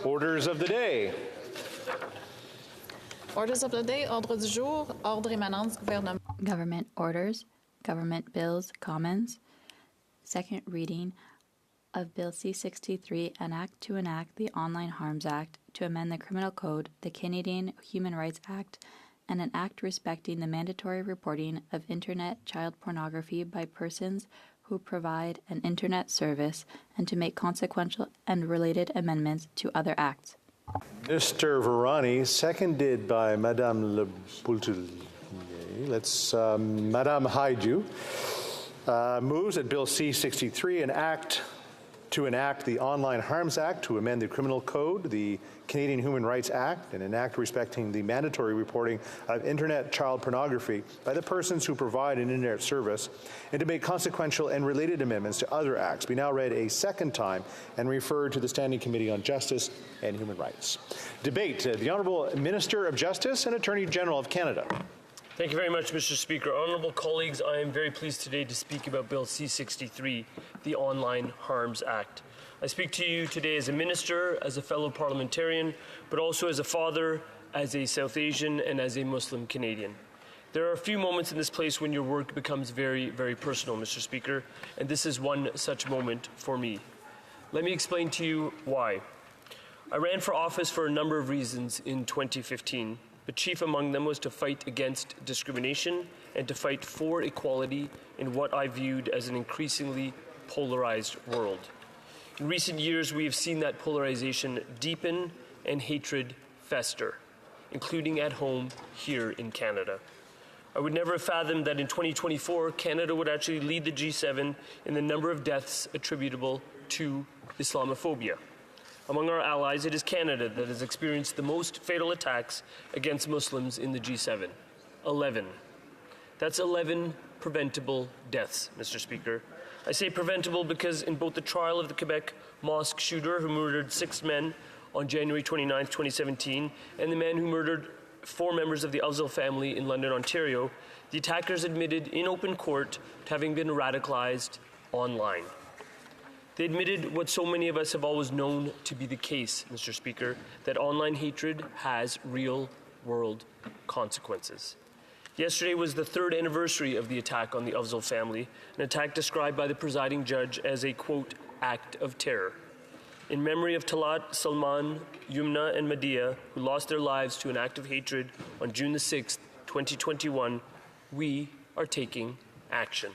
Orders of the day. Orders of the day, ordre du jour, ordre émanence gouvernement. Government orders, government bills, commons. Second reading of Bill C-63, an act to enact the Online Harms Act, to amend the Criminal Code, the Canadian Human Rights Act, and an act respecting the mandatory reporting of Internet child pornography by persons who provide an Internet service, and to make consequential and related amendments to other acts. Mr. Varani, seconded by Madame Le Boultelier. Let's, Madame Haidu, moves that Bill C-63, an act to enact the Online Harms Act, to amend the Criminal Code, the Canadian Human Rights Act, and an act respecting the mandatory reporting of Internet child pornography by the persons who provide an Internet service, and to make consequential and related amendments to other acts, be now read a second time and referred to the Standing Committee on Justice and Human Rights. Debate. The Honourable Minister of Justice and Attorney General of Canada. Thank you very much, Mr. Speaker. Honourable colleagues, I am very pleased today to speak about Bill C-63, the Online Harms Act. I speak to you today as a minister, as a fellow parliamentarian, but also as a father, as a South Asian, and as a Muslim Canadian. There are a few moments in this place when your work becomes very, very personal, Mr. Speaker, and this is one such moment for me. Let me explain to you why. I ran for office for a number of reasons in 2015. But chief among them was to fight against discrimination and to fight for equality in what I viewed as an increasingly polarized world. In recent years, we have seen that polarization deepen and hatred fester, including at home here in Canada. I would never have fathomed that in 2024, Canada would actually lead the G7 in the number of deaths attributable to Islamophobia. Among our allies, it is Canada that has experienced the most fatal attacks against Muslims in the G7. 11. That's 11 preventable deaths, Mr. Speaker. I say preventable because in both the trial of the Quebec mosque shooter who murdered 6 men on January 29, 2017, and the man who murdered 4 members of the Afzal family in London, Ontario, the attackers admitted in open court to having been radicalized online. They admitted what so many of us have always known to be the case, Mr. Speaker, that online hatred has real-world consequences. Yesterday was the 3rd anniversary of the attack on the Afzal family, an attack described by the presiding judge as a, quote, act of terror. In memory of Talat, Salman, Yumna, and Madia, who lost their lives to an act of hatred on June the 6th, 2021, we are taking action.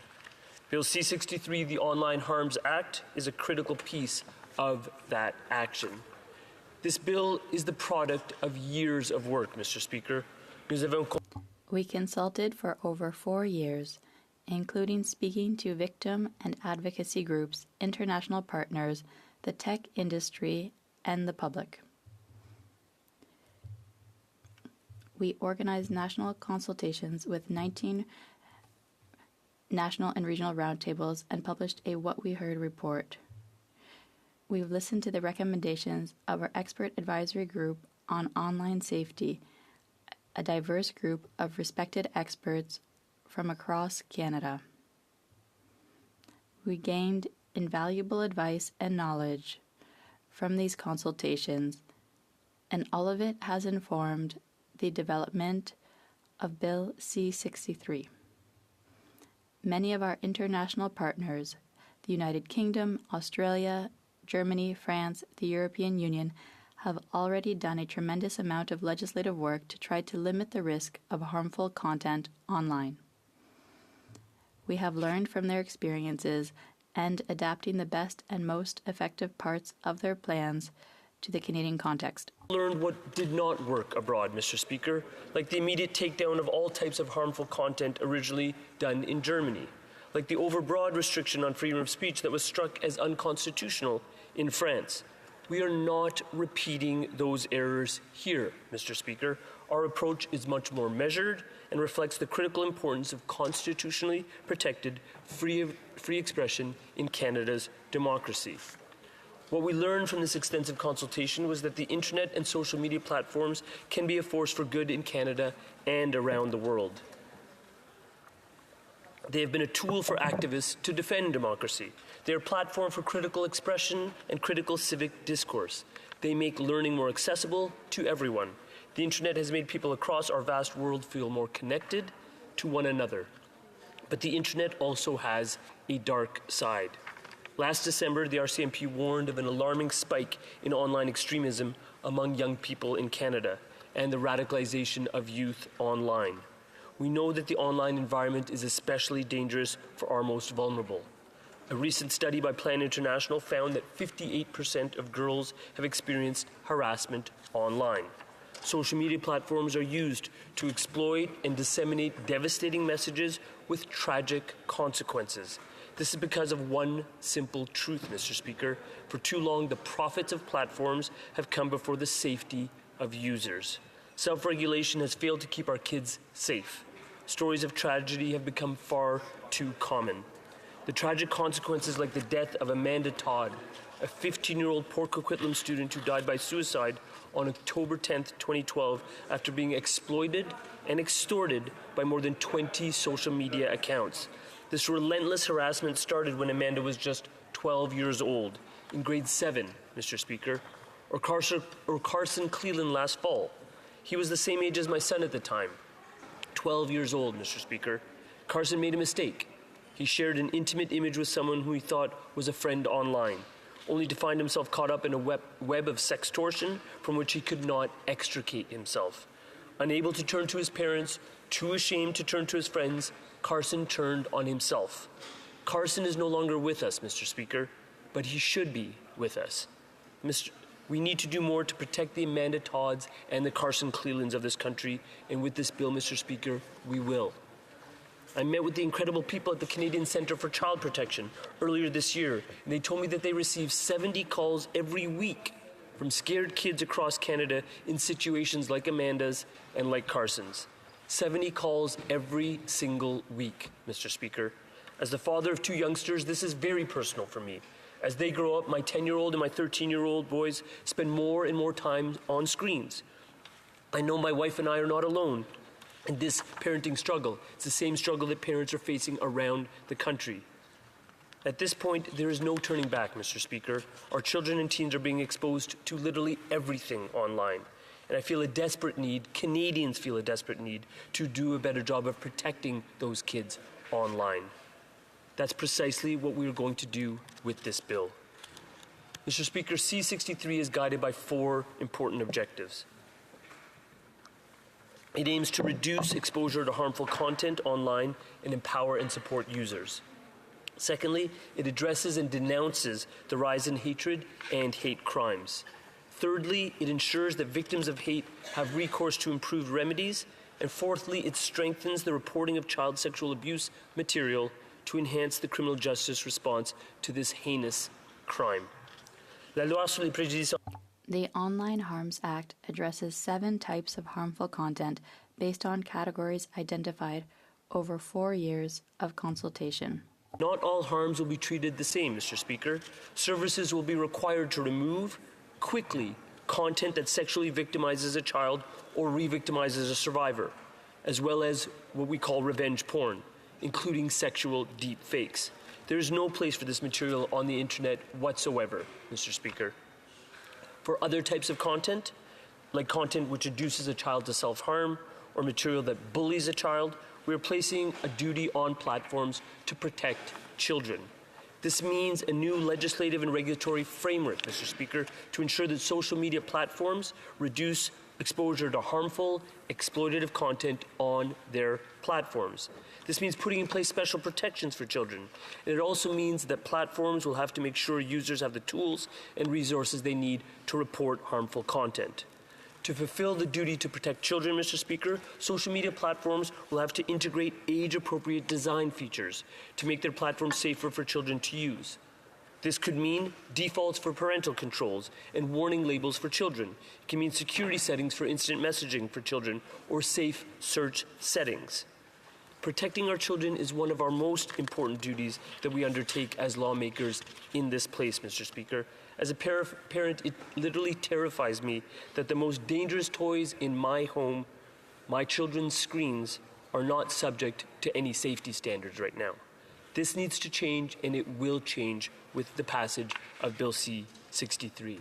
Bill C-63, the Online Harms Act, is a critical piece of that action. This bill is the product of years of work, Mr. Speaker. We consulted for over 4 years, including speaking to victim and advocacy groups, international partners, the tech industry, and the public. We organized national consultations with 19 national and regional roundtables and published a What We Heard report. We've listened to the recommendations of our expert advisory group on online safety, a diverse group of respected experts from across Canada. We gained invaluable advice and knowledge from these consultations, and all of it has informed the development of Bill C-63. Many of our international partners, the United Kingdom, Australia, Germany, France, the European Union, have already done a tremendous amount of legislative work to try to limit the risk of harmful content online. We have learned from their experiences and adapting the best and most effective parts of their plans to the Canadian context. Learned what did not work abroad, Mr. Speaker, like the immediate takedown of all types of harmful content originally done in Germany, like the overbroad restriction on freedom of speech that was struck as unconstitutional in France. We are not repeating those errors here, Mr. Speaker. Our approach is much more measured and reflects the critical importance of constitutionally protected free expression in Canada's democracy. What we learned from this extensive consultation was that the internet and social media platforms can be a force for good in Canada and around the world. They have been a tool for activists to defend democracy. They are a platform for critical expression and critical civic discourse. They make learning more accessible to everyone. The internet has made people across our vast world feel more connected to one another. But the internet also has a dark side. Last December, the RCMP warned of an alarming spike in online extremism among young people in Canada and the radicalization of youth online. We know that the online environment is especially dangerous for our most vulnerable. A recent study by Plan International found that 58% of girls have experienced harassment online. Social media platforms are used to exploit and disseminate devastating messages with tragic consequences. This is because of one simple truth, Mr. Speaker. For too long, the profits of platforms have come before the safety of users. Self-regulation has failed to keep our kids safe. Stories of tragedy have become far too common. The tragic consequences, like the death of Amanda Todd, a 15-year-old Port Coquitlam student who died by suicide on October 10, 2012, after being exploited and extorted by more than 20 social media accounts. This relentless harassment started when Amanda was just 12 years old, in grade 7, Mr. Speaker, or Carson Cleland last fall. He was the same age as my son at the time, 12 years old, Mr. Speaker. Carson made a mistake. He shared an intimate image with someone who he thought was a friend online, only to find himself caught up in a web of sextortion from which he could not extricate himself. Unable to turn to his parents, too ashamed to turn to his friends, Carson turned on himself. Carson is no longer with us, Mr. Speaker, but he should be with us. We need to do more to protect the Amanda Todds and the Carson Clelands of this country, and with this bill, Mr. Speaker, we will. I met with the incredible people at the Canadian Centre for Child Protection earlier this year, and they told me that they receive 70 calls every week from scared kids across Canada in situations like Amanda's and like Carson's. 70 calls every single week, Mr. Speaker. As the father of two youngsters, this is very personal for me. As they grow up, my 10-year-old and my 13-year-old boys spend more and more time on screens. I know my wife and I are not alone in this parenting struggle. It's the same struggle that parents are facing around the country. At this point, there is no turning back, Mr. Speaker. Our children and teens are being exposed to literally everything online. And I feel a desperate need, Canadians feel a desperate need, to do a better job of protecting those kids online. That's precisely what we are going to do with this bill. Mr. Speaker, C-63 is guided by 4 important objectives. It aims to reduce exposure to harmful content online and empower and support users. Secondly, it addresses and denounces the rise in hatred and hate crimes. Thirdly, it ensures that victims of hate have recourse to improved remedies. And fourthly, it strengthens the reporting of child sexual abuse material to enhance the criminal justice response to this heinous crime. La loi sur les préjudices. The Online Harms Act addresses 7 types of harmful content based on categories identified over 4 years of consultation. Not all harms will be treated the same, Mr. Speaker. Services will be required to remove quickly content that sexually victimizes a child or re-victimizes a survivor, as well as what we call revenge porn, including sexual deep fakes. There is no place for this material on the internet whatsoever, Mr. Speaker. For other types of content, like content which induces a child to self-harm or material that bullies a child, we are placing a duty on platforms to protect children. This means a new legislative and regulatory framework, Mr. Speaker, to ensure that social media platforms reduce exposure to harmful, exploitative content on their platforms. This means putting in place special protections for children. And it also means that platforms will have to make sure users have the tools and resources they need to report harmful content. To fulfill the duty to protect children, Mr. Speaker, social media platforms will have to integrate age-appropriate design features to make their platforms safer for children to use. This could mean defaults for parental controls and warning labels for children. It can mean security settings for instant messaging for children or safe search settings. Protecting our children is one of our most important duties that we undertake as lawmakers in this place, Mr. Speaker. As a parent, it literally terrifies me that the most dangerous toys in my home, my children's screens, are not subject to any safety standards right now. This needs to change, and it will change with the passage of Bill C-63.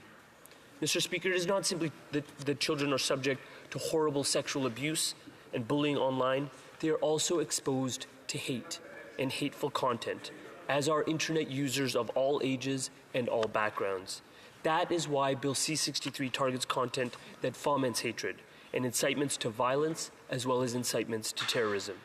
Mr. Speaker, it is not simply that children are subject to horrible sexual abuse and bullying online. They are also exposed to hate and hateful content, as are internet users of all ages and all backgrounds. That is why Bill C-63 targets content that foments hatred and incitements to violence, as well as incitements to terrorism.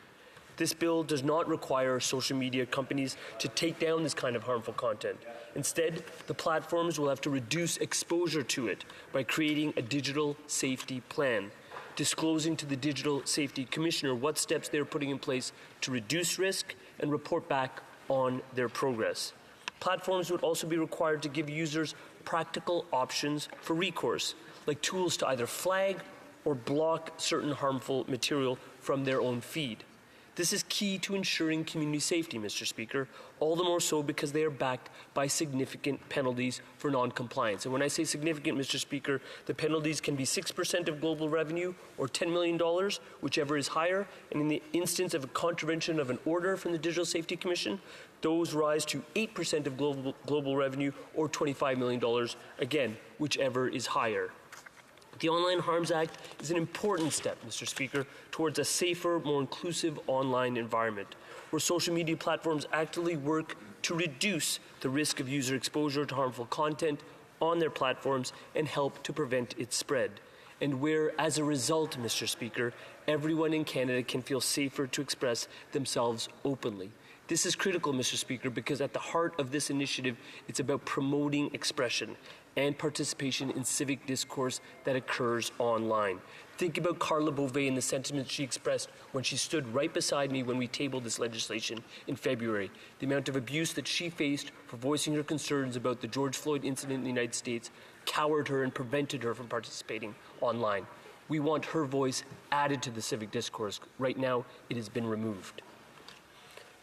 This bill does not require social media companies to take down this kind of harmful content. Instead, the platforms will have to reduce exposure to it by creating a digital safety plan, disclosing to the Digital Safety Commissioner what steps they are putting in place to reduce risk and report back on their progress. Platforms would also be required to give users practical options for recourse, like tools to either flag or block certain harmful material from their own feed. This is key to ensuring community safety, Mr. Speaker, all the more so because they are backed by significant penalties for non-compliance. And when I say significant, Mr. Speaker, the penalties can be 6% of global revenue or $10 million, whichever is higher. And in the instance of a contravention of an order from the Digital Safety Commission, those rise to 8% of global revenue or $25 million, again, whichever is higher. The Online Harms Act is an important step, Mr. Speaker, towards a safer, more inclusive online environment, where social media platforms actively work to reduce the risk of user exposure to harmful content on their platforms and help to prevent its spread. And where, as a result, Mr. Speaker, everyone in Canada can feel safer to express themselves openly. This is critical, Mr. Speaker, because at the heart of this initiative, it's about promoting expression and participation in civic discourse that occurs online. Think about Carla Beauvais and the sentiments she expressed when she stood right beside me when we tabled this legislation in February. The amount of abuse that she faced for voicing her concerns about the George Floyd incident in the United States cowered her and prevented her from participating online. We want her voice added to the civic discourse. Right now, it has been removed.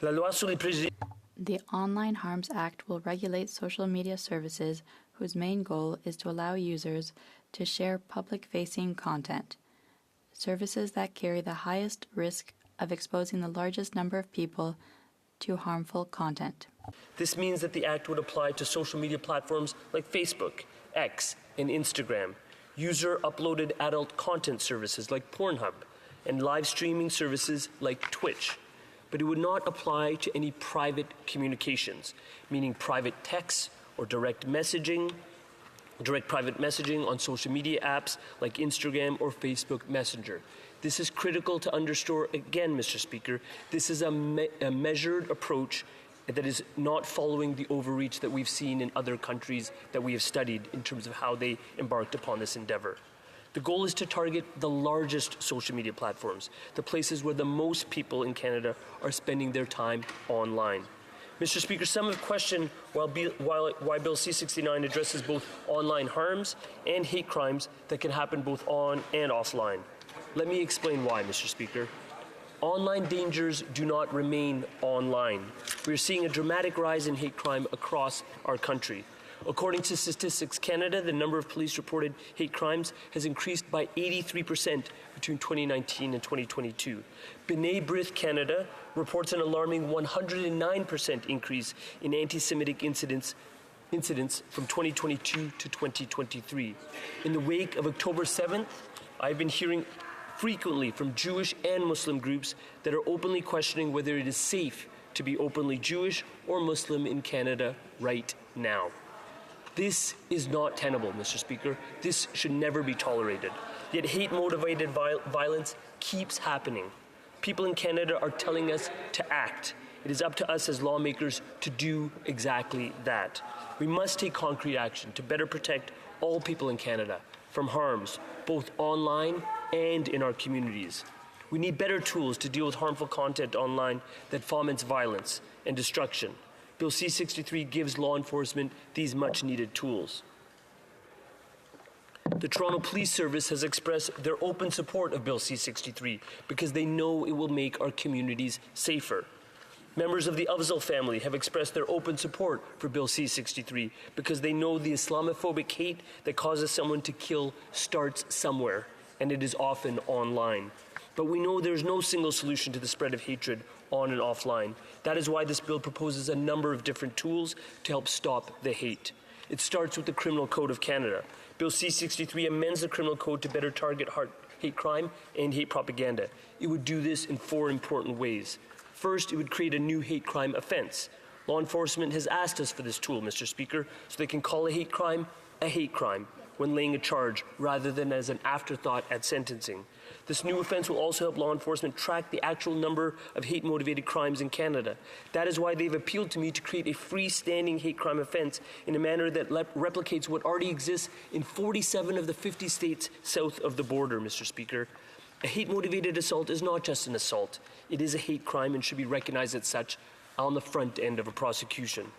La loi sur les préjugés. The Online Harms Act will regulate social media services whose main goal is to allow users to share public-facing content. Services that carry the highest risk of exposing the largest number of people to harmful content. This means that the Act would apply to social media platforms like Facebook, X, and Instagram, user-uploaded adult content services like Pornhub, and live streaming services like Twitch. But it would not apply to any private communications, meaning private texts or direct private messaging on social media apps like Instagram or Facebook Messenger. This is critical to underscore again, Mr. Speaker. This is a measured approach that is not following the overreach that we've seen in other countries that we have studied in terms of how they embarked upon this endeavor. The goal is to target the largest social media platforms, the places where the most people in Canada are spending their time online. Mr. Speaker, some have questioned why Bill C-69 addresses both online harms and hate crimes that can happen both on and offline. Let me explain why, Mr. Speaker. Online dangers do not remain online. We are seeing a dramatic rise in hate crime across our country. According to Statistics Canada, the number of police-reported hate crimes has increased by 83% between 2019 and 2022. B'nai B'rith Canada reports an alarming 109% increase in anti-Semitic incidents from 2022 to 2023. In the wake of October 7th, I've been hearing frequently from Jewish and Muslim groups that are openly questioning whether it is safe to be openly Jewish or Muslim in Canada right now. This is not tenable, Mr. Speaker. This should never be tolerated. Yet hate-motivated violence keeps happening. People in Canada are telling us to act. It is up to us as lawmakers to do exactly that. We must take concrete action to better protect all people in Canada from harms, both online and in our communities. We need better tools to deal with harmful content online that foments violence and destruction. Bill C-63 gives law enforcement these much-needed tools. The Toronto Police Service has expressed their open support of Bill C-63 because they know it will make our communities safer. Members of the Afzal family have expressed their open support for Bill C-63 because they know the Islamophobic hate that causes someone to kill starts somewhere, and it is often online. But we know there's no single solution to the spread of hatred on and offline. That is why this bill proposes a number of different tools to help stop the hate. It starts with the Criminal Code of Canada. Bill C-63 amends the Criminal Code to better target hate crime and hate propaganda. It would do this in 4 important ways. First, it would create a new hate crime offense. Law enforcement has asked us for this tool, Mr. Speaker, so they can call a hate crime when laying a charge rather than as an afterthought at sentencing. This new offense will also help law enforcement track the actual number of hate-motivated crimes in Canada. That is why they've appealed to me to create a freestanding hate crime offense in a manner that replicates what already exists in 47 of the 50 states south of the border, Mr. Speaker. A hate-motivated assault is not just an assault. It is a hate crime and should be recognized as such on the front end of a prosecution.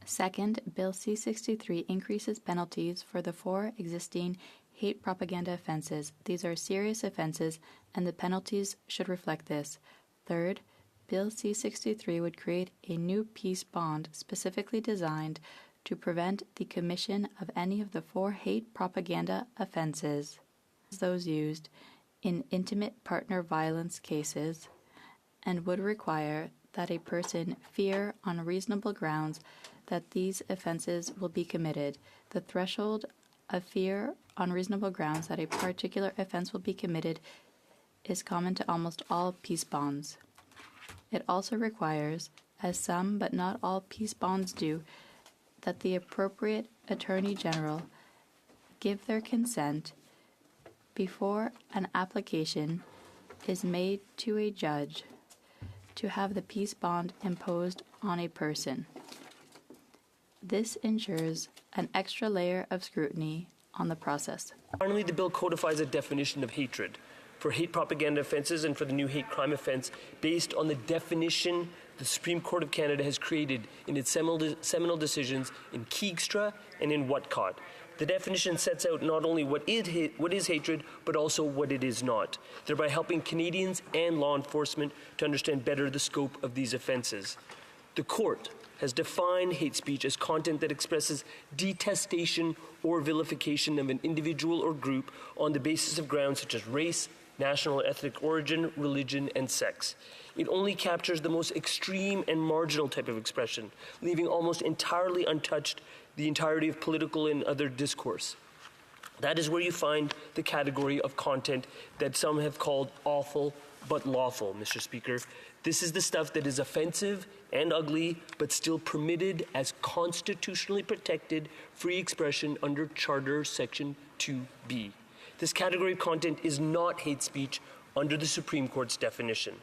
Second, Bill C-63 increases penalties for the 4 existing hate propaganda offenses. These are serious offenses, and the penalties should reflect this. Third, Bill C-63 would create a new peace bond specifically designed to prevent the commission of any of the 4 hate propaganda offenses, those used in intimate partner violence cases, and would require that a person fear on reasonable grounds that these offenses will be committed. The threshold of fear on reasonable grounds that a particular offense will be committed is common to almost all peace bonds. It also requires, as some but not all peace bonds do, that the appropriate Attorney General give their consent before an application is made to a judge to have the peace bond imposed on a person. This ensures an extra layer of scrutiny on the process. Finally, the bill codifies a definition of hatred for hate propaganda offences and for the new hate crime offence based on the definition the Supreme Court of Canada has created in its seminal decisions in Keegstra and in Whatcott. The definition sets out not only what is hatred, but also what it is not, thereby helping Canadians and law enforcement to understand better the scope of these offences. The court has defined hate speech as content that expresses detestation or vilification of an individual or group on the basis of grounds such as race, national or ethnic origin, religion, and sex. It only captures the most extreme and marginal type of expression, leaving almost entirely untouched the entirety of political and other discourse. That is where you find the category of content that some have called awful but lawful, Mr. Speaker. This is the stuff that is offensive and ugly, but still permitted as constitutionally protected free expression under Charter Section 2B. This category of content is not hate speech under the Supreme Court's definition.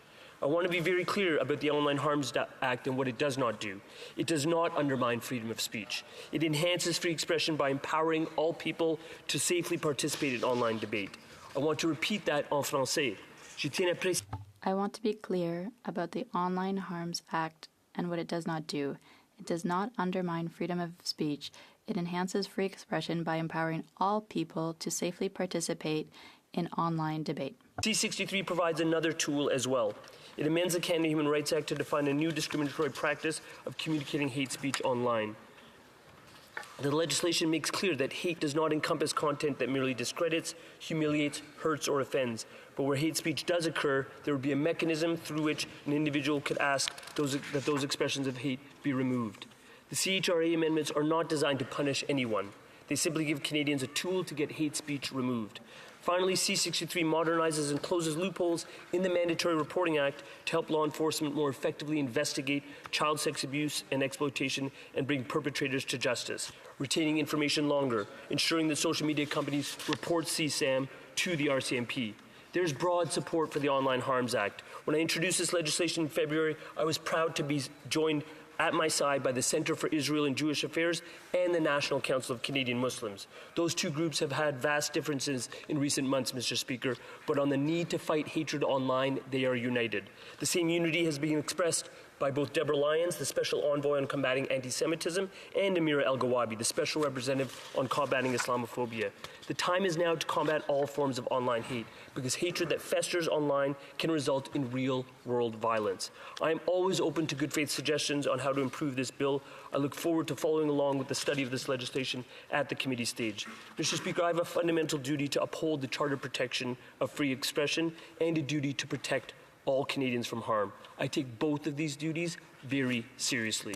I want to be very clear about the Online Harms Act and what it does not do. It does not undermine freedom of speech. It enhances free expression by empowering all people to safely participate in online debate. I want to repeat that en français. I want to be clear about the Online Harms Act and what it does not do. It does not undermine freedom of speech. It enhances free expression by empowering all people to safely participate in online debate. C-63 provides another tool as well. It amends the Canada Human Rights Act to define a new discriminatory practice of communicating hate speech online. The legislation makes clear that hate does not encompass content that merely discredits, humiliates, hurts, or offends. But where hate speech does occur, there would be a mechanism through which an individual could ask that those expressions of hate be removed. The CHRA amendments are not designed to punish anyone. They simply give Canadians a tool to get hate speech removed. Finally, C-63 modernizes and closes loopholes in the Mandatory Reporting Act to help law enforcement more effectively investigate child sex abuse and exploitation and bring perpetrators to justice, retaining information longer, ensuring that social media companies report CSAM to the RCMP. There's broad support for the Online Harms Act. When I introduced this legislation in February, I was proud to be joined at my side by the Centre for Israel and Jewish Affairs and the National Council of Canadian Muslims. Those two groups have had vast differences in recent months, Mr. Speaker, but on the need to fight hatred online, they are united. The same unity has been expressed by both Deborah Lyons, the Special Envoy on Combating Anti-Semitism, and Amira El-Gawabi, the Special Representative on Combating Islamophobia. The time is now to combat all forms of online hate, because hatred that festers online can result in real-world violence. I am always open to good faith suggestions on how to improve this bill. I look forward to following along with the study of this legislation at the committee stage. Mr. Speaker, I have a fundamental duty to uphold the Charter protection of free expression and a duty to protect all Canadians from harm. I take both of these duties very seriously.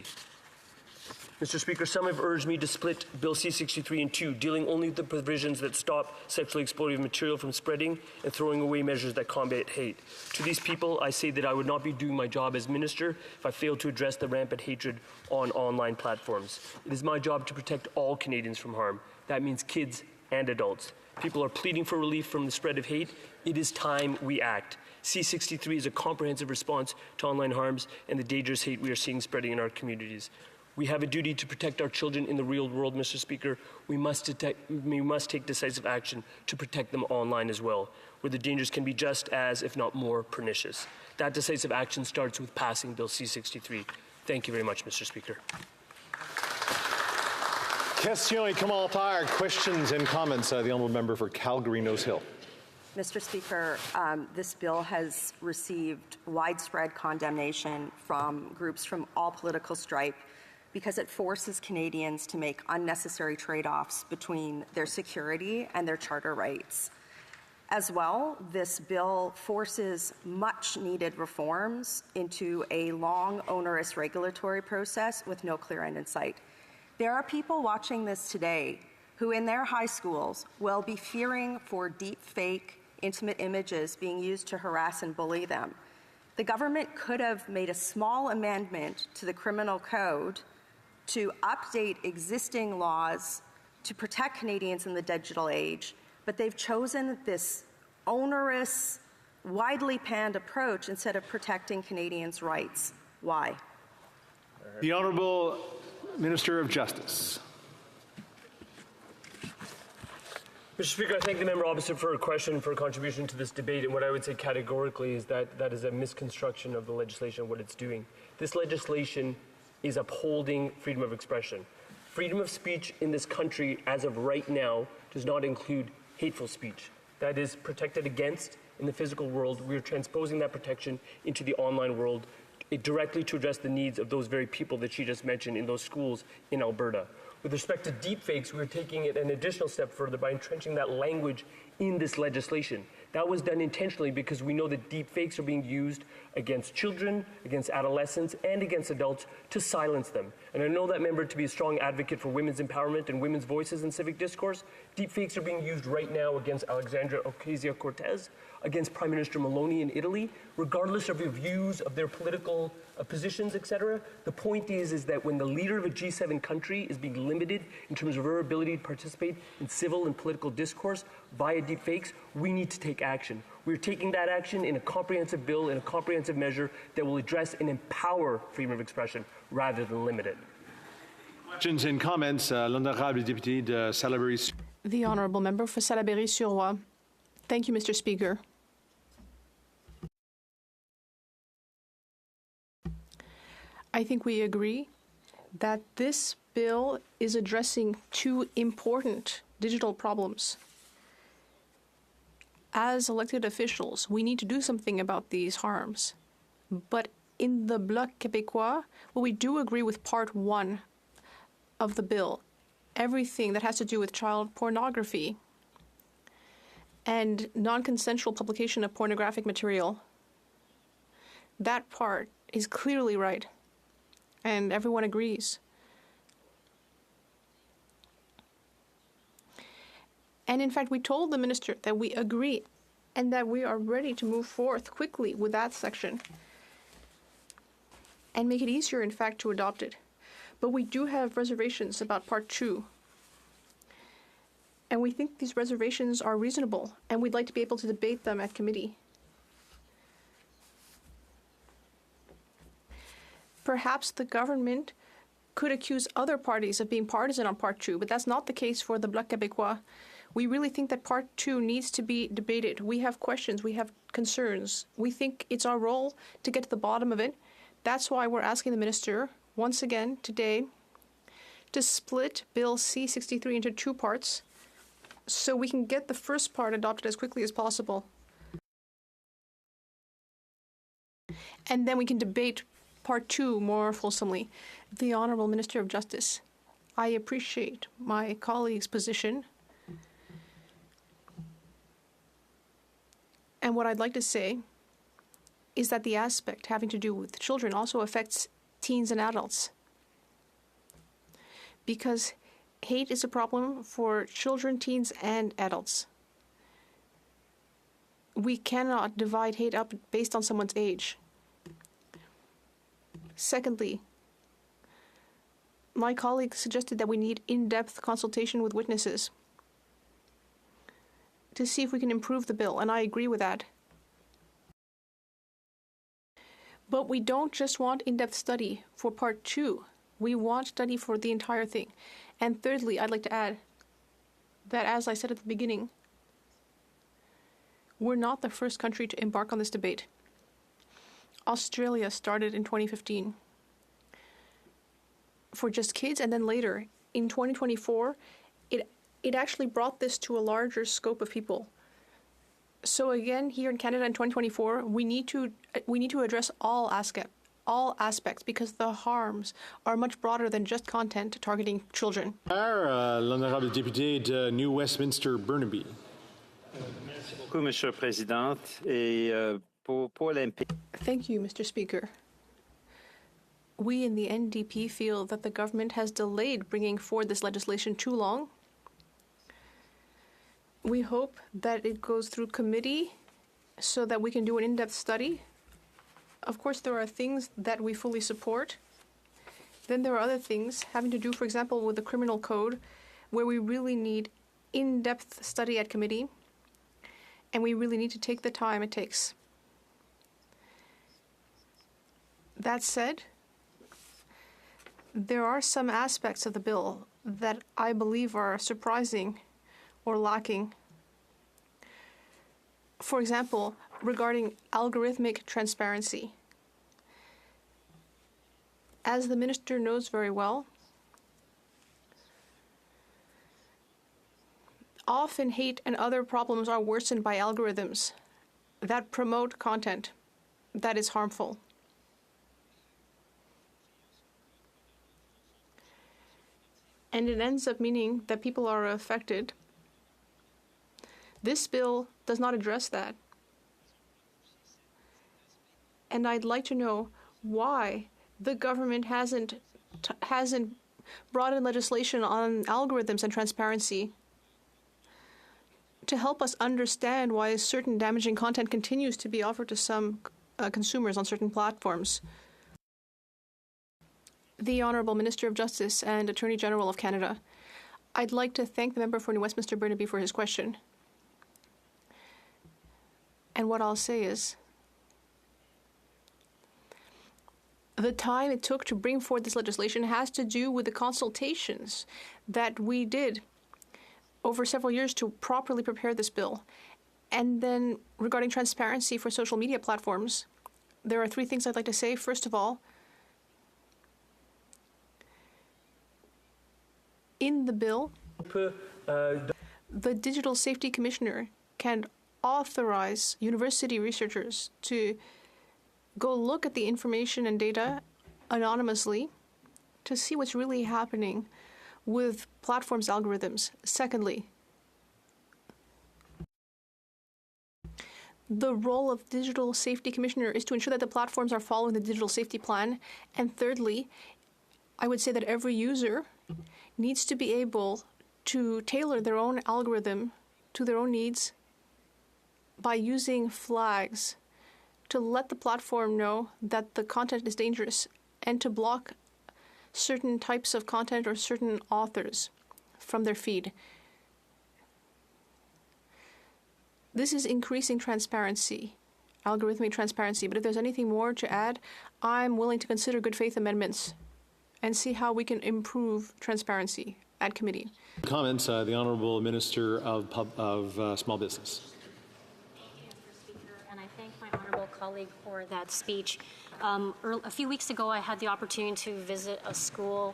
Mr. Speaker, some have urged me to split Bill C-63 in two, dealing only with the provisions that stop sexually exploitative material from spreading and throwing away measures that combat hate. To these people, I say that I would not be doing my job as minister if I failed to address the rampant hatred on online platforms. It is my job to protect all Canadians from harm. That means kids and adults. People are pleading for relief from the spread of hate. It is time we act. C-63 is a comprehensive response to online harms and the dangerous hate we are seeing spreading in our communities. We have a duty to protect our children in the real world, Mr. Speaker. We must take decisive action to protect them online as well, where the dangers can be just as, if not more, pernicious. That decisive action starts with passing Bill C-63. Thank you very much, Mr. Speaker. Questions et commentaires, questions and comments. The Honourable Member for Calgary-Nose Hill. Mr. Speaker, this bill has received widespread condemnation from groups from all political stripe because it forces Canadians to make unnecessary trade-offs between their security and their charter rights. As well, this bill forces much-needed reforms into a long, onerous regulatory process with no clear end in sight. There are people watching this today who in their high schools will be fearing for deep-fake intimate images being used to harass and bully them. The government could have made a small amendment to the criminal code to update existing laws to protect Canadians in the digital age, but they've chosen this onerous, widely panned approach instead of protecting Canadians' rights. Why? The Honourable Minister of Justice. Mr. Speaker, I thank the member opposite for her question, for her contribution to this debate. And what I would say categorically is that that is a misconstruction of the legislation, what it's doing. This legislation is upholding freedom of expression. Freedom of speech in this country, as of right now, does not include hateful speech. That is protected against in the physical world. We are transposing that protection into the online world directly to address the needs of those very people that she just mentioned in those schools in Alberta. With respect to deepfakes, we're taking it an additional step further by entrenching that language in this legislation. That was done intentionally because we know that deepfakes are being used against children, against adolescents, and against adults to silence them. And I know that member to be a strong advocate for women's empowerment and women's voices in civic discourse. Deepfakes are being used right now against Alexandria Ocasio-Cortez, against Prime Minister Meloni in Italy, regardless of your views of their political positions, etc. The point is that when the leader of a G7 country is being limited in terms of her ability to participate in civil and political discourse via deepfakes, we need to take action. We're taking that action in a comprehensive bill, in a comprehensive measure that will address and empower freedom of expression rather than limit it. Questions and comments. L'honorable député de Salaberry. The Honourable Member for Salaberry-sur-Roi. Thank you, Mr. Speaker. I think we agree that this bill is addressing two important digital problems. As elected officials, we need to do something about these harms. But in the Bloc Québécois, well, we do agree with part one of the bill, everything that has to do with child pornography and non-consensual publication of pornographic material. That part is clearly right, and everyone agrees. And in fact, we told the minister that we agree and that we are ready to move forth quickly with that section and make it easier, in fact, to adopt it. But we do have reservations about part two. And we think these reservations are reasonable, and we'd like to be able to debate them at committee. Perhaps the government could accuse other parties of being partisan on part two, but that's not the case for the Bloc Québécois. We really think that part two needs to be debated. We have questions, we have concerns. We think it's our role to get to the bottom of it That's why we're asking the minister, once again today, to split Bill C-63 into two parts so we can get the first part adopted as quickly as possible. And then we can debate part two more fulsomely. The Honourable Minister of Justice, I appreciate my colleague's position. And what I'd like to say is that the aspect having to do with children also affects teens and adults. Because hate is a problem for children, teens, and adults. We cannot divide hate up based on someone's age. Secondly, my colleague suggested that we need in-depth consultation with witnesses to see if we can improve the bill, and I agree with that. But we don't just want in-depth study for part two. We want study for the entire thing. And thirdly, I'd like to add that, as I said at the beginning, we're not the first country to embark on this debate. Australia started in 2015 for just kids, and then later, in 2024, it actually brought this to a larger scope of people. So again, here in Canada in 2024, we need to address all aspects because the harms are much broader than just content targeting children. L'honorable député de New Westminster Burnaby. Merci beaucoup, Monsieur le Président. Et pour l'MP. Thank you, Mr. Speaker. We in the NDP feel that the government has delayed bringing forward this legislation too long. We hope that it goes through committee so that we can do an in-depth study. Of course, there are things that we fully support. Then there are other things having to do, for example, with the criminal code, where we really need in-depth study at committee, and we really need to take the time it takes. That said, there are some aspects of the bill that I believe are surprising or lacking. For example, regarding algorithmic transparency. As the minister knows very well, often hate and other problems are worsened by algorithms that promote content that is harmful. And it ends up meaning that people are affected. This bill does not address that. And I'd like to know why the government hasn't brought in legislation on algorithms and transparency to help us understand why certain damaging content continues to be offered to some consumers on certain platforms. The Honourable Minister of Justice and Attorney General of Canada, I'd like to thank the member for New Westminster Burnaby for his question. And what I'll say is, the time it took to bring forward this legislation has to do with the consultations that we did over several years to properly prepare this bill. And then regarding transparency for social media platforms, there are three things I'd like to say. First of all, in the bill, the Digital Safety Commissioner can authorize university researchers to go look at the information and data anonymously to see what's really happening with platforms' algorithms. Secondly, the role of Digital Safety Commissioner is to ensure that the platforms are following the digital safety plan. And thirdly, I would say that every user needs to be able to tailor their own algorithm to their own needs by using flags to let the platform know that the content is dangerous and to block certain types of content or certain authors from their feed. This is increasing transparency, algorithmic transparency, but if there's anything more to add, I'm willing to consider good faith amendments and see how we can improve transparency at committee. Comments, the Honourable Minister of Small Business. Thank you, Mr. Speaker, and I thank my honourable colleague colleague for that speech. A few weeks ago, I had the opportunity to visit a school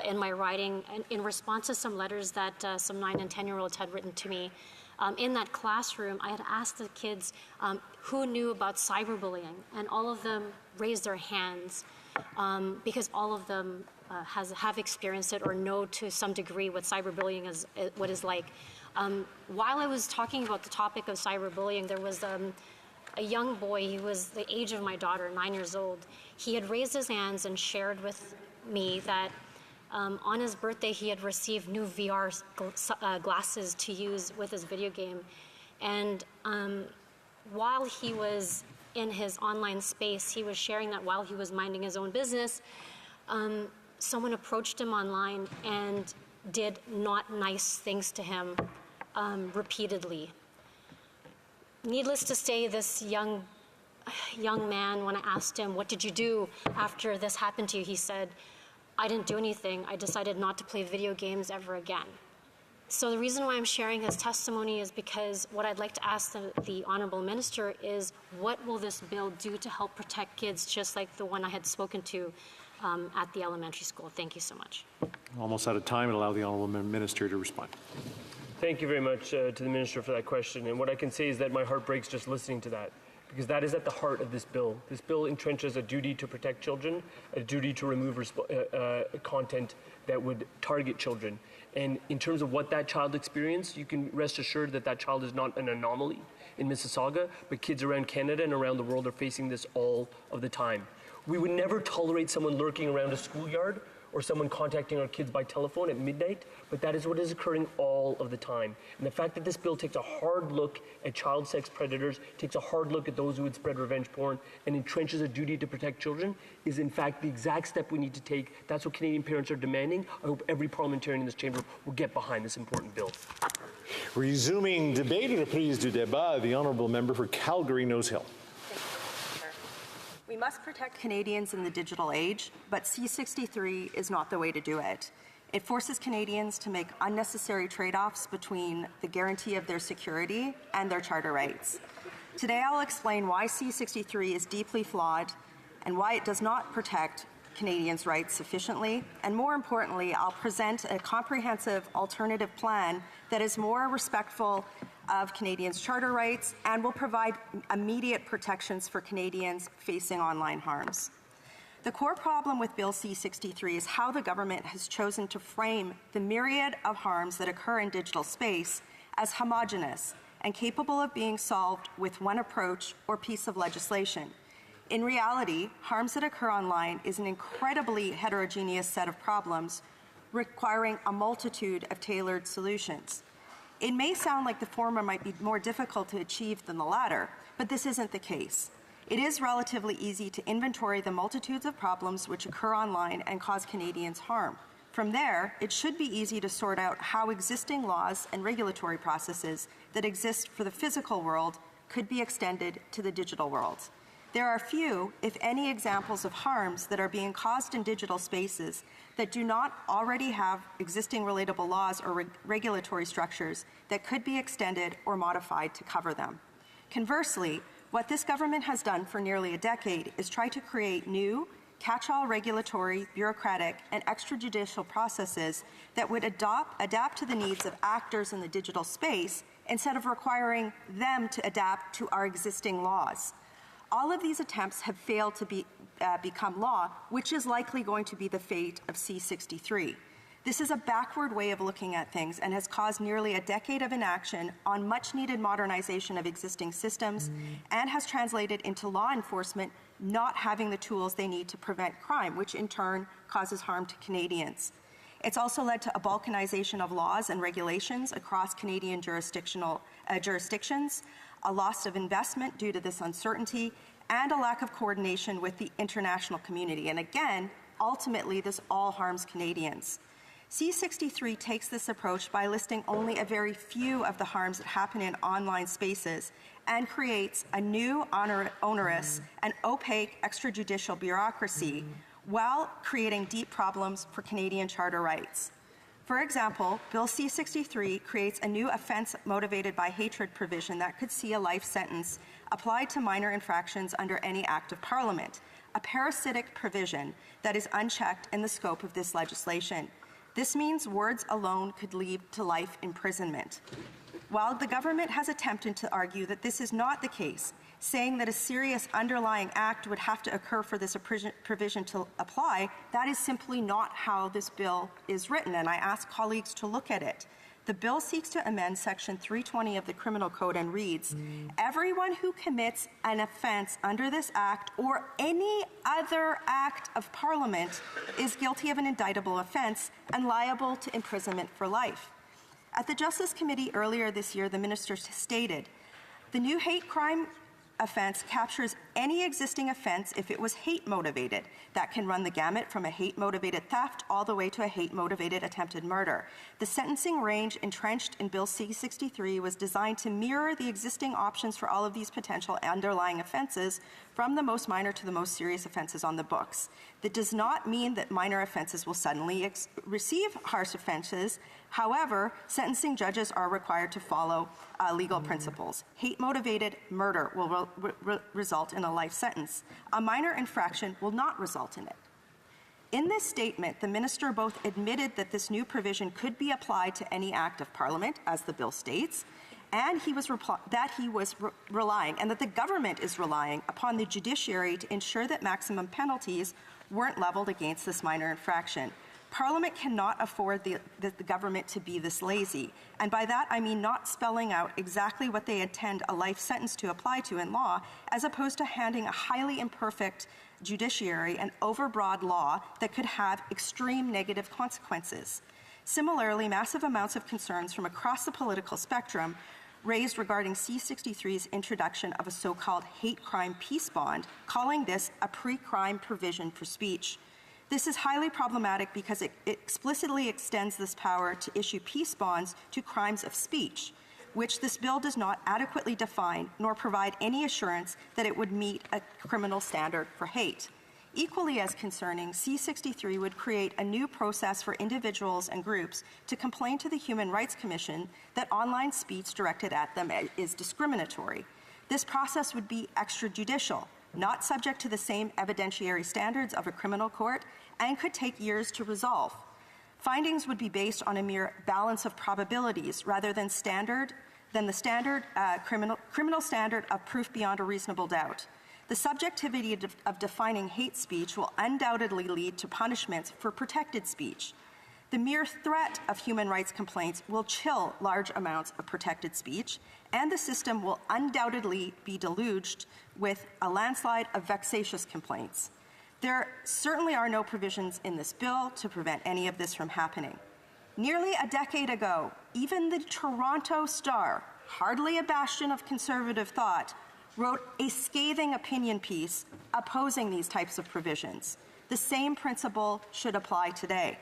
in my riding in response to some letters that some 9 and 10-year-olds had written to me. In that classroom, I had asked the kids who knew about cyberbullying, and all of them raised their hands because all of them have experienced it or know to some degree what cyberbullying is, what is like. While I was talking about the topic of cyberbullying, there was a young boy, he was the age of my daughter, 9 years old. He had raised his hands and shared with me that on his birthday, he had received new VR glasses to use with his video game. And while he was in his online space, he was sharing that while he was minding his own business, someone approached him online and did not nice things to him repeatedly. Needless to say, this young man, when I asked him, what did you do after this happened to you? He said, I didn't do anything. I decided not to play video games ever again. So the reason why I'm sharing his testimony is because what I'd like to ask the Honourable Minister is, what will this bill do to help protect kids just like the one I had spoken to at the elementary school? Thank you so much. Almost out of time, and allow the Honourable Minister to respond. Thank you very much to the Minister for that question. And what I can say is that my heart breaks just listening to that, because that is at the heart of this bill. This bill entrenches a duty to protect children, a duty to remove content that would target children. And in terms of what that child experienced, you can rest assured that that child is not an anomaly in Mississauga, but kids around Canada and around the world are facing this all of the time. We would never tolerate someone lurking around a schoolyard or someone contacting our kids by telephone at midnight, but that is what is occurring all of the time. And the fact that this bill takes a hard look at child sex predators, takes a hard look at those who would spread revenge porn, and entrenches a duty to protect children is in fact the exact step we need to take. That's what Canadian parents are demanding. I hope every parliamentarian in this chamber will get behind this important bill. Resuming debate, reprise du débat, the Honourable Member for Calgary-Nose Hill. We must protect Canadians in the digital age, but C-63 is not the way to do it. It forces Canadians to make unnecessary trade-offs between the guarantee of their security and their charter rights. Today I'll explain why C-63 is deeply flawed and why it does not protect Canadians' rights sufficiently, and more importantly, I'll present a comprehensive alternative plan that is more respectful of Canadians' charter rights and will provide immediate protections for Canadians facing online harms. The core problem with Bill C-63 is how the government has chosen to frame the myriad of harms that occur in digital space as homogeneous and capable of being solved with one approach or piece of legislation. In reality, harms that occur online is an incredibly heterogeneous set of problems requiring a multitude of tailored solutions. It may sound like the former might be more difficult to achieve than the latter, but this isn't the case. It is relatively easy to inventory the multitudes of problems which occur online and cause Canadians harm. From there, it should be easy to sort out how existing laws and regulatory processes that exist for the physical world could be extended to the digital world. There are few, if any, examples of harms that are being caused in digital spaces that do not already have existing relatable laws or regulatory structures that could be extended or modified to cover them. Conversely, what this government has done for nearly a decade is try to create new, catch-all regulatory, bureaucratic, and extrajudicial processes that would adapt to the needs of actors in the digital space instead of requiring them to adapt to our existing laws. All of these attempts have failed to become law, which is likely going to be the fate of C-63. This is a backward way of looking at things and has caused nearly a decade of inaction on much-needed modernization of existing systems and has translated into law enforcement not having the tools they need to prevent crime, which in turn causes harm to Canadians. It's also led to a balkanization of laws and regulations across Canadian jurisdictions, a loss of investment due to this uncertainty, and a lack of coordination with the international community. And again, ultimately, this all harms Canadians. C-63 takes this approach by listing only a very few of the harms that happen in online spaces and creates a new onerous and opaque extrajudicial bureaucracy while creating deep problems for Canadian charter rights. For example, Bill C-63 creates a new offense motivated by hatred provision that could see a life sentence applied to minor infractions under any act of Parliament, a parasitic provision that is unchecked in the scope of this legislation. This means words alone could lead to life imprisonment. While the government has attempted to argue that this is not the case, saying that a serious underlying act would have to occur for this provision to apply, that is simply not how this bill is written, and I ask colleagues to look at it. The bill seeks to amend Section 320 of the Criminal Code and reads, everyone who commits an offence under this Act or any other Act of Parliament is guilty of an indictable offence and liable to imprisonment for life. At the Justice Committee earlier this year, the minister stated, the new hate crime offence captures any existing offence if it was hate-motivated. That can run the gamut from a hate-motivated theft all the way to a hate-motivated attempted murder. The sentencing range entrenched in Bill C-63 was designed to mirror the existing options for all of these potential underlying offences, from the most minor to the most serious offences on the books. That does not mean that minor offences will suddenly receive harsh offences. However, sentencing judges are required to follow legal principles. Hate-motivated murder will result in a life sentence. A minor infraction will not result in it. In this statement, the minister both admitted that this new provision could be applied to any act of Parliament, as the bill states, and that the government is relying upon the judiciary to ensure that maximum penalties weren't leveled against this minor infraction. Parliament cannot afford the government to be this lazy, and by that I mean not spelling out exactly what they intend a life sentence to apply to in law, as opposed to handing a highly imperfect judiciary an overbroad law that could have extreme negative consequences. Similarly, massive amounts of concerns from across the political spectrum raised regarding C-63's introduction of a so-called hate crime peace bond, calling this a pre-crime provision for speech. This is highly problematic because it explicitly extends this power to issue peace bonds to crimes of speech, which this bill does not adequately define nor provide any assurance that it would meet a criminal standard for hate. Equally as concerning, C-63 would create a new process for individuals and groups to complain to the Human Rights Commission that online speech directed at them is discriminatory. This process would be extrajudicial, not subject to the same evidentiary standards of a criminal court, and could take years to resolve. Findings would be based on a mere balance of probabilities rather than the standard criminal standard of proof beyond a reasonable doubt. The subjectivity of defining hate speech will undoubtedly lead to punishments for protected speech. The mere threat of human rights complaints will chill large amounts of protected speech, and the system will undoubtedly be deluged with a landslide of vexatious complaints. There certainly are no provisions in this bill to prevent any of this from happening. Nearly a decade ago, even the Toronto Star, hardly a bastion of conservative thought, wrote a scathing opinion piece opposing these types of provisions. The same principle should apply today.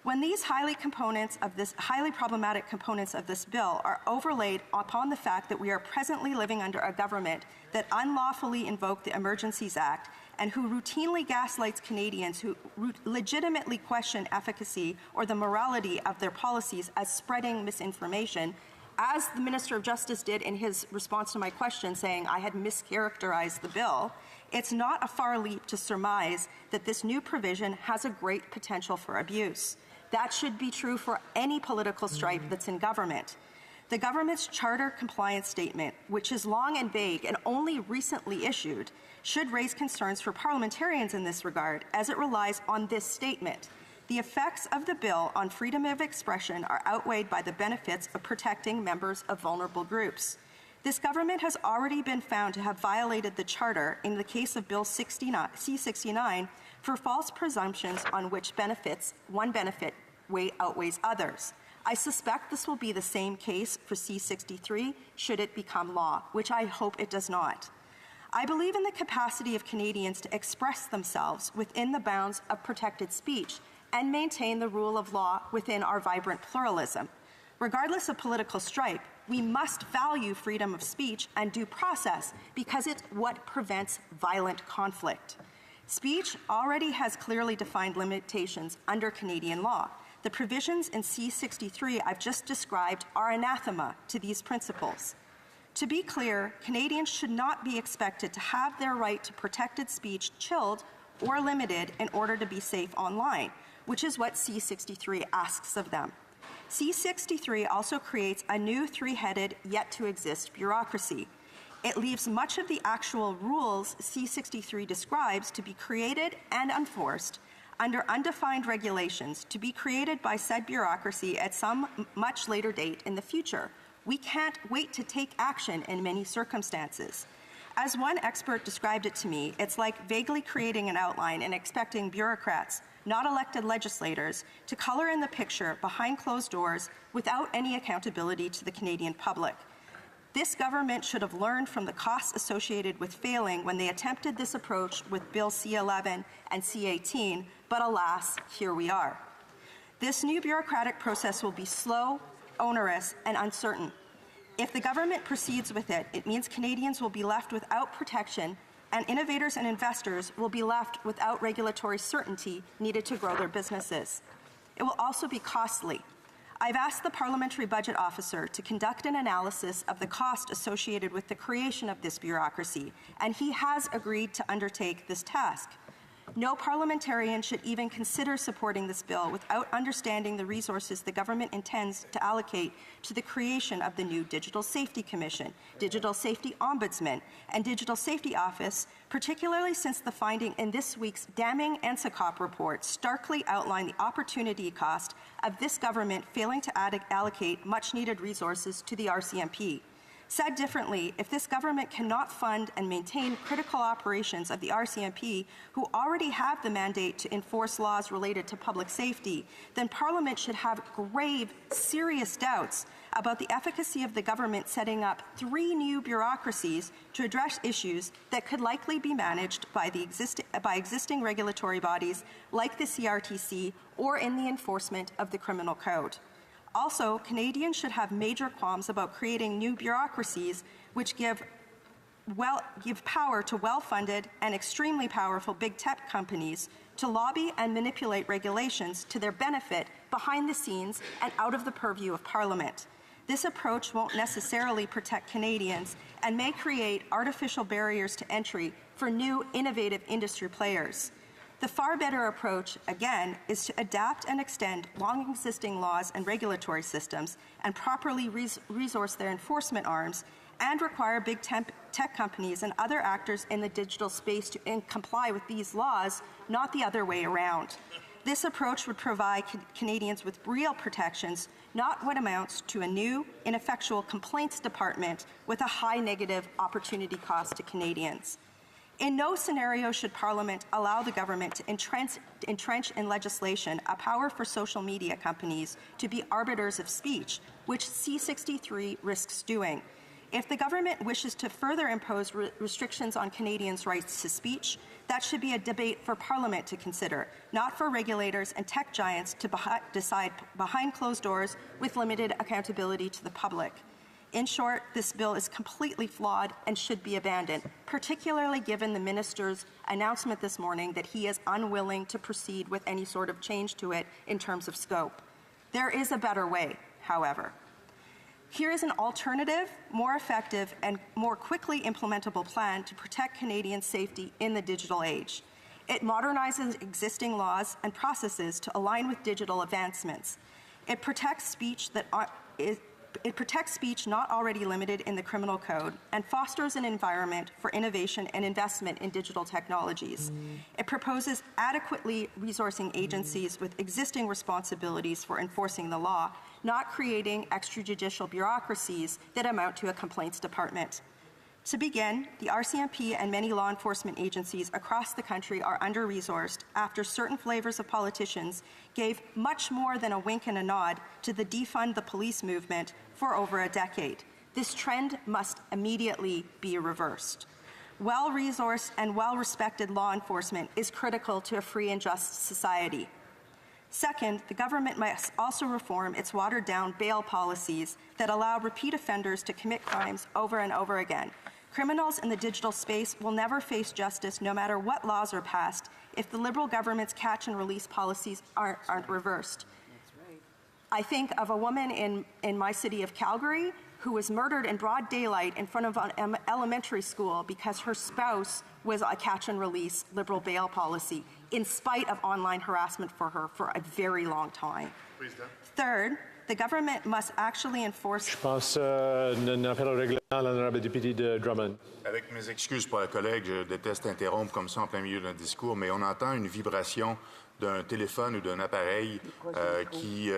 When these highly problematic components of this bill are overlaid upon the fact that we are presently living under a government that unlawfully invoked the Emergencies Act and who routinely gaslights Canadians who legitimately question efficacy or the morality of their policies as spreading misinformation, as the Minister of Justice did in his response to my question, saying I had mischaracterized the bill, it's not a far leap to surmise that this new provision has a great potential for abuse. That should be true for any political stripe that's in government. The government's charter compliance statement, which is long and vague and only recently issued, should raise concerns for parliamentarians in this regard, as it relies on this statement. The effects of the bill on freedom of expression are outweighed by the benefits of protecting members of vulnerable groups. This government has already been found to have violated the Charter in the case of Bill C-69 for false presumptions on which one benefit outweighs others. I suspect this will be the same case for C-63 should it become law, which I hope it does not. I believe in the capacity of Canadians to express themselves within the bounds of protected speech and maintain the rule of law within our vibrant pluralism. Regardless of political stripe, we must value freedom of speech and due process because it's what prevents violent conflict. Speech already has clearly defined limitations under Canadian law. The provisions in C-63 I've just described are anathema to these principles. To be clear, Canadians should not be expected to have their right to protected speech chilled or limited in order to be safe online, which is what C63 asks of them. C63 also creates a new three-headed, yet-to-exist bureaucracy. It leaves much of the actual rules C63 describes to be created and enforced under undefined regulations to be created by said bureaucracy at some much later date in the future. We can't wait to take action in many circumstances. As one expert described it to me, it's like vaguely creating an outline and expecting bureaucrats, not elected legislators, to color in the picture behind closed doors without any accountability to the Canadian public. This government should have learned from the costs associated with failing when they attempted this approach with Bill C11 and C18, but alas, here we are. This new bureaucratic process will be slow, onerous, and uncertain. If the government proceeds with it, it means Canadians will be left without protection, and innovators and investors will be left without regulatory certainty needed to grow their businesses. It will also be costly. I've asked the Parliamentary Budget Officer to conduct an analysis of the cost associated with the creation of this bureaucracy, and he has agreed to undertake this task. No parliamentarian should even consider supporting this bill without understanding the resources the government intends to allocate to the creation of the new Digital Safety Commission, Digital Safety Ombudsman, and Digital Safety Office, particularly since the finding in this week's damning NSICOP report starkly outlined the opportunity cost of this government failing to allocate much-needed resources to the RCMP. Said differently, if this government cannot fund and maintain critical operations of the RCMP, who already have the mandate to enforce laws related to public safety, then Parliament should have grave, serious doubts about the efficacy of the government setting up 3 new bureaucracies to address issues that could likely be managed by existing regulatory bodies like the CRTC or in the enforcement of the Criminal Code. Also, Canadians should have major qualms about creating new bureaucracies which give power to well-funded and extremely powerful big tech companies to lobby and manipulate regulations to their benefit behind the scenes and out of the purview of Parliament. This approach won't necessarily protect Canadians and may create artificial barriers to entry for new, innovative industry players. The far better approach, again, is to adapt and extend long-existing laws and regulatory systems and properly resource their enforcement arms and require big tech companies and other actors in the digital space to comply with these laws, not the other way around. This approach would provide Canadians with real protections, not what amounts to a new, ineffectual complaints department with a high negative opportunity cost to Canadians. In no scenario should Parliament allow the government to entrench in legislation a power for social media companies to be arbiters of speech, which C63 risks doing. If the government wishes to further impose restrictions on Canadians' rights to speech, that should be a debate for Parliament to consider, not for regulators and tech giants to decide behind closed doors with limited accountability to the public. In short, this bill is completely flawed and should be abandoned, particularly given the minister's announcement this morning that he is unwilling to proceed with any sort of change to it in terms of scope. There is a better way, however. Here is an alternative, more effective, and more quickly implementable plan to protect Canadian safety in the digital age. It modernizes existing laws and processes to align with digital advancements. It protects speech not already limited in the Criminal Code and fosters an environment for innovation and investment in digital technologies. It proposes adequately resourcing agencies with existing responsibilities for enforcing the law, not creating extrajudicial bureaucracies that amount to a complaints department. To begin, the RCMP and many law enforcement agencies across the country are under-resourced after certain flavors of politicians gave much more than a wink and a nod to the defund the police movement for over a decade. This trend must immediately be reversed. Well-resourced and well-respected law enforcement is critical to a free and just society. Second, the government must also reform its watered-down bail policies that allow repeat offenders to commit crimes over and over again. Criminals in the digital space will never face justice no matter what laws are passed if the Liberal government's catch and release policies aren't reversed. I think of a woman in my city of Calgary who was murdered in broad daylight in front of an elementary school because her spouse was a catch-and-release liberal bail policy, in spite of online harassment for her for a very long time. Third, the government must actually enforce... Je pense un appel au règlement à l'honorable député de Drummond. Avec mes excuses pour la collègue, je déteste interrompre comme ça en plein milieu d'un discours, mais on entend une vibration d'un téléphone ou d'un appareil qui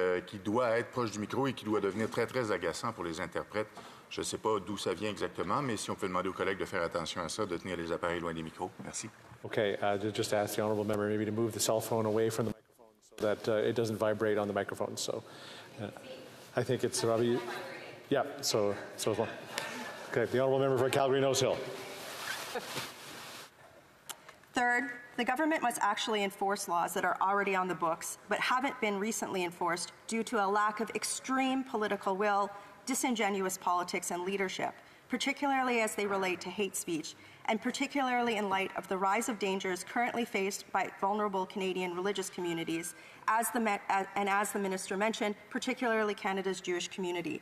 doit être proche du micro et qui doit devenir très, très agaçant pour les interprètes. Je ne sais pas d'où ça vient exactement, mais si on peut demander aux collègues de faire attention à ça, de tenir les appareils loin des micros. Merci. Okay, just ask the honourable member maybe to move the cell phone away from the microphone so that it doesn't vibrate on the microphone. So I think it's probably, yeah, so as well. Okay, the honourable member for Calgary Nose Hill. Third, the government must actually enforce laws that are already on the books but haven't been recently enforced due to a lack of extreme political will, disingenuous politics, and leadership, particularly as they relate to hate speech, and particularly in light of the rise of dangers currently faced by vulnerable Canadian religious communities, as the Minister mentioned, particularly Canada's Jewish community.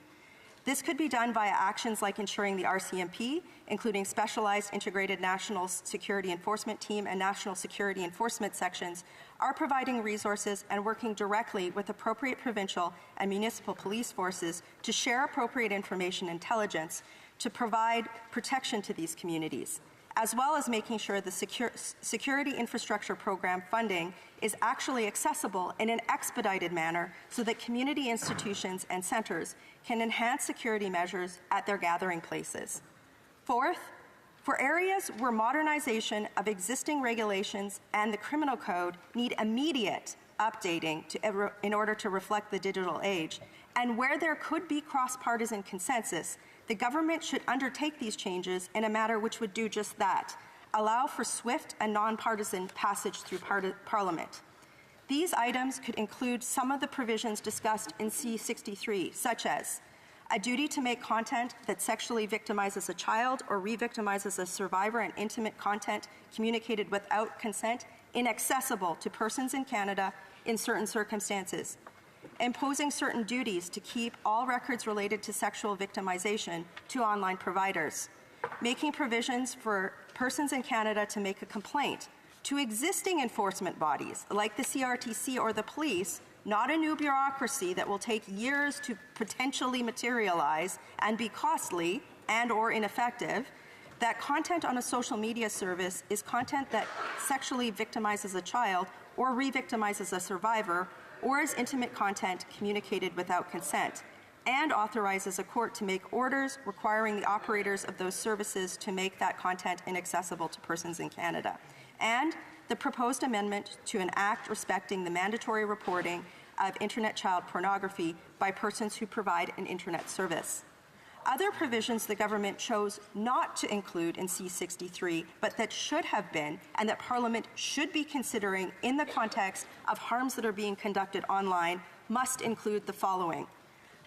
This could be done via actions like ensuring the RCMP, including specialized integrated national security enforcement team and national security enforcement sections, are providing resources and working directly with appropriate provincial and municipal police forces to share appropriate information intelligence to provide protection to these communities, as well as making sure the security infrastructure program funding is actually accessible in an expedited manner so that community institutions and centres can enhance security measures at their gathering places. Fourth, for areas where modernization of existing regulations and the criminal code need immediate updating in order to reflect the digital age, and where there could be cross-partisan consensus, the government should undertake these changes in a manner which would do just that, allow for swift and nonpartisan passage through Parliament. These items could include some of the provisions discussed in C-63, such as a duty to make content that sexually victimizes a child or re-victimizes a survivor and intimate content communicated without consent inaccessible to persons in Canada in certain circumstances, imposing certain duties to keep all records related to sexual victimization to online providers, making provisions for persons in Canada to make a complaint to existing enforcement bodies like the CRTC or the police, not a new bureaucracy that will take years to potentially materialize and be costly and or ineffective, that content on a social media service is content that sexually victimizes a child or re-victimizes a survivor or is intimate content communicated without consent, and authorizes a court to make orders requiring the operators of those services to make that content inaccessible to persons in Canada, and the proposed amendment to an act respecting the mandatory reporting of internet child pornography by persons who provide an internet service. Other provisions the government chose not to include in C-63, but that should have been, and that Parliament should be considering in the context of harms that are being conducted online, must include the following: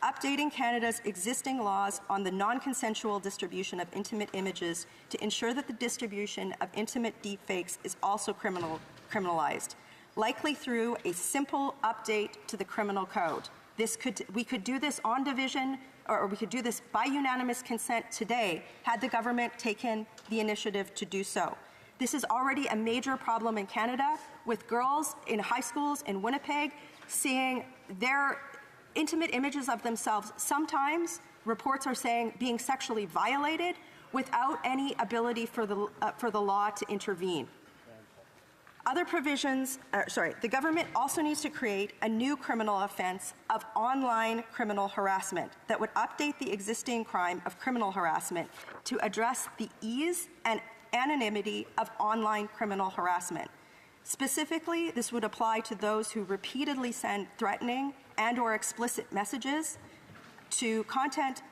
updating Canada's existing laws on the non-consensual distribution of intimate images to ensure that the distribution of intimate deepfakes is also criminalized, likely through a simple update to the criminal code. We could do this on division, or we could do this by unanimous consent today had the government taken the initiative to do so. This is already a major problem in Canada, with girls in high schools in Winnipeg seeing their intimate images of themselves, sometimes reports are saying being sexually violated, without any ability for the law to intervene. Other provisions, the government also needs to create a new criminal offense of online criminal harassment that would update the existing crime of criminal harassment to address the ease and anonymity of online criminal harassment. Specifically, this would apply to those who repeatedly send threatening and/or explicit messages to content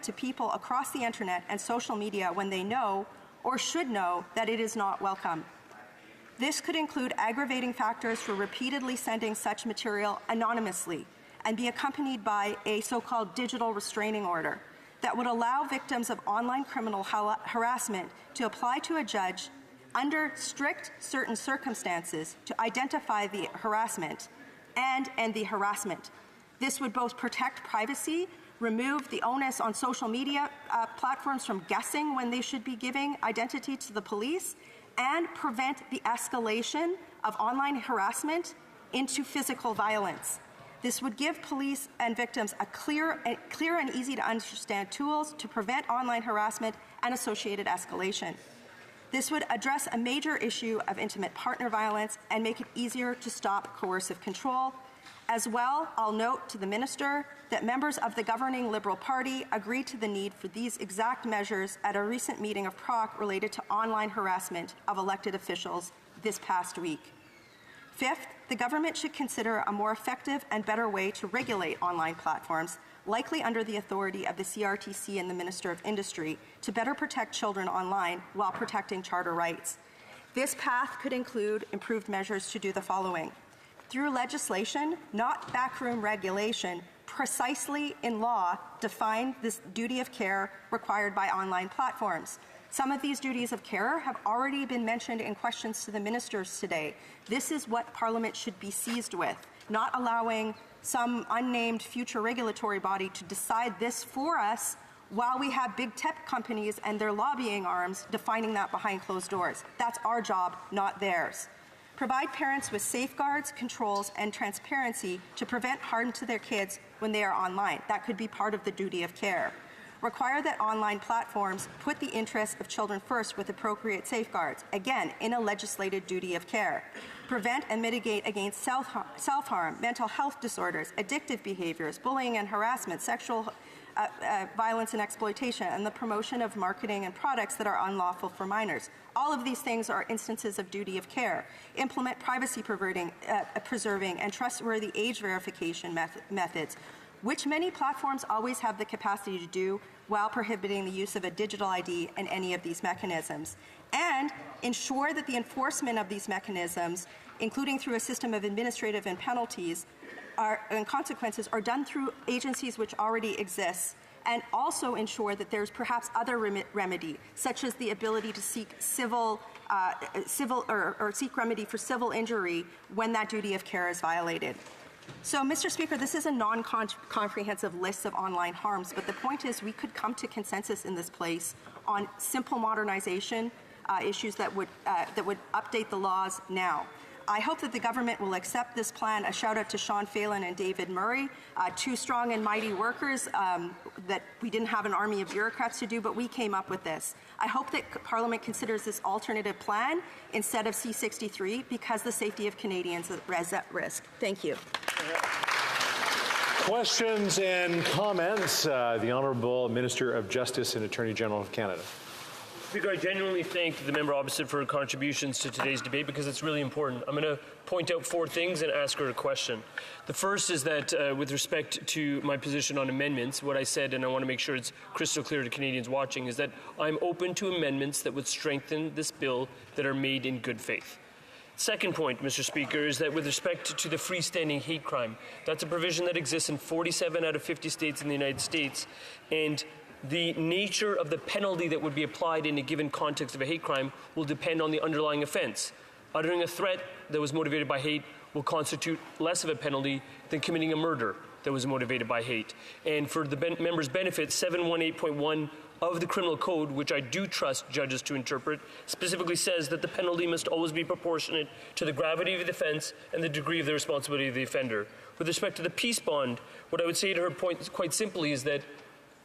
to people across the internet and social media when they know or should know that it is not welcome. This could include aggravating factors for repeatedly sending such material anonymously and be accompanied by a so-called digital restraining order that would allow victims of online criminal harassment to apply to a judge under strict certain circumstances to identify the harassment and end the harassment. This would both protect privacy remove the onus on social media platforms from guessing when they should be giving identity to the police, and prevent the escalation of online harassment into physical violence. This would give police and victims a clear and easy to understand tools to prevent online harassment and associated escalation. This would address a major issue of intimate partner violence and make it easier to stop coercive control. As well, I'll note to the Minister that members of the governing Liberal Party agreed to the need for these exact measures at a recent meeting of PROC related to online harassment of elected officials this past week. Fifth, the government should consider a more effective and better way to regulate online platforms, likely under the authority of the CRTC and the Minister of Industry, to better protect children online while protecting charter rights. This path could include improved measures to do the following. Through legislation, not backroom regulation, precisely in law define this duty of care required by online platforms. Some of these duties of care have already been mentioned in questions to the ministers today. This is what Parliament should be seized with, not allowing some unnamed future regulatory body to decide this for us while we have big tech companies and their lobbying arms defining that behind closed doors. That's our job, not theirs. Provide parents with safeguards, controls, and transparency to prevent harm to their kids when they are online. That could be part of the duty of care. Require that online platforms put the interests of children first with appropriate safeguards, again, in a legislated duty of care. Prevent and mitigate against self-harm, mental health disorders, addictive behaviors, bullying and harassment, sexual violence and exploitation, and the promotion of marketing and products that are unlawful for minors. All of these things are instances of duty of care. Implement privacy preserving and trustworthy age verification methods, which many platforms always have the capacity to do while prohibiting the use of a digital ID in any of these mechanisms. And ensure that the enforcement of these mechanisms, including through a system of administrative and penalties, and consequences, are done through agencies which already exist, and also ensure that there's perhaps other remedy, such as the ability to seek civil or seek remedy for civil injury when that duty of care is violated. So, Mr. Speaker, this is a non-comprehensive list of online harms, but the point is we could come to consensus in this place on simple modernization issues that would update the laws now. I hope that the government will accept this plan. A shout out to Sean Phelan and David Murray, two strong and mighty workers that we didn't have an army of bureaucrats to do, but we came up with this. I hope that Parliament considers this alternative plan instead of C-63 because the safety of Canadians is at risk. Thank you. Questions and comments? The Honourable Minister of Justice and Attorney General of Canada. Speaker, I genuinely thank the member opposite for her contributions to today's debate because it's really important. I'm going to point out 4 things and ask her a question. The first is that with respect to my position on amendments, what I said, and I want to make sure it's crystal clear to Canadians watching, is that I'm open to amendments that would strengthen this bill that are made in good faith. Second point, Mr. Speaker, is that with respect to the freestanding hate crime, that's a provision that exists in 47 out of 50 states in the United States, and the nature of the penalty that would be applied in a given context of a hate crime will depend on the underlying offense. Uttering a threat that was motivated by hate will constitute less of a penalty than committing a murder that was motivated by hate. And for the members' benefit, 718.1 of the Criminal Code, which I do trust judges to interpret, specifically says that the penalty must always be proportionate to the gravity of the offense and the degree of the responsibility of the offender. With respect to the peace bond, what I would say to her point quite simply is that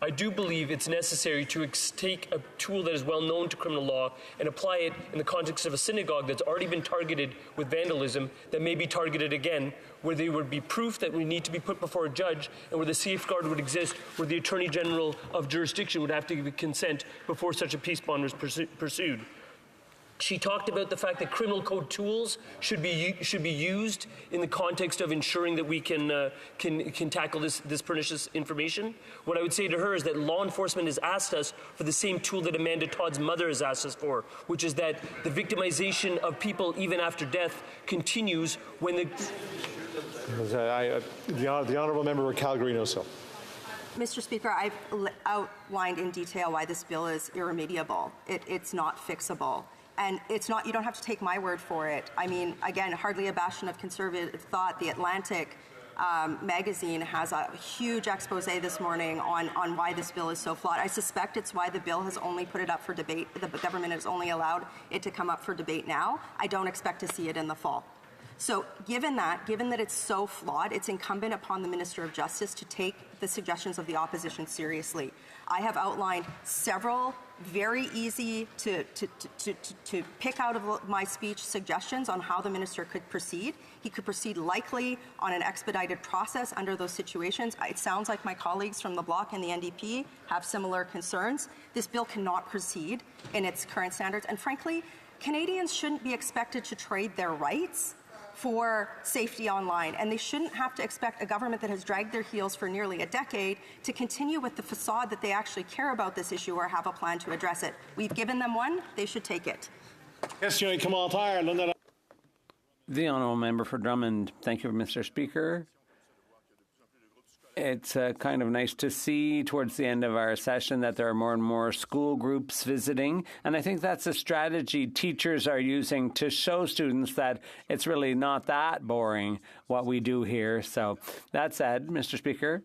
I do believe it's necessary to take a tool that is well known to criminal law and apply it in the context of a synagogue that's already been targeted with vandalism that may be targeted again, where there would be proof that we need to be put before a judge and where the safeguard would exist, where the Attorney General of jurisdiction would have to give consent before such a peace bond was pursued. She talked about the fact that criminal code tools should be used in the context of ensuring that we can tackle this pernicious information. What I would say to her is that law enforcement has asked us for the same tool that Amanda Todd's mother has asked us for, which is that the victimization of people even after death continues when the Honourable Member of Calgary knows so. Mr. Speaker, I've outlined in detail why this bill is irremediable. It's not fixable. And it's not, you don't have to take my word for it. I mean, again, hardly a bastion of conservative thought. The Atlantic magazine has a huge expose this morning on why this bill is so flawed. I suspect it's why the bill has only put it up for debate. The government has only allowed it to come up for debate now. I don't expect to see it in the fall. So given that it's so flawed, it's incumbent upon the Minister of Justice to take the suggestions of the opposition seriously. I have outlined several very easy to pick out of my speech suggestions on how the minister could proceed. He could proceed likely on an expedited process under those situations. It sounds like my colleagues from the Bloc and the NDP have similar concerns. This bill cannot proceed in its current standards. And frankly, Canadians shouldn't be expected to trade their rights for safety online, and they shouldn't have to expect a government that has dragged their heels for nearly a decade to continue with the facade that they actually care about this issue or have a plan to address it. We've given them one, they should take it. The Honourable Member for Drummond. Thank you, Mr. Speaker. It's kind of nice to see towards the end of our session that there are more and more school groups visiting. And I think that's a strategy teachers are using to show students that it's really not that boring what we do here. So that said, Mr. Speaker,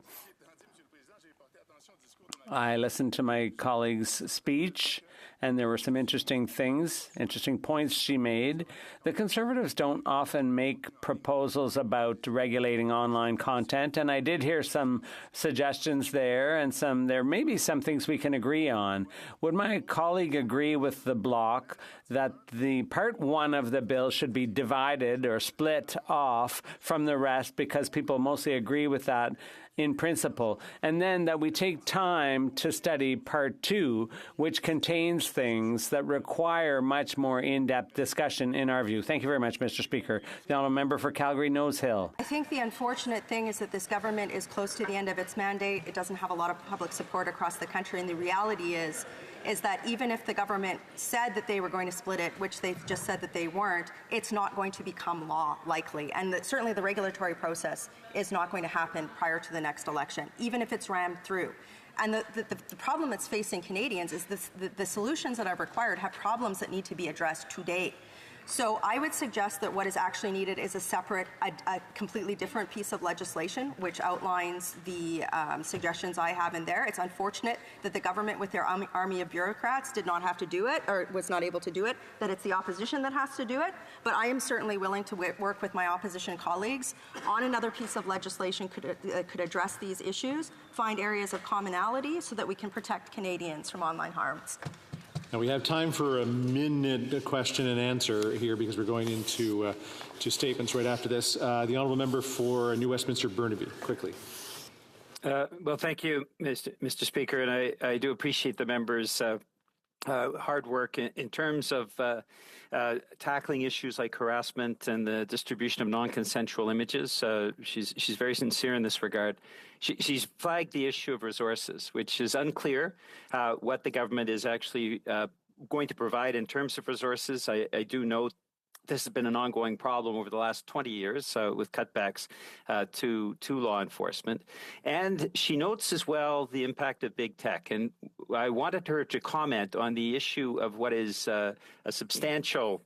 I listened to my colleague's speech, and there were some interesting points she made. The Conservatives don't often make proposals about regulating online content, and I did hear some suggestions there, and there may be some things we can agree on. Would my colleague agree with the Bloc that the Part 1 of the bill should be divided or split off from the rest, because people mostly agree with that in principle, and then that we take time to study Part 2, which contains things that require much more in-depth discussion in our view? Thank you very much, Mr. Speaker. The Honourable Member for Calgary-Nose Hill. I think the unfortunate thing is that this government is close to the end of its mandate. It doesn't have a lot of public support across the country, and the reality is that even if the government said that they were going to split it, which they've just said that they weren't, it's not going to become law, likely. And certainly the regulatory process is not going to happen prior to the next election, even if it's rammed through. And the problem that's facing Canadians is the solutions that are required have problems that need to be addressed today. So I would suggest that what is actually needed is a completely different piece of legislation, which outlines the suggestions I have in there. It's unfortunate that the government, with their army of bureaucrats, did not have to do it, or was not able to do it, that it's the opposition that has to do it. But I am certainly willing to work with my opposition colleagues on another piece of legislation could address these issues, find areas of commonality so that we can protect Canadians from online harms. Now we have time for a minute question and answer here, because we're going into to statements right after this. The Honourable Member for New Westminster Burnaby, quickly. Well, thank you, Mr. Speaker, and I do appreciate the member's hard work in terms of tackling issues like harassment and the distribution of non-consensual images. She's very sincere in this regard. She's flagged the issue of resources, which is unclear what the government is actually going to provide in terms of resources. I do note this has been an ongoing problem over the last 20 years with cutbacks to law enforcement. And she notes as well the impact of big tech. And I wanted her to comment on the issue of what is a substantial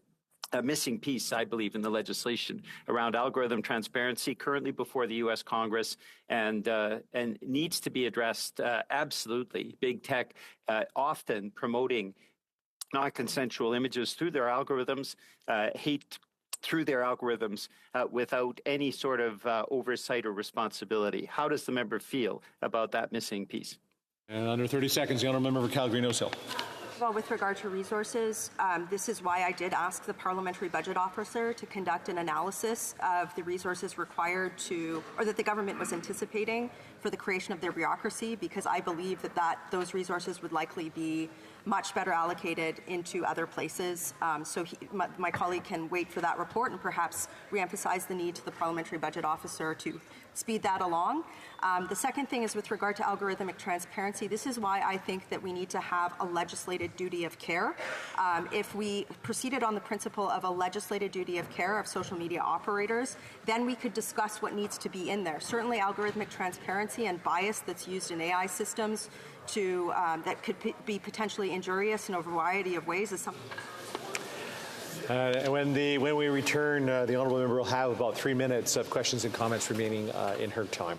missing piece, I believe, in the legislation around algorithm transparency, currently before the U.S. Congress, and needs to be addressed absolutely. Big tech often promoting non-consensual images through their algorithms, hate through their algorithms without any sort of oversight or responsibility. How does the member feel about that missing piece? And under 30 seconds, the Honourable Member for Calgary-Nose Hill. Well, with regard to resources, this is why I did ask the Parliamentary Budget Officer to conduct an analysis of the resources required or that the government was anticipating for the creation of their bureaucracy, because I believe that those resources would likely be much better allocated into other places. So my colleague can wait for that report and perhaps reemphasize the need to the Parliamentary Budget Officer to speed that along. The second thing is with regard to algorithmic transparency. This is why I think that we need to have a legislated duty of care. If we proceeded on the principle of a legislated duty of care of social media operators, then we could discuss what needs to be in there. Certainly algorithmic transparency and bias that's used in AI systems that could be potentially injurious in a variety of ways is something. And when we return, the honourable member will have about 3 minutes of questions and comments remaining in her time.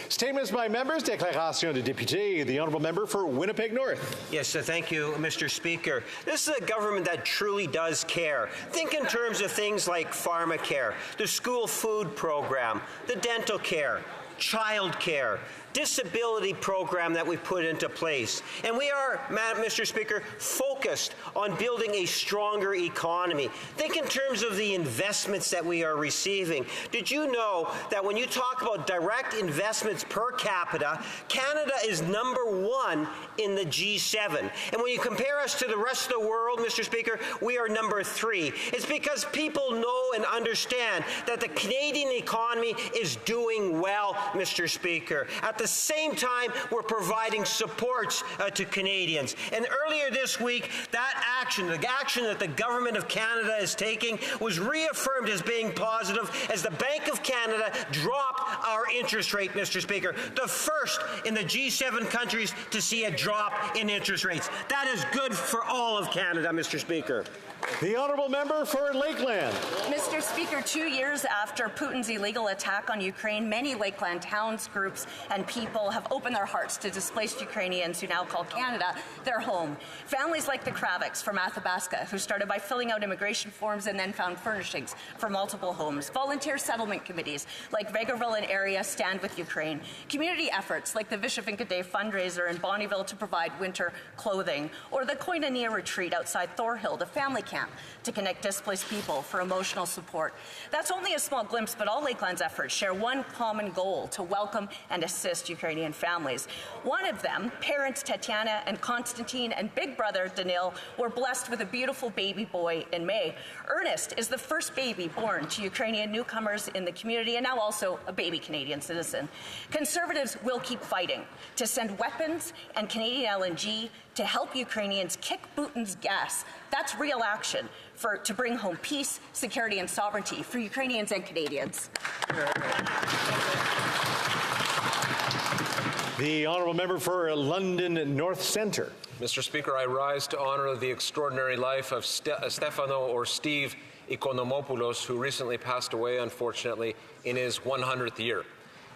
Statements by members. Déclaration de député. The honourable member for Winnipeg North. Yes, thank you, Mr. Speaker. This is a government that truly does care. Think in terms of things like pharmacare, the school food program, the dental care, child care, disability program that we put into place. And we are, Mr. Speaker, focused on building a stronger economy. Think in terms of the investments that we are receiving. Did you know that when you talk about direct investments per capita, Canada is #1 in the G7? And when you compare us to the rest of the world, Mr. Speaker, we are #3. It's because people know and understand that the Canadian economy is doing well, Mr. Speaker. At the same time, we're providing supports to Canadians. And earlier this week, that action, the action that the Government of Canada is taking, was reaffirmed as being positive as the Bank of Canada dropped our interest rate, Mr. Speaker. The first in the G7 countries to see a drop in interest rates. That is good for all of Canada, Mr. Speaker. The honourable member for Lakeland. Mr. Speaker, 2 years after Putin's illegal attack on Ukraine, many Lakeland towns, groups, and people have opened their hearts to displaced Ukrainians who now call Canada their home. Families like the Kravicks from Athabasca, who started by filling out immigration forms and then found furnishings for multiple homes. Volunteer settlement committees like Vegreville and area Stand With Ukraine. Community efforts like the Vishavinka Day fundraiser in Bonnyville to provide winter clothing. Or the Koinonia retreat outside Thorhill, the family camp to connect displaced people for emotional support. That's only a small glimpse, but all Lakeland's efforts share one common goal: to welcome and assist Ukrainian families. One of them, parents Tatiana and Konstantin and big brother Danil, were blessed with a beautiful baby boy in May. Ernest is the first baby born to Ukrainian newcomers in the community and now also a baby Canadian citizen. Conservatives will keep fighting to send weapons and Canadian LNG to help Ukrainians kick Putin's gas. That's real action to bring home peace, security, and sovereignty for Ukrainians and Canadians. The honourable member for London North Centre. Mr. Speaker, I rise to honour the extraordinary life of Stefano or Steve Economopoulos, who recently passed away, unfortunately, in his 100th year.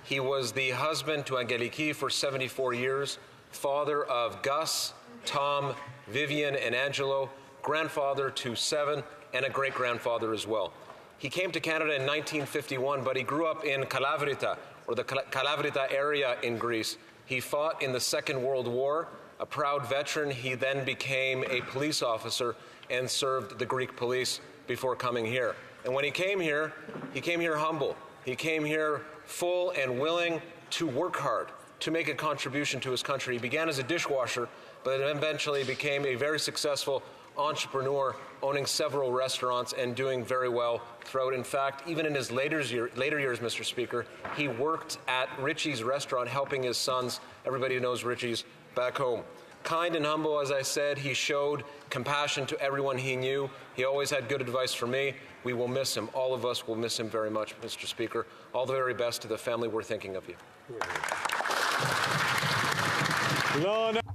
He was the husband to Angeliki for 74 years, father of Gus, Tom, Vivian, and Angelo, grandfather to 7, and a great-grandfather as well. He came to Canada in 1951, but he grew up in Kalavrita, or the Kalavrita area in Greece. He fought in the Second World War. A proud veteran, he then became a police officer and served the Greek police before coming here. And when he came here humble. He came here full and willing to work hard, to make a contribution to his country. He began as a dishwasher, but eventually became a very successful entrepreneur, owning several restaurants and doing very well throughout. In fact, even in his later years, Mr. Speaker, he worked at Richie's restaurant, helping his sons, everybody knows Richie's, back home. Kind and humble, as I said, he showed compassion to everyone he knew. He always had good advice for me. We will miss him. All of us will miss him very much, Mr. Speaker. All the very best to the family. We're thinking of you.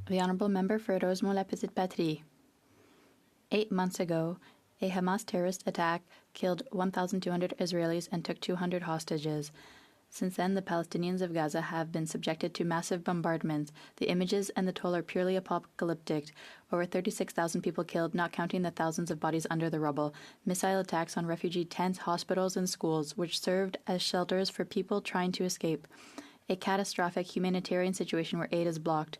The honourable member for Rosemont-la-Petite-Patrie. 8 months ago, a Hamas terrorist attack killed 1,200 Israelis and took 200 hostages. Since then, the Palestinians of Gaza have been subjected to massive bombardments. The images and the toll are purely apocalyptic. Over 36,000 people killed, not counting the thousands of bodies under the rubble. Missile attacks on refugee tents, hospitals, and schools, which served as shelters for people trying to escape. A catastrophic humanitarian situation where aid is blocked.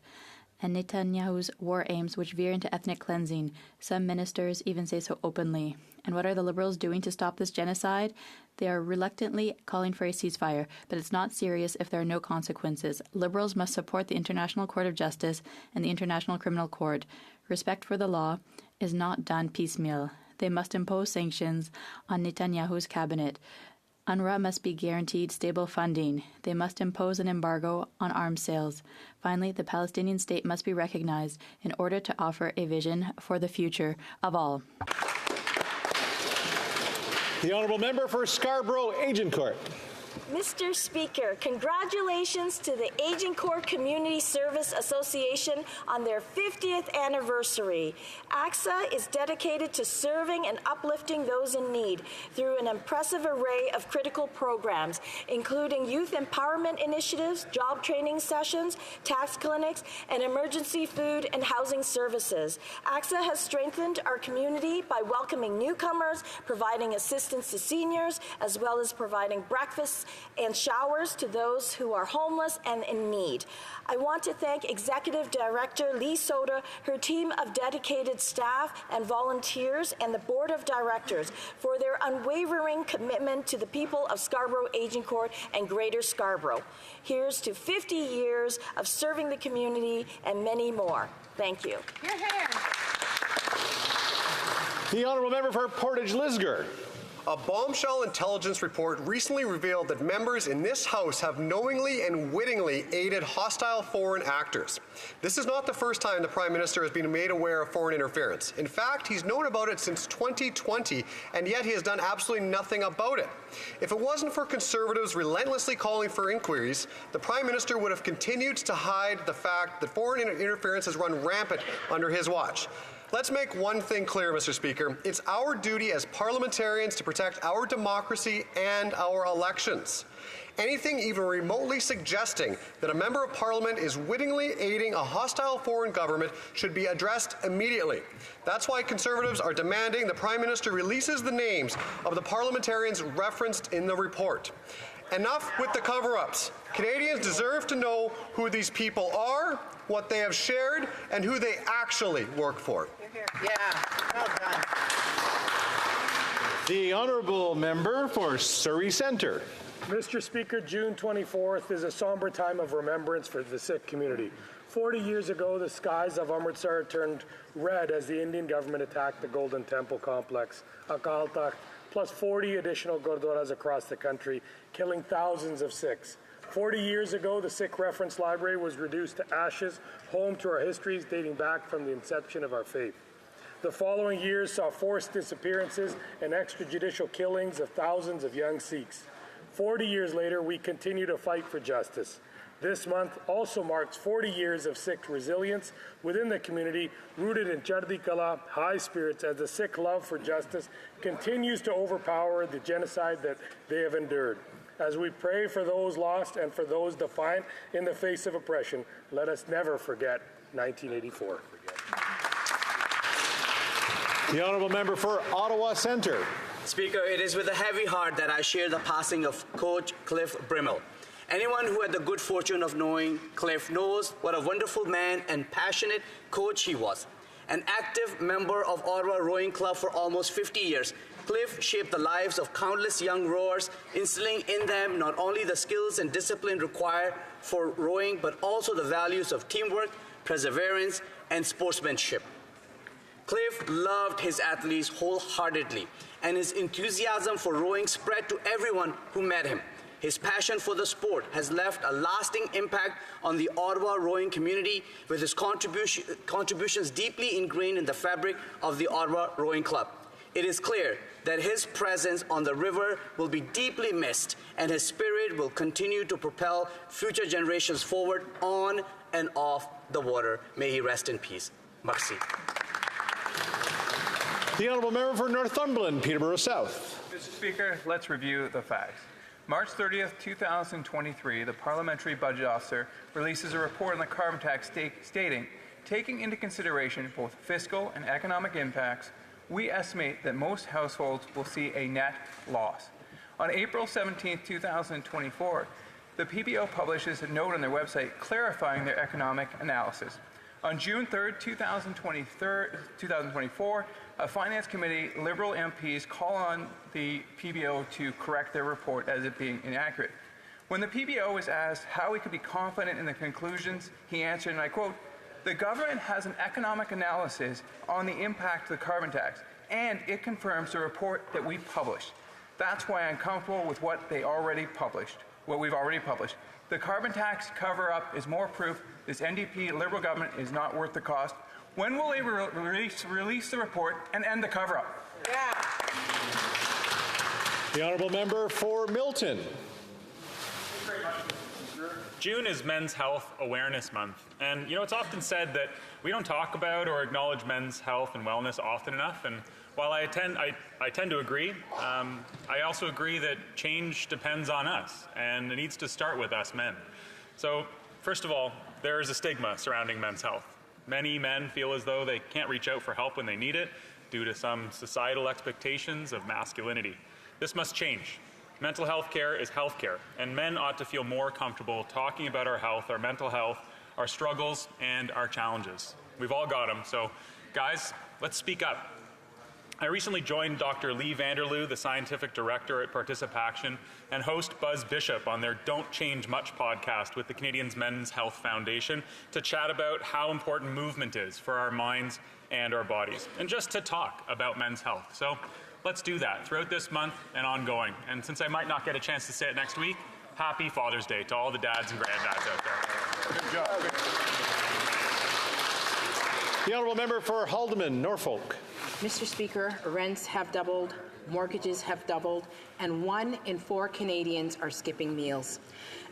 And Netanyahu's war aims, which veer into ethnic cleansing. Some ministers even say so openly. And what are the Liberals doing to stop this genocide? They are reluctantly calling for a ceasefire, but it's not serious if there are no consequences. Liberals must support the International Court of Justice and the International Criminal Court. Respect for the law is not done piecemeal. They must impose sanctions on Netanyahu's cabinet. UNRWA must be guaranteed stable funding. They must impose an embargo on arms sales. Finally, the Palestinian state must be recognized in order to offer a vision for the future of all. The honourable member for Scarborough Agincourt. Mr. Speaker, congratulations to the Agincourt Community Service Association on their 50th anniversary. AXA is dedicated to serving and uplifting those in need through an impressive array of critical programs, including youth empowerment initiatives, job training sessions, tax clinics, and emergency food and housing services. AXA has strengthened our community by welcoming newcomers, providing assistance to seniors, as well as providing breakfasts and showers to those who are homeless and in need. I want to thank Executive Director Lee Soda, her team of dedicated staff and volunteers, and the Board of Directors for their unwavering commitment to the people of Scarborough, Agincourt, and Greater Scarborough. Here's to 50 years of serving the community and many more. Thank you. The Honourable Member for Portage-Lisgar. A bombshell intelligence report recently revealed that members in this House have knowingly and wittingly aided hostile foreign actors. This is not the first time the Prime Minister has been made aware of foreign interference. In fact, he's known about it since 2020, and yet he has done absolutely nothing about it. If it wasn't for Conservatives relentlessly calling for inquiries, the Prime Minister would have continued to hide the fact that foreign interference has run rampant under his watch. Let's make one thing clear, Mr. Speaker. It's our duty as parliamentarians to protect our democracy and our elections. Anything even remotely suggesting that a member of Parliament is wittingly aiding a hostile foreign government should be addressed immediately. That's why Conservatives are demanding the Prime Minister releases the names of the parliamentarians referenced in the report. Enough with the cover-ups. Canadians deserve to know who these people are, what they have shared, and who they actually work for. Yeah, well done. The Honourable Member for Surrey Centre. Mr. Speaker, June 24th is a somber time of remembrance for the Sikh community. 40 years ago, the skies of Amritsar turned red as the Indian government attacked the Golden Temple complex, Akal Takht, plus 40 additional gurdwaras across the country, killing thousands of Sikhs. 40 years ago, the Sikh Reference Library was reduced to ashes, home to our histories dating back from the inception of our faith. The following years saw forced disappearances and extrajudicial killings of thousands of young Sikhs. 40 years later, we continue to fight for justice. This month also marks 40 years of Sikh resilience within the community, rooted in Chardi Kala, high spirits, as the Sikh love for justice continues to overpower the genocide that they have endured. As we pray for those lost and for those defiant in the face of oppression, let us never forget 1984. The Honourable Member for Ottawa Centre. Speaker, it is with a heavy heart that I share the passing of Coach Cliff Brimmel. Anyone who had the good fortune of knowing Cliff knows what a wonderful man and passionate coach he was. An active member of Ottawa Rowing Club for almost 50 years, Cliff shaped the lives of countless young rowers, instilling in them not only the skills and discipline required for rowing, but also the values of teamwork, perseverance, and sportsmanship. Cliff loved his athletes wholeheartedly, and his enthusiasm for rowing spread to everyone who met him. His passion for the sport has left a lasting impact on the Ottawa rowing community, with his contributions deeply ingrained in the fabric of the Ottawa Rowing Club. It is clear that his presence on the river will be deeply missed, and his spirit will continue to propel future generations forward on and off the water. May he rest in peace. Merci. The Honourable Member for Northumberland, Peterborough South. Mr. Speaker, let's review the facts. March 30th, 2023, the Parliamentary Budget Officer releases a report on the carbon tax stating, taking into consideration both fiscal and economic impacts, we estimate that most households will see a net loss. On April 17th, 2024, the PBO publishes a note on their website clarifying their economic analysis. On June 3rd, 2024, a Finance Committee Liberal MPs call on the PBO to correct their report as it being inaccurate. When the PBO was asked how he could be confident in the conclusions, he answered, and I quote, "The government has an economic analysis on the impact of the carbon tax, and it confirms the report that we published. That's why I'm comfortable with what we've already published. The carbon tax cover-up is more proof this NDP Liberal government is not worth the cost. When will they release the report and end the cover-up?" The Honourable Member for Milton. June is Men's Health Awareness Month. And, it's often said that we don't talk about or acknowledge men's health and wellness often enough. And while I tend to agree, I also agree that change depends on us, and it needs to start with us men. So, first of all, there is a stigma surrounding men's health. Many men feel as though they can't reach out for help when they need it due to some societal expectations of masculinity. This must change. Mental health care is health care, and men ought to feel more comfortable talking about our health, our mental health, our struggles, and our challenges. We've all got them, so guys, let's speak up. I recently joined Dr. Lee Vanderloo, the scientific director at Participaction, and host Buzz Bishop on their Don't Change Much podcast with the Canadian Men's Health Foundation to chat about how important movement is for our minds and our bodies, and just to talk about men's health. So let's do that throughout this month and ongoing. And since I might not get a chance to say it next week, happy Father's Day to all the dads and granddads out there. Good job. The Honourable Member for Haldimand, Norfolk. Mr. Speaker, rents have doubled, mortgages have doubled, and 1 in 4 Canadians are skipping meals.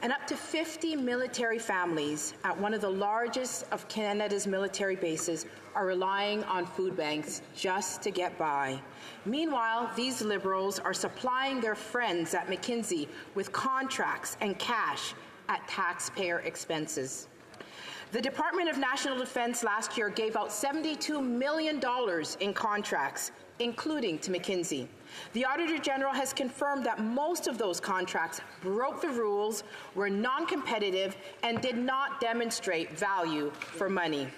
And up to 50 military families at one of the largest of Canada's military bases are relying on food banks just to get by. Meanwhile, these Liberals are supplying their friends at McKinsey with contracts and cash at taxpayer expenses. The Department of National Defence last year gave out $72 million in contracts, including to McKinsey. The Auditor General has confirmed that most of those contracts broke the rules, were non-competitive, and did not demonstrate value for money.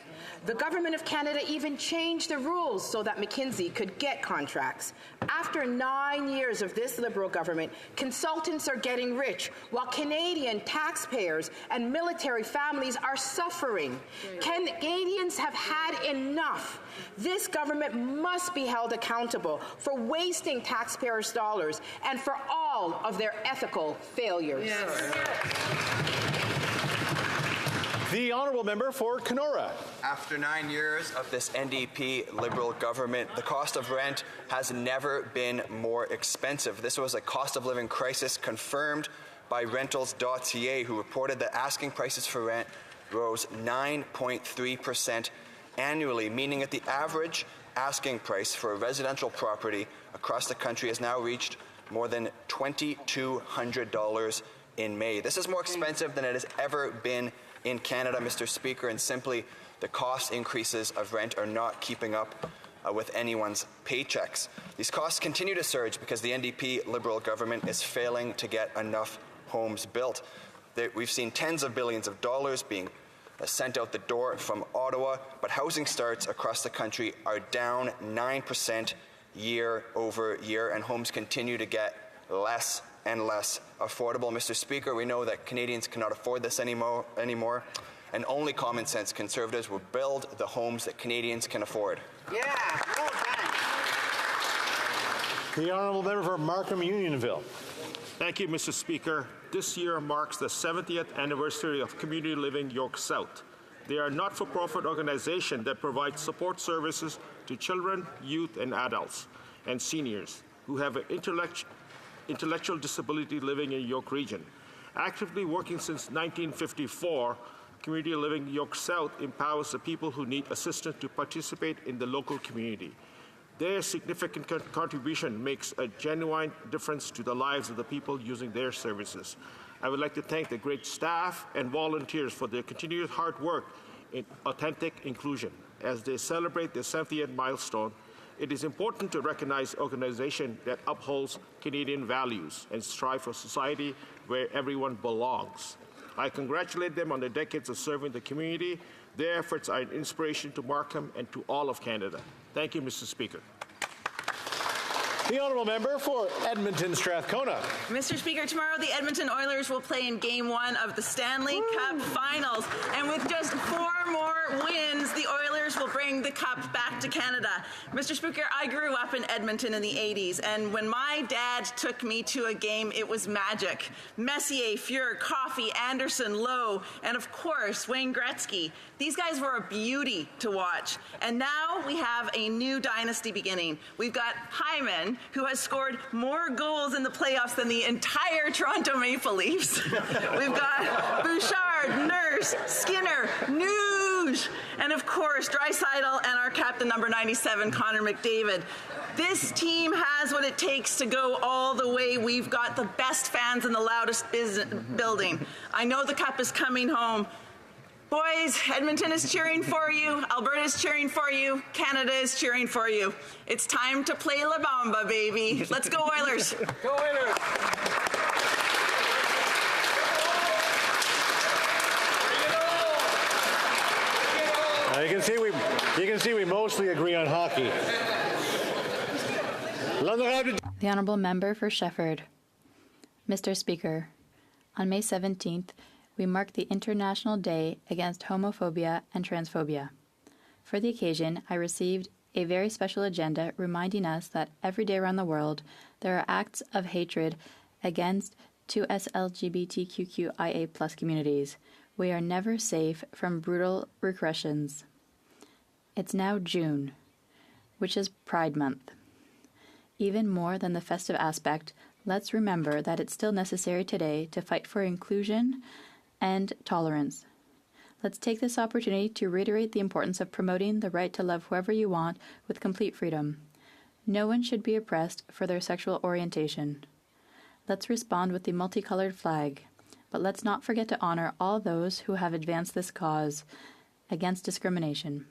The Government of Canada even changed the rules so that McKinsey could get contracts. After 9 years of this Liberal government, consultants are getting rich, while Canadian taxpayers and military families are suffering. Canadians have had enough. This government must be held accountable for wasting taxpayers' dollars and for all of their ethical failures. The Honourable Member for Kenora. After 9 years of this NDP Liberal government, the cost of rent has never been more expensive. This was a cost of living crisis confirmed by Rentals.ca, who reported that asking prices for rent rose 9.3% annually, meaning that the average asking price for a residential property across the country has now reached more than $2,200 in May. This is more expensive than it has ever been in Canada, Mr. Speaker, and simply the cost increases of rent are not keeping up with anyone's paychecks. These costs continue to surge because the NDP Liberal government is failing to get enough homes built. We've seen tens of billions of dollars being sent out the door from Ottawa, but housing starts across the country are down 9% year over year, and homes continue to get less and less affordable. Mr. Speaker, we know that Canadians cannot afford this anymore, and only common sense Conservatives will build the homes that Canadians can afford. Yeah, well done. The Honourable Member for Markham Unionville. Thank you, Mr. Speaker. This year marks the 70th anniversary of Community Living York South. They are a not-for-profit organization that provides support services to children, youth, and adults, and seniors who have an intellectual disability living in York Region. Actively working since 1954, Community Living York South empowers the people who need assistance to participate in the local community. Their significant contribution makes a genuine difference to the lives of the people using their services. I would like to thank the great staff and volunteers for their continued hard work in authentic inclusion. As they celebrate their 70th milestone, it is important to recognize organizations that upholds Canadian values and strive for a society where everyone belongs. I congratulate them on their decades of serving the community. Their efforts are an inspiration to Markham and to all of Canada. Thank you, Mr. Speaker. The Honourable Member for Edmonton Strathcona. Mr. Speaker, tomorrow the Edmonton Oilers will play in Game 1 of the Stanley Cup Finals. And with just 4 more wins, the Oilers Oilers will bring the cup back to Canada. Mr. Speaker, I grew up in Edmonton in the 80s, and when my dad took me to a game, it was magic. Messier, Fuhr, Coffey, Anderson, Lowe, and of course, Wayne Gretzky. These guys were a beauty to watch. And now we have a new dynasty beginning. We've got Hyman, who has scored more goals in the playoffs than the entire Toronto Maple Leafs. We've got Bouchard, Nurse, Skinner, Nuge, and of course, Draisaitl and our captain number 97, Connor McDavid. This team has what it takes to go all the way. We've got the best fans in the loudest building. I know the cup is coming home. Boys, Edmonton is cheering for you. Alberta is cheering for you. Canada is cheering for you. It's time to play La Bamba, baby. Let's go, Oilers. Go Oilers. You can see we mostly agree on hockey. The Honourable Member for Shefford. Mr. Speaker, on May 17th, we mark the International Day Against Homophobia and Transphobia. For the occasion, I received a very special agenda reminding us that every day around the world there are acts of hatred against 2S LGBTQIA+ communities. We are never safe from brutal regressions. It's now June, which is Pride Month. Even more than the festive aspect, let's remember that it's still necessary today to fight for inclusion and tolerance. Let's take this opportunity to reiterate the importance of promoting the right to love whoever you want with complete freedom. No one should be oppressed for their sexual orientation. Let's respond with the multicolored flag, but let's not forget to honor all those who have advanced this cause against discrimination.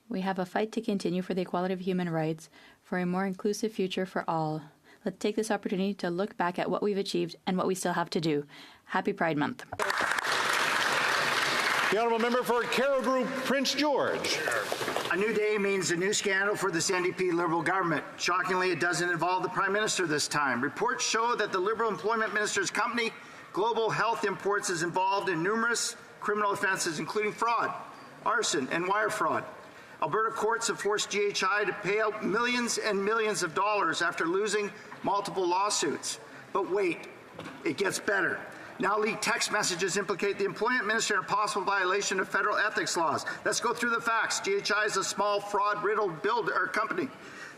We have a fight to continue for the equality of human rights, for a more inclusive future for all. Let's take this opportunity to look back at what we've achieved and what we still have to do. Happy Pride Month. The Honourable Member for Caribou Prince George. A new day means a new scandal for this NDP Liberal government. Shockingly, it doesn't involve the Prime Minister this time. Reports show that the Liberal Employment Minister's company, Global Health Imports, is involved in numerous criminal offences, including fraud, arson, and wire fraud. Alberta courts have forced GHI to pay out millions and millions of dollars after losing multiple lawsuits. But wait, it gets better. Now leaked text messages implicate the Employment Minister in a possible violation of federal ethics laws. Let's go through the facts. GHI is a small fraud-riddled company.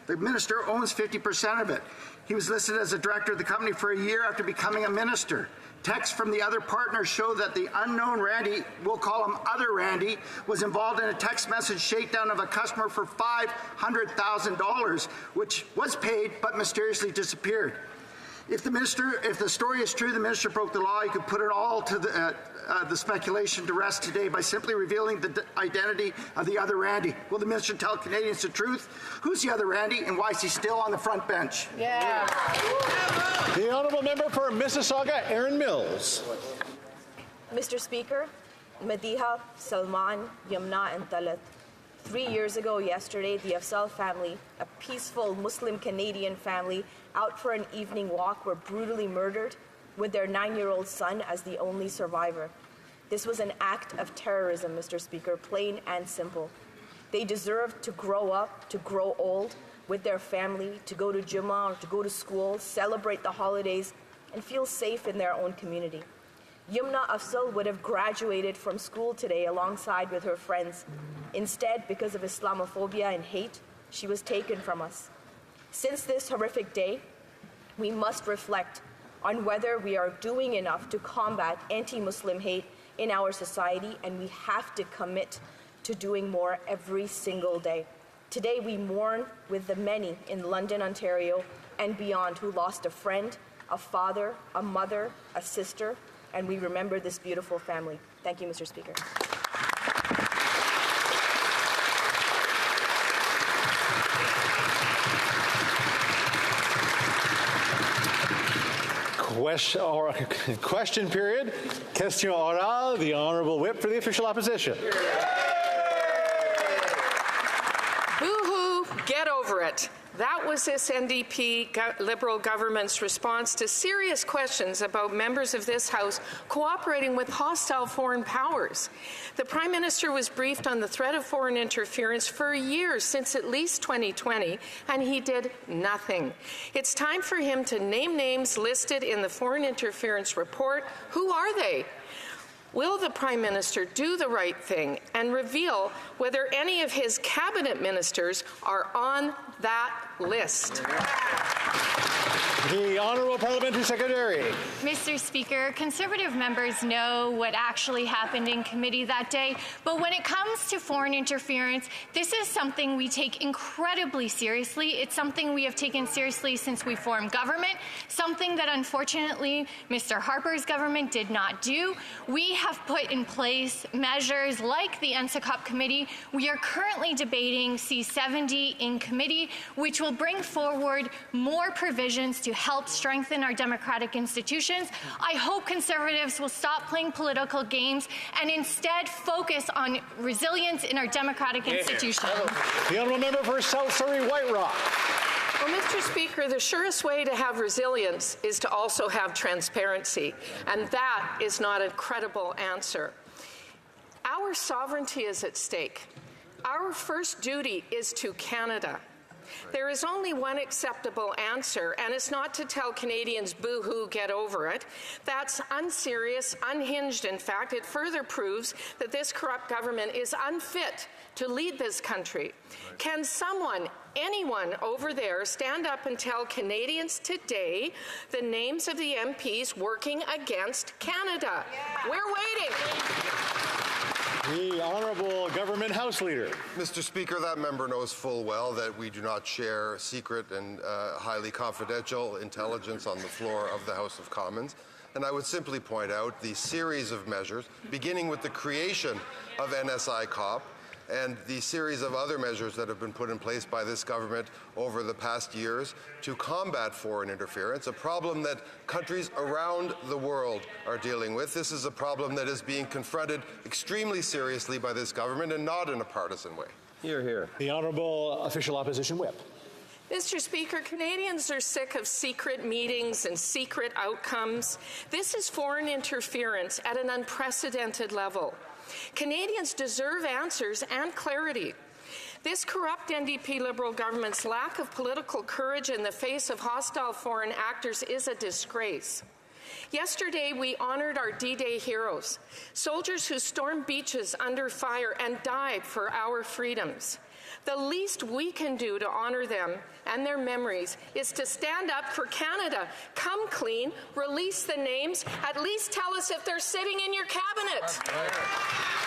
The minister owns 50% of it. He was listed as a director of the company for a year after becoming a minister. Texts from the other partners show that the unknown Randy, we'll call him Other Randy, was involved in a text message shakedown of a customer for $500,000, which was paid but mysteriously disappeared. If the story is true, the minister broke the law. He could put it all to the speculation to rest today by simply revealing the identity of the other Randy. Will the minister tell Canadians the truth? Who's the other Randy, and why is he still on the front bench? Yeah. The Honourable Member for Mississauga, Aaron Mills. Mr. Speaker, Madiha, Salman, Yamna, and Talat. 3 years ago yesterday, the Afzal family, a peaceful Muslim Canadian family, out for an evening walk, were brutally murdered with their 9-year-old son as the only survivor. This was an act of terrorism, Mr. Speaker, plain and simple. They deserve to grow up, to grow old with their family, to go to Jummah or to go to school, celebrate the holidays, and feel safe in their own community. Yumna Afzal would have graduated from school today alongside with her friends. Instead, because of Islamophobia and hate, she was taken from us. Since this horrific day, we must reflect on whether we are doing enough to combat anti-Muslim hate in our society, and we have to commit to doing more every single day. Today, we mourn with the many in London, Ontario, and beyond who lost a friend, a father, a mother, a sister, and we remember this beautiful family. Thank you, Mr. Speaker. Question period. Question orale. The Honourable Whip for the official opposition. Boo-hoo! Get over it. That was this NDP Liberal government's response to serious questions about members of this House cooperating with hostile foreign powers. The Prime Minister was briefed on the threat of foreign interference for years, since at least 2020, and he did nothing. It's time for him to name names listed in the foreign interference report. Who are they? Will the Prime Minister do the right thing and reveal whether any of his cabinet ministers are on that list? The Honourable Parliamentary Secretary. Mr. Speaker, Conservative members know what actually happened in committee that day, but when it comes to foreign interference, this is something we take incredibly seriously. It's something we have taken seriously since we formed government, something that unfortunately Mr. Harper's government did not do. We have put in place measures like the NSCOP committee. We are currently debating C-70 in committee, which will bring forward more provisions to help strengthen our democratic institutions. I hope Conservatives will stop playing political games and instead focus on resilience in our democratic institutions. The Honourable Member for South Surrey White Rock. Well, Mr. Speaker, the surest way to have resilience is to also have transparency, and that is not a credible answer. Our sovereignty is at stake. Our first duty is to Canada. There is only one acceptable answer, and it's not to tell Canadians, boo-hoo, get over it. That's unserious, unhinged, in fact. It further proves that this corrupt government is unfit to lead this country. Can someone, anyone over there, stand up and tell Canadians today the names of the MPs working against Canada? Yeah. We're waiting. The Honourable Government House Leader. Mr. Speaker, that member knows full well that we do not share secret and highly confidential intelligence on the floor of the House of Commons. And I would simply point out the series of measures, beginning with the creation of NSI-COP, and the series of other measures that have been put in place by this government over the past years to combat foreign interference, a problem that countries around the world are dealing with. This is a problem that is being confronted extremely seriously by this government and not in a partisan way. Hear, hear. The Honourable Official Opposition Whip. Mr. Speaker, Canadians are sick of secret meetings and secret outcomes. This is foreign interference at an unprecedented level. Canadians deserve answers and clarity. This corrupt NDP Liberal government's lack of political courage in the face of hostile foreign actors is a disgrace. Yesterday, we honored our D-Day heroes, soldiers who stormed beaches under fire and died for our freedoms. The least we can do to honor them and their memories is to stand up for Canada. Come clean, release the names, at least tell us if they're sitting in your cabinet.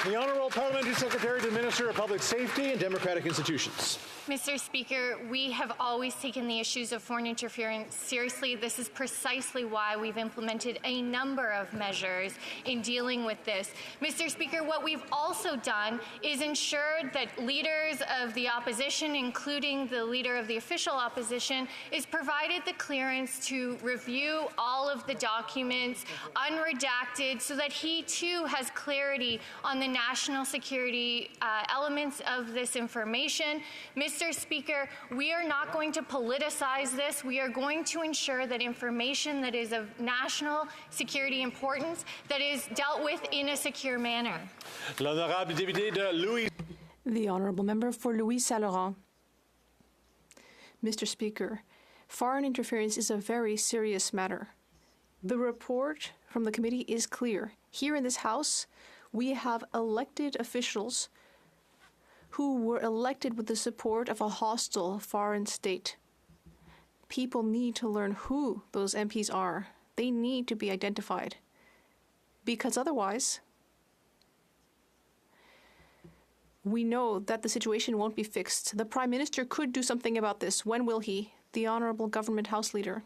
The Honourable Parliamentary Secretary to the Minister of Public Safety and Democratic Institutions. Mr. Speaker, we have always taken the issues of foreign interference seriously. This is precisely why we've implemented a number of measures in dealing with this. Mr. Speaker, what we've also done is ensured that leaders of the opposition, including the leader of the official opposition, is provided the clearance to review all of the documents unredacted so that he too has clarity on the national security elements of this information. Mr. Speaker, we are not going to politicize this. We are going to ensure that information that is of national security importance that is dealt with in a secure manner. L'honorable député de Louis. The Honourable Member for Louis Saint-Laurent. Mr. Speaker, foreign interference is a very serious matter. The report from the committee is clear. Here in this House, we have elected officials who were elected with the support of a hostile foreign state. People need to learn who those MPs are. They need to be identified. Because otherwise, we know that the situation won't be fixed. The Prime Minister could do something about this. When will he? The Honourable Government House Leader.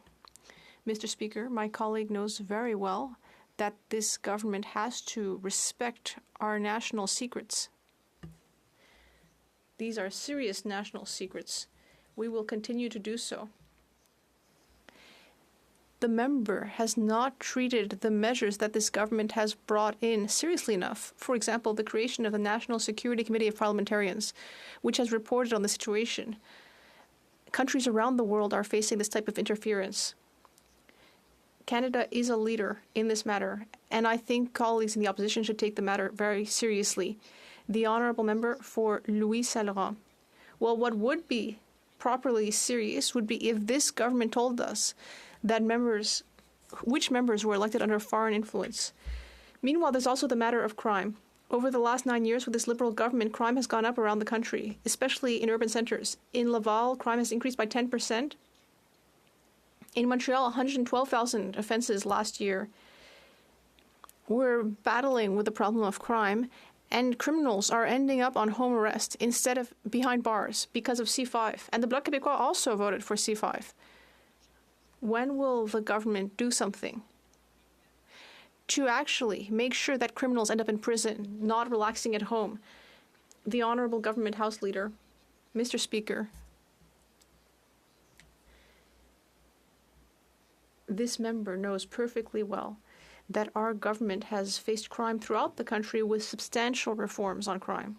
Mr. Speaker, my colleague knows very well that this government has to respect our national secrets. These are serious national secrets. We will continue to do so. The member has not treated the measures that this government has brought in seriously enough. For example, the creation of the National Security Committee of Parliamentarians, which has reported on the situation. Countries around the world are facing this type of interference. Canada is a leader in this matter, and I think colleagues in the opposition should take the matter very seriously. The honourable member for Louis Saint Laurent. Well, what would be properly serious would be if this government told us that which members were elected under foreign influence. Meanwhile, there's also the matter of crime. Over the last 9 years with this Liberal government, crime has gone up around the country, especially in urban centres. In Laval, crime has increased by 10%. In Montreal, 112,000 offences last year. We're battling with the problem of crime, and criminals are ending up on home arrest instead of behind bars because of C5. And the Bloc Québécois also voted for C5. When will the government do something to actually make sure that criminals end up in prison, not relaxing at home? The Honourable Government House Leader, Mr. Speaker, this member knows perfectly well that our government has faced crime throughout the country with substantial reforms on crime.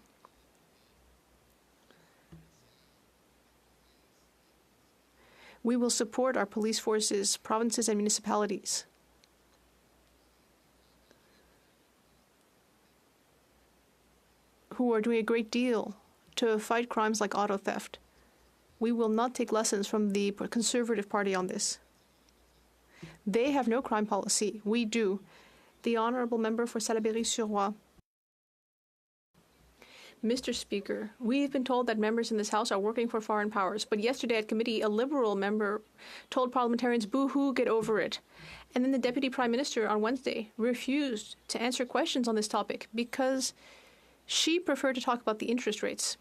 We will support our police forces, provinces, and municipalities. Who are doing a great deal to fight crimes like auto theft. We will not take lessons from the Conservative Party on this. They have no crime policy. We do. The Honourable Member for Salaberry-sur-Roi. Mr. Speaker, we've been told that members in this House are working for foreign powers, but yesterday at committee, a Liberal member told parliamentarians, boo-hoo, get over it. And then the Deputy Prime Minister on Wednesday refused to answer questions on this topic because she preferred to talk about the interest rates.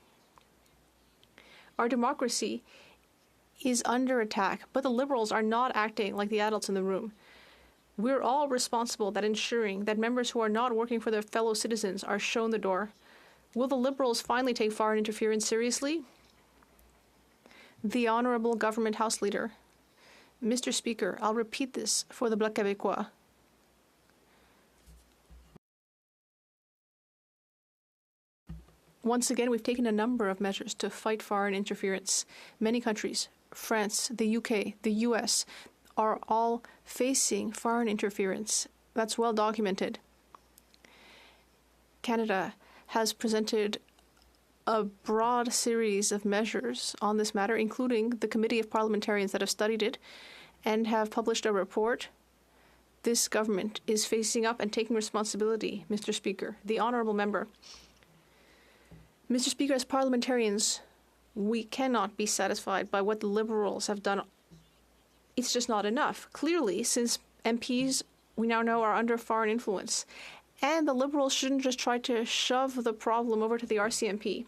Our democracy is under attack, but the Liberals are not acting like the adults in the room. We're all responsible that ensuring that members who are not working for their fellow citizens are shown the door. Will the Liberals finally take foreign interference seriously? The Honourable Government House Leader. Mr. Speaker, I'll repeat this for the Bloc Québécois. Once again, we've taken a number of measures to fight foreign interference. Many countries, France, the UK, the US, are all facing foreign interference. That's well documented. Canada has presented a broad series of measures on this matter, including the committee of parliamentarians that have studied it and have published a report. This government is facing up and taking responsibility, Mr. Speaker. The Honourable Member. Mr. Speaker, as parliamentarians, we cannot be satisfied by what the Liberals have done. It's just not enough. Clearly, since MPs, we now know, are under foreign influence. And the Liberals shouldn't just try to shove the problem over to the RCMP.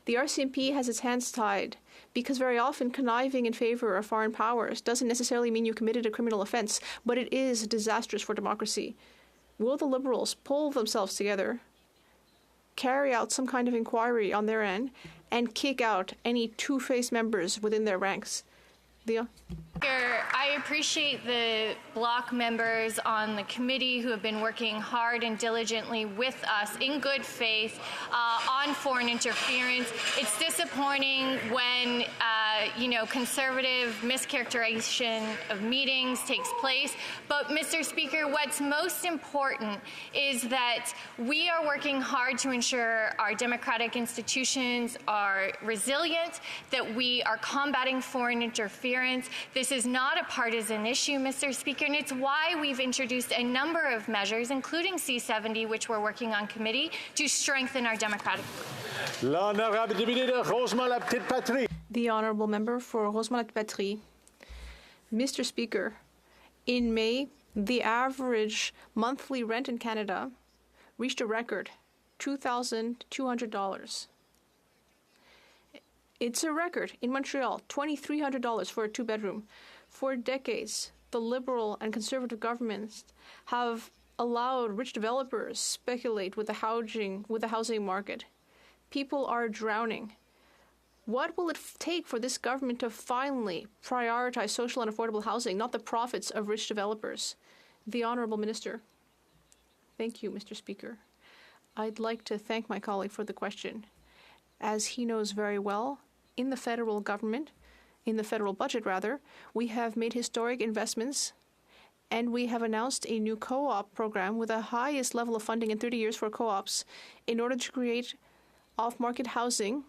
The RCMP has its hands tied because very often conniving in favor of foreign powers doesn't necessarily mean you committed a criminal offense, but it is disastrous for democracy. Will the Liberals pull themselves together, carry out some kind of inquiry on their end, and kick out any two-faced members within their ranks? I appreciate the Bloc members on the committee who have been working hard and diligently with us in good faith on foreign interference. It's disappointing when conservative mischaracterization of meetings takes place. But, Mr. Speaker, what's most important is that we are working hard to ensure our democratic institutions are resilient, that we are combating foreign interference. This is not a partisan issue, Mr. Speaker, and it's why we've introduced a number of measures, including C-70, which we're working on committee, to strengthen our democratic. The Honourable Member for Rosemont-la-Patrie. Mr. Speaker, in May, the average monthly rent in Canada reached a record $2,200. It's a record. In Montreal, $2,300 for a two-bedroom. For decades, the Liberal and Conservative governments have allowed rich developers speculate with the housing market. People are drowning. What will it take for this government to finally prioritize social and affordable housing, not the profits of rich developers? The Honourable Minister. Thank you, Mr. Speaker. I'd like to thank my colleague for the question. As he knows very well, in the federal government, in the federal budget, we have made historic investments, and we have announced a new co-op program with the highest level of funding in 30 years for co-ops in order to create off-market housing,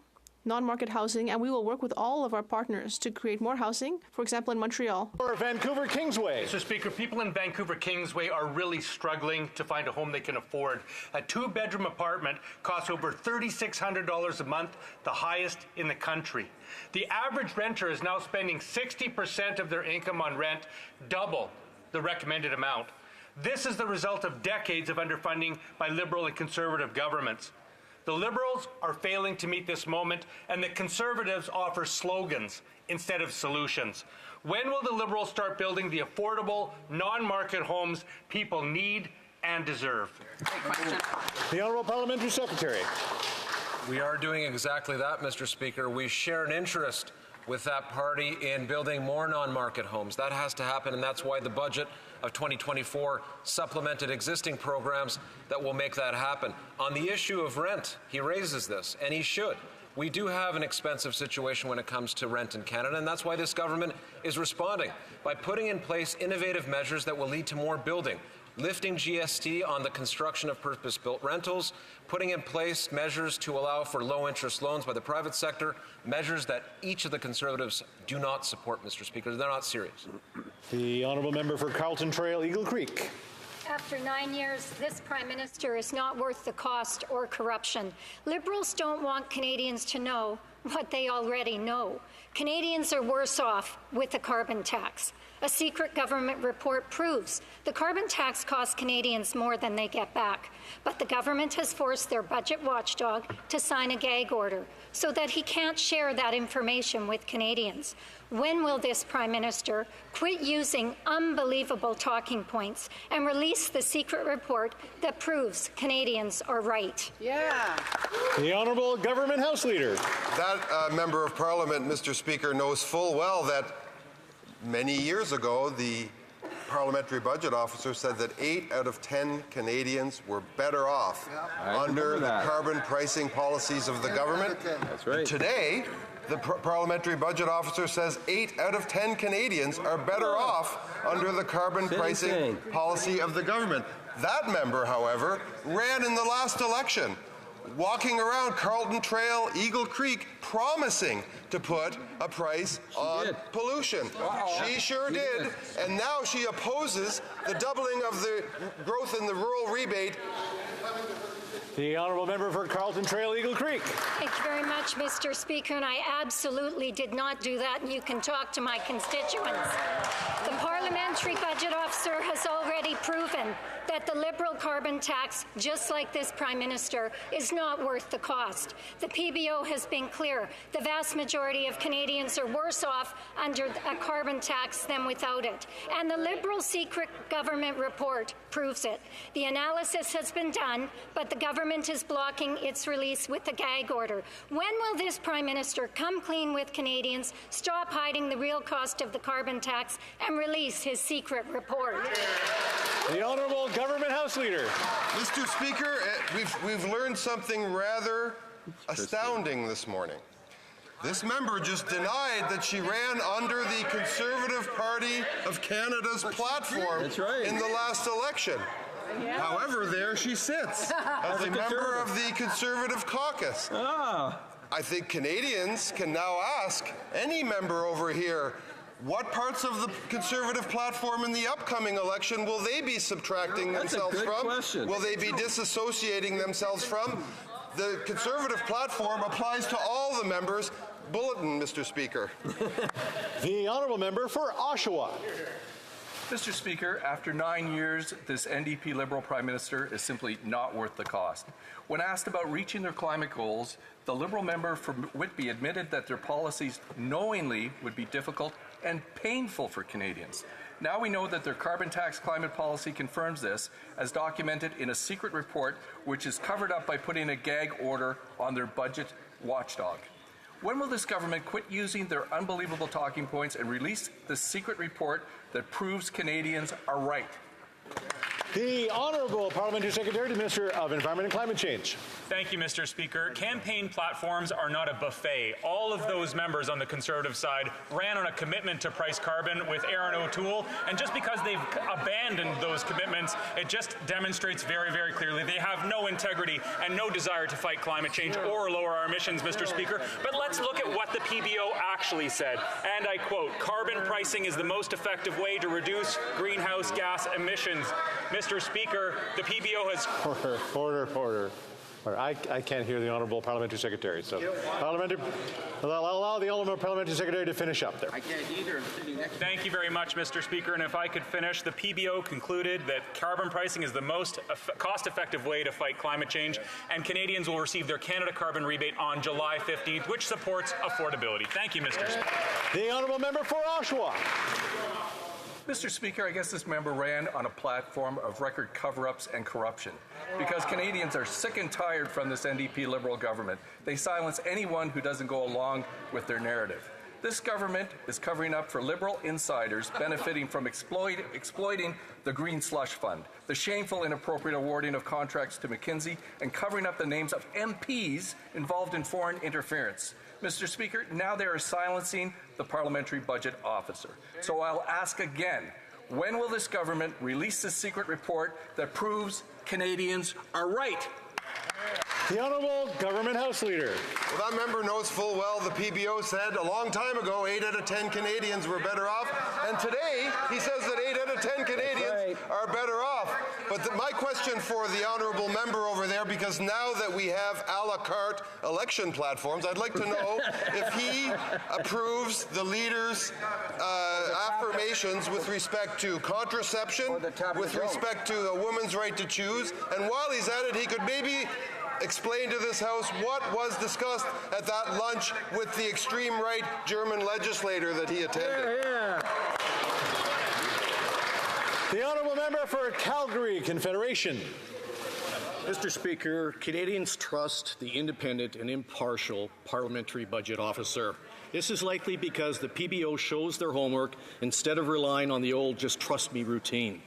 non-market housing, and we will work with all of our partners to create more housing, for example, in Montreal. Or Vancouver Kingsway. Mr. Speaker, people in Vancouver Kingsway are really struggling to find a home they can afford. A two-bedroom apartment costs over $3,600 a month, the highest in the country. The average renter is now spending 60% of their income on rent, double the recommended amount. This is the result of decades of underfunding by Liberal and Conservative governments. The Liberals are failing to meet this moment, and the Conservatives offer slogans instead of solutions. When will the Liberals start building the affordable, non-market homes people need and deserve? The Honourable Parliamentary Secretary. We are doing exactly that, Mr. Speaker. We share an interest with that party in building more non-market homes. That has to happen, and that's why the budget of 2024 supplemented existing programs that will make that happen. On the issue of rent, he raises this, and he should. We do have an expensive situation when it comes to rent in Canada, and that's why this government is responding by putting in place innovative measures that will lead to more building, lifting GST on the construction of purpose-built rentals, putting in place measures to allow for low-interest loans by the private sector, measures that each of the Conservatives do not support, Mr. Speaker. They're not serious. The Honourable Member for Carleton Trail, Eagle Creek. After 9 years, this Prime Minister is not worth the cost or corruption. Liberals don't want Canadians to know what they already know. Canadians are worse off with the carbon tax. A secret government report proves the carbon tax costs Canadians more than they get back. But the government has forced their budget watchdog to sign a gag order so that he can't share that information with Canadians. When will this Prime Minister quit using unbelievable talking points and release the secret report that proves Canadians are right? Yeah. The Honourable Government House Leader. That Member of Parliament, Mr. Speaker, knows full well that many years ago, the Parliamentary Budget Officer said that 8 out of 10 Canadians were better off under the carbon pricing policies of the government. That's right. Today, the Parliamentary Budget Officer says 8 out of 10 Canadians are better off under the carbon pricing policy of the government. That member, however, ran in the last election, walking around Carleton Trail, Eagle Creek, promising to put a price on pollution. She sure did, and now she opposes the doubling of the growth in the rural rebate. The Honourable Member for Carleton Trail, Eagle Creek. Thank you very much, Mr. Speaker, and I absolutely did not do that, and you can talk to my constituents. The Parliamentary Budget Officer has already proven that the Liberal carbon tax, just like this Prime Minister, is not worth the cost. The PBO has been clear. The vast majority of Canadians are worse off under a carbon tax than without it. And the Liberal secret government report proves it. The analysis has been done, but the government is blocking its release with a gag order. When will this Prime Minister come clean with Canadians, stop hiding the real cost of the carbon tax, and release his secret report? The Honourable Government House Leader. Mr. Speaker, we've learned something rather astounding this morning. This member just denied that she ran under the Conservative Party of Canada's platform in the last election. Yeah. However, there she sits as a member of the Conservative caucus. I think Canadians can now ask any member over here, what parts of the Conservative platform in the upcoming election will they be subtracting themselves from? Question. Will they be disassociating themselves from? The Conservative platform applies to all the members. Bulletin, Mr. Speaker. The Honourable Member for Oshawa. Mr. Speaker, after 9 years, this NDP Liberal Prime Minister is simply not worth the cost. When asked about reaching their climate goals, the Liberal member for Whitby admitted that their policies knowingly would be difficult and painful for Canadians. Now we know that their carbon tax climate policy confirms this, as documented in a secret report which is covered up by putting a gag order on their budget watchdog. When will this government quit using their unbelievable talking points and release the secret report that proves Canadians are right? The Honourable Parliamentary Secretary to the Minister of Environment and Climate Change. Thank you, Mr. Speaker. Campaign platforms are not a buffet. All of those members on the Conservative side ran on a commitment to price carbon with Aaron O'Toole, and just because they've abandoned those commitments, it just demonstrates very, very clearly they have no integrity and no desire to fight climate change or lower our emissions, Mr. Speaker. But let's look at what the PBO actually said, and I quote, "Carbon pricing is the most effective way to reduce greenhouse gas emissions." Mr. Speaker, the PBO has... Order. I can't hear the Honourable Parliamentary Secretary, so I'll allow the Honourable Parliamentary Secretary to finish up there. I can't either. Thank you very much, Mr. Speaker. And if I could finish, the PBO concluded that carbon pricing is the most cost-effective way to fight climate change, and Canadians will receive their Canada Carbon Rebate on July 15th, which supports affordability. Thank you, Mr. Speaker. The Honourable Member for Oshawa. Mr. Speaker, I guess this member ran on a platform of record cover-ups and corruption. Because Canadians are sick and tired from this NDP Liberal government, they silence anyone who doesn't go along with their narrative. This government is covering up for Liberal insiders benefiting from exploiting the Green Slush Fund, the shameful inappropriate awarding of contracts to McKinsey, and covering up the names of MPs involved in foreign interference. Mr. Speaker, now they are silencing the Parliamentary Budget Officer. So I'll ask again, when will this government release this secret report that proves Canadians are right? The Honourable Government House Leader. Well, that member knows full well the PBO said a long time ago 8 out of 10 Canadians were better off, and today he says that 8 out of 10 Canadians are better off. But my question for the Honourable Member over there, because now that we have a la carte election platforms, I'd like to know if he approves the leader's affirmations with respect to contraception, with respect to a woman's right to choose, and while he's at it, he could maybe explain to this House what was discussed at that lunch with the extreme right German legislator that he attended. The Honourable Member for Calgary Confederation. Mr. Speaker, Canadians trust the independent and impartial Parliamentary Budget Officer. This is likely because the PBO shows their homework instead of relying on the old just trust me routine.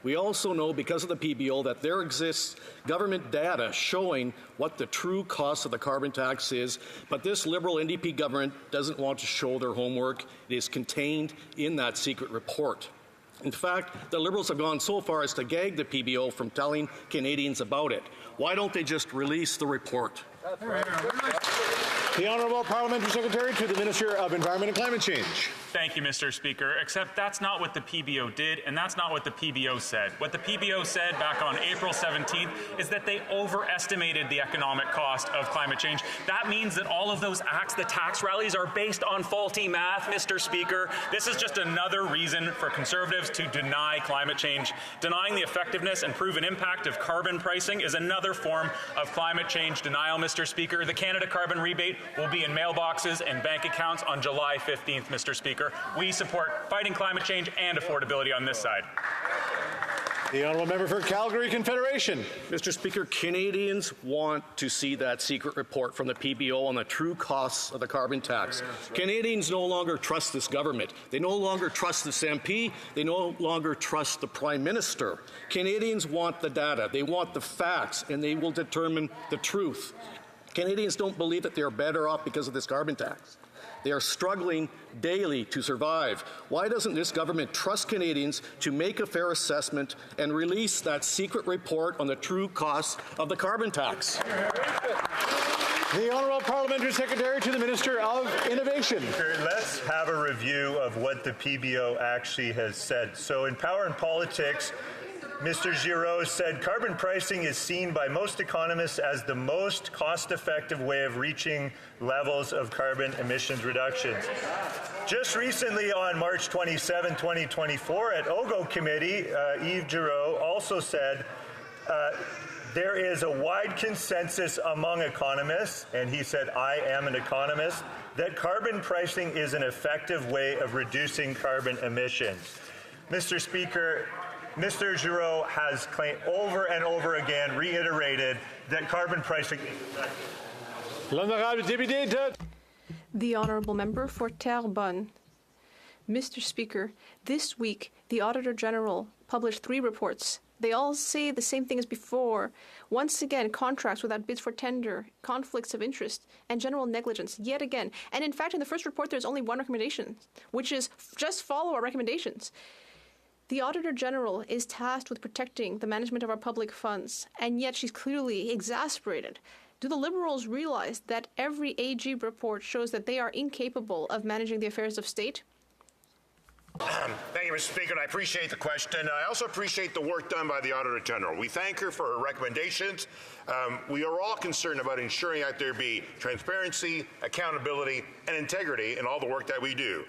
We also know, because of the PBO, that there exists government data showing what the true cost of the carbon tax is, but this Liberal NDP government doesn't want to show their homework. It is contained in that secret report. In fact, the Liberals have gone so far as to gag the PBO from telling Canadians about it. Why don't they just release the report? The Honourable Parliamentary Secretary to the Minister of Environment and Climate Change. Thank you, Mr. Speaker, except that's not what the PBO did, and that's not what the PBO said. What the PBO said back on April 17th is that they overestimated the economic cost of climate change. That means that all of those acts, the tax rallies, are based on faulty math, Mr. Speaker. This is just another reason for Conservatives to deny climate change. Denying the effectiveness and proven impact of carbon pricing is another form of climate change denial, Mr. Speaker. The Canada Carbon Rebate will be in mailboxes and bank accounts on July 15th, Mr. Speaker. We support fighting climate change and affordability on this side. The Honourable Member for Calgary Confederation. Mr. Speaker, Canadians want to see that secret report from the PBO on the true costs of the carbon tax. Canadians no longer trust this government. They no longer trust this MP. They no longer trust the Prime Minister. Canadians want the data. They want the facts, and they will determine the truth. Canadians don't believe that they are better off because of this carbon tax. They are struggling daily to survive. Why doesn't this government trust Canadians to make a fair assessment and release that secret report on the true costs of the carbon tax? The Honourable Parliamentary Secretary to the Minister of Innovation. Let's have a review of what the PBO actually has said. So in Power and Politics, Mr. Giraud said carbon pricing is seen by most economists as the most cost-effective way of reaching levels of carbon emissions reductions. Just recently on March 27, 2024, at HoC Committee, Yves Giraud also said there is a wide consensus among economists, and he said, I am an economist, that carbon pricing is an effective way of reducing carbon emissions. Mr. Speaker, Mr. Giraud has claimed over and over again, reiterated, that carbon pricing is effective. The Honourable Member for Terrebonne. Mr. Speaker, this week the Auditor General published 3 reports. They all say the same thing as before. Once again, contracts without bids for tender, conflicts of interest, and general negligence, yet again. And in fact, in the first report, there's only one recommendation, which is just follow our recommendations. The Auditor General is tasked with protecting the management of our public funds, and yet she's clearly exasperated. Do the Liberals realize that every AG report shows that they are incapable of managing the affairs of state? Thank you, Mr. Speaker, and I appreciate the question. I also appreciate the work done by the Auditor General. We thank her for her recommendations. We are all concerned about ensuring that there be transparency, accountability, and integrity in all the work that we do.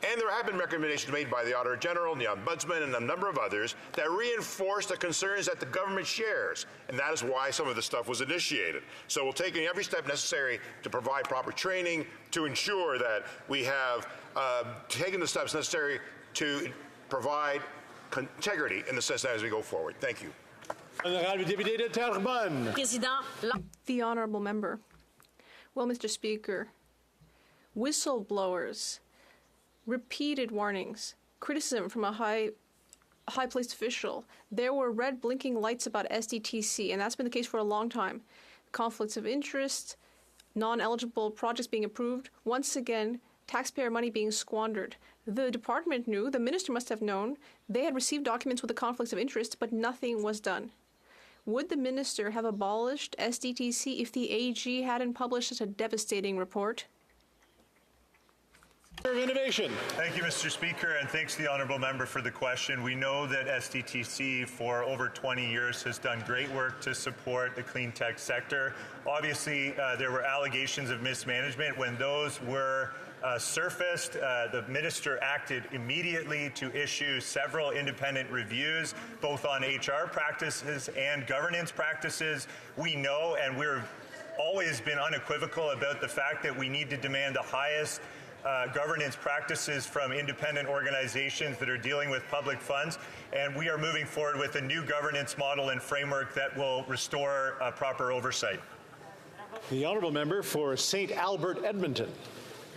And there have been recommendations made by the Auditor General, the Ombudsman, and a number of others that reinforce the concerns that the government shares. And that is why some of the stuff was initiated. So we'll take every step necessary to provide proper training to ensure that we have taken the steps necessary to provide integrity in the system as we go forward. Thank you. The Honourable Member. Well, Mr. Speaker, whistleblowers, repeated warnings, criticism from a high-placed official. There were red blinking lights about SDTC, and that's been the case for a long time. Conflicts of interest, non-eligible projects being approved. Once again, taxpayer money being squandered. The department knew, the minister must have known, they had received documents with the conflicts of interest, but nothing was done. Would the minister have abolished SDTC if the AG hadn't published such a devastating report? Of Innovation. Thank you, Mr. Speaker, and thanks to the Honourable Member for the question. We know that SDTC for over 20 years has done great work to support the clean tech sector. Obviously, there were allegations of mismanagement. When those were surfaced, the minister acted immediately to issue several independent reviews, both on HR practices and governance practices. We know, and we've always been unequivocal about the fact that we need to demand the highest governance practices from independent organizations that are dealing with public funds, and we are moving forward with a new governance model and framework that will restore proper oversight. The Honourable Member for St. Albert, Edmonton.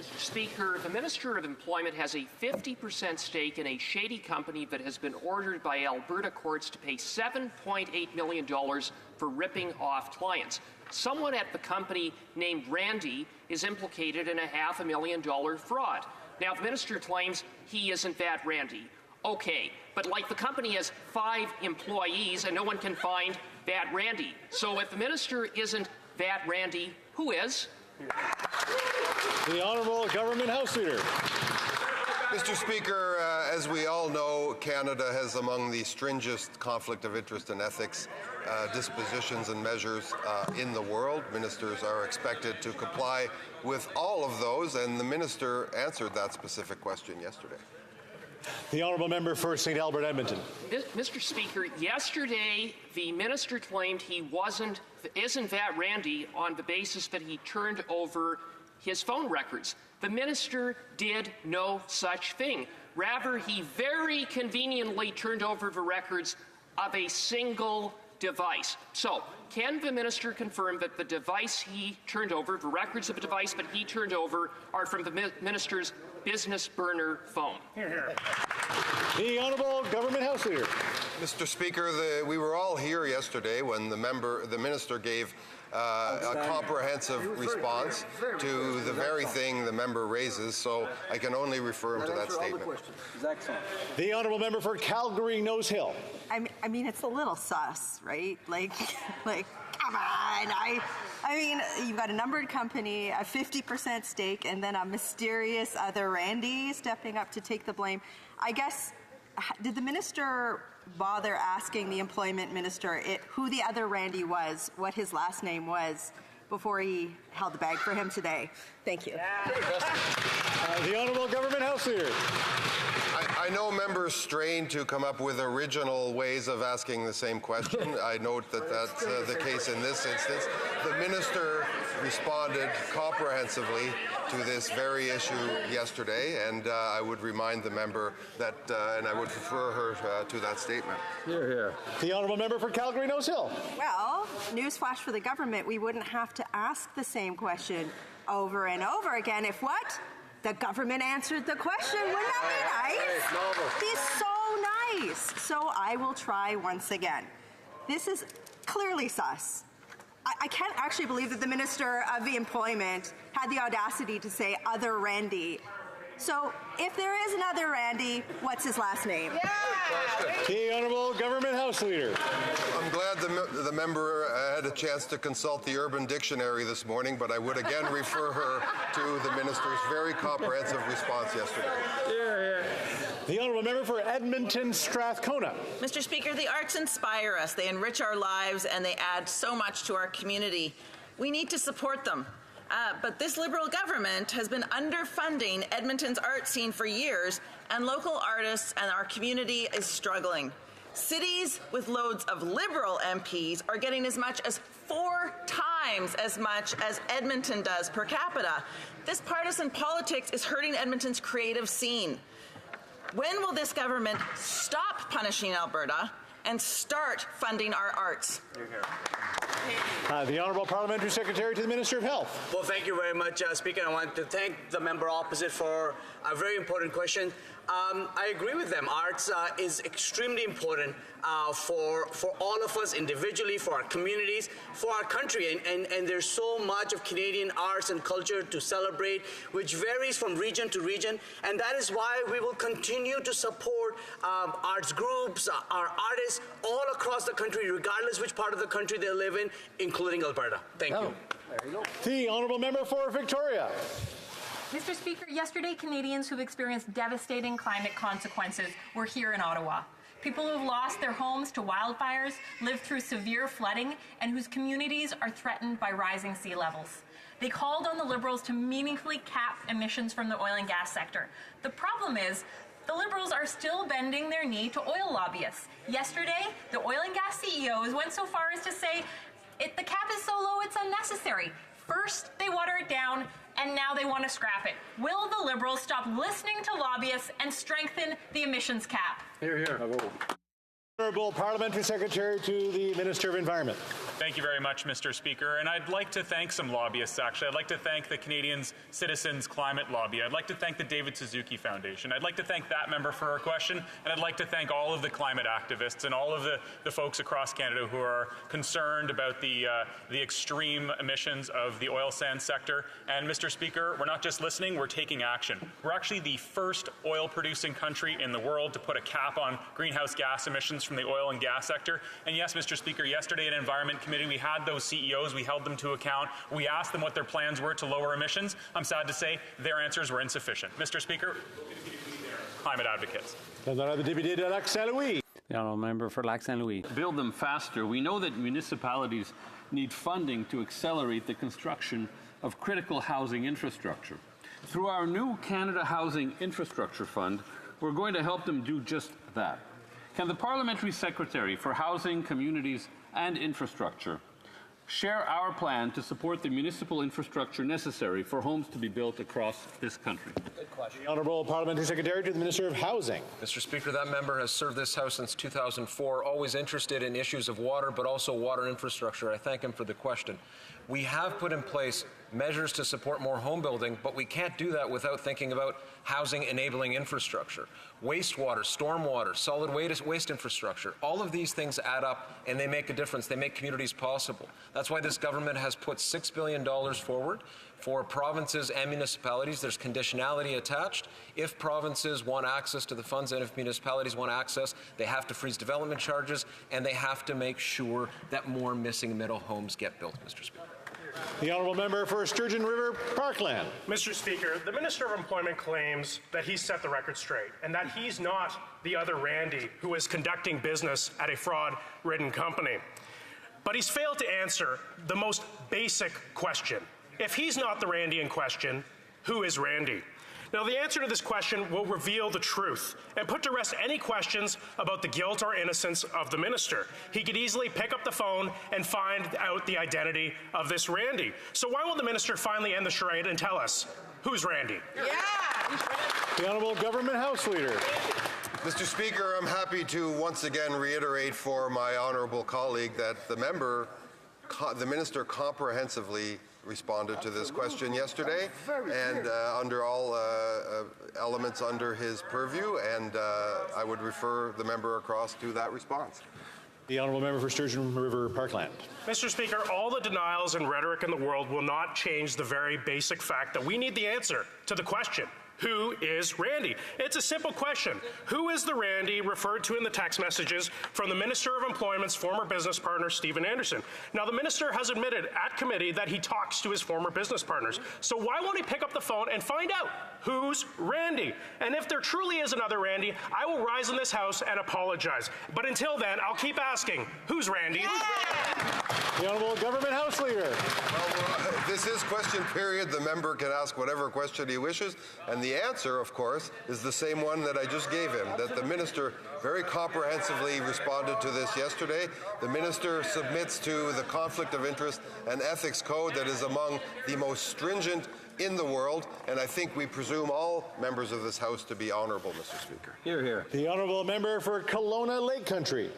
Mr. Speaker, the Minister of Employment has a 50% stake in a shady company that has been ordered by Alberta courts to pay $7.8 million for ripping off clients. Someone at the company named Randy is implicated in a $500,000 fraud. Now, the minister claims he isn't that Randy. Okay, but like the company has 5 employees and no one can find that Randy. So if the minister isn't that Randy, who is? The Honourable Government House Leader. Mr. Speaker, as we all know, Canada has among the stringent conflict of interest and ethics dispositions and measures in the world. Ministers are expected to comply with all of those, and the minister answered that specific question yesterday. The Honourable Member for St. Albert, Edmonton. Mr. Speaker, yesterday the minister claimed he isn't that Randy on the basis that he turned over his phone records. The minister did no such thing. Rather, he very conveniently turned over the records of a single device. So, can the minister confirm that the device he turned over, the records of the device that he turned over, are from the minister's business burner phone? The Honourable Government House Leader. Mr. Speaker, we were all here yesterday when the minister gave a comprehensive response to the very thing the member raises, so I can only refer him to that statement. The Honourable Member for Calgary Nose Hill. I mean, it's a little sus, right? Like, come on. I mean, you've got a numbered company, a 50% stake, and then a mysterious other Randy stepping up to take the blame. I guess, did the minister bother asking the employment minister who the other Randy was, what his last name was, before he held the bag for him today? Thank you. The Honourable Government House Leader. I know members strain to come up with original ways of asking the same question. I note that that's the case in this instance. The minister responded comprehensively to this very issue yesterday, and I would remind the member that, and I would refer her to that statement. Hear, hear. The Honourable Member for Calgary Nose Hill. Well, newsflash for the government, we wouldn't have to ask the same question over and over again if what? The government answered the question. Wouldn't that be nice? Be so case. So I will try once again. This is clearly sus. I can't actually believe that the Minister of Employment had the audacity to say other Randy. So if there is another Randy, what's his last name? The Honourable Government House Leader. I'm glad the member had a chance to consult the Urban Dictionary this morning, but I would again refer her to the minister's very comprehensive response yesterday. The Honourable Member for Edmonton Strathcona. Mr. Speaker, the arts inspire us. They enrich our lives and they add so much to our community. We need to support them. But this Liberal government has been underfunding Edmonton's art scene for years, and local artists and our community is struggling. Cities with loads of Liberal MPs are getting as much as 4 times as much as Edmonton does per capita. This partisan politics is hurting Edmonton's creative scene. When will this government stop punishing Alberta and start funding our arts? The Honourable Parliamentary Secretary to the Minister of Health. Well, thank you very much, Speaker. I want to thank the member opposite for a very important question. I agree with them. Arts is extremely important for all of us individually, for our communities, for our country. And there's so much of Canadian arts and culture to celebrate, which varies from region to region. And that is why we will continue to support arts groups, our artists all across the country, regardless which part of the country they live in, including Alberta. Thank you. There you go. The Honourable Member for Victoria. Mr. Speaker, yesterday Canadians who've experienced devastating climate consequences were here in Ottawa. People who've lost their homes to wildfires, lived through severe flooding, and whose communities are threatened by rising sea levels. They called on the Liberals to meaningfully cap emissions from the oil and gas sector. The problem is, the Liberals are still bending their knee to oil lobbyists. Yesterday, the oil and gas CEOs went so far as to say, the cap is so low it's unnecessary. First, they water it down, and now they want to scrap it. Will the Liberals stop listening to lobbyists and strengthen the emissions cap? Hear, hear. Honourable Parliamentary Secretary to the Minister of Environment. Thank you very much, Mr. Speaker. And I'd like to thank some lobbyists, actually. I'd like to thank the Canadians Citizens Climate Lobby. I'd like to thank the David Suzuki Foundation. I'd like to thank that member for her question. And I'd like to thank all of the climate activists and all of the folks across Canada who are concerned about the extreme emissions of the oil sands sector. And, Mr. Speaker, we're not just listening, we're taking action. We're actually the first oil-producing country in the world to put a cap on greenhouse gas emissions from the oil and gas sector. And yes, Mr. Speaker, yesterday at Environment Committee, we had those CEOs, we held them to account, we asked them what their plans were to lower emissions. I'm sad to say their answers were insufficient. Mr. Speaker, climate advocates. The Honourable Member for Lac Saint Louis. Build them faster. We know that municipalities need funding to accelerate the construction of critical housing infrastructure. Through our new Canada Housing Infrastructure Fund, we're going to help them do just that. Can the Parliamentary Secretary for Housing, Communities and Infrastructure share our plan to support the municipal infrastructure necessary for homes to be built across this country? Good question. The Honourable Parliamentary Secretary to the Minister of Housing. Mr. Speaker, that member has served this House since 2004, always interested in issues of water, but also water infrastructure. I thank him for the question. We have put in place measures to support more home building, but we can't do that without thinking about housing enabling infrastructure. Wastewater, stormwater, solid waste infrastructure, all of these things add up and they make a difference. They make communities possible. That's why this government has put $6 billion forward for provinces and municipalities. There's conditionality attached. If provinces want access to the funds and if municipalities want access, they have to freeze development charges and they have to make sure that more missing middle homes get built, Mr. Speaker. The Honourable Member for Sturgeon River Parkland. Mr. Speaker, the Minister of Employment claims that he's set the record straight and that he's not the other Randy who is conducting business at a fraud-ridden company. But he's failed to answer the most basic question. If he's not the Randy in question, who is Randy? Now, the answer to this question will reveal the truth and put to rest any questions about the guilt or innocence of the minister. He could easily pick up the phone and find out the identity of this Randy. So why won't the minister finally end the charade and tell us who's Randy? Yeah! The Honourable Government House Leader. Mr. Speaker, I'm happy to once again reiterate for my honourable colleague that the minister comprehensively responded to this question yesterday, and under all elements under his purview, and I would refer the member across to that response. The honourable member for Sturgeon River Parkland. Mr. Speaker, all the denials and rhetoric in the world will not change the very basic fact that we need the answer to the question. Who is Randy? It's a simple question. Who is the Randy referred to in the text messages from the Minister of Employment's former business partner, Stephen Anderson? Now, the minister has admitted at committee that he talks to his former business partners. So why won't he pick up the phone and find out who's Randy? And if there truly is another Randy, I will rise in this House and apologize. But until then, I'll keep asking, who's Randy? Yeah. The Honourable Government House Leader. Well, this is question period. The member can ask whatever question he wishes, and the answer, of course, is the same one that I just gave him, that the minister very comprehensively responded to this yesterday. The minister submits to the Conflict of Interest and Ethics Code that is among the most stringent in the world, and I think we presume all members of this House to be honourable, Mr. Speaker. Hear, hear. The Honourable Member for Kelowna Lake Country.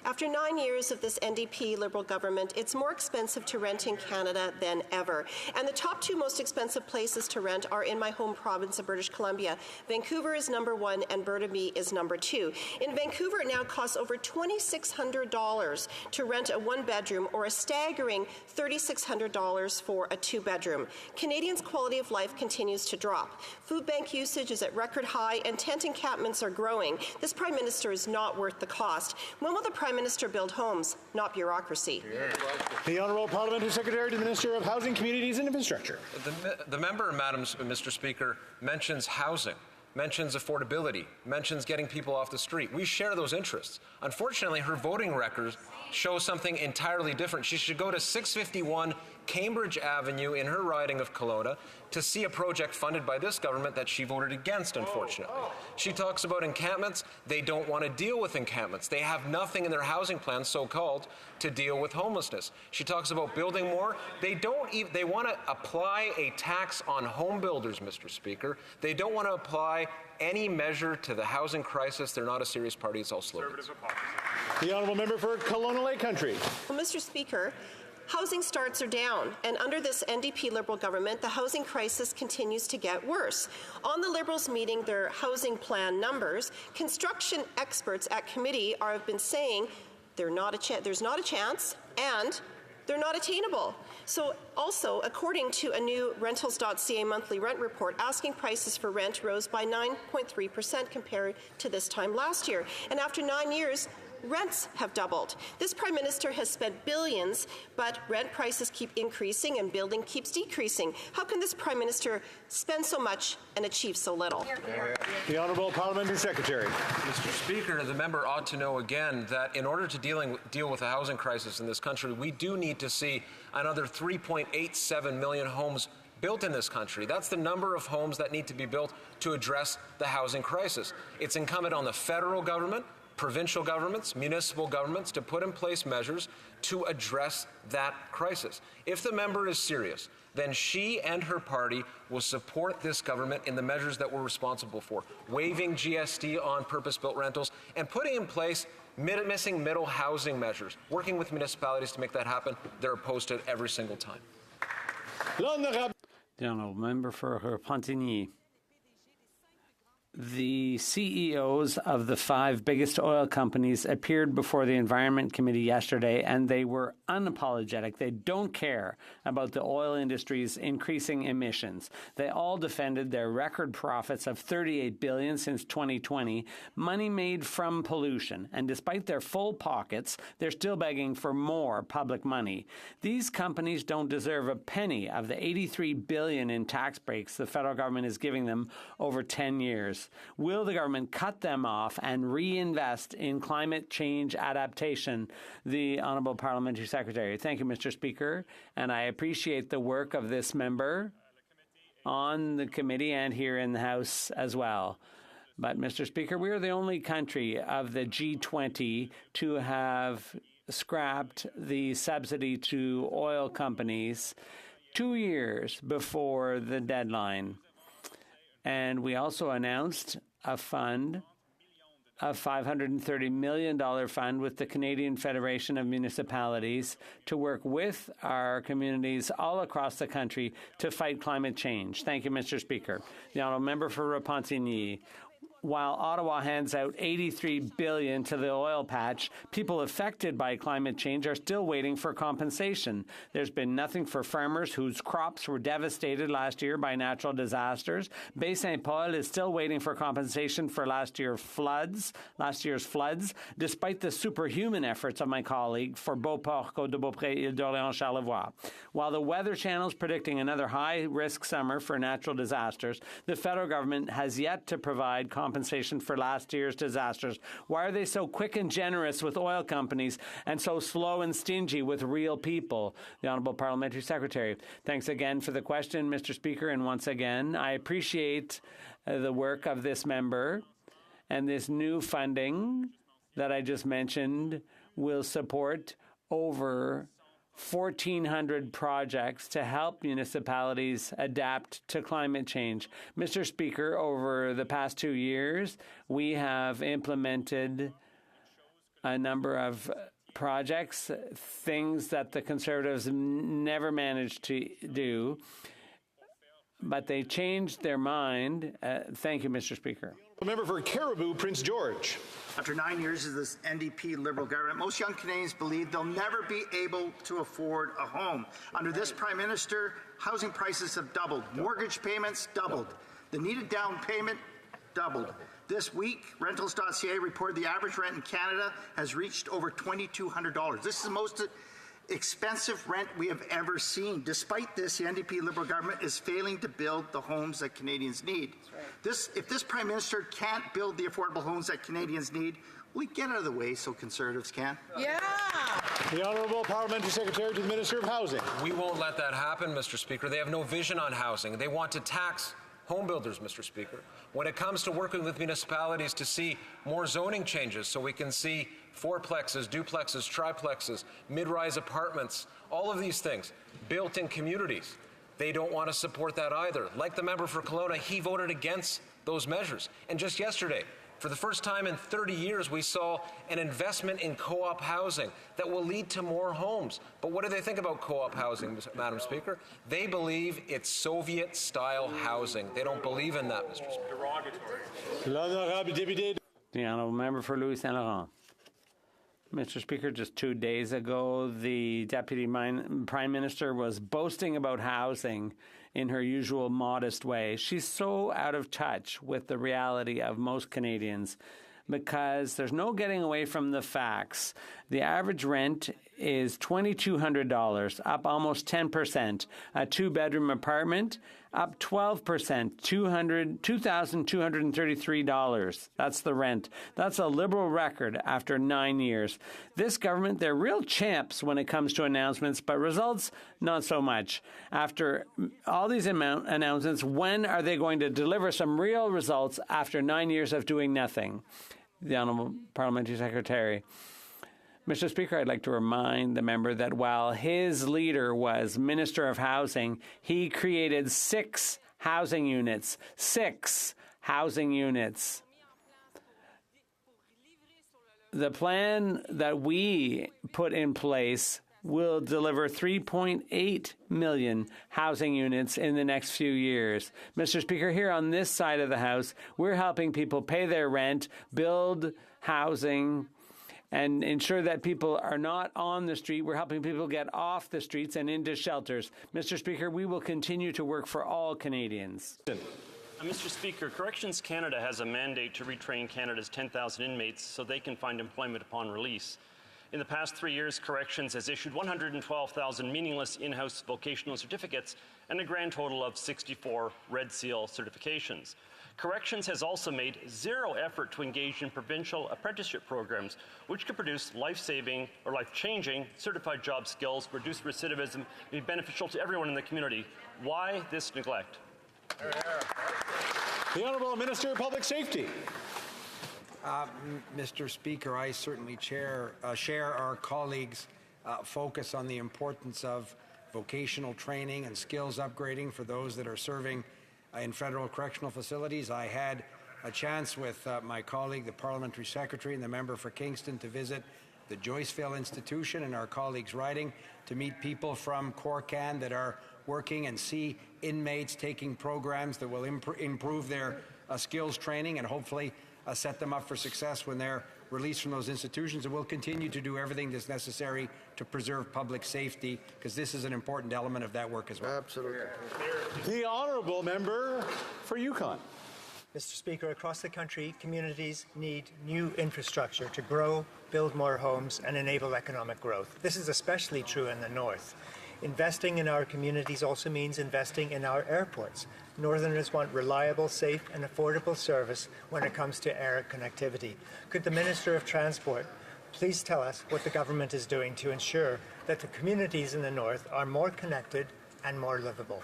After 9 years of this NDP Liberal government, it's more expensive to rent in Canada than ever. And the top two most expensive places to rent are in my home province of British Columbia. Vancouver is number 1 and Burnaby is number 2. In Vancouver, it now costs over $2,600 to rent a one-bedroom or a staggering $3,600 for a two-bedroom. Canadians' quality of life continues to drop. Food bank usage is at record high and tent encampments are growing. This Prime Minister is not worth the cost. When will the Prime Minister build homes, not bureaucracy? The Honourable Parliamentary Secretary to the Minister of Housing, Communities and Infrastructure. The member, Mr. Speaker, mentions housing, mentions affordability, mentions getting people off the street. We share those interests. Unfortunately, her voting records show something entirely different. She should go to 651 Cambridge Avenue in her riding of Kelowna to see a project funded by this government that she voted against, unfortunately. She talks about encampments. They don't want to deal with encampments. They have nothing in their housing plan, so-called, to deal with homelessness. She talks about building more. They want to apply a tax on home builders, Mr. Speaker. They don't want to apply any measure to the housing crisis. They're not a serious party. It's all slogans. The Honourable Member for Kelowna Lake Country. Well, Mr. Speaker, housing starts are down, and under this NDP Liberal government, the housing crisis continues to get worse. On the Liberals meeting their housing plan numbers, construction experts at committee have been saying there's not a chance, and they're not attainable. So also, according to a new Rentals.ca monthly rent report, asking prices for rent rose by 9.3% compared to this time last year. And after 9 years, rents have doubled. This Prime Minister has spent billions, but rent prices keep increasing and building keeps decreasing. How can this Prime Minister spend so much and achieve so little? The Honourable Parliamentary Secretary. Mr. Speaker, the member ought to know again that in order to deal with the housing crisis in this country, we do need to see another 3.87 million homes built in this country. That's the number of homes that need to be built to address the housing crisis. It's incumbent on the federal government, provincial governments, municipal governments to put in place measures to address that crisis. If the member is serious, then she and her party will support this government in the measures that we're responsible for, waiving GST on purpose-built rentals and putting in place missing middle housing measures, working with municipalities to make that happen. They're opposed to it every single time. The Honourable Member for Repentigny. The CEOs of the 5 biggest oil companies appeared before the Environment Committee yesterday, and they were unapologetic. They don't care about the oil industry's increasing emissions. They all defended their record profits of $38 billion since 2020, money made from pollution. And despite their full pockets, they're still begging for more public money. These companies don't deserve a penny of the $83 billion in tax breaks the federal government is giving them over 10 years. Will the government cut them off and reinvest in climate change adaptation? The Honourable Parliamentary Secretary. Thank you, Mr. Speaker, and I appreciate the work of this member on the committee and here in the House as well. But, Mr. Speaker, we are the only country of the G20 to have scrapped the subsidy to oil companies 2 years before the deadline. And we also announced a fund a $530 million fund with the Canadian Federation of Municipalities to work with our communities all across the country to fight climate change. Thank you, Mr. Speaker. The honourable member for Repentigny. While Ottawa hands out $83 billion to the oil patch, people affected by climate change are still waiting for compensation. There's been nothing for farmers whose crops were devastated last year by natural disasters. Bay St. Paul is still waiting for compensation for last year's floods, despite the superhuman efforts of my colleague for Beauport, Côte-de-Beaupré, Île-d'Orléans, Charlevoix. While the Weather Channel is predicting another high-risk summer for natural disasters, the federal government has yet to provide compensation for last year's disasters. Why are they so quick and generous with oil companies and so slow and stingy with real people? The Honourable Parliamentary Secretary. Thanks again for the question, Mr. Speaker. And once again, I appreciate the work of this member, and this new funding that I just mentioned will support over 1,400 projects to help municipalities adapt to climate change. Mr. Speaker, over the past 2 years, we have implemented a number of projects, things that the Conservatives never managed to do, but they changed their mind. Thank you, Mr. Speaker. The member for Caribou, Prince George. After 9 years of this NDP Liberal government, most young Canadians believe they'll never be able to afford a home. Under this Prime Minister, housing prices have doubled. Mortgage payments doubled. The needed down payment doubled. This week, Rentals.ca reported the average rent in Canada has reached over $2,200. This is the most expensive rent we have ever seen. Despite this, the NDP Liberal government is failing to build the homes that Canadians need. If this Prime Minister can't build the affordable homes that Canadians need, we get out of the way so Conservatives can. Yeah. The Honourable Parliamentary Secretary to the Minister of Housing. We won't let that happen, Mr. Speaker. They have no vision on housing. They want to tax home builders, Mr. Speaker. When it comes to working with municipalities to see more zoning changes so we can see fourplexes, duplexes, triplexes, mid-rise apartments, all of these things built in communities, they don't want to support that either. Like the member for Kelowna, he voted against those measures. And just yesterday, for the first time in 30 years, we saw an investment in co-op housing that will lead to more homes. But what do they think about co-op housing, Madam Speaker? They believe it's Soviet-style housing. They don't believe in that, Mr. Speaker. The Honourable Member for Louis Saint Laurent. Mr. Speaker, just 2 days ago, the Deputy Prime Minister was boasting about housing in her usual modest way. She's so out of touch with the reality of most Canadians because there's no getting away from the facts. The average rent is $2,200, up almost 10%. A two-bedroom apartment, up 12%, $2,233. That's the rent. That's a Liberal record after 9 years. This government, they're real champs when it comes to announcements, but results, not so much. After all these announcements, when are they going to deliver some real results after 9 years of doing nothing? The Honourable Parliamentary Secretary. Mr. Speaker, I'd like to remind the member that while his leader was Minister of Housing, he created 6 housing units. 6 housing units. The plan that we put in place will deliver 3.8 million housing units in the next few years. Mr. Speaker, here on this side of the House, we're helping people pay their rent, build housing, and ensure that people are not on the street. We're helping people get off the streets and into shelters. Mr. Speaker, we will continue to work for all Canadians. Mr. Speaker, Corrections Canada has a mandate to retrain Canada's 10,000 inmates so they can find employment upon release. In the past 3 years, Corrections has issued 112,000 meaningless in-house vocational certificates and a grand total of 64 Red Seal certifications. Corrections has also made zero effort to engage in provincial apprenticeship programs, which could produce life-saving or life-changing certified job skills, reduce recidivism, and be beneficial to everyone in the community. Why this neglect? The Honourable Minister of Public Safety. Mr. Speaker, I certainly share our colleagues' focus on the importance of vocational training and skills upgrading for those that are serving in federal correctional facilities. I had a chance with my colleague, the Parliamentary Secretary and the member for Kingston, to visit the Joyceville Institution and our colleagues' riding, to meet people from Corcan that are working and see inmates taking programs that will improve their skills training and hopefully set them up for success when they're released from those institutions. And we'll continue to do everything that's necessary to preserve public safety, because this is an important element of that work as well. Absolutely. The honourable member for Yukon. Mr. Speaker, across the country, communities need new infrastructure to grow, build more homes, and enable economic growth. This is especially true in the north. Investing in our communities also means investing in our airports. Northerners want reliable, safe, and affordable service when it comes to air connectivity. Could the Minister of Transport please tell us what the government is doing to ensure that the communities in the north are more connected and more livable?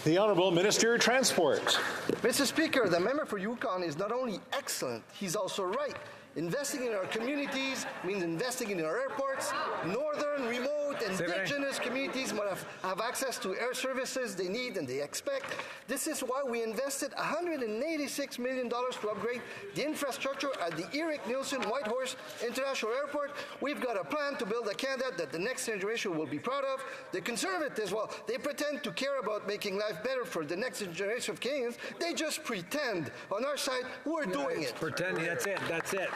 The Honourable Minister of Transport. Mr. Speaker, the member for Yukon is not only excellent, he's also right. Investing in our communities means investing in our airports. Northern, remote, indigenous communities must have access to air services they need and they expect. This is why we invested $186 million to upgrade the infrastructure at the Eric Nielsen Whitehorse International Airport. We've got a plan to build a Canada that the next generation will be proud of. The Conservatives, well, they pretend to care about making life better for the next generation of Canadians. They just pretend. On our side, we're doing it. Pretending, that's it, that's it.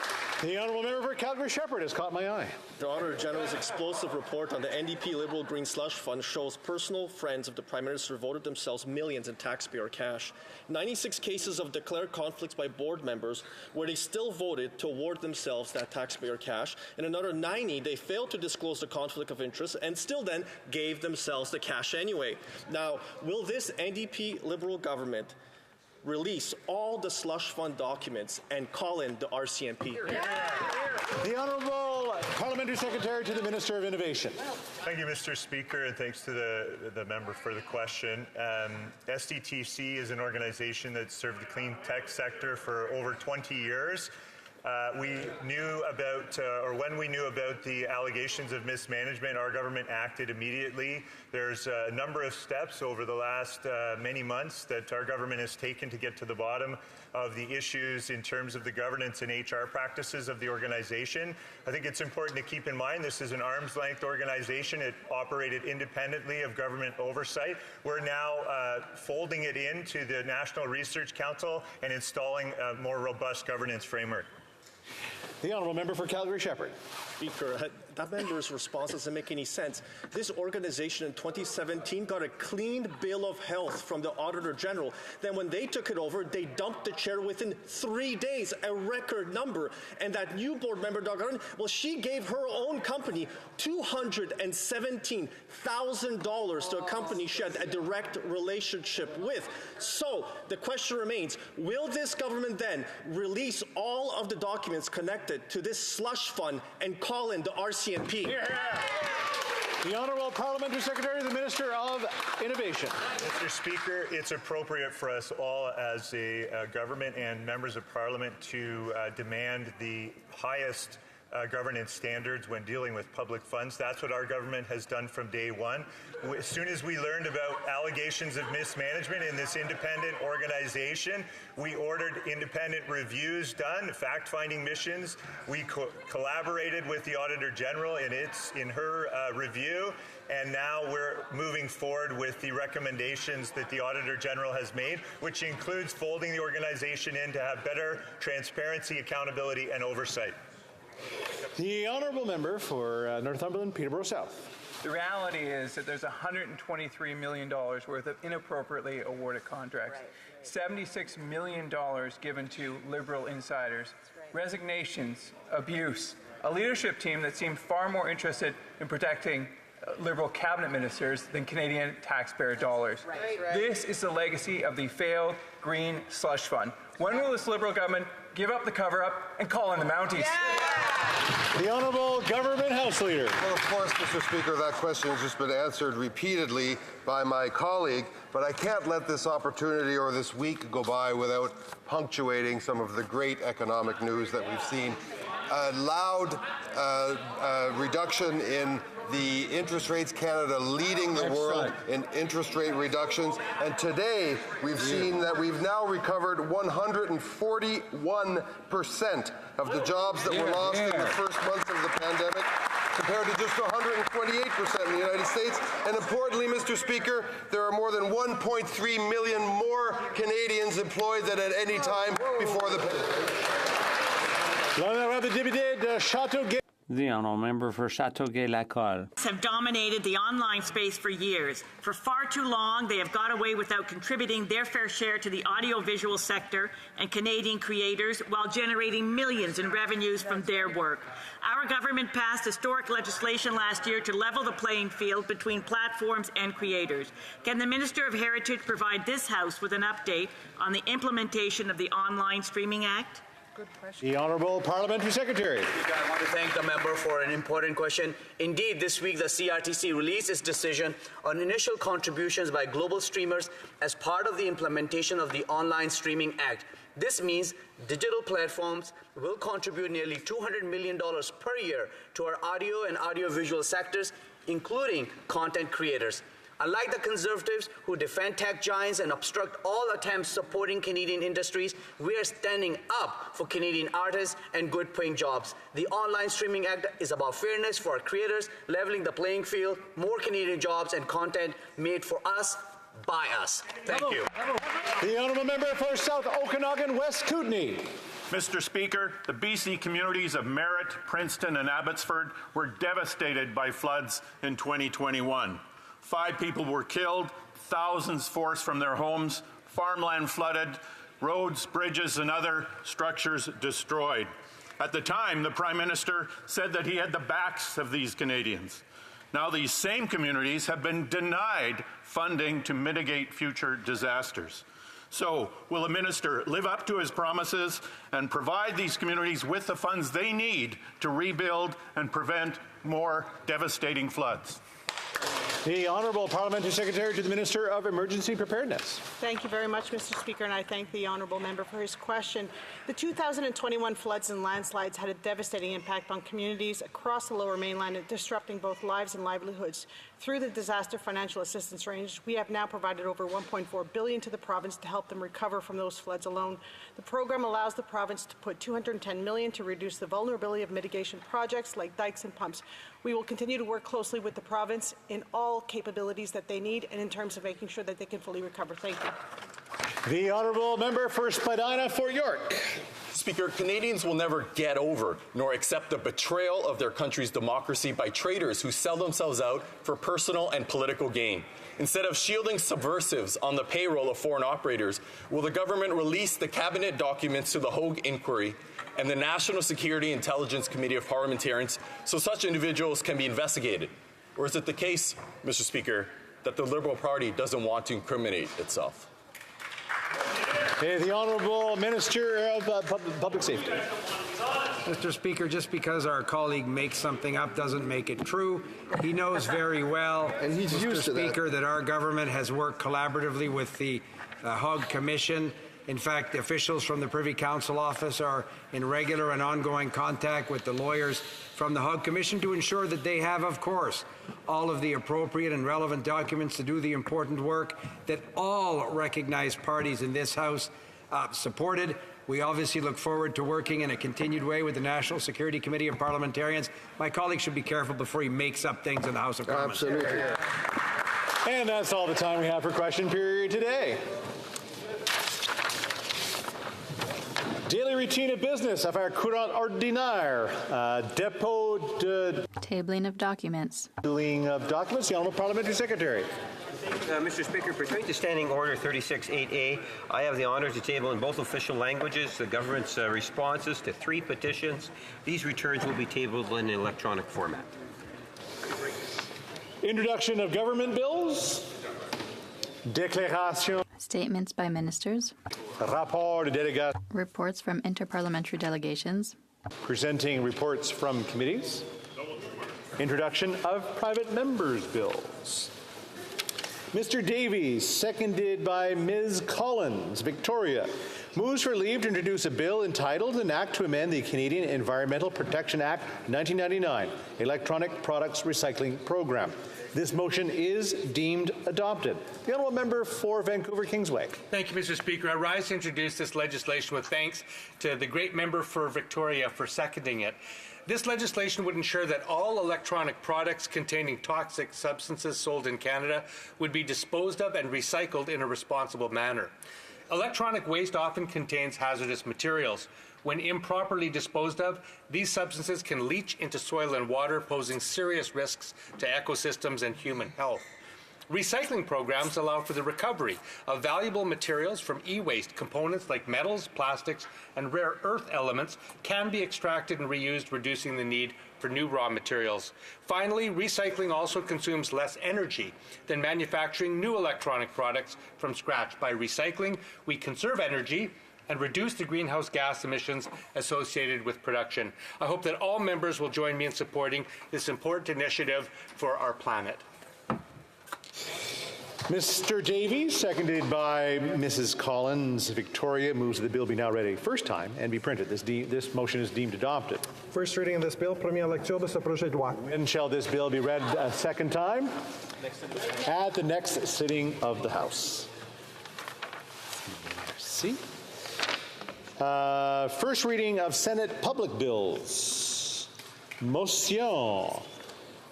The Honourable Member for Calgary-Shepherd has caught my eye. The Auditor General's explosive report on the NDP Liberal Green Slush Fund shows personal friends of the Prime Minister voted themselves millions in taxpayer cash. 96 cases of declared conflicts by board members where they still voted to award themselves that taxpayer cash. In another 90, they failed to disclose the conflict of interest and still then gave themselves the cash anyway. Now, will this NDP Liberal government release all the slush fund documents and call in the RCMP? The Honourable Parliamentary Secretary to the Minister of Innovation. Thank you, Mr. Speaker, and thanks to the member for the question. SDTC is an organization that served the clean tech sector for over 20 years. We knew about, or when we knew about the allegations of mismanagement, our government acted immediately. There's a number of steps over the last many months that our government has taken to get to the bottom of the issues in terms of the governance and HR practices of the organization. I think it's important to keep in mind this is an arm's length organization. It operated independently of government oversight. We're now folding it into the National Research Council and installing a more robust governance framework. The Honourable Member for Calgary-Shepherd. Speaker, that member's response doesn't make any sense. This organization in 2017 got a clean bill of health from the Auditor General. Then when they took it over, they dumped the chair within 3 days, a record number. And that new board member, Doug, well, she gave her own company $217,000 to a company she had a direct relationship with. So the question remains, will this government then release all of the documents connected to this slush fund and call in the RCMP? The Honourable Parliamentary Secretary to the Minister of Innovation. Mr. Speaker, it's appropriate for us all as a government and members of Parliament to demand the highest governance standards when dealing with public funds. That's what our government has done from day one. As soon as we learned about allegations of mismanagement in this independent organization, we ordered independent reviews done, fact-finding missions. We collaborated with the Auditor General in her review, and now we're moving forward with the recommendations that the Auditor General has made, which includes folding the organization in to have better transparency, accountability, and oversight. The Honourable Member for Northumberland, Peterborough South. The reality is that there's $123 million worth of inappropriately awarded contracts, $76 million given to Liberal insiders, resignations, abuse, a leadership team that seemed far more interested in protecting Liberal cabinet ministers than Canadian taxpayer dollars. This is the legacy of the failed Green Slush Fund. When will this Liberal government give up the cover-up and call in the Mounties? The Honourable Government House Leader. Well, of course, Mr. Speaker, that question has just been answered repeatedly by my colleague, but I can't let this opportunity or this week go by without punctuating some of the great economic news that we've seen. A loud reduction in the Interest Rates Canada leading the world in interest rate reductions. And today, we've seen that we've now recovered 141% of the jobs that were lost in the first months of the pandemic, compared to just 128% in the United States. And importantly, Mr. Speaker, there are more than 1.3 million more Canadians employed than at any time before the pandemic. The honourable member for Châteauguay-Lacolle. Have dominated the online space for years. For far too long, they have got away without contributing their fair share to the audiovisual sector and Canadian creators while generating millions in revenues from their work. Our government passed historic legislation last year to level the playing field between platforms and creators. Can the Minister of Heritage provide this House with an update on the implementation of the Online Streaming Act? The Honourable Parliamentary Secretary. I want to thank the member for an important question. Indeed, this week the CRTC released its decision on initial contributions by global streamers as part of the implementation of the Online Streaming Act. This means digital platforms will contribute nearly $200 million per year to our audio and audiovisual sectors, including content creators. Unlike the Conservatives who defend tech giants and obstruct all attempts supporting Canadian industries, we are standing up for Canadian artists and good-paying jobs. The Online Streaming Act is about fairness for our creators, leveling the playing field, more Canadian jobs and content made for us, by us. Thank you. The Honourable Member for South Okanagan West Kootenay. Mr. Speaker, the BC communities of Merritt, Princeton, and Abbotsford were devastated by floods in 2021. 5 people were killed, thousands forced from their homes, farmland flooded, roads, bridges, and other structures destroyed. At the time, the Prime Minister said that he had the backs of these Canadians. Now these same communities have been denied funding to mitigate future disasters. So, will the Minister live up to his promises and provide these communities with the funds they need to rebuild and prevent more devastating floods? The Honourable Parliamentary Secretary to the Minister of Emergency Preparedness. Thank you very much, Mr. Speaker, and I thank the Honourable Member for his question. The 2021 floods and landslides had a devastating impact on communities across the Lower Mainland, disrupting both lives and livelihoods. Through the Disaster Financial Assistance Range, we have now provided over $1.4 billion to the province to help them recover from those floods alone. The program allows the province to put $210 million to reduce the vulnerability of mitigation projects like dikes and pumps. We will continue to work closely with the province in all capabilities that they need and in terms of making sure that they can fully recover. Thank you. The Honourable Member for Spadina Fort York. Speaker, Canadians will never get over nor accept the betrayal of their country's democracy by traitors who sell themselves out for personal and political gain. Instead of shielding subversives on the payroll of foreign operators, will the government release the cabinet documents to the HoC inquiry and the National Security Intelligence Committee of Parliamentarians so such individuals can be investigated? Or is it the case, Mr. Speaker, that the Liberal Party doesn't want to incriminate itself? The Honourable Minister of Public Safety. Mr. Speaker, just because our colleague makes something up doesn't make it true. He knows very well, and he's Mr. used to Speaker, that our government has worked collaboratively with the HoC Commission. In fact, the officials from the Privy Council office are in regular and ongoing contact with the lawyers from the HoC Commission to ensure that they have, of course, all of the appropriate and relevant documents to do the important work that all recognized parties in this House supported. We obviously look forward to working in a continued way with the National Security Committee of Parliamentarians. My colleague should be careful before he makes up things in the House of Commons. Absolutely. And that's all the time we have for question period today. Daily routine of business of our courant ordinaire. Depot de... Tabling of documents. Tabling of documents. The Honourable Parliamentary Secretary. Mr. Speaker, pursuant to Standing Order 36.8a, I have the honour to table in both official languages the government's responses to 3 petitions. These returns will be tabled in an electronic format. Introduction of government bills. Déclaration. Statements by ministers. Rapport de délégation. Reports from interparliamentary delegations. Presenting reports from committees. Introduction of private members' bills. Mr. Davies, seconded by Ms. Collins, Victoria, moves for leave to introduce a bill entitled An Act to Amend the Canadian Environmental Protection Act 1999, Electronic Products Recycling Program. This motion is deemed adopted. The honourable member for Vancouver Kingsway. Thank you, Mr. Speaker. I rise to introduce this legislation with thanks to the great member for Victoria for seconding it. This legislation would ensure that all electronic products containing toxic substances sold in Canada would be disposed of and recycled in a responsible manner. Electronic waste often contains hazardous materials. When improperly disposed of, these substances can leach into soil and water, posing serious risks to ecosystems and human health. Recycling programs allow for the recovery of valuable materials from e-waste. Components like metals, plastics, and rare earth elements can be extracted and reused, reducing the need for new raw materials. Finally, recycling also consumes less energy than manufacturing new electronic products from scratch. By recycling, we conserve energy and reduce the greenhouse gas emissions associated with production. I hope that all members will join me in supporting this important initiative for our planet. Mr. Davies, seconded by Mrs. Collins. Victoria moves that the bill be now read a first time and be printed. This motion is deemed adopted. First reading of this bill, première lecture de ce projet de loi. When shall this bill be read a second time? At the next sitting of the House. Merci. First reading of Senate public bills. Motion.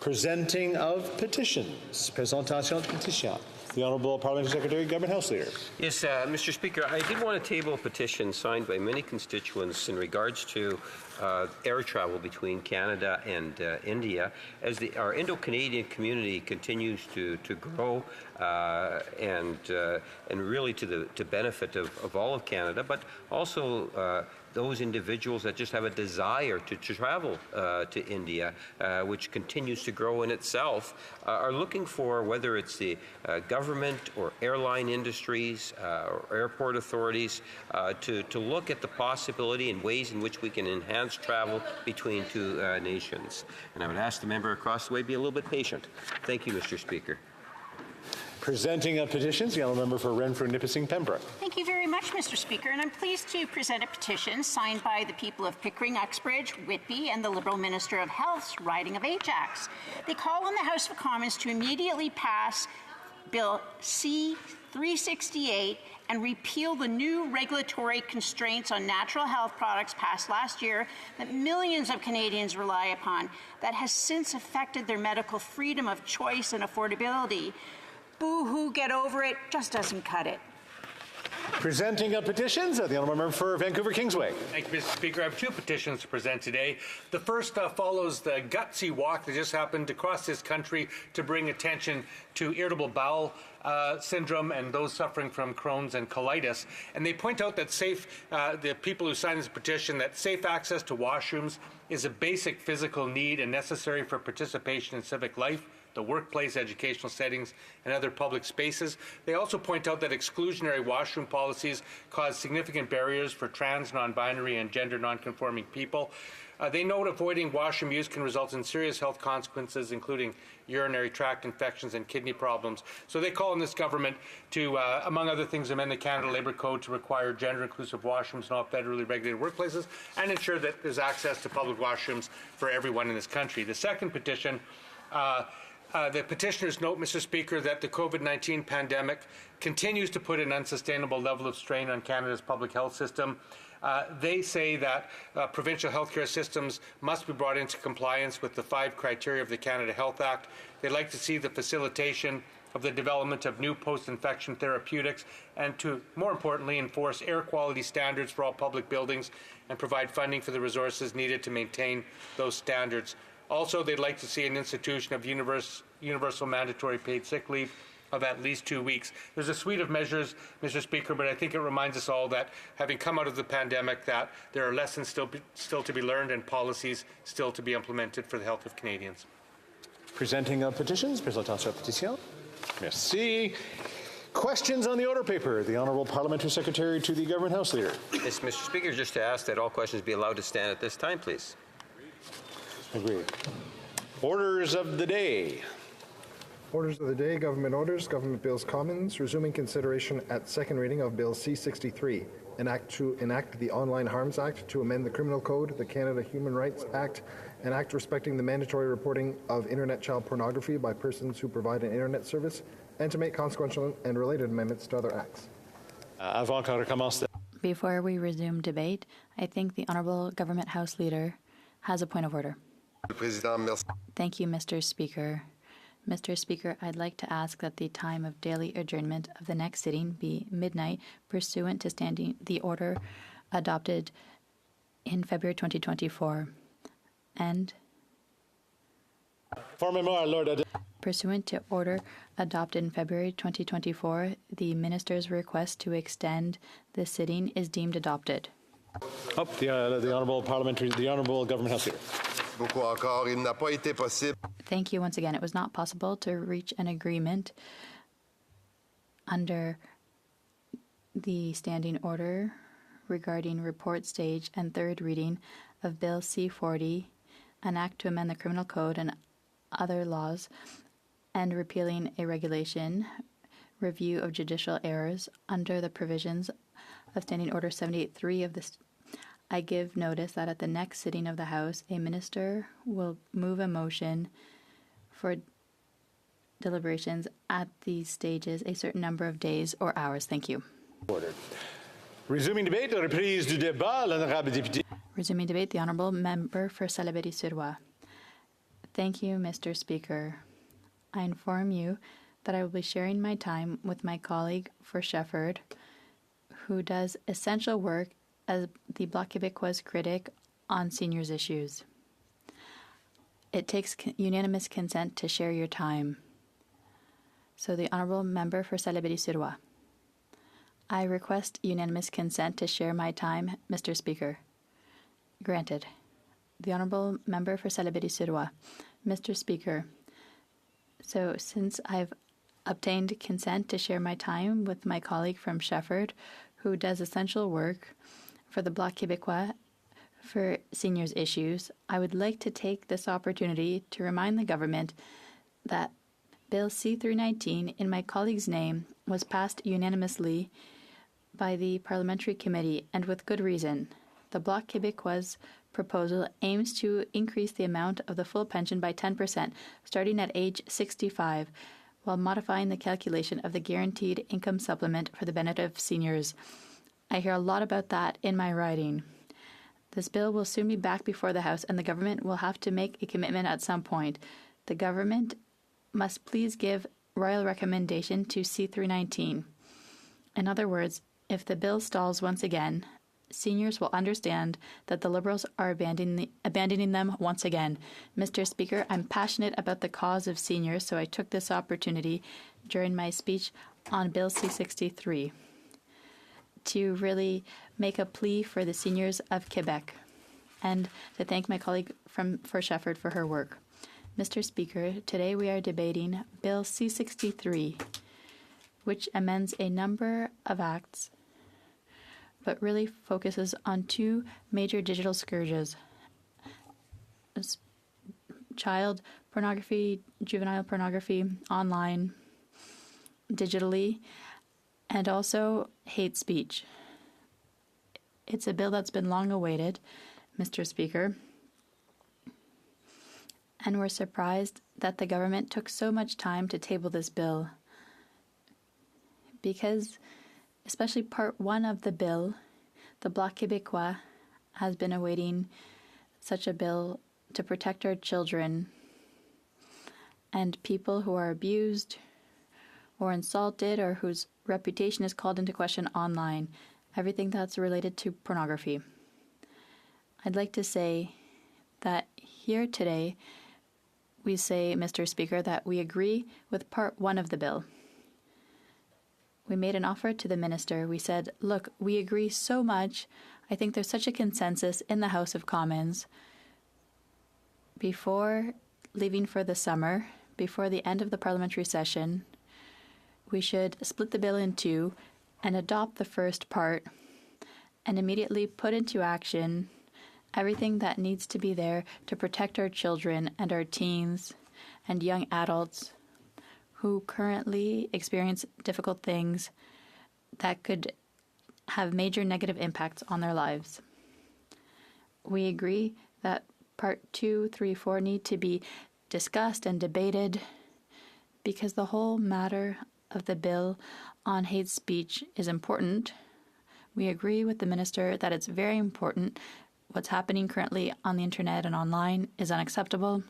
Presenting of petitions. Présentation de pétition. The Honourable Parliamentary Secretary, Government House Leader. Yes, Mr. Speaker, I did want to table a petition signed by many constituents in regards to air travel between Canada and India, as our Indo-Canadian community continues to grow and really to the benefit of all of Canada, but also those individuals that just have a desire to travel to India, which continues to grow in itself, are looking for, whether it's the government or airline industries or airport authorities, to look at the possibility and ways in which we can enhance travel between two nations. And I would ask the member across the way be a little bit patient. Thank you, Mr. Speaker. Presenting of petitions, the Honourable Member for Renfrew, Nipissing, Pembroke. Thank you very much, Mr. Speaker, and I'm pleased to present a petition signed by the people of Pickering, Uxbridge, Whitby, and the Liberal Minister of Health's riding of Ajax. They call on the House of Commons to immediately pass Bill C-368 and repeal the new regulatory constraints on natural health products passed last year that millions of Canadians rely upon, that has since affected their medical freedom of choice and affordability. Boo-hoo, get over it, just doesn't cut it. Presenting of petitions, the Honourable Member for Vancouver Kingsway. Thank you, Mr. Speaker. I have two petitions to present today. The first follows the gutsy walk that just happened across this country to bring attention to irritable bowel syndrome and those suffering from Crohn's and colitis. And they point out that the people who signed this petition, that safe access to washrooms is a basic physical need and necessary for participation in civic life, the workplace, educational settings, and other public spaces. They also point out that exclusionary washroom policies cause significant barriers for trans, non-binary, and gender non-conforming people. They note avoiding washroom use can result in serious health consequences, including urinary tract infections and kidney problems. So they call on this government to, among other things, amend the Canada Labour Code to require gender-inclusive washrooms in all federally regulated workplaces and ensure that there's access to public washrooms for everyone in this country. The second petition, the petitioners note, Mr. Speaker, that the COVID-19 pandemic continues to put an unsustainable level of strain on Canada's public health system. They say that provincial healthcare systems must be brought into compliance with the 5 criteria of the Canada Health Act. They'd like to see the facilitation of the development of new post-infection therapeutics and to, more importantly, enforce air quality standards for all public buildings and provide funding for the resources needed to maintain those standards. Also, they'd like to see an institution of universal mandatory paid sick leave of at least 2 weeks. There's a suite of measures, Mr. Speaker, but I think it reminds us all that, having come out of the pandemic, that there are lessons still to be learned and policies still to be implemented for the health of Canadians. Presenting of petitions. Présentation de pétition. Merci. Questions on the order paper. The Honourable Parliamentary Secretary to the Government House Leader. Yes, Mr. Speaker, just to ask that all questions be allowed to stand at this time, please. Agreed. Orders of the day. Orders of the day, government orders, government bills commons, resuming consideration at second reading of Bill C-63, an act to enact the Online Harms Act, to amend the Criminal Code, the Canada Human Rights Act, an act respecting the mandatory reporting of internet child pornography by persons who provide an internet service, and to make consequential and related amendments to other acts. Before we resume debate, I think the Honourable Government House Leader has a point of order. Thank you, Mr. Speaker. Mr. Speaker, I'd like to ask that the time of daily adjournment of the next sitting be midnight, pursuant to standing the order adopted in February 2024. And pursuant to order adopted in February 2024, the Minister's request to extend the sitting is deemed adopted. The Honourable Government House Leader. Thank you once again. It was not possible to reach an agreement under the standing order regarding report stage and third reading of Bill C-40, an act to amend the Criminal Code and other laws, and repealing a regulation, review of judicial errors under the provisions of Standing Order 78.3 of the I give notice that at the next sitting of the House, a minister will move a motion for deliberations at these stages a certain number of days or hours. Thank you. Ordered. Resuming debate, reprise du débat, l'honorable député. Resuming debate, the Honourable Member for Salaberry-sur-Loire. Thank you, Mr. Speaker. I inform you that I will be sharing my time with my colleague for Shefford, who does essential work as the Bloc Québécois critic on seniors' issues. It takes unanimous consent to share your time. So the Honourable Member for Salaberry-sur-Loire. I request unanimous consent to share my time, Mr. Speaker. Granted. The Honourable Member for Salaberry-sur-Loire. Mr. Speaker, so since I've obtained consent to share my time with my colleague from Shefford, who does essential work for the Bloc Québécois for seniors' issues, I would like to take this opportunity to remind the government that Bill C-319 in my colleague's name was passed unanimously by the Parliamentary Committee, and with good reason. The Bloc Québécois proposal aims to increase the amount of the full pension by 10%, starting at age 65, while modifying the calculation of the guaranteed income supplement for the benefit of seniors. I hear a lot about that in my riding. This bill will soon be back before the House, and the government will have to make a commitment at some point. The government must please give royal recommendation to C-319. In other words, if the bill stalls once again, seniors will understand that the Liberals are abandoning them once again. Mr. Speaker, I'm passionate about the cause of seniors, so I took this opportunity during my speech on Bill C-63 to really make a plea for the seniors of Quebec and to thank my colleague for Shefford for her work. Mr. Speaker, today we are debating Bill C-63, which amends a number of acts but really focuses on two major digital scourges: child pornography, juvenile pornography, online, digitally, and also hate speech. It's a bill that's been long awaited, Mr. Speaker, and we're surprised that the government took so much time to table this bill, because especially Part 1 of the bill, the Bloc Québécois has been awaiting such a bill to protect our children and people who are abused or insulted or whose reputation is called into question online, everything that's related to pornography. I'd like to say that here today we say, Mr. Speaker, that we agree with Part 1 of the bill. We made an offer to the minister. We said, look, we agree so much. I think there's such a consensus in the House of Commons. Before leaving for the summer, before the end of the parliamentary session, we should split the bill in two and adopt the first part and immediately put into action everything that needs to be there to protect our children and our teens and young adults who currently experience difficult things that could have major negative impacts on their lives. We agree that Part 2, 3, 4 need to be discussed and debated because the whole matter of the bill on hate speech is important. We agree with the Minister that it's very important. What's happening currently on the internet and online is unacceptable.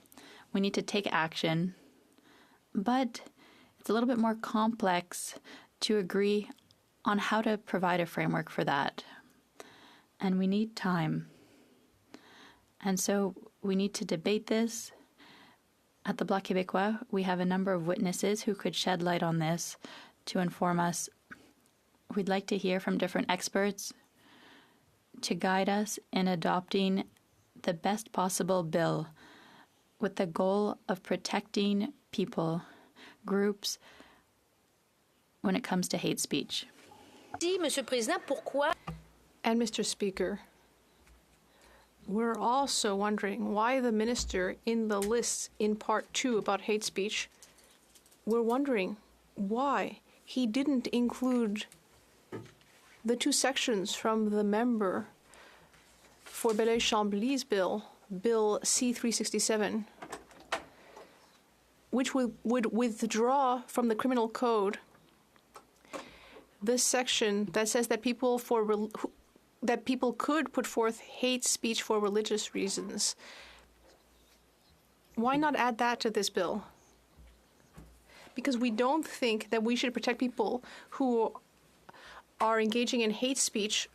We need to take action. But it's a little bit more complex to agree on how to provide a framework for that. And we need time. And so we need to debate this. At the Bloc Québécois, we have a number of witnesses who could shed light on this to inform us. We'd like to hear from different experts to guide us in adopting the best possible bill with the goal of protecting people, groups, when it comes to hate speech. And Mr. Speaker, we're also wondering why the minister in the list in Part 2 about hate speech, we're wondering why he didn't include the two sections from the member for Belleuil-Chambly's bill, Bill C-367, which would withdraw from the criminal code this section that says that people could put forth hate speech for religious reasons. Why not add that to this bill? Because we don't think that we should protect people who are engaging in hate speech.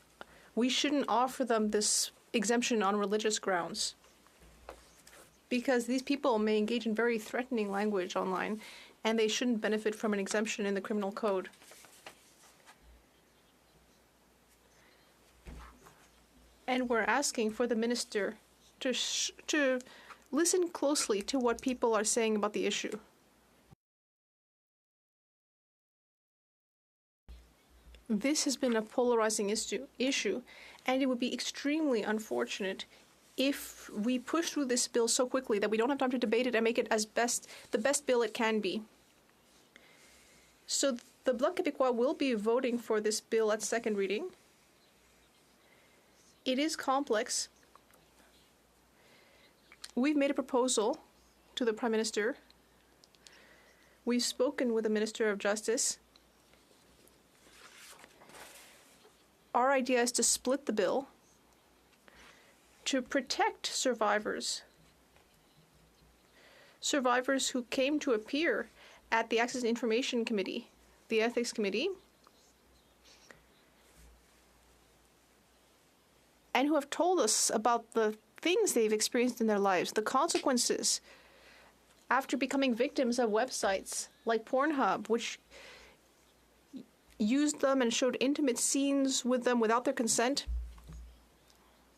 We shouldn't offer them this exemption on religious grounds. Because these people may engage in very threatening language online, and they shouldn't benefit from an exemption in the criminal code. And we're asking for the minister to listen closely to what people are saying about the issue. This has been a polarizing issue, and it would be extremely unfortunate if we push through this bill so quickly that we don't have time to debate it and make it the best bill it can be. So the Bloc Québécois will be voting for this bill at second reading. It is complex. We've made a proposal to the Prime Minister. We've spoken with the Minister of Justice. Our idea is to split the bill to protect survivors who came to appear at the Access Information Committee, the Ethics Committee, and who have told us about the things they've experienced in their lives, the consequences after becoming victims of websites like Pornhub, which used them and showed intimate scenes with them without their consent.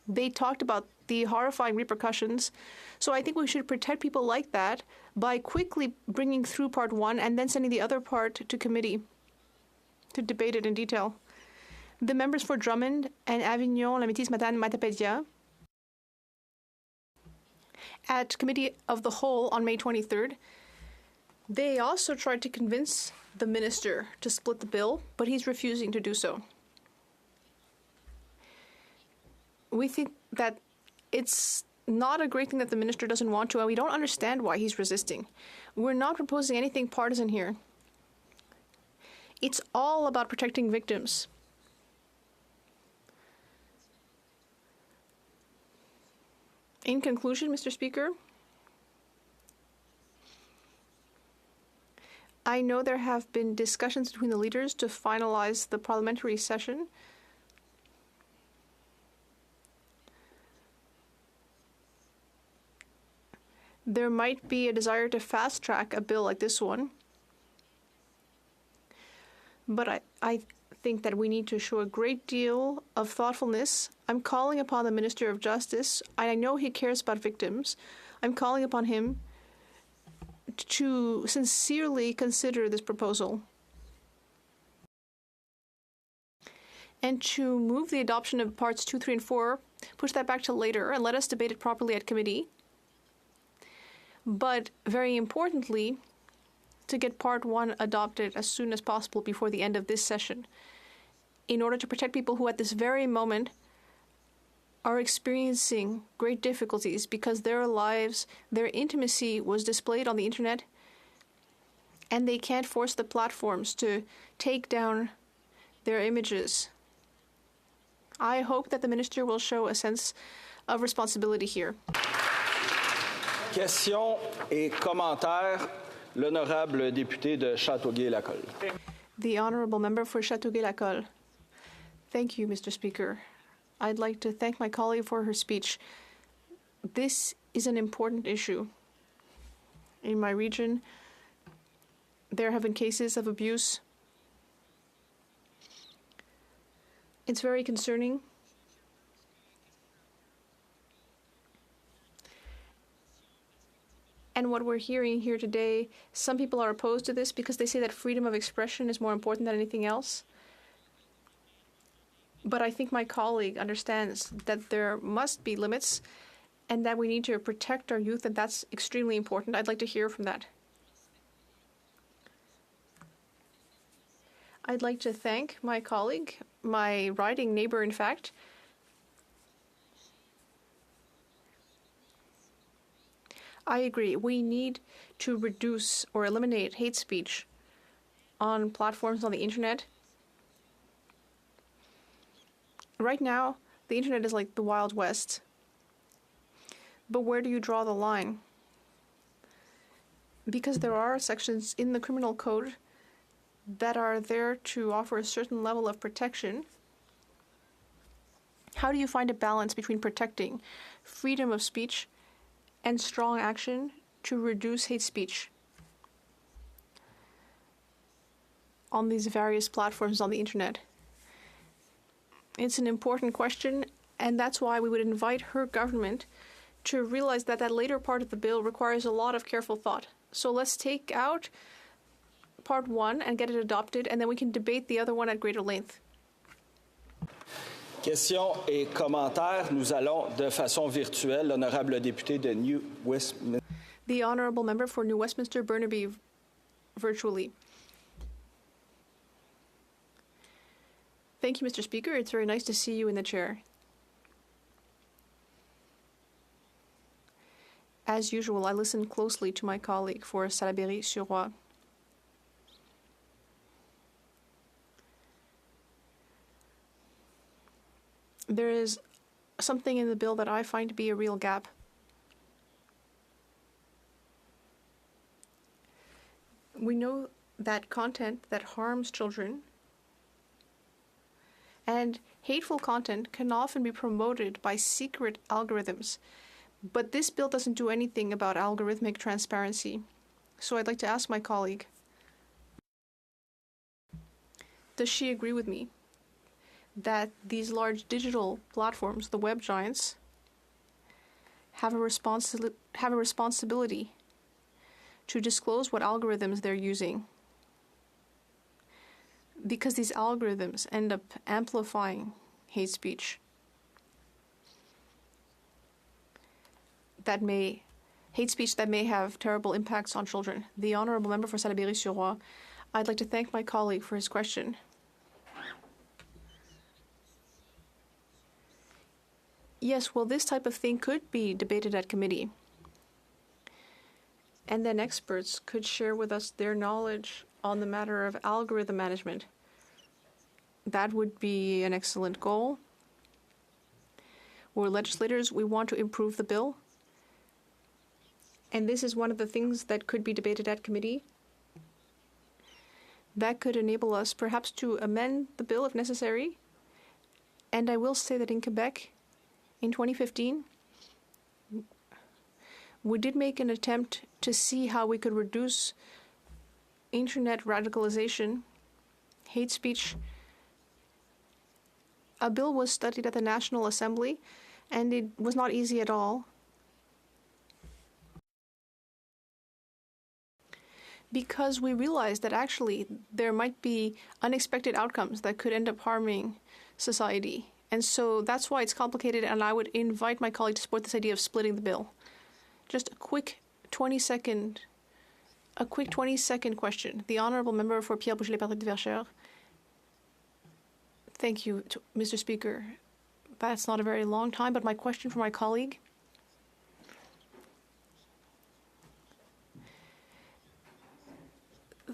They talked about the horrifying repercussions. So I think we should protect people like that by quickly bringing through Part 1 and then sending the other part to committee to debate it in detail. The members for Drummond and Avignon, Lamitis, Matane, Matapédia, at Committee of the Whole on May 23rd, they also tried to convince the minister to split the bill, but he's refusing to do so. We think that it's not a great thing that the minister doesn't want to, and we don't understand why he's resisting. We're not proposing anything partisan here. It's all about protecting victims. In conclusion, Mr. Speaker, I know there have been discussions between the leaders to finalize the parliamentary session. There might be a desire to fast-track a bill like this one, but I think that we need to show a great deal of thoughtfulness. I'm calling upon the Minister of Justice. I know he cares about victims. I'm calling upon him to sincerely consider this proposal and to move the adoption of Parts 2, 3, and 4, push that back to later, and let us debate it properly at committee. But very importantly, to get Part 1 adopted as soon as possible before the end of this session, in order to protect people who at this very moment are experiencing great difficulties because their lives, their intimacy was displayed on the internet, and they can't force the platforms to take down their images. I hope that the minister will show a sense of responsibility here. Questions et commentaires. L'honorable député de Châteauguay-Lacolle. The honourable member for Châteauguay-Lacolle. Thank you, Mr. Speaker. I'd like to thank my colleague for her speech. This is an important issue. In my region, there have been cases of abuse. It's very concerning. And what we're hearing here today, some people are opposed to this because they say that freedom of expression is more important than anything else. But I think my colleague understands that there must be limits and that we need to protect our youth, and that's extremely important. I'd like to hear from that. I'd like to thank my colleague, my riding neighbor, in fact. I agree. We need to reduce or eliminate hate speech on platforms on the internet. Right now, the internet is like the Wild West. But where do you draw the line? Because there are sections in the criminal code that are there to offer a certain level of protection. How do you find a balance between protecting freedom of speech and strong action to reduce hate speech on these various platforms on the internet? It's an important question, and that's why we would invite her government to realize that that later part of the bill requires a lot of careful thought. So let's take out Part 1 and get it adopted, and then we can debate the other one at greater length. Questions et commentaires. Nous allons de façon virtuelle. L'honorable député de New Westminster. The honourable member for New Westminster, Burnaby, virtually. Thank you, Mr. Speaker. It's very nice to see you in the chair. As usual, I listened closely to my colleague for Salaberry-sur-Roi. There is something in the bill that I find to be a real gap. We know that content that harms children and hateful content can often be promoted by secret algorithms, but this bill doesn't do anything about algorithmic transparency. So I'd like to ask my colleague, does she agree with me that these large digital platforms, the web giants, have a responsibility to disclose what algorithms they're using? Because these algorithms end up amplifying hate speech that may have terrible impacts on children. The honourable member for Salaberry-sur-Roi, I'd like to thank my colleague for his question. Yes, well, this type of thing could be debated at committee. And then experts could share with us their knowledge on the matter of algorithm management. That would be an excellent goal. We're legislators, we want to improve the bill. And this is one of the things that could be debated at committee. That could enable us perhaps to amend the bill if necessary. And I will say that in Quebec, in 2015, we did make an attempt to see how we could reduce internet radicalization, hate speech. A bill was studied at the National Assembly, and it was not easy at all. Because we realized that actually there might be unexpected outcomes that could end up harming society. And so that's why it's complicated, and I would invite my colleague to support this idea of splitting the bill. Just a quick 20-second A quick 20-second question. The Honourable Member for Pierre Boucher-les-Patrick-de-Verchères. Thank you, Mr. Speaker. That's not a very long time, but my question for my colleague.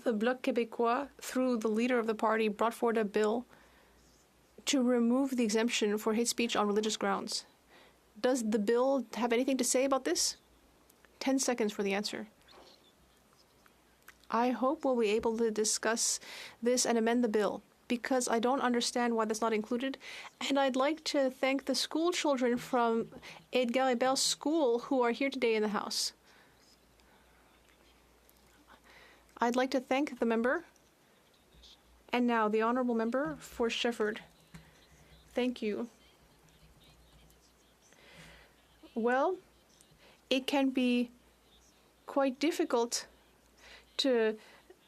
The Bloc Québécois, through the leader of the party, brought forward a bill to remove the exemption for hate speech on religious grounds. Does the bill have anything to say about this? 10 seconds for the answer. I hope we'll be able to discuss this and amend the bill, because I don't understand why that's not included. And I'd like to thank the school children from Edgar Hébert School who are here today in the House. I'd like to thank the member. And now the Honourable Member for Shefford. Thank you. Well, it can be quite difficult to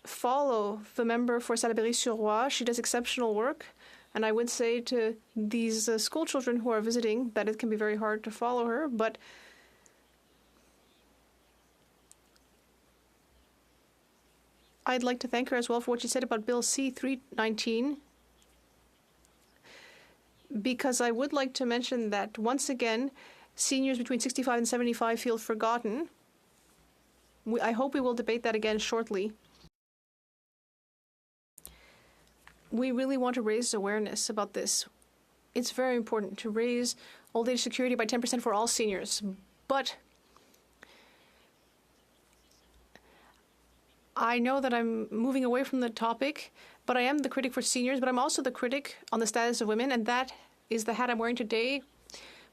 follow the member for Salaberry-sur-Roi. She does exceptional work. And I would say to these school children who are visiting that it can be very hard to follow her. But I'd like to thank her as well for what she said about Bill C-319, because I would like to mention that, once again, seniors between 65 and 75 feel forgotten. I hope we will debate that again shortly. We really want to raise awareness about this. It's very important to raise old age security by 10% for all seniors. But I know that I'm moving away from the topic, but I am the critic for seniors, but I'm also the critic on the status of women, and that is the hat I'm wearing today,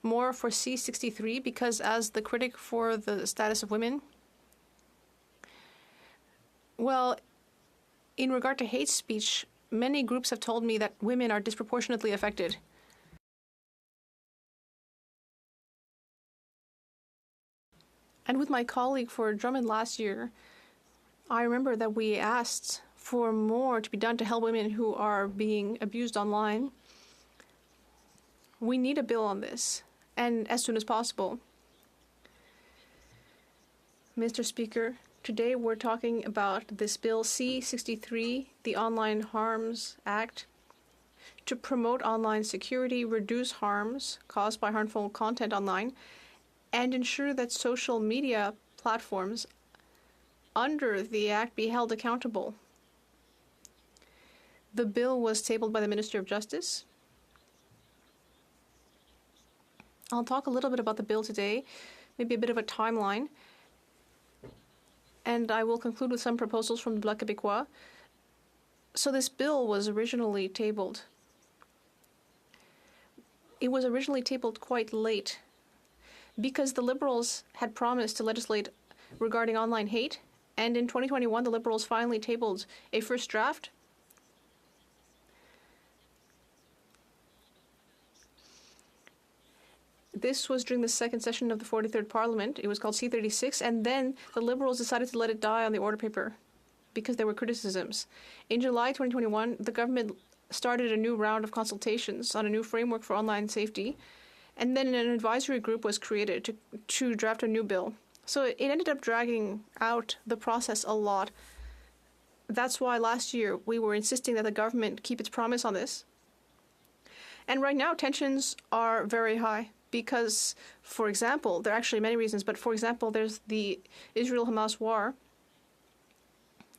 more for C-63, because as the critic for the status of women, well, in regard to hate speech, many groups have told me that women are disproportionately affected. And with my colleague for Drummond last year, I remember that we asked for more to be done to help women who are being abused online. We need a bill on this, and as soon as possible. Mr. Speaker, today we're talking about this Bill C-63, the Online Harms Act, to promote online security, reduce harms caused by harmful content online, and ensure that social media platforms under the Act be held accountable. The bill was tabled by the Minister of Justice. I'll talk a little bit about the bill today, maybe a bit of a timeline, and I will conclude with some proposals from the Bloc Québécois. So this bill was originally tabled. It was originally tabled quite late because the Liberals had promised to legislate regarding online hate, and in 2021 the Liberals finally tabled a first draft. This was during the second session of the 43rd Parliament. It was called C-36, and then the Liberals decided to let it die on the order paper because there were criticisms. In July 2021, the government started a new round of consultations on a new framework for online safety, and then an advisory group was created to draft a new bill. So it ended up dragging out the process a lot. That's why last year we were insisting that the government keep its promise on this. And right now tensions are very high because, for example, there are actually many reasons, but for example, there's the Israel-Hamas war.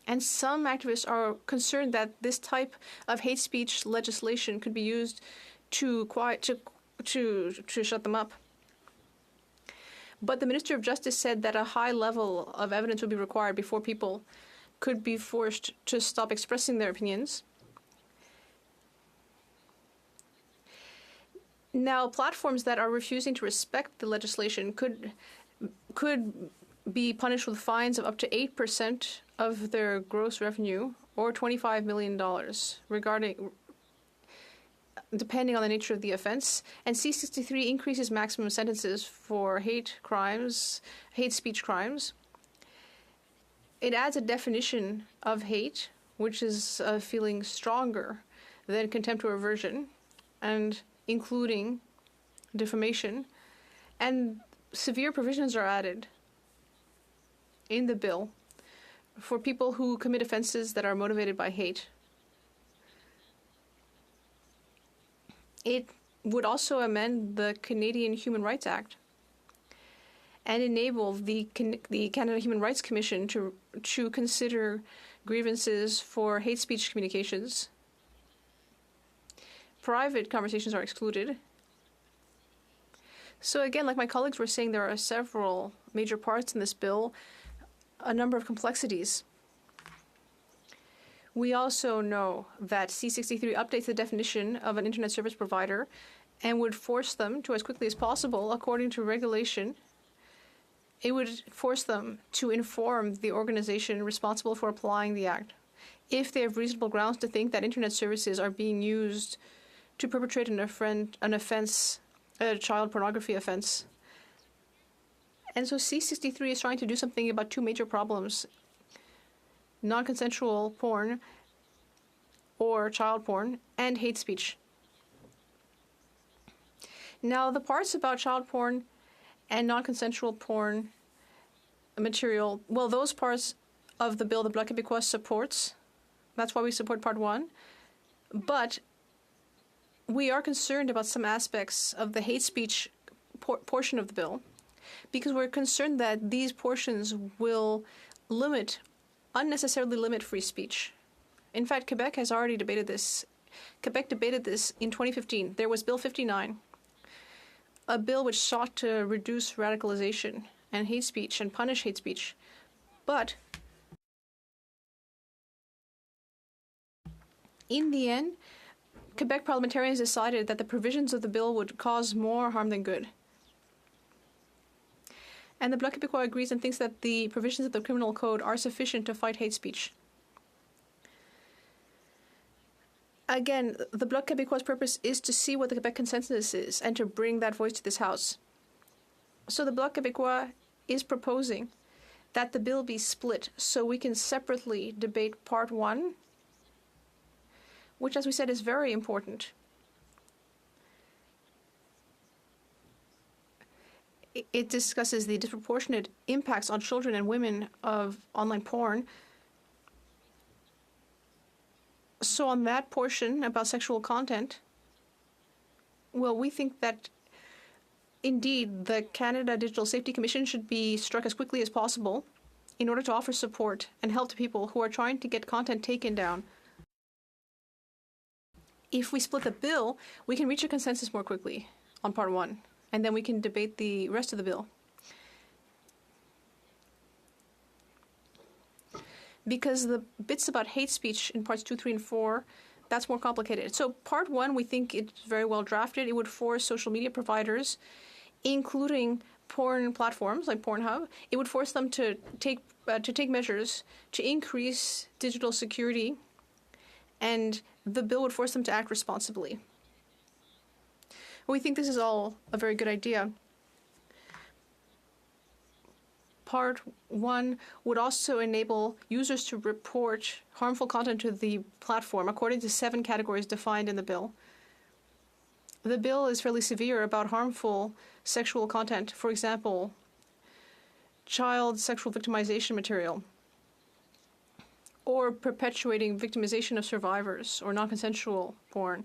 And some activists are concerned that this type of hate speech legislation could be used to shut them up. But the Minister of Justice said that a high level of evidence would be required before people could be forced to stop expressing their opinions. Now, platforms that are refusing to respect the legislation could be punished with fines of up to 8% of their gross revenue, or $25 million, depending on the nature of the offense. And C-63 increases maximum sentences for hate speech crimes. It adds a definition of hate, which is a feeling stronger than contempt or aversion, and including defamation. And severe provisions are added in the bill for people who commit offenses that are motivated by hate. It would also amend the Canadian Human Rights Act and enable the Canada Human Rights Commission to consider grievances for hate speech communications. Private conversations are excluded. So again, like my colleagues were saying, there are several major parts in this bill, a number of complexities. We also know that C-63 updates the definition of an internet service provider and would force them to, as quickly as possible, according to regulation, it would force them to inform the organization responsible for applying the act if they have reasonable grounds to think that internet services are being used to perpetrate an offense, a child pornography offense. And so C-63 is trying to do something about two major problems: non-consensual porn or child porn and hate speech. Now, the parts about child porn and non-consensual porn material, well, those parts of the bill the Bloc Québécois supports. That's why we support Part 1. But we are concerned about some aspects of the hate speech portion of the bill, because we're concerned that these portions will unnecessarily limit free speech. In fact, Quebec has already debated this. Quebec debated this in 2015. There was Bill 59, a bill which sought to reduce radicalization and hate speech and punish hate speech. But in the end, Quebec parliamentarians decided that the provisions of the bill would cause more harm than good. And the Bloc Québécois agrees and thinks that the provisions of the criminal code are sufficient to fight hate speech. Again, the Bloc Québécois' purpose is to see what the Quebec consensus is and to bring that voice to this House. So the Bloc Québécois is proposing that the bill be split so we can separately debate Part 1, which, as we said, is very important. It discusses the disproportionate impacts on children and women of online porn. So on that portion about sexual content, well, we think that indeed the Canada Digital Safety Commission should be struck as quickly as possible in order to offer support and help to people who are trying to get content taken down. If we split the bill, we can reach a consensus more quickly on Part 1, and then we can debate the rest of the bill. Because the bits about hate speech in Parts 2, 3, and 4, that's more complicated. So Part 1, we think it's very well drafted. It would force social media providers, including porn platforms like Pornhub, it would force them to take measures to increase digital security, and the bill would force them to act responsibly. We think this is all a very good idea. Part 1 would also enable users to report harmful content to the platform according to 7 categories defined in the bill. The bill is fairly severe about harmful sexual content, for example, child sexual victimization material, or perpetuating victimization of survivors, or non-consensual porn.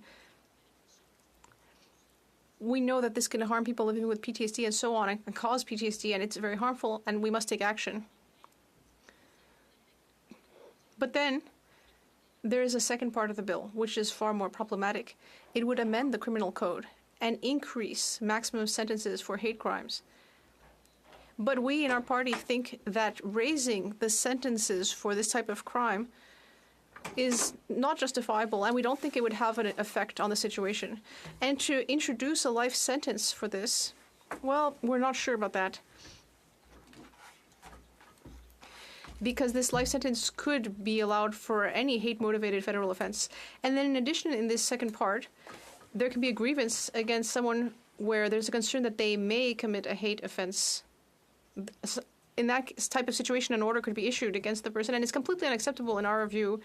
We know that this can harm people living with PTSD and so on, and cause PTSD, and it's very harmful, and we must take action. But then, there is a second part of the bill, which is far more problematic. It would amend the criminal code and increase maximum sentences for hate crimes. But we in our party think that raising the sentences for this type of crime is not justifiable, and we don't think it would have an effect on the situation. And to introduce a life sentence for this, well, we're not sure about that. Because this life sentence could be allowed for any hate-motivated federal offense. And then in addition, in this second part, there can be a grievance against someone where there's a concern that they may commit a hate offense. In that type of situation, an order could be issued against the person, and it's completely unacceptable in our view,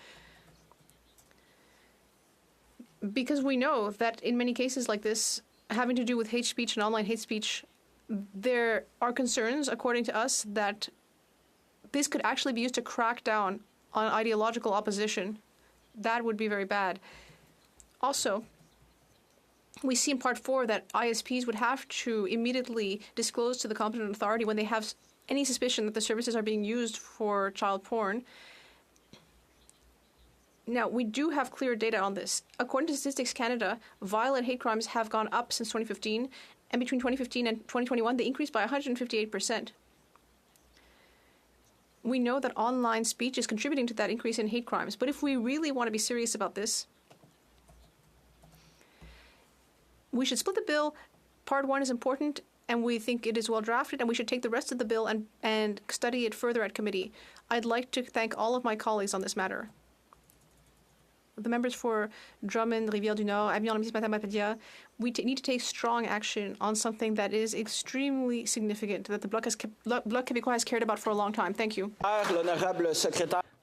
because we know that in many cases like this, having to do with hate speech and online hate speech, there are concerns, according to us, that this could actually be used to crack down on ideological opposition. That would be very bad. Also, we see in Part 4 that ISPs would have to immediately disclose to the competent authority when they have any suspicion that the services are being used for child porn. Now, we do have clear data on this. According to Statistics Canada, violent hate crimes have gone up since 2015, and between 2015 and 2021, they increased by 158%. We know that online speech is contributing to that increase in hate crimes, but if we really want to be serious about this, we should split the bill. Part 1 is important, and we think it is well drafted, and we should take the rest of the bill and study it further at committee. I'd like to thank all of my colleagues on this matter. The members for Drummond, Rivière-du-Nord, Avignon-Matapadia, we need to take strong action on something that is extremely significant, that the Bloc Québécois has cared about for a long time. Thank you.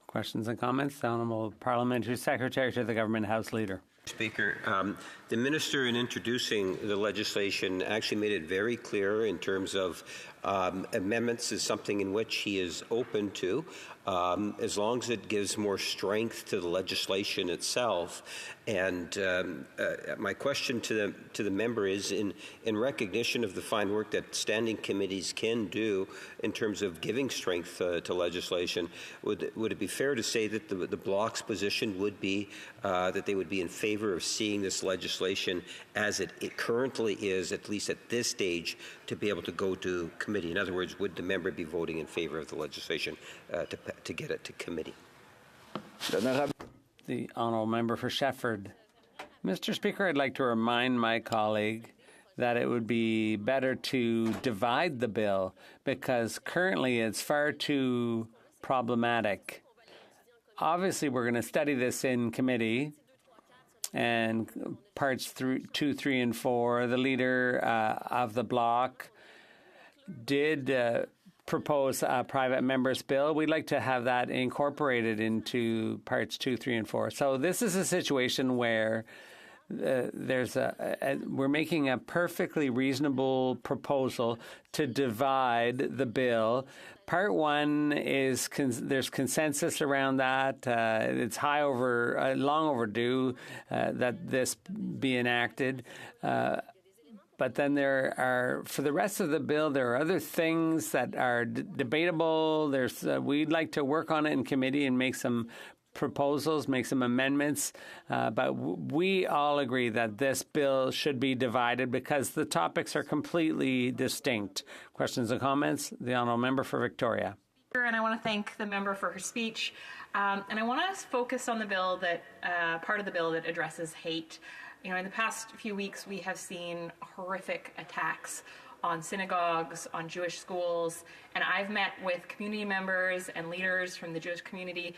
Questions and comments? The Honourable Parliamentary Secretary to the Government House Leader. Speaker, the Minister, in introducing the legislation, actually made it very clear in terms of amendments is something in which he is open to, as long as it gives more strength to the legislation itself. And my question to the member is, in recognition of the fine work that standing committees can do in terms of giving strength to legislation, would it be fair to say that the Bloc's position would be that they would be in favor of seeing this legislation as it currently is, at least at this stage, to be able to go to committee? In other words, would the member be voting in favor of the legislation to get it to committee? The Honourable Member for Shefford. Mr. Speaker, I'd like to remind my colleague that it would be better to divide the bill because currently it's far too problematic. Obviously, we're going to study this in committee, and parts 2, 3, and 4, the leader of the Bloc did propose a private member's bill. We'd like to have that incorporated into parts 2, 3, and 4. So this is a situation where we're making a perfectly reasonable proposal to divide the bill. Part 1 is there's consensus around that. It's long overdue that this be enacted. But then there are, for the rest of the bill, there are other things that are debatable. We'd like to work on it in committee and make some proposals, make some amendments. But we all agree that this bill should be divided because the topics are completely distinct. Questions and comments? The Honourable Member for Victoria. And I want to thank the member for her speech. And I want to focus on the bill part of the bill that addresses hate. In the past few weeks, we have seen horrific attacks on synagogues, on Jewish schools, and I've met with community members and leaders from the Jewish community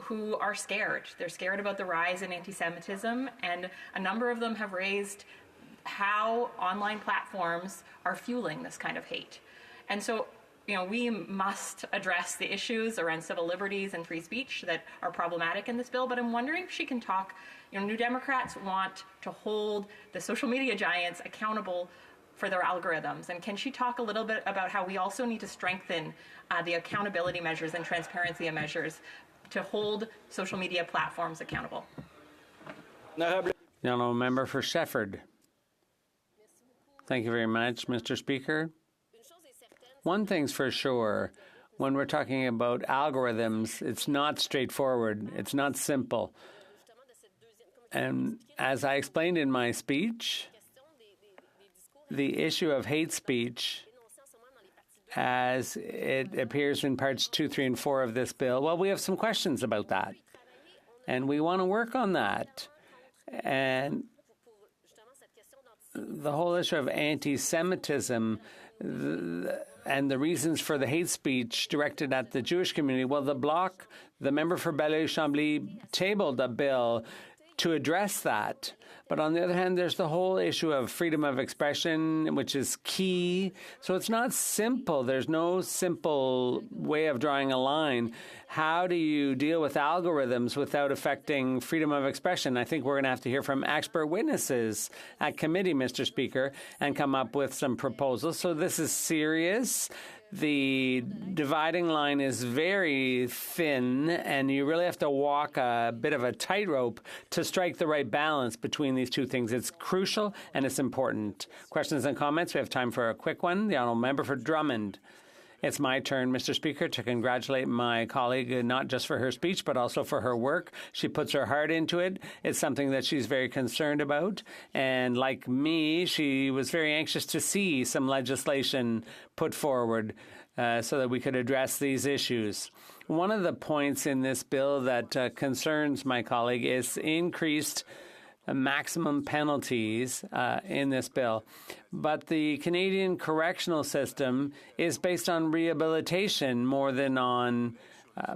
who are scared. They're scared about the rise in anti-Semitism, and a number of them have raised how online platforms are fueling this kind of hate. And so, we must address the issues around civil liberties and free speech that are problematic in this bill, but I'm wondering if she can talk. New Democrats want to hold the social media giants accountable for their algorithms, and can she talk a little bit about how we also need to strengthen the accountability measures and transparency measures to hold social media platforms accountable? The Honourable Member for Shefford. Thank you very much, Mr. Speaker. One thing's for sure, when we're talking about algorithms, it's not straightforward. It's not simple. And as I explained in my speech, the issue of hate speech, as it appears in parts 2, 3, and 4 of this bill, well, we have some questions about that. And we want to work on that. And the whole issue of anti-Semitism and the reasons for the hate speech directed at the Jewish community, well, the Bloc, the member for Belleuil-Chambly, tabled a bill to address that. But on the other hand, there's the whole issue of freedom of expression, which is key. So it's not simple. There's no simple way of drawing a line. How do you deal with algorithms without affecting freedom of expression? I think we're going to have to hear from expert witnesses at committee, Mr. Speaker, and come up with some proposals. So this is serious. the dividing line is very thin, and you really have to walk a bit of a tightrope to strike the right balance between these two things. It's crucial and it's important. Questions and comments? We have time for a quick one. The honourable member for Drummond. It's my turn, Mr. Speaker, to congratulate my colleague, not just for her speech, but also for her work. She puts her heart into it. It's something that she's very concerned about. And like me, she was very anxious to see some legislation put forward so that we could address these issues. One of the points in this bill that concerns my colleague is increased maximum penalties in this bill. But the Canadian correctional system is based on rehabilitation more than on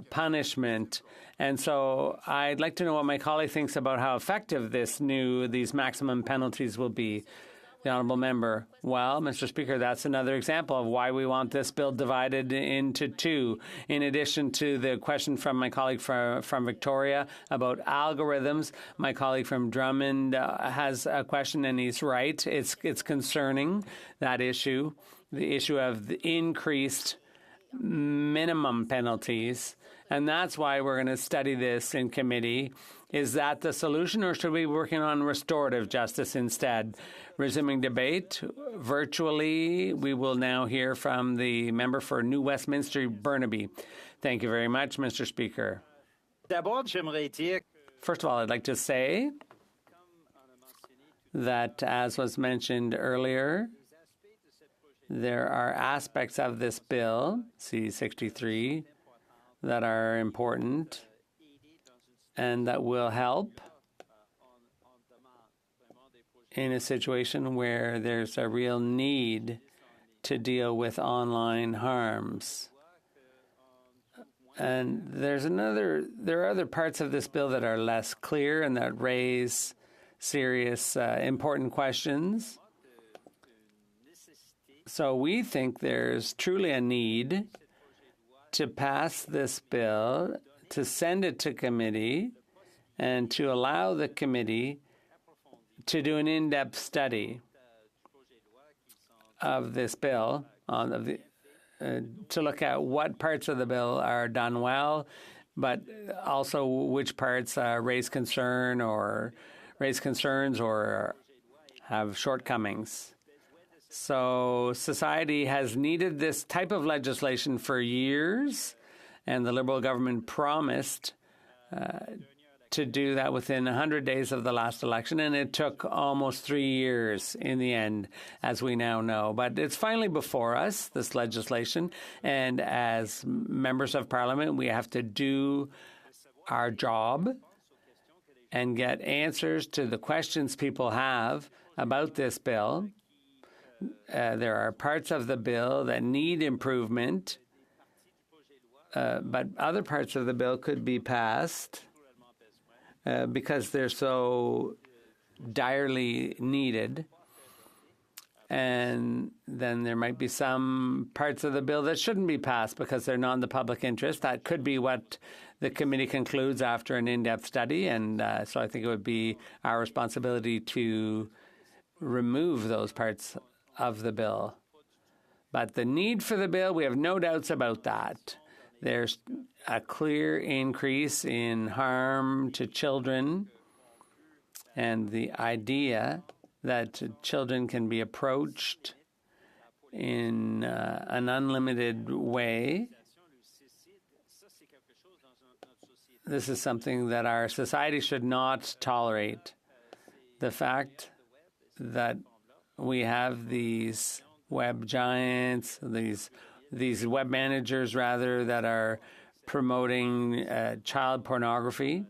punishment. And so I'd like to know what my colleague thinks about how effective these maximum penalties will be. The honourable member. Well, Mr. Speaker, that's another example of why we want this bill divided into two. In addition to the question from my colleague from Victoria about algorithms, my colleague from Drummond has a question, and he's right. It's concerning, that issue, the issue of the increased minimum penalties. And that's why we're going to study this in committee. Is that the solution, or should we be working on restorative justice instead? Resuming debate virtually, we will now hear from the member for New Westminster, Burnaby. Thank you very much, Mr. Speaker. First of all, I'd like to say that, as was mentioned earlier, there are aspects of this bill, C-63, that are important and that will help in a situation where there's a real need to deal with online harms. And there are other parts of this bill that are less clear and that raise serious, important questions. So we think there's truly a need to pass this bill, to send it to committee, and to allow the committee to do an in-depth study of this bill, to look at what parts of the bill are done well, but also which parts raise concerns or have shortcomings. So society has needed this type of legislation for years, and the Liberal government promised to do that within 100 days of the last election, and it took almost 3 years in the end, as we now know. But it's finally before us, this legislation, and as members of Parliament, we have to do our job and get answers to the questions people have about this bill. There are parts of the bill that need improvement, but other parts of the bill could be passed because they're so direly needed. And then there might be some parts of the bill that shouldn't be passed because they're not in the public interest. That could be what the committee concludes after an in-depth study. And so I think it would be our responsibility to remove those parts of the bill. But the need for the bill, we have no doubts about that. There's a clear increase in harm to children, and the idea that children can be approached in an unlimited way. This is something that our society should not tolerate. The fact that we have these web giants, these web managers, rather, that are promoting child pornography.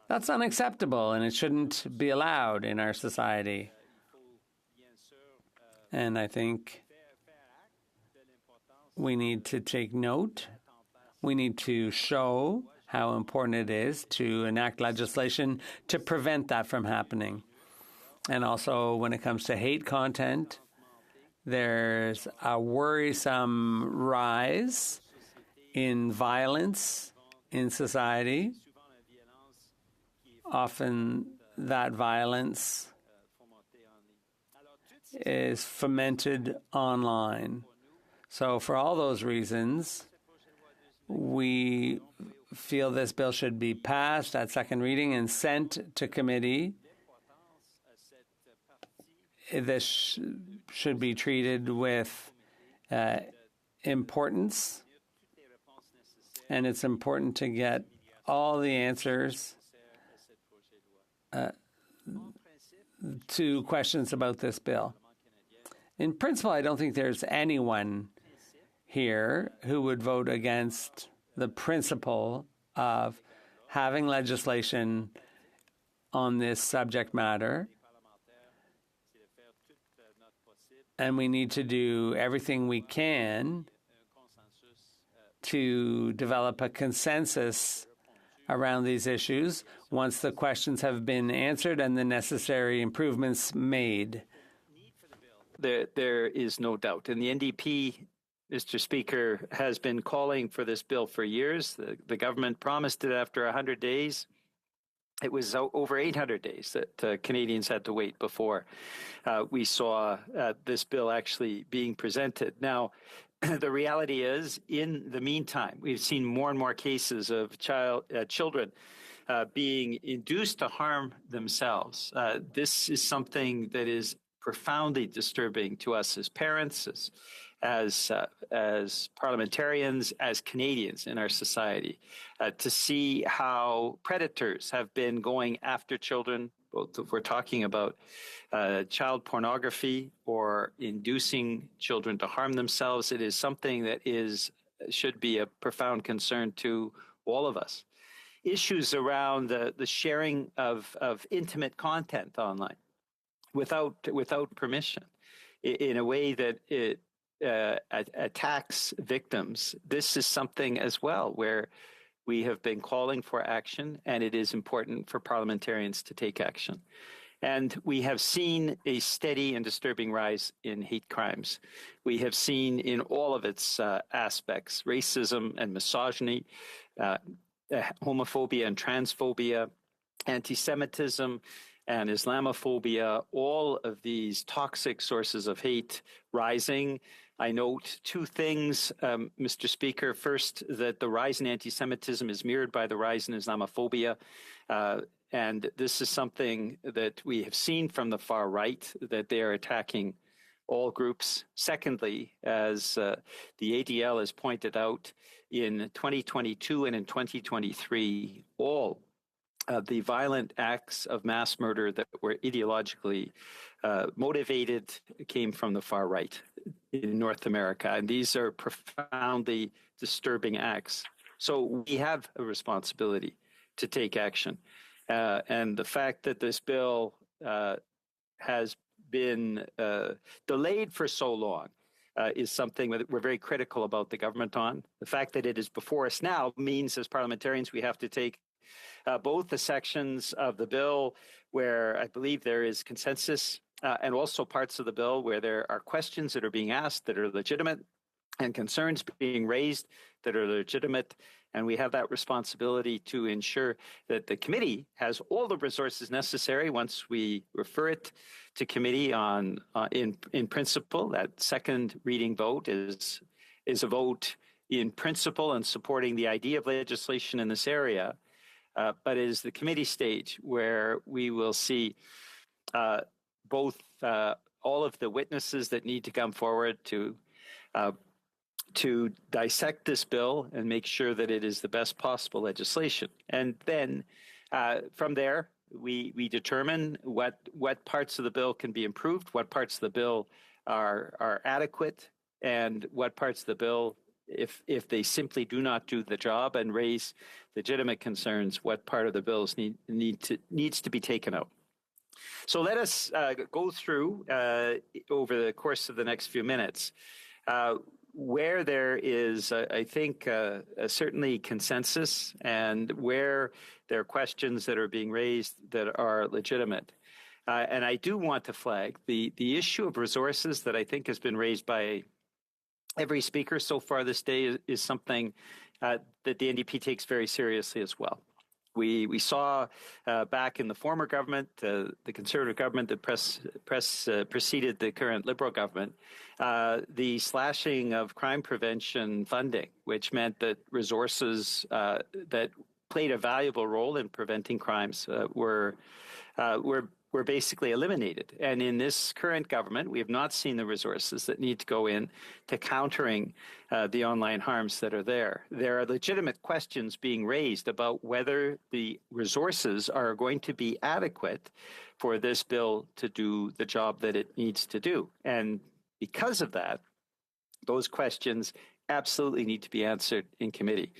That's unacceptable, and it shouldn't be allowed in our society. And I think we need to take note. We need to show how important it is to enact legislation to prevent that from happening. And also, when it comes to hate content, there's a worrisome rise in violence in society. Often that violence is fomented online. So for all those reasons, we feel this bill should be passed at second reading and sent to committee. This should be treated with importance, and it's important to get all the answers to questions about this bill. In principle, I don't think there's anyone here who would vote against the principle of having legislation on this subject matter. And we need to do everything we can to develop a consensus around these issues once the questions have been answered and the necessary improvements made. There is no doubt. And the NDP, Mr. Speaker, has been calling for this bill for years. The government promised it after 100 days. It was over 800 days that Canadians had to wait before we saw this bill actually being presented. Now, the reality is, in the meantime, we've seen more and more cases of children being induced to harm themselves. This is something that is profoundly disturbing to us as parents, as parliamentarians, as Canadians in our society, to see how predators have been going after children, both if we're talking about child pornography or inducing children to harm themselves. It is something that should be a profound concern to all of us. Issues around the sharing of intimate content online without permission in a way that it attacks victims. This is something as well where we have been calling for action, and it is important for parliamentarians to take action. And we have seen a steady and disturbing rise in hate crimes. We have seen in all of its aspects, racism and misogyny, homophobia and transphobia, anti-Semitism and Islamophobia, all of these toxic sources of hate rising. I note two things, Mr. Speaker. First, that the rise in anti-Semitism is mirrored by the rise in Islamophobia. And this is something that we have seen from the far right, that they are attacking all groups. Secondly, as the ADL has pointed out, in 2022 and in 2023, all the violent acts of mass murder that were ideologically motivated came from the far right in North America. And these are profoundly disturbing acts. So we have a responsibility to take action. And the fact that this bill has been delayed for so long is something that we're very critical about the government on. The fact that it is before us now means, as parliamentarians, we have to take both the sections of the bill where I believe there is consensus and also parts of the bill where there are questions that are being asked that are legitimate and concerns being raised that are legitimate. And we have that responsibility to ensure that the committee has all the resources necessary once we refer it to committee in principle. That second reading vote is a vote in principle and supporting the idea of legislation in this area. But it is the committee stage where we will see both all of the witnesses that need to come forward to dissect this bill and make sure that it is the best possible legislation. And then from there, we determine what parts of the bill can be improved, what parts of the bill are adequate, and what parts of the bill, if they simply do not do the job and raise legitimate concerns, what part of the bills needs to be taken out. So let us go through over the course of the next few minutes where there is, I think, certainly consensus and where there are questions that are being raised that are legitimate. And I do want to flag the issue of resources that I think has been raised by every speaker so far this day is something that the NDP takes very seriously as well. We saw back in the former government, the Conservative government that preceded the current Liberal government, the slashing of crime prevention funding, which meant that resources that played a valuable role in preventing crimes were basically eliminated. And in this current government, we have not seen the resources that need to go in to countering the online harms that are there. There are legitimate questions being raised about whether the resources are going to be adequate for this bill to do the job that it needs to do. And because of that, those questions absolutely need to be answered in committee.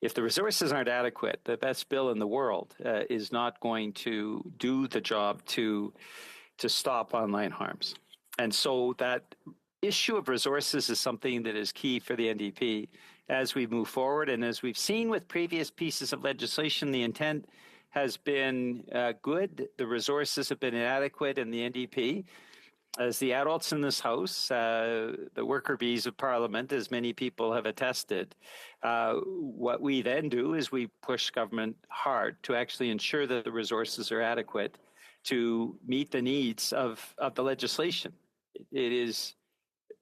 If the resources aren't adequate, the best bill in the world is not going to do the job to stop online harms. And so that issue of resources is something that is key for the NDP as we move forward. And as we've seen with previous pieces of legislation, the intent has been good. The resources have been inadequate in the NDP. As the adults in this House, the worker bees of Parliament, as many people have attested, what we then do is we push government hard to actually ensure that the resources are adequate to meet the needs of the legislation.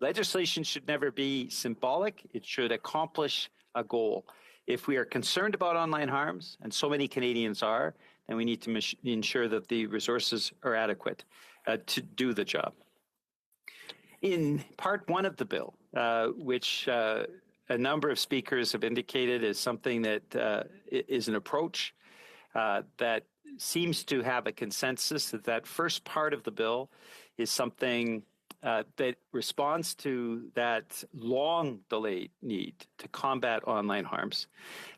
Legislation should never be symbolic. It should accomplish a goal. If we are concerned about online harms, and so many Canadians are, then we need to ensure that the resources are adequate to do the job. In part one of the bill, which a number of speakers have indicated is something that is an approach that seems to have a consensus, that first part of the bill is something that responds to that long-delayed need to combat online harms.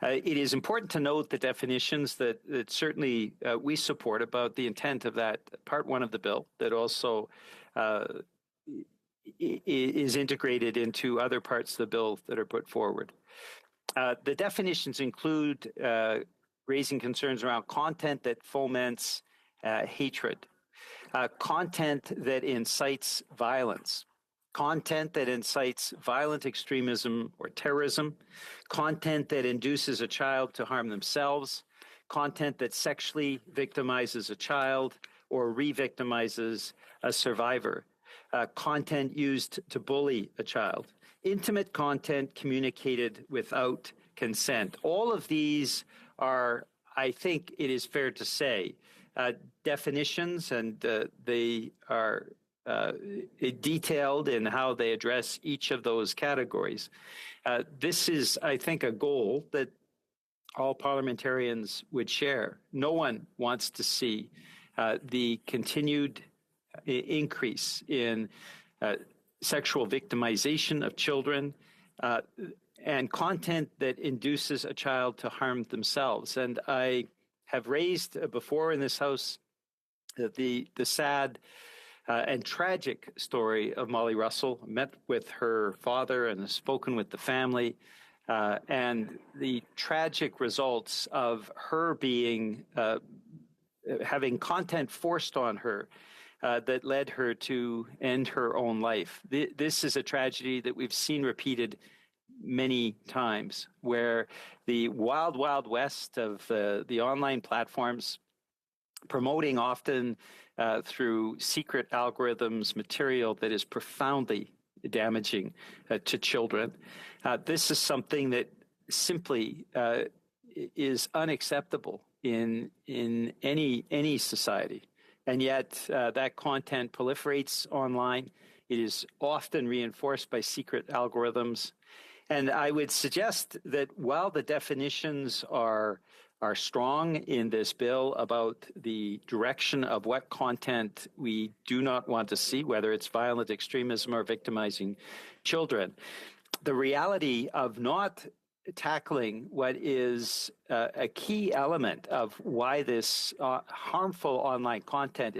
It is important to note the definitions that certainly we support about the intent of that part one of the bill that also is integrated into other parts of the bill that are put forward. The definitions include raising concerns around content that foments hatred, content that incites violence, content that incites violent extremism or terrorism, content that induces a child to harm themselves, content that sexually victimizes a child or re-victimizes a survivor, content used to bully a child, intimate content communicated without consent. All of these are, I think it is fair to say, definitions, and they are detailed in how they address each of those categories. This is, I think, a goal that all parliamentarians would share. No one wants to see the continued increase in sexual victimization of children and content that induces a child to harm themselves. And I have raised before in this House the sad and tragic story of Molly Russell. Met with her father and spoken with the family, and the tragic results of her being having content forced on her that led her to end her own life. This is a tragedy that we've seen repeated many times, where the wild, wild west of the online platforms, promoting often through secret algorithms material that is profoundly damaging to children. This is something that simply is unacceptable in any society. And yet that content proliferates online. It is often reinforced by secret algorithms. And I would suggest that while the definitions are strong in this bill about the direction of what content we do not want to see, whether it's violent extremism or victimizing children, the reality of not tackling what is a key element of why this harmful online content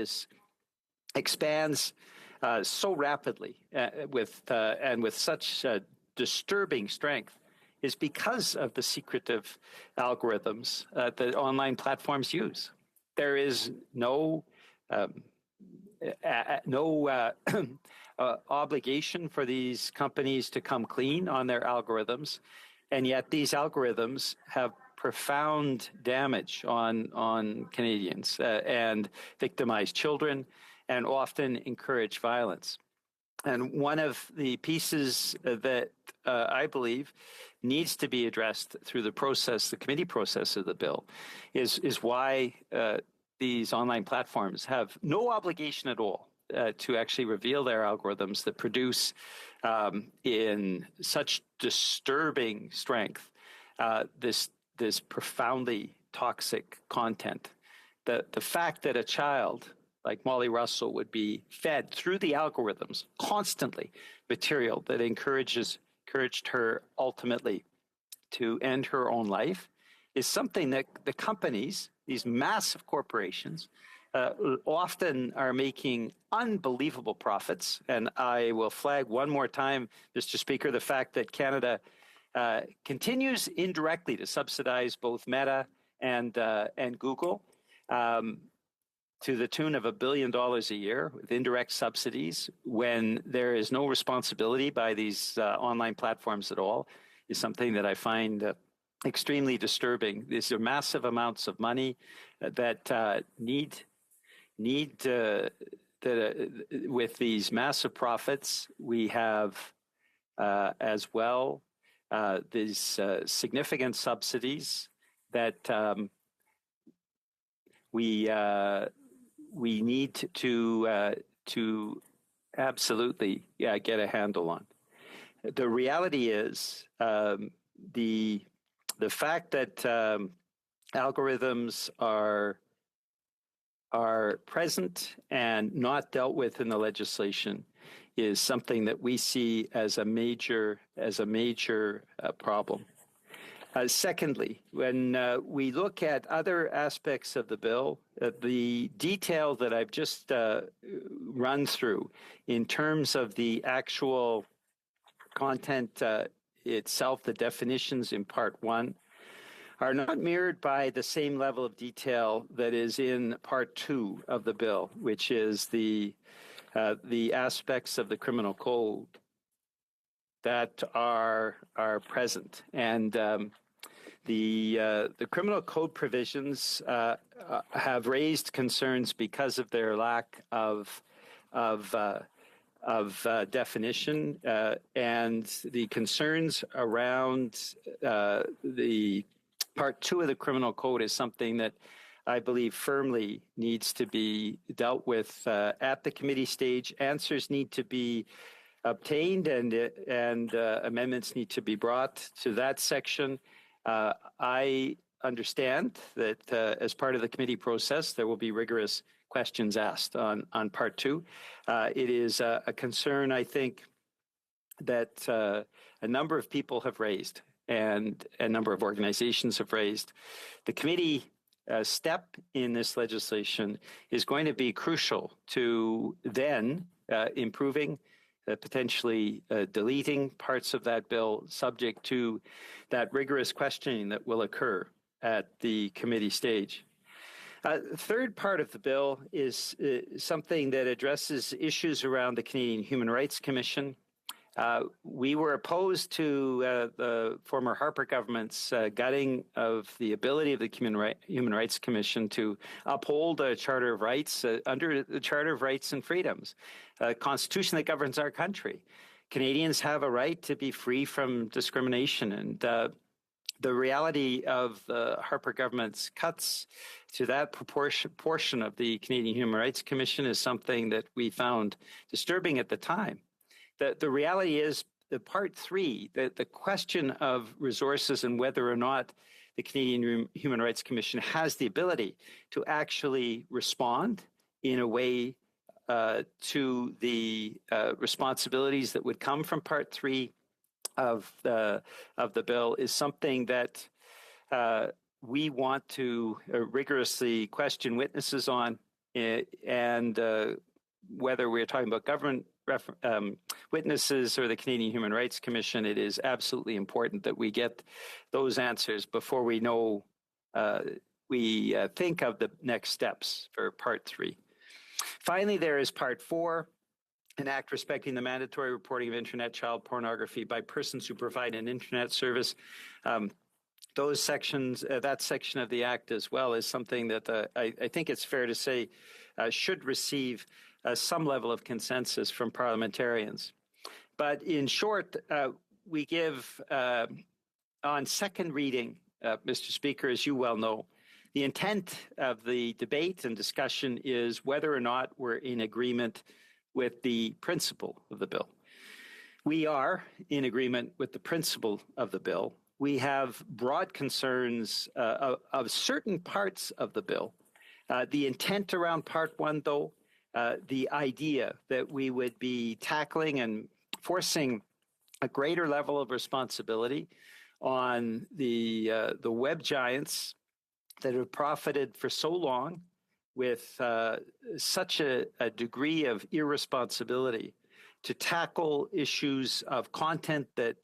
expands so rapidly and with such disturbing strength is because of the secretive algorithms that online platforms use. There is no obligation for these companies to come clean on their algorithms, and yet these algorithms have profound damage on Canadians and victimize children and often encourage violence. And one of the pieces that I believe needs to be addressed through the process, the committee process of the bill, is why these online platforms have no obligation at all to actually reveal their algorithms that produce in such disturbing strength this profoundly toxic content. The fact that a child like Molly Russell would be fed through the algorithms constantly material that encouraged her ultimately to end her own life is something that the companies, these massive corporations, often are making unbelievable profits. And I will flag one more time, Mr. Speaker, the fact that Canada continues indirectly to subsidize both Meta and Google to the tune of $1 billion a year with indirect subsidies when there is no responsibility by these online platforms at all, is something that I find extremely disturbing. These are massive amounts of money that with these massive profits, we have as well these significant subsidies that we need to absolutely get a handle on. The reality is the fact that algorithms are present and not dealt with in the legislation is something that we see as a major problem. Secondly, when we look at other aspects of the bill, the detail that I've just run through in terms of the actual content itself, the definitions in Part 1, are not mirrored by the same level of detail that is in Part 2 of the bill, which is the aspects of the criminal code that are present. And the criminal code provisions have raised concerns because of their lack of definition, and the concerns around the Part 2 of the criminal code is something that I believe firmly needs to be dealt with at the committee stage. Answers need to be obtained, and amendments need to be brought to that section. I understand that as part of the committee process, there will be rigorous questions asked on Part 2. It is a concern, I think, that a number of people have raised and a number of organizations have raised. The committee step in this legislation is going to be crucial to then improving, potentially deleting parts of that bill, subject to that rigorous questioning that will occur at the committee stage. Third part of the bill is something that addresses issues around the Canadian Human Rights Commission. We were opposed to the former Harper government's gutting of the ability of the Human Rights Commission to uphold a Charter of Rights under the Charter of Rights and Freedoms, a constitution that governs our country. Canadians have a right to be free from discrimination, and the reality of the Harper government's cuts to that portion of the Canadian Human Rights Commission is something that we found disturbing at the time. The reality is the Part 3, the question of resources and whether or not the Canadian Human Rights Commission has the ability to actually respond in a way to the responsibilities that would come from Part 3 of the bill is something that we want to rigorously question witnesses on, and whether we're talking about government witnesses or the Canadian Human Rights Commission, it is absolutely important that we get those answers before we know, we think of the next steps for Part 3. Finally, there is Part 4, an act respecting the mandatory reporting of internet child pornography by persons who provide an internet service. those sections, that section of the Act as well, is something that I think it's fair to say should receive some level of consensus from parliamentarians. But in short, we give, on second reading, Mr. Speaker, as you well know, the intent of the debate and discussion is whether or not we're in agreement with the principle of the bill. We are in agreement with the principle of the bill. We have broad concerns of certain parts of the bill. The intent around Part 1, though, the idea that we would be tackling and forcing a greater level of responsibility on the web giants that have profited for so long with such a degree of irresponsibility to tackle issues of content that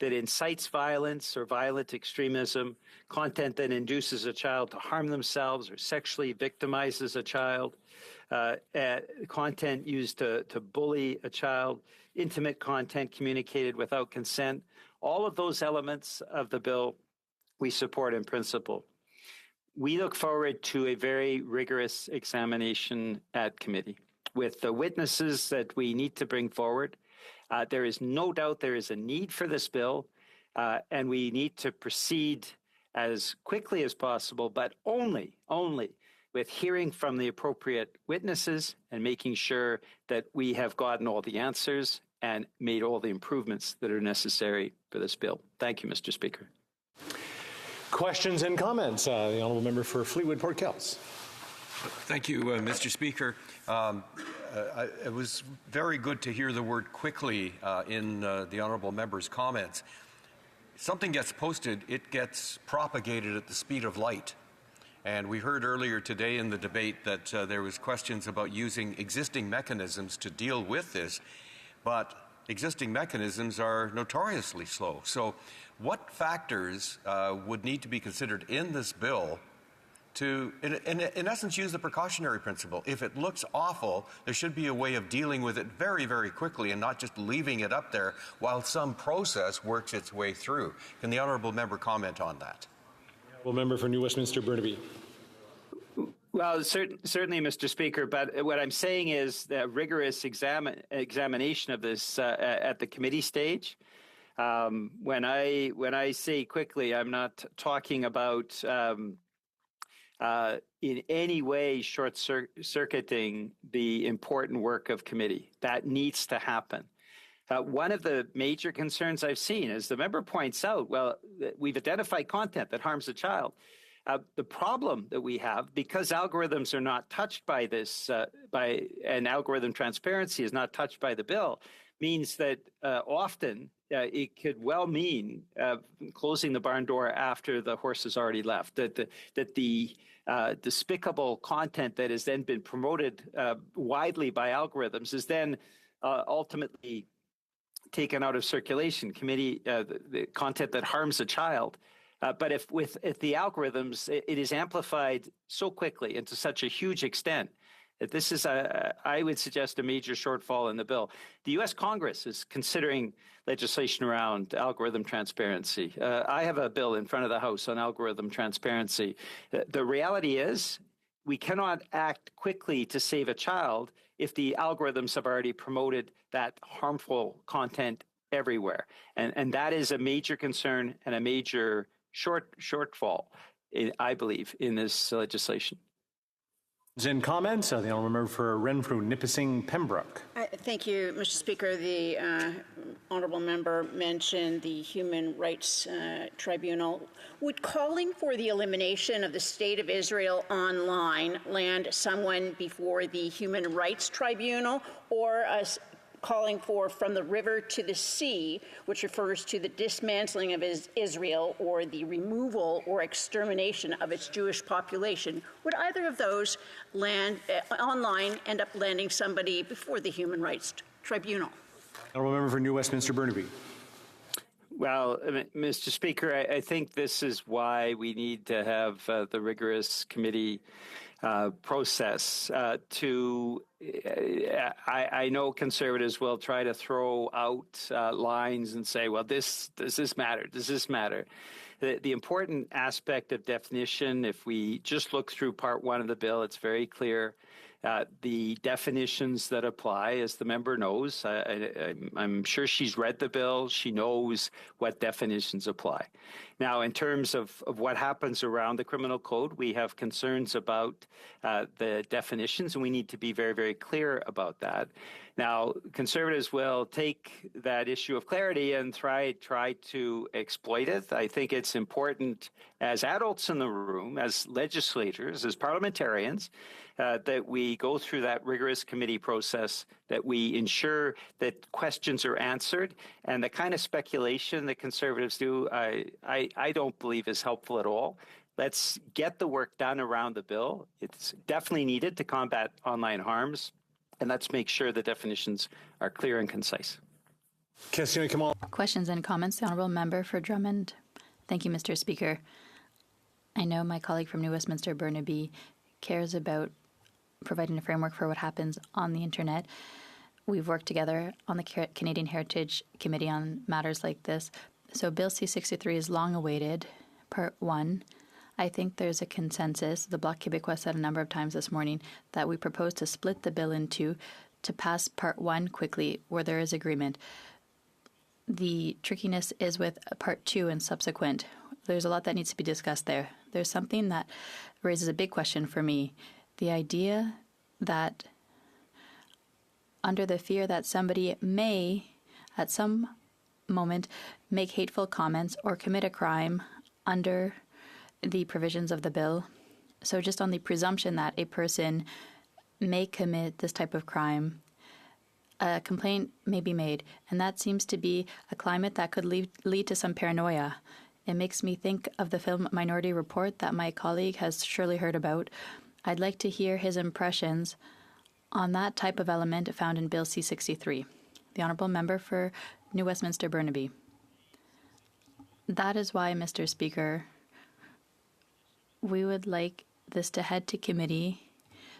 incites violence or violent extremism, content that induces a child to harm themselves or sexually victimizes a child, content used to bully a child, intimate content communicated without consent. All of those elements of the bill we support in principle. We look forward to a very rigorous examination at committee with the witnesses that we need to bring forward. There is no doubt there is a need for this bill, and we need to proceed as quickly as possible, but only with hearing from the appropriate witnesses and making sure that we have gotten all the answers and made all the improvements that are necessary for this bill. Thank you, Mr. Speaker. Questions and comments? The Honourable Member for Fleetwood Port Kells. Thank you, Mr. Speaker. It was very good to hear the word quickly in the Honourable Member's comments. Something gets posted, it gets propagated at the speed of light. And we heard earlier today in the debate that there was questions about using existing mechanisms to deal with this, but existing mechanisms are notoriously slow. So what factors would need to be considered in this bill to, in essence, use the precautionary principle? If it looks awful, there should be a way of dealing with it very, very quickly and not just leaving it up there while some process works its way through. Can the Honourable Member comment on that? Honourable Member for New Westminster Burnaby. Well, certainly, Mr. Speaker, but what I'm saying is that rigorous examination of this at the committee stage. When I say quickly, I'm not talking about in any way short-circuiting the important work of committee. That needs to happen. One of the major concerns I've seen, as the member points out, well, we've identified content that harms a child. The problem that we have, because algorithms are not touched by this, and algorithm transparency is not touched by the bill, means that often it could well mean closing the barn door after the horse has already left. That the despicable content that has then been promoted widely by algorithms is then ultimately taken out of circulation. The content that harms a child. But if the algorithms, it is amplified so quickly and to such a huge extent that this is, I would suggest, a major shortfall in the bill. The U.S. Congress is considering legislation around algorithm transparency. I have a bill in front of the House on algorithm transparency. The reality is we cannot act quickly to save a child if the algorithms have already promoted that harmful content everywhere. And that is a major concern and a major shortfall, I believe, in this legislation. In comments, the Honourable Member for Renfrew, Nipissing, Pembroke. Thank you, Mr. Speaker. The Honourable Member mentioned the Human Rights Tribunal. Would calling for the elimination of the State of Israel online land someone before the Human Rights Tribunal, or calling for from the river to the sea, which refers to the dismantling of Israel or the removal or extermination of its Jewish population? Would either of those land online end up landing somebody before the Human Rights Tribunal? Honourable Member for New Westminster Burnaby. Well, Mr. Speaker, I think this is why we need to have the rigorous committee process I know Conservatives will try to throw out lines and say, well, does this matter? Does this matter? The important aspect of definition, if we just look through Part 1 of the bill, it's very clear. The definitions that apply, as the member knows, I'm sure she's read the bill. She knows what definitions apply. Now, in terms of what happens around the criminal code, we have concerns about the definitions, and we need to be very, very clear about that. Now, Conservatives will take that issue of clarity and try to exploit it. I think it's important as adults in the room, as legislators, as parliamentarians, that we go through that rigorous committee process, that we ensure that questions are answered, and the kind of speculation that Conservatives do, I don't believe is helpful at all. Let's get the work done around the bill. It's definitely needed to combat online harms, and let's make sure the definitions are clear and concise. Questions and comments, the Honourable Member for Drummond. Thank you, Mr. Speaker. I know my colleague from New Westminster Burnaby cares about providing a framework for what happens on the internet. We've worked together on the Canadian Heritage Committee on matters like this. So Bill C-63 is long awaited, Part 1. I think there's a consensus. The Bloc Québécois said a number of times this morning that we propose to split the bill in two to pass Part 1 quickly where there is agreement. The trickiness is with Part 2 and subsequent. There's a lot that needs to be discussed there. There's something that raises a big question for me. The idea that under the fear that somebody may, at some moment, make hateful comments or commit a crime under the provisions of the bill. So just on the presumption that a person may commit this type of crime, a complaint may be made. And that seems to be a climate that could lead to some paranoia. It makes me think of the film Minority Report that my colleague has surely heard about. I'd like to hear his impressions on that type of element found in Bill C-63. The Honourable Member for New Westminster Burnaby. That is why, Mr. Speaker, we would like this to head to committee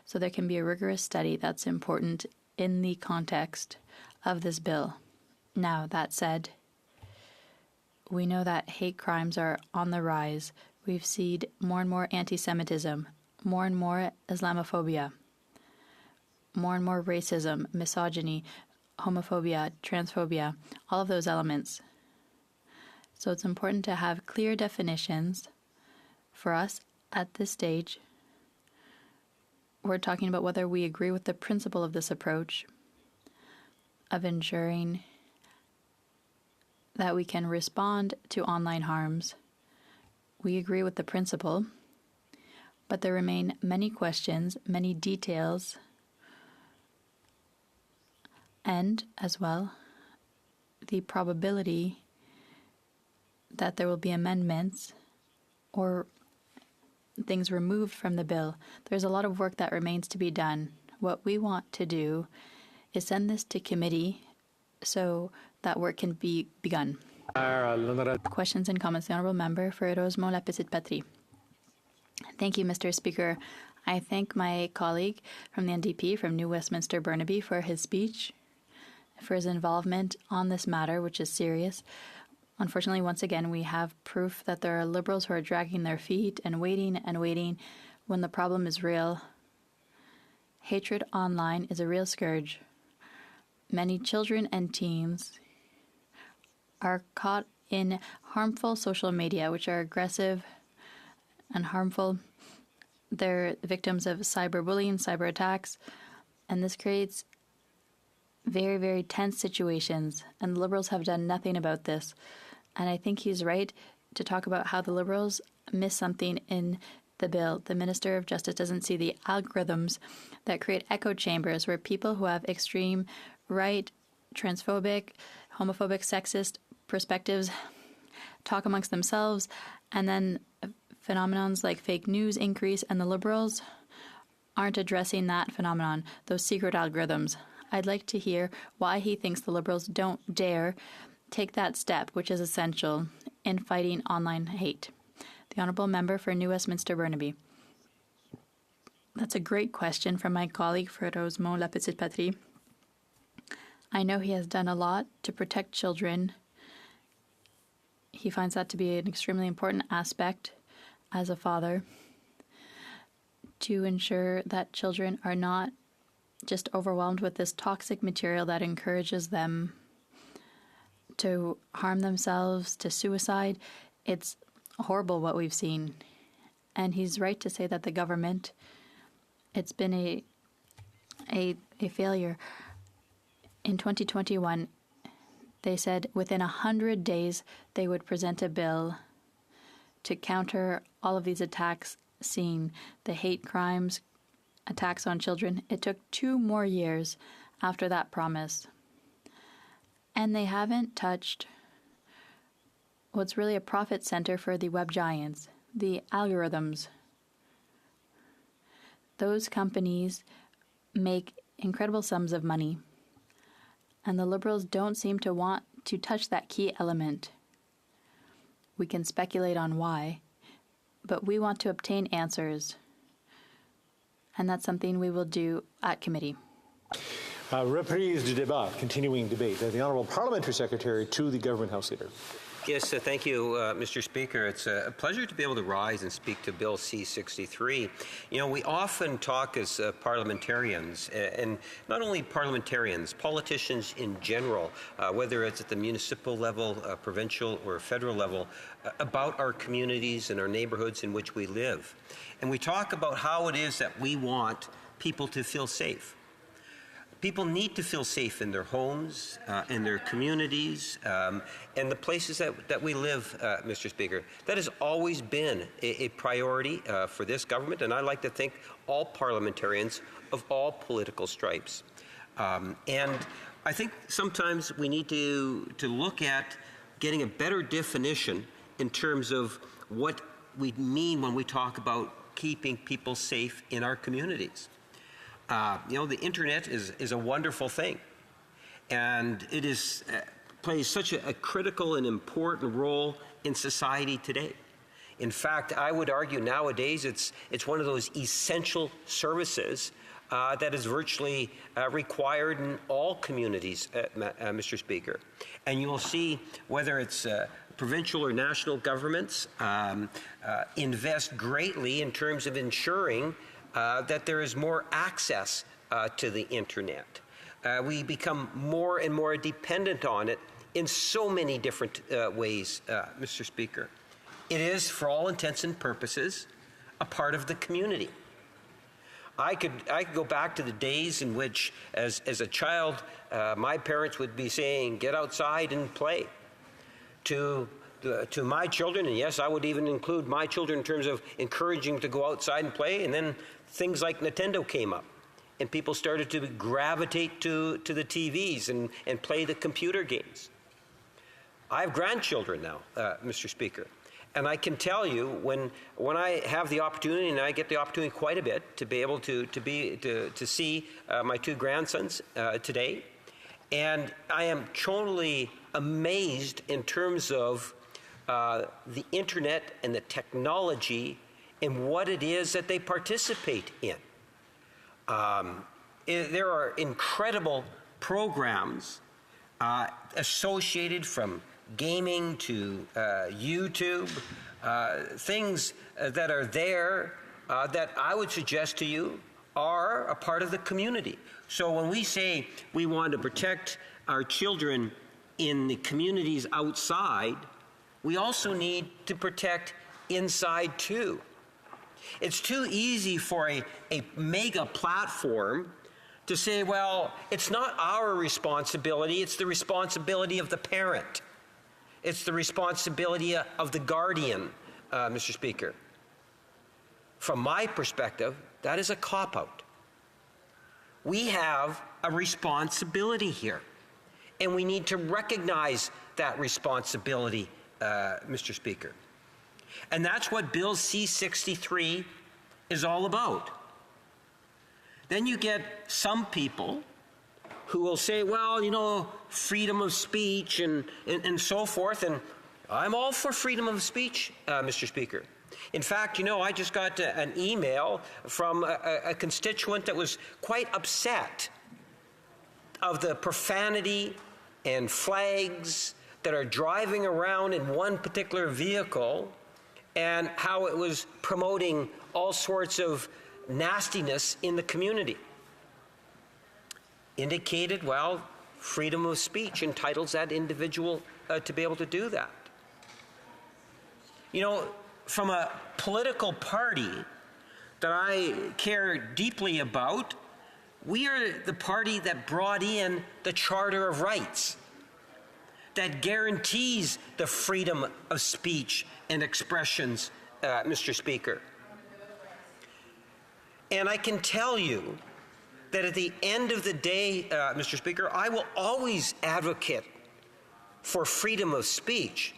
so there can be a rigorous study that's important in the context of this bill. Now, that said, we know that hate crimes are on the rise. We've seen more and more anti-Semitism, more and more Islamophobia, more and more racism, misogyny, homophobia, transphobia, all of those elements. So it's important to have clear definitions for us at this stage. We're talking about whether we agree with the principle of this approach of ensuring that we can respond to online harms. We agree with the principle, but there remain many questions, many details, and, as well, the probability that there will be amendments or things removed from the bill. There's a lot of work that remains to be done. What we want to do is send this to committee so that work can be begun. Questions and comments. The Honourable Member for Rosemont-La Petite Patrie. Thank you, Mr. Speaker. I thank my colleague from the NDP from New Westminster Burnaby for his speech, for his involvement on this matter, which is serious. Unfortunately, once again, we have proof that there are Liberals who are dragging their feet and waiting when the problem is real. Hatred online is a real scourge. Many children and teens are caught in harmful social media, which are aggressive and harmful. They're victims of cyberbullying, cyber attacks, and this creates very, very tense situations, and the Liberals have done nothing about this. And I think he's right to talk about how the Liberals miss something in the bill. The Minister of Justice doesn't see the algorithms that create echo chambers where people who have extreme right, transphobic, homophobic, sexist perspectives talk amongst themselves, and then phenomenons like fake news increase, and the Liberals aren't addressing that phenomenon, those secret algorithms. I'd like to hear why he thinks the Liberals don't dare take that step, which is essential in fighting online hate. The Honourable Member for New Westminster Burnaby. That's a great question from my colleague for Rosemont-La Petite Patrie. I know he has done a lot to protect children. he finds that to be an extremely important aspect as a father, to ensure that children are not just overwhelmed with this toxic material that encourages them to harm themselves, to suicide. It's horrible what we've seen. And he's right to say that the government, it's been a failure. In 2021, they said within 100 days they would present a bill to counter all of these attacks seen, the hate crimes, attacks on children. It took 2 more years after that promise. And they haven't touched what's really a profit center for the web giants, the algorithms. Those companies make incredible sums of money, and the Liberals don't seem to want to touch that key element. We can speculate on why, but we want to obtain answers, and that's something we will do at committee. Reprise du débat, continuing debate. The Honourable Parliamentary Secretary to the Government House Leader. Yes, thank you, Mr. Speaker. It's a pleasure to be able to rise and speak to Bill C-63. You know, we often talk as parliamentarians, and not only parliamentarians, politicians in general, whether it's at the municipal level, provincial or federal level, about our communities and our neighborhoods in which we live. And we talk about how it is that we want people to feel safe. People need to feel safe in their homes, in their communities, and the places that we live, Mr. Speaker. That has always been a priority for this government, and I like to think all parliamentarians of all political stripes. And I think sometimes we need to look at getting a better definition in terms of what we mean when we talk about keeping people safe in our communities. You know, the internet is a wonderful thing, and it is plays such a critical and important role in society today. In fact, I would argue nowadays it's one of those essential services that is virtually required in all communities, Mr. Speaker. And you will see whether it's provincial or national governments invest greatly in terms of ensuring that there is more access to the internet. We become more and more dependent on it in so many different ways, Mr. Speaker. It is, for all intents and purposes, a part of the community. I could go back to the days in which, as a child, my parents would be saying, "Get outside and play." To my children, and yes, I would even include my children in terms of encouraging to go outside and play, and then things like Nintendo came up, and people started to gravitate to the TVs and play the computer games. I have grandchildren now, Mr. Speaker, and I can tell you when I have the opportunity, and I get the opportunity quite a bit to be able to see my 2 grandsons today, and I am totally amazed in terms of the internet and the technology and what it is that they participate in. There are incredible programs associated from gaming to YouTube, things that are there that I would suggest to you are a part of the community. So when we say we want to protect our children in the communities outside, we also need to protect inside too. It's too easy for a mega platform to say, well, it's not our responsibility, it's the responsibility of the parent. It's the responsibility of the guardian, Mr. Speaker. From my perspective, that is a cop-out. We have a responsibility here, and we need to recognize that responsibility, Mr. Speaker. And that's what Bill C-63 is all about. Then you get some people who will say, well, you know, freedom of speech and so forth, and I'm all for freedom of speech, Mr. Speaker. In fact, you know, I just got an email from a constituent that was quite upset of the profanity and flags that are driving around in one particular vehicle and how it was promoting all sorts of nastiness in the community. Indicated, well, freedom of speech entitles that individual to be able to do that. You know, from a political party that I care deeply about, we are the party that brought in the Charter of Rights that guarantees the freedom of speech and expressions, Mr. Speaker. And I can tell you that at the end of the day, Mr. Speaker, I will always advocate for freedom of speech.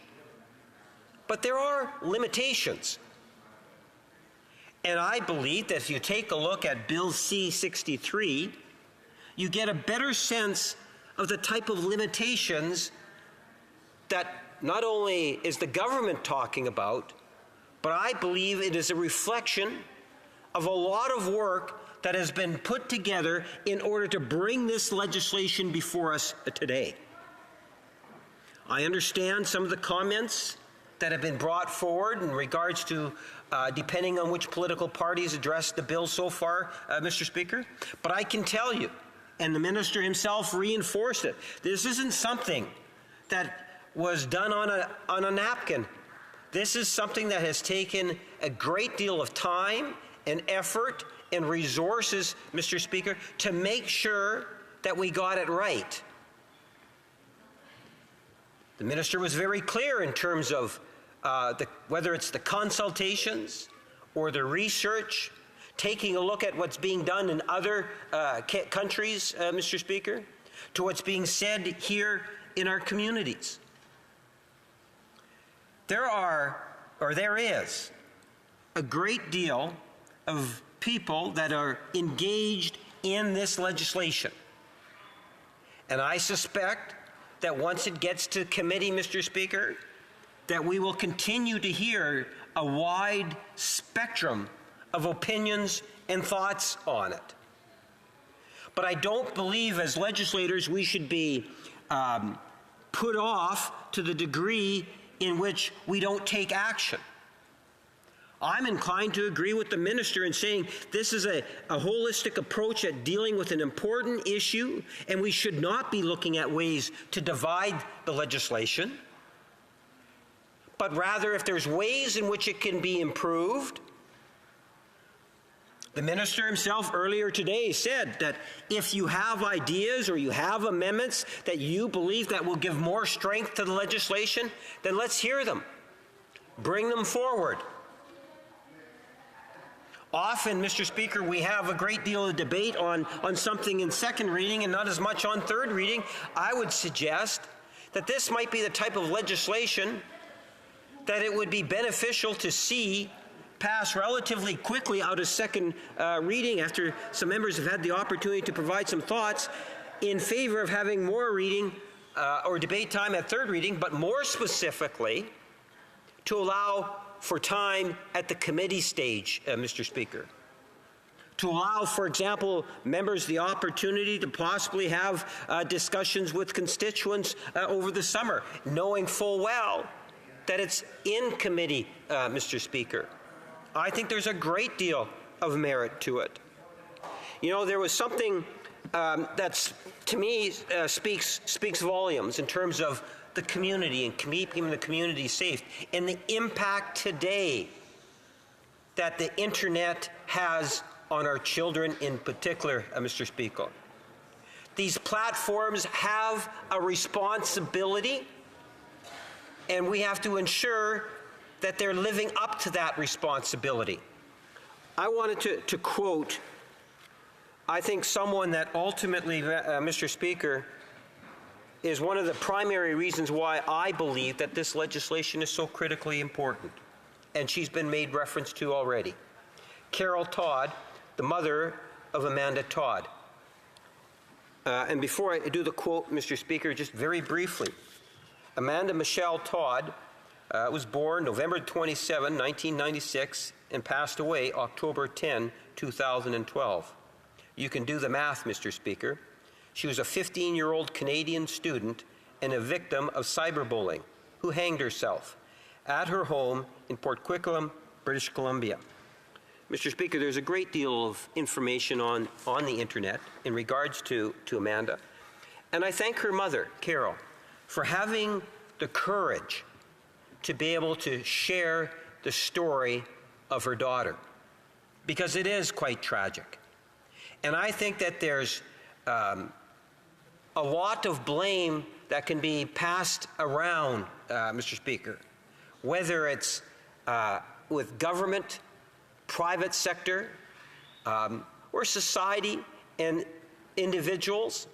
But there are limitations. And I believe that if you take a look at Bill C-63, you get a better sense of the type of limitations that not only is the government talking about, but I believe it is a reflection of a lot of work that has been put together in order to bring this legislation before us today. I understand some of the comments that have been brought forward in regards to depending on which political parties addressed the bill so far, Mr. Speaker. But I can tell you, and the minister himself reinforced it, this isn't something that was done on a napkin. This is something that has taken a great deal of time and effort and resources, Mr. Speaker, to make sure that we got it right. The minister was very clear in terms of whether it's the consultations or the research, taking a look at what's being done in other countries, Mr. Speaker, to what's being said here in our communities. There is a great deal of people that are engaged in this legislation. And I suspect that once it gets to committee, Mr. Speaker, that we will continue to hear a wide spectrum of opinions and thoughts on it. But I don't believe as legislators we should be put off to the degree in which we don't take action. I'm inclined to agree with the minister in saying this is a holistic approach at dealing with an important issue, and we should not be looking at ways to divide the legislation, but rather if there's ways in which it can be improved. The minister himself earlier today said that if you have ideas or you have amendments that you believe that will give more strength to the legislation, then let's hear them. Bring them forward. Often, Mr. Speaker, we have a great deal of debate on something in second reading and not as much on third reading. I would suggest that this might be the type of legislation that it would be beneficial to see pass relatively quickly out of second reading after some members have had the opportunity to provide some thoughts in favor of having more reading or debate time at third reading, but more specifically to allow for time at the committee stage, Mr. Speaker. To allow, for example, members the opportunity to possibly have discussions with constituents over the summer, knowing full well that it's in committee, Mr. Speaker. I think there's a great deal of merit to it. You know, there was something that's, to me, speaks volumes in terms of the community and keeping the community safe and the impact today that the internet has on our children in particular, Mr. Speaker. These platforms have a responsibility, and we have to ensure that they're living up to that responsibility. I wanted to quote, I think, someone that ultimately, Mr. Speaker, is one of the primary reasons why I believe that this legislation is so critically important, and she's been made reference to already. Carol Todd, the mother of Amanda Todd. And before I do the quote, Mr. Speaker, just very briefly, Amanda Michelle Todd was born November 27, 1996, and passed away October 10, 2012. You can do the math, Mr. Speaker. She was a 15-year-old Canadian student and a victim of cyberbullying who hanged herself at her home in Port Coquitlam, British Columbia. Mr. Speaker, there's a great deal of information on the internet in regards to Amanda, and I thank her mother, Carol, for having the courage to be able to share the story of her daughter, because it is quite tragic. And I think that there's a lot of blame that can be passed around, Mr. Speaker, whether it's with government, private sector, or society and individuals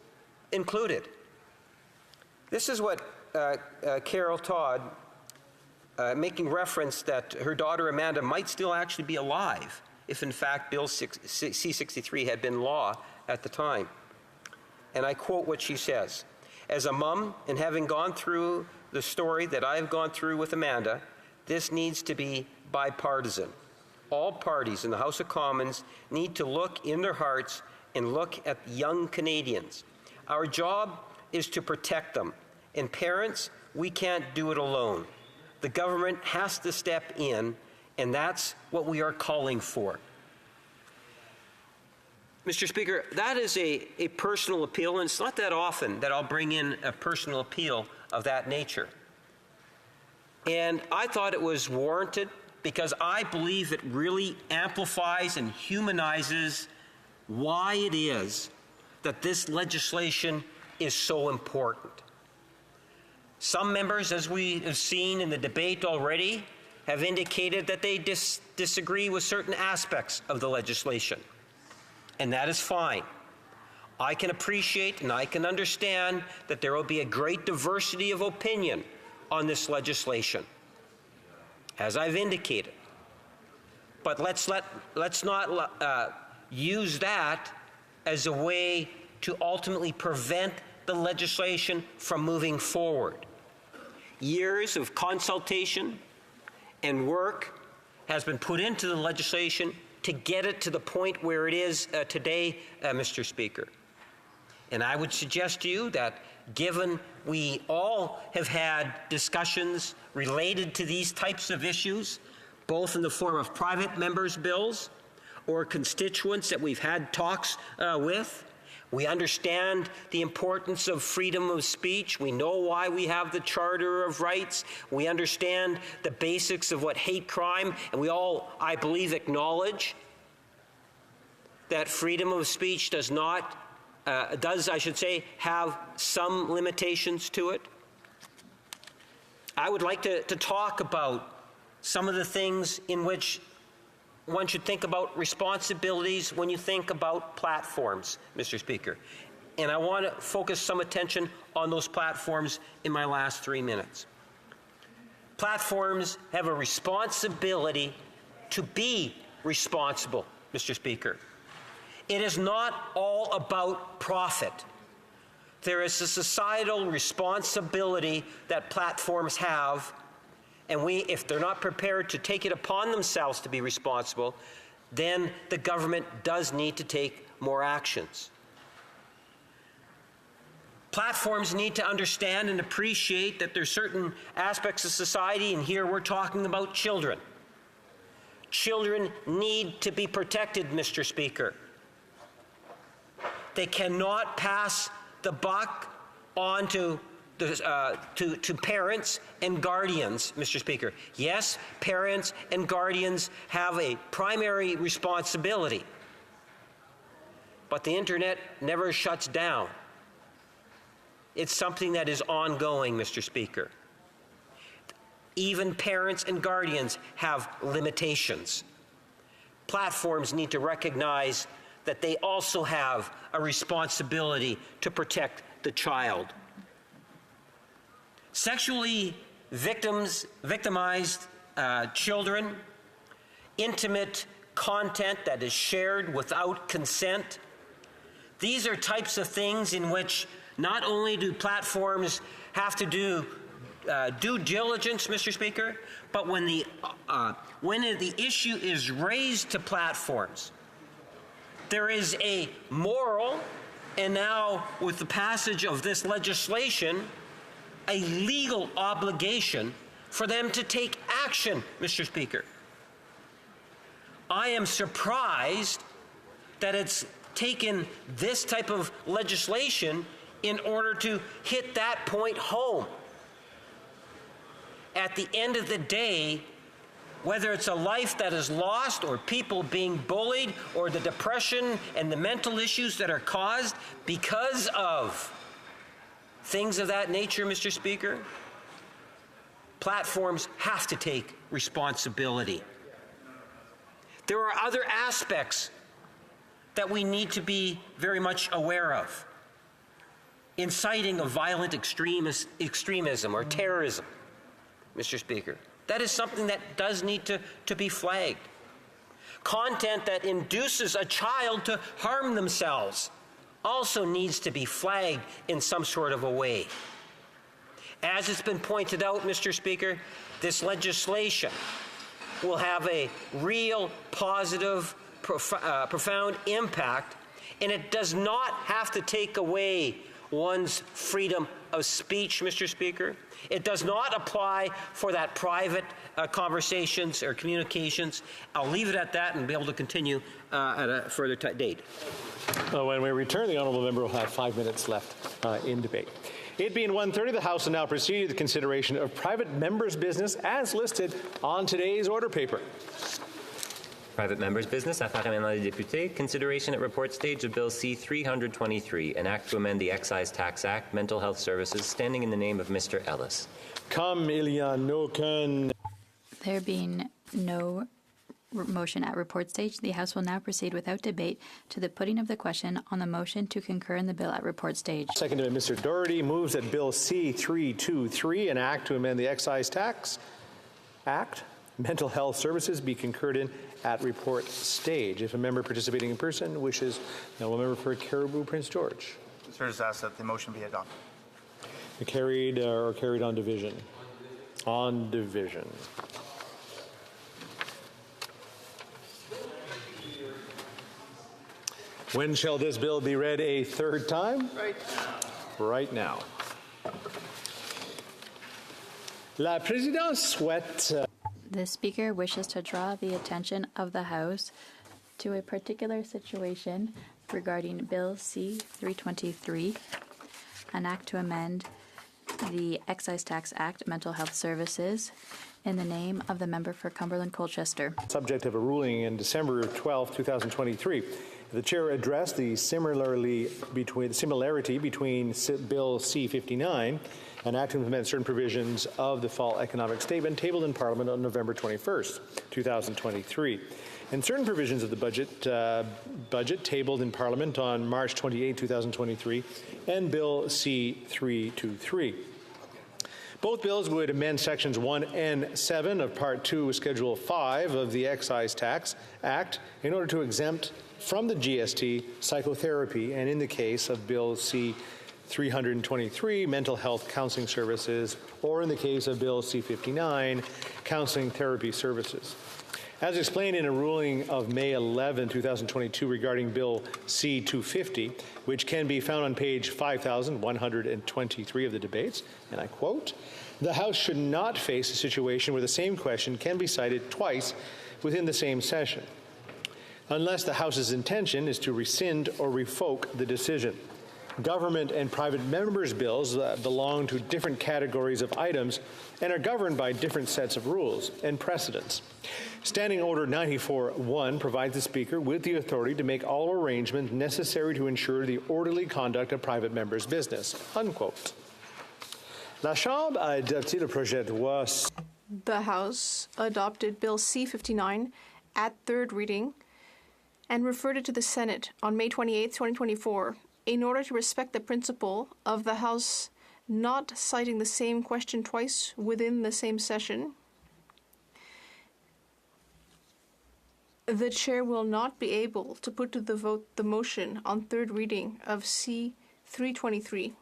included. This is what Carol Todd, making reference that her daughter Amanda might still actually be alive if in fact Bill C-63 had been law at the time. And I quote what she says: "As a mom, and having gone through the story that I've gone through with Amanda, this needs to be bipartisan. All parties in the House of Commons need to look in their hearts and look at young Canadians. Our job is to protect them. And parents, we can't do it alone. The government has to step in, and that's what we are calling for." Mr. Speaker, that is a personal appeal, and it's not that often that I'll bring in a personal appeal of that nature. And I thought it was warranted because I believe it really amplifies and humanizes why it is that this legislation is so important. Some members, as we have seen in the debate already, have indicated that they disagree with certain aspects of the legislation. And that is fine. I can appreciate and I can understand that there will be a great diversity of opinion on this legislation, as I've indicated. But let's not use that as a way to ultimately prevent the legislation from moving forward. Years of consultation and work has been put into the legislation to get it to the point where it is today, Mr. Speaker. And I would suggest to you that given we all have had discussions related to these types of issues, both in the form of private members' bills or constituents that we've had talks with, we understand the importance of freedom of speech. We know why we have the Charter of Rights. We understand the basics of what hate crime, and we all, I believe, acknowledge that freedom of speech does, I should say, have some limitations to it. I would like to talk about some of the things in which one should think about responsibilities when you think about platforms, Mr. Speaker. And I want to focus some attention on those platforms in my last 3 minutes. Platforms have a responsibility to be responsible, Mr. Speaker. It is not all about profit. There is a societal responsibility that platforms have, and if they're not prepared to take it upon themselves to be responsible, then the government does need to take more actions. Platforms need to understand and appreciate that there's certain aspects of society, and here we're talking about children. Children need to be protected, Mr. Speaker. They cannot pass the buck on to parents and guardians, Mr. Speaker. Yes, parents and guardians have a primary responsibility, but the internet never shuts down. It's something that is ongoing, Mr. Speaker. Even parents and guardians have limitations. Platforms need to recognize that they also have a responsibility to protect the child. Sexually victimized children, intimate content that is shared without consent. These are types of things in which not only do platforms have to do due diligence, Mr. Speaker, but when the issue is raised to platforms, there is a moral, and now with the passage of this legislation, a legal obligation for them to take action, Mr. Speaker. I am surprised that it's taken this type of legislation in order to hit that point home. At the end of the day, whether it's a life that is lost or people being bullied or the depression and the mental issues that are caused because of things of that nature, Mr. Speaker, platforms have to take responsibility. There are other aspects that we need to be very much aware of. Inciting of violent extremism or terrorism, Mr. Speaker. That is something that does need to be flagged. Content that induces a child to harm themselves also needs to be flagged in some sort of a way. As it's been pointed out, Mr. Speaker, this legislation will have a real positive, profound impact, and it does not have to take away one's freedom of speech, Mr. Speaker. It does not apply for that private conversations or communications. I'll leave it at that and be able to continue at a further date. When we return, the honourable member will have 5 minutes left in debate. It being 1:30, the House will now proceed to the consideration of private members' business as listed on today's order paper. Private members' business, affaires émanant des députés, consideration at report stage of Bill C-323, an act to amend the Excise Tax Act, Mental Health Services, standing in the name of Mr. Ellis. Comme il y a aucun... There being no motion at report stage, the House will now proceed without debate to the putting of the question on the motion to concur in the bill at report stage. Seconded by Mr. Doherty, moves that Bill C-323, an act to amend the Excise Tax Act, Mental Health Services, be concurred in at report stage. If a member participating in person wishes, now a member for Caribou Prince George. Sir, just ask that the motion be adopted. Carried or carried on division? On division. When shall this bill be read a third time? Right now. La présidence souhaite... The Speaker wishes to draw the attention of the House to a particular situation regarding Bill C-323, an act to amend the Excise Tax Act, Mental Health Services, in the name of the member for Cumberland-Colchester. Subject of a ruling in December 12, 2023. The chair addressed the similarity between Bill C-59 and act to implement certain provisions of the fall economic statement tabled in Parliament on November 21st, 2023, and certain provisions of the budget tabled in Parliament on March 28, 2023, and Bill C-323. Both bills would amend sections 1 and 7 of Part 2, Schedule 5 of the Excise Tax Act in order to exempt from the GST psychotherapy, and in the case of Bill C-323, mental health counseling services, or in the case of Bill C-59, counseling therapy services. As explained in a ruling of May 11, 2022 regarding Bill C-250, which can be found on page 5123 of the debates, and I quote, "The House should not face a situation where the same question can be cited twice within the same session, unless the House's intention is to rescind or revoke the decision. Government and private members' bills belong to different categories of items and are governed by different sets of rules and precedents. Standing Order 94-1 provides the Speaker with the authority to make all arrangements necessary to ensure the orderly conduct of private members' business." Unquote. La Chambre a adopté le projet de loi. The House adopted Bill C-59 at third reading and referred it to the Senate on May 28, 2024, in order to respect the principle of the House not citing the same question twice within the same session. The Chair will not be able to put to the vote the motion on third reading of C-323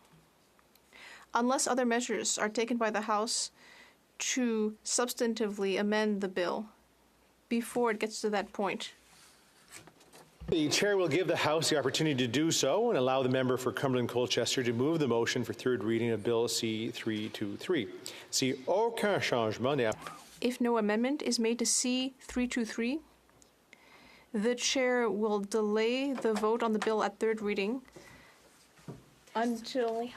unless other measures are taken by the House to substantively amend the bill before it gets to that point. The chair will give the House the opportunity to do so and allow the member for Cumberland-Colchester to move the motion for third reading of Bill C-323. Si aucun changement n'est If no amendment is made to C-323, the chair will delay the vote on the bill at third reading until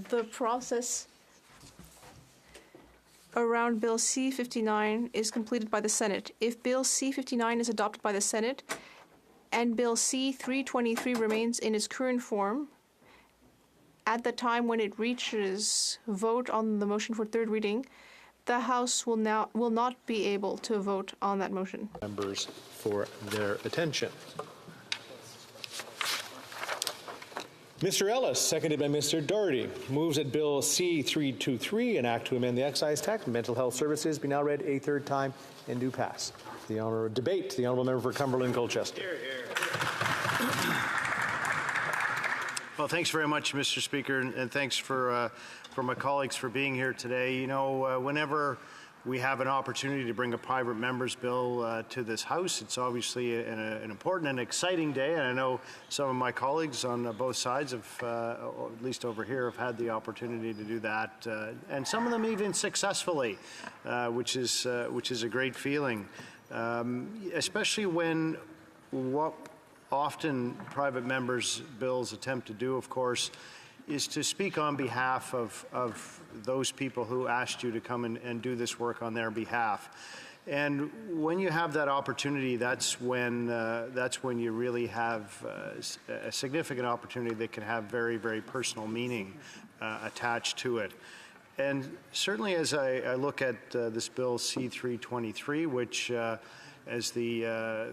the process around Bill C-59 is completed by the Senate. If Bill C-59 is adopted by the Senate and Bill C-323 remains in its current form, at the time when it reaches vote on the motion for third reading, the House will not be able to vote on that motion. Members for their attention. Mr. Ellis, seconded by Mr. Doherty, moves that Bill C-323, an act to amend the excise tax, mental health services, be now read a third time and do pass. The honourable debate. The honourable member for Cumberland-Colchester. Well, thanks very much, Mr. Speaker, and thanks for my colleagues for being here today. You know, whenever we have an opportunity to bring a private member's bill to this House, it's obviously an important and exciting day, and I know some of my colleagues on both sides, at least over here, have had the opportunity to do that, and some of them even successfully, which is a great feeling, especially when what often private members' bills attempt to do, of course, is to speak on behalf of those people who asked you to come and do this work on their behalf. And when you have that opportunity, that's when you really have a significant opportunity that can have very, very personal meaning attached to it. And certainly as I look at this bill C-323, which as the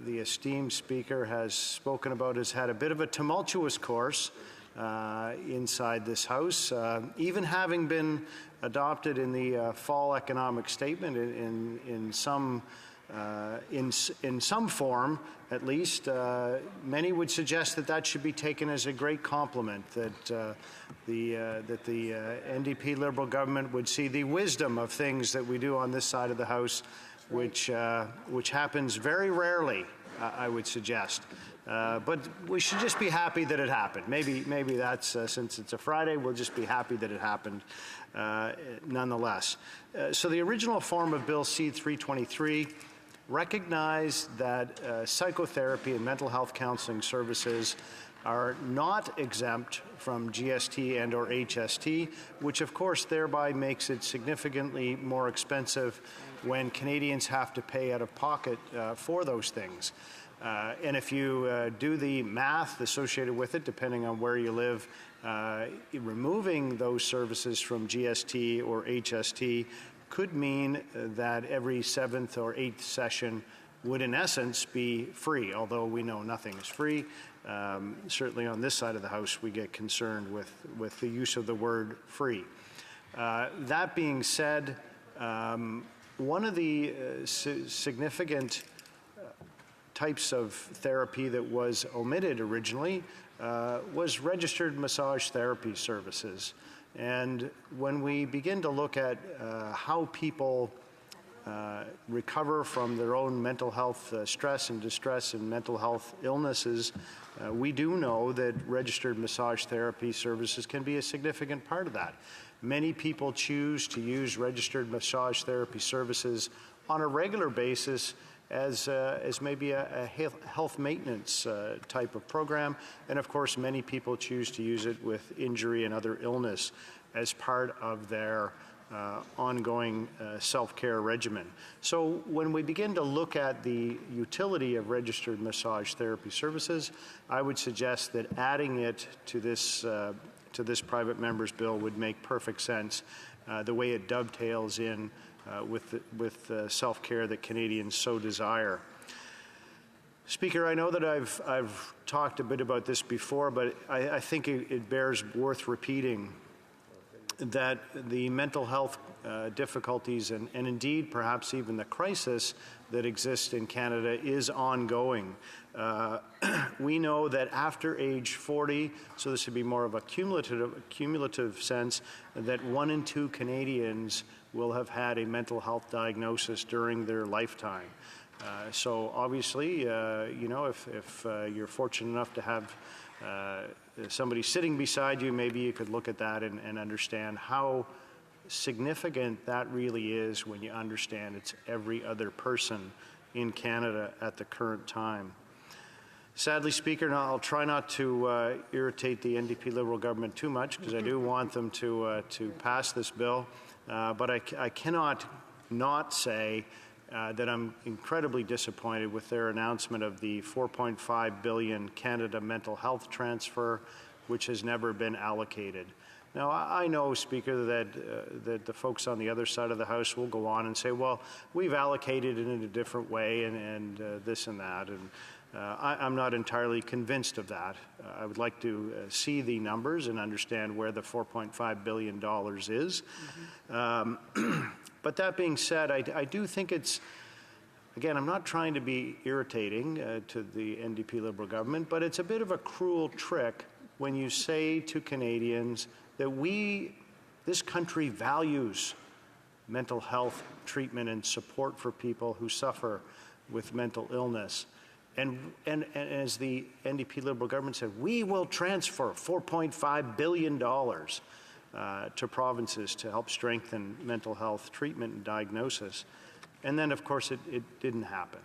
esteemed speaker has spoken about, has had a bit of a tumultuous course inside this House, even having been adopted in the fall economic statement in some form, at least. Many would suggest that should be taken as a great compliment, that the NDP Liberal government would see the wisdom of things that we do on this side of the House, which happens very rarely, I would suggest. But we should just be happy that it happened. Maybe that's, since it's a Friday, we'll just be happy that it happened nonetheless. So the original form of Bill C-323 recognized that psychotherapy and mental health counseling services are not exempt from GST and or HST, which of course thereby makes it significantly more expensive when Canadians have to pay out of pocket for those things. And if you do the math associated with it, depending on where you live, removing those services from GST or HST could mean that every 7th or 8th session would in essence be free, although we know nothing is free. Certainly on this side of the House, we get concerned with the use of the word free. That being said, one of the significant types of therapy that was omitted originally was registered massage therapy services. And when we begin to look at how people recover from their own mental health stress and distress and mental health illnesses, we do know that registered massage therapy services can be a significant part of that. Many people choose to use registered massage therapy services on a regular basis as maybe a health maintenance type of program. And of course, many people choose to use it with injury and other illness as part of their ongoing self-care regimen. So when we begin to look at the utility of registered massage therapy services, I would suggest that adding it to this private member's bill would make perfect sense, the way it dovetails in with self-care that Canadians so desire. Speaker, I know that I've talked a bit about this before, but I think it bears worth repeating that the mental health difficulties and indeed perhaps even the crisis that exists in Canada is ongoing. We know that after age 40, so this would be more of a cumulative sense, that 1 in 2 Canadians will have had a mental health diagnosis during their lifetime. So obviously, you know, if you're fortunate enough to have somebody sitting beside you, maybe you could look at that and understand how significant that really is when you understand it's every other person in Canada at the current time. Sadly, Speaker, now I'll try not to irritate the NDP Liberal government too much, because I do want them to pass this bill, but I cannot not say that I'm incredibly disappointed with their announcement of the $4.5 billion Canada mental health transfer, which has never been allocated. Now, I know, Speaker, that the folks on the other side of the House will go on and say, well, we've allocated it in a different way and this and that. And I'm not entirely convinced of that. I would like to see the numbers and understand where the $4.5 billion is. But that being said, I do think it's, again, I'm not trying to be irritating to the NDP Liberal government, but it's a bit of a cruel trick when you say to Canadians that this country values mental health treatment and support for people who suffer with mental illness. And as the NDP Liberal government said, we will transfer $4.5 billion to provinces to help strengthen mental health treatment and diagnosis. And then, of course, it didn't happen.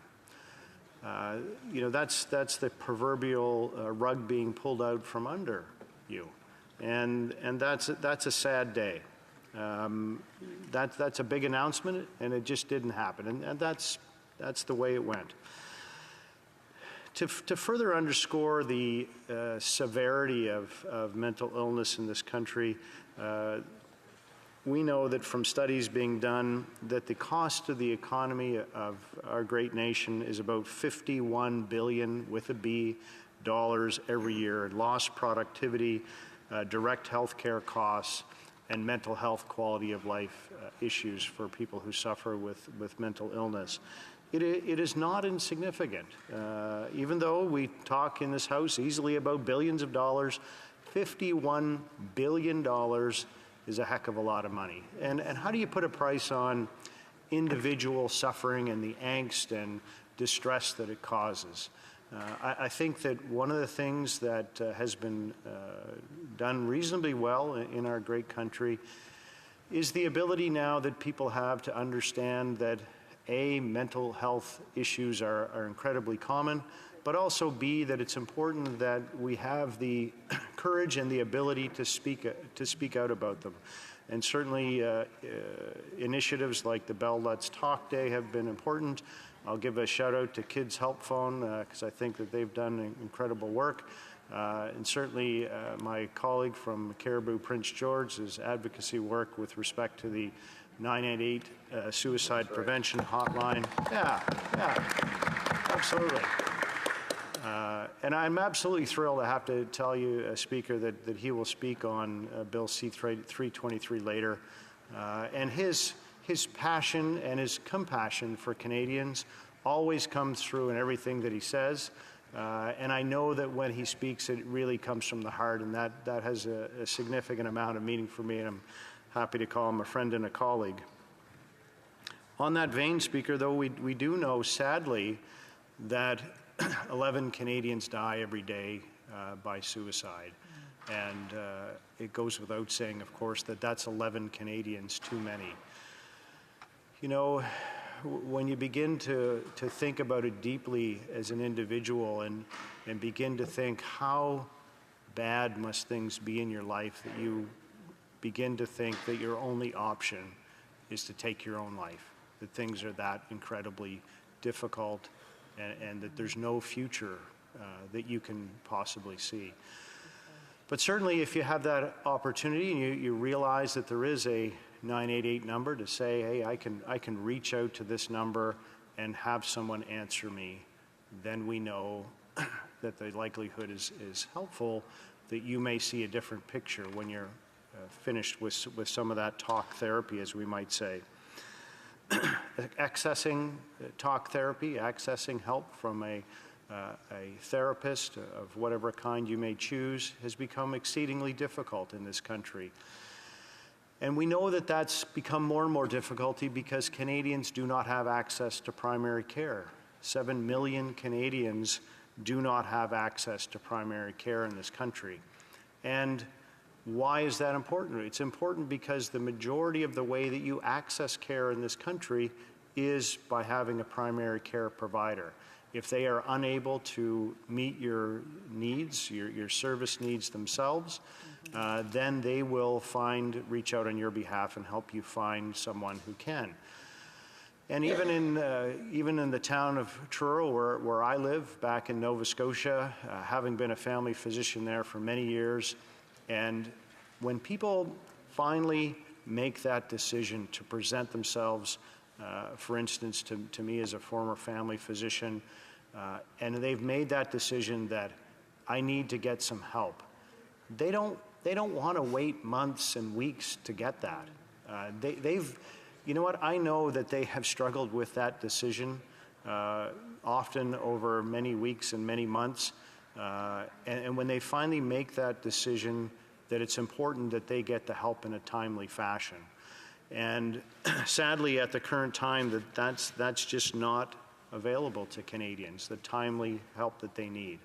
You know, that's the proverbial rug being pulled out from under you. And that's a sad day. That's a big announcement, and it just didn't happen. And that's the way it went. To further underscore the severity of mental illness in this country, we know that from studies being done that the cost of the economy of our great nation is about $51 billion with a B dollars every year, lost productivity, direct health care costs, and mental health quality of life issues for people who suffer with mental illness. It is not insignificant. Even though we talk in this House easily about billions of dollars, $51 billion is a heck of a lot of money. And how do you put a price on individual suffering and the angst and distress that it causes? I think that one of the things that has been done reasonably well in our great country is the ability now that people have to understand that A, mental health issues are incredibly common, but also B, that it's important that we have the courage and the ability to speak out about them. And certainly initiatives like the Bell Let's Talk Day have been important. I'll give a shout out to Kids Help Phone because I think that they've done incredible work. And certainly my colleague from Caribou Prince George's advocacy work with respect to the 988 suicide prevention hotline. Yeah, absolutely. And I'm absolutely thrilled, I have to tell you, Speaker, that he will speak on Bill C-323 later. And his passion and his compassion for Canadians always comes through in everything that he says. And I know that when he speaks, it really comes from the heart, and that has a significant amount of meaning for me, and I'm happy to call him a friend and a colleague. On that vein, Speaker, though, we do know, sadly, that 11 Canadians die every day by suicide. And it goes without saying, of course, that that's 11 Canadians too many. You know, when you begin to think about it deeply as an individual and begin to think how bad must things be in your life that you begin to think that your only option is to take your own life, that things are that incredibly difficult and that there's no future that you can possibly see. But certainly if you have that opportunity and you realize that there is a 988 number to say, hey, I can reach out to this number and have someone answer me, then we know that the likelihood is helpful that you may see a different picture when you're finished with some of that talk therapy, as we might say. Accessing talk therapy, accessing help from a therapist of whatever kind you may choose has become exceedingly difficult in this country. And we know that that's become more and more difficult because Canadians do not have access to primary care. 7 million Canadians do not have access to primary care in this country. And why is that important? It's important because the majority of the way that you access care in this country is by having a primary care provider. If they are unable to meet your needs, your service needs themselves, then they will reach out on your behalf and help you find someone who can. And even in the town of Truro, where I live, back in Nova Scotia, having been a family physician there for many years, and when people finally make that decision to present themselves, for instance, to me as a former family physician, and they've made that decision that I need to get some help, they don't want to wait months and weeks to get that. You know what? I know that they have struggled with that decision, often over many weeks and many months. And when they finally make that decision, that it's important that they get the help in a timely fashion. And sadly, at the current time, that's just not available to Canadians, the timely help that they need.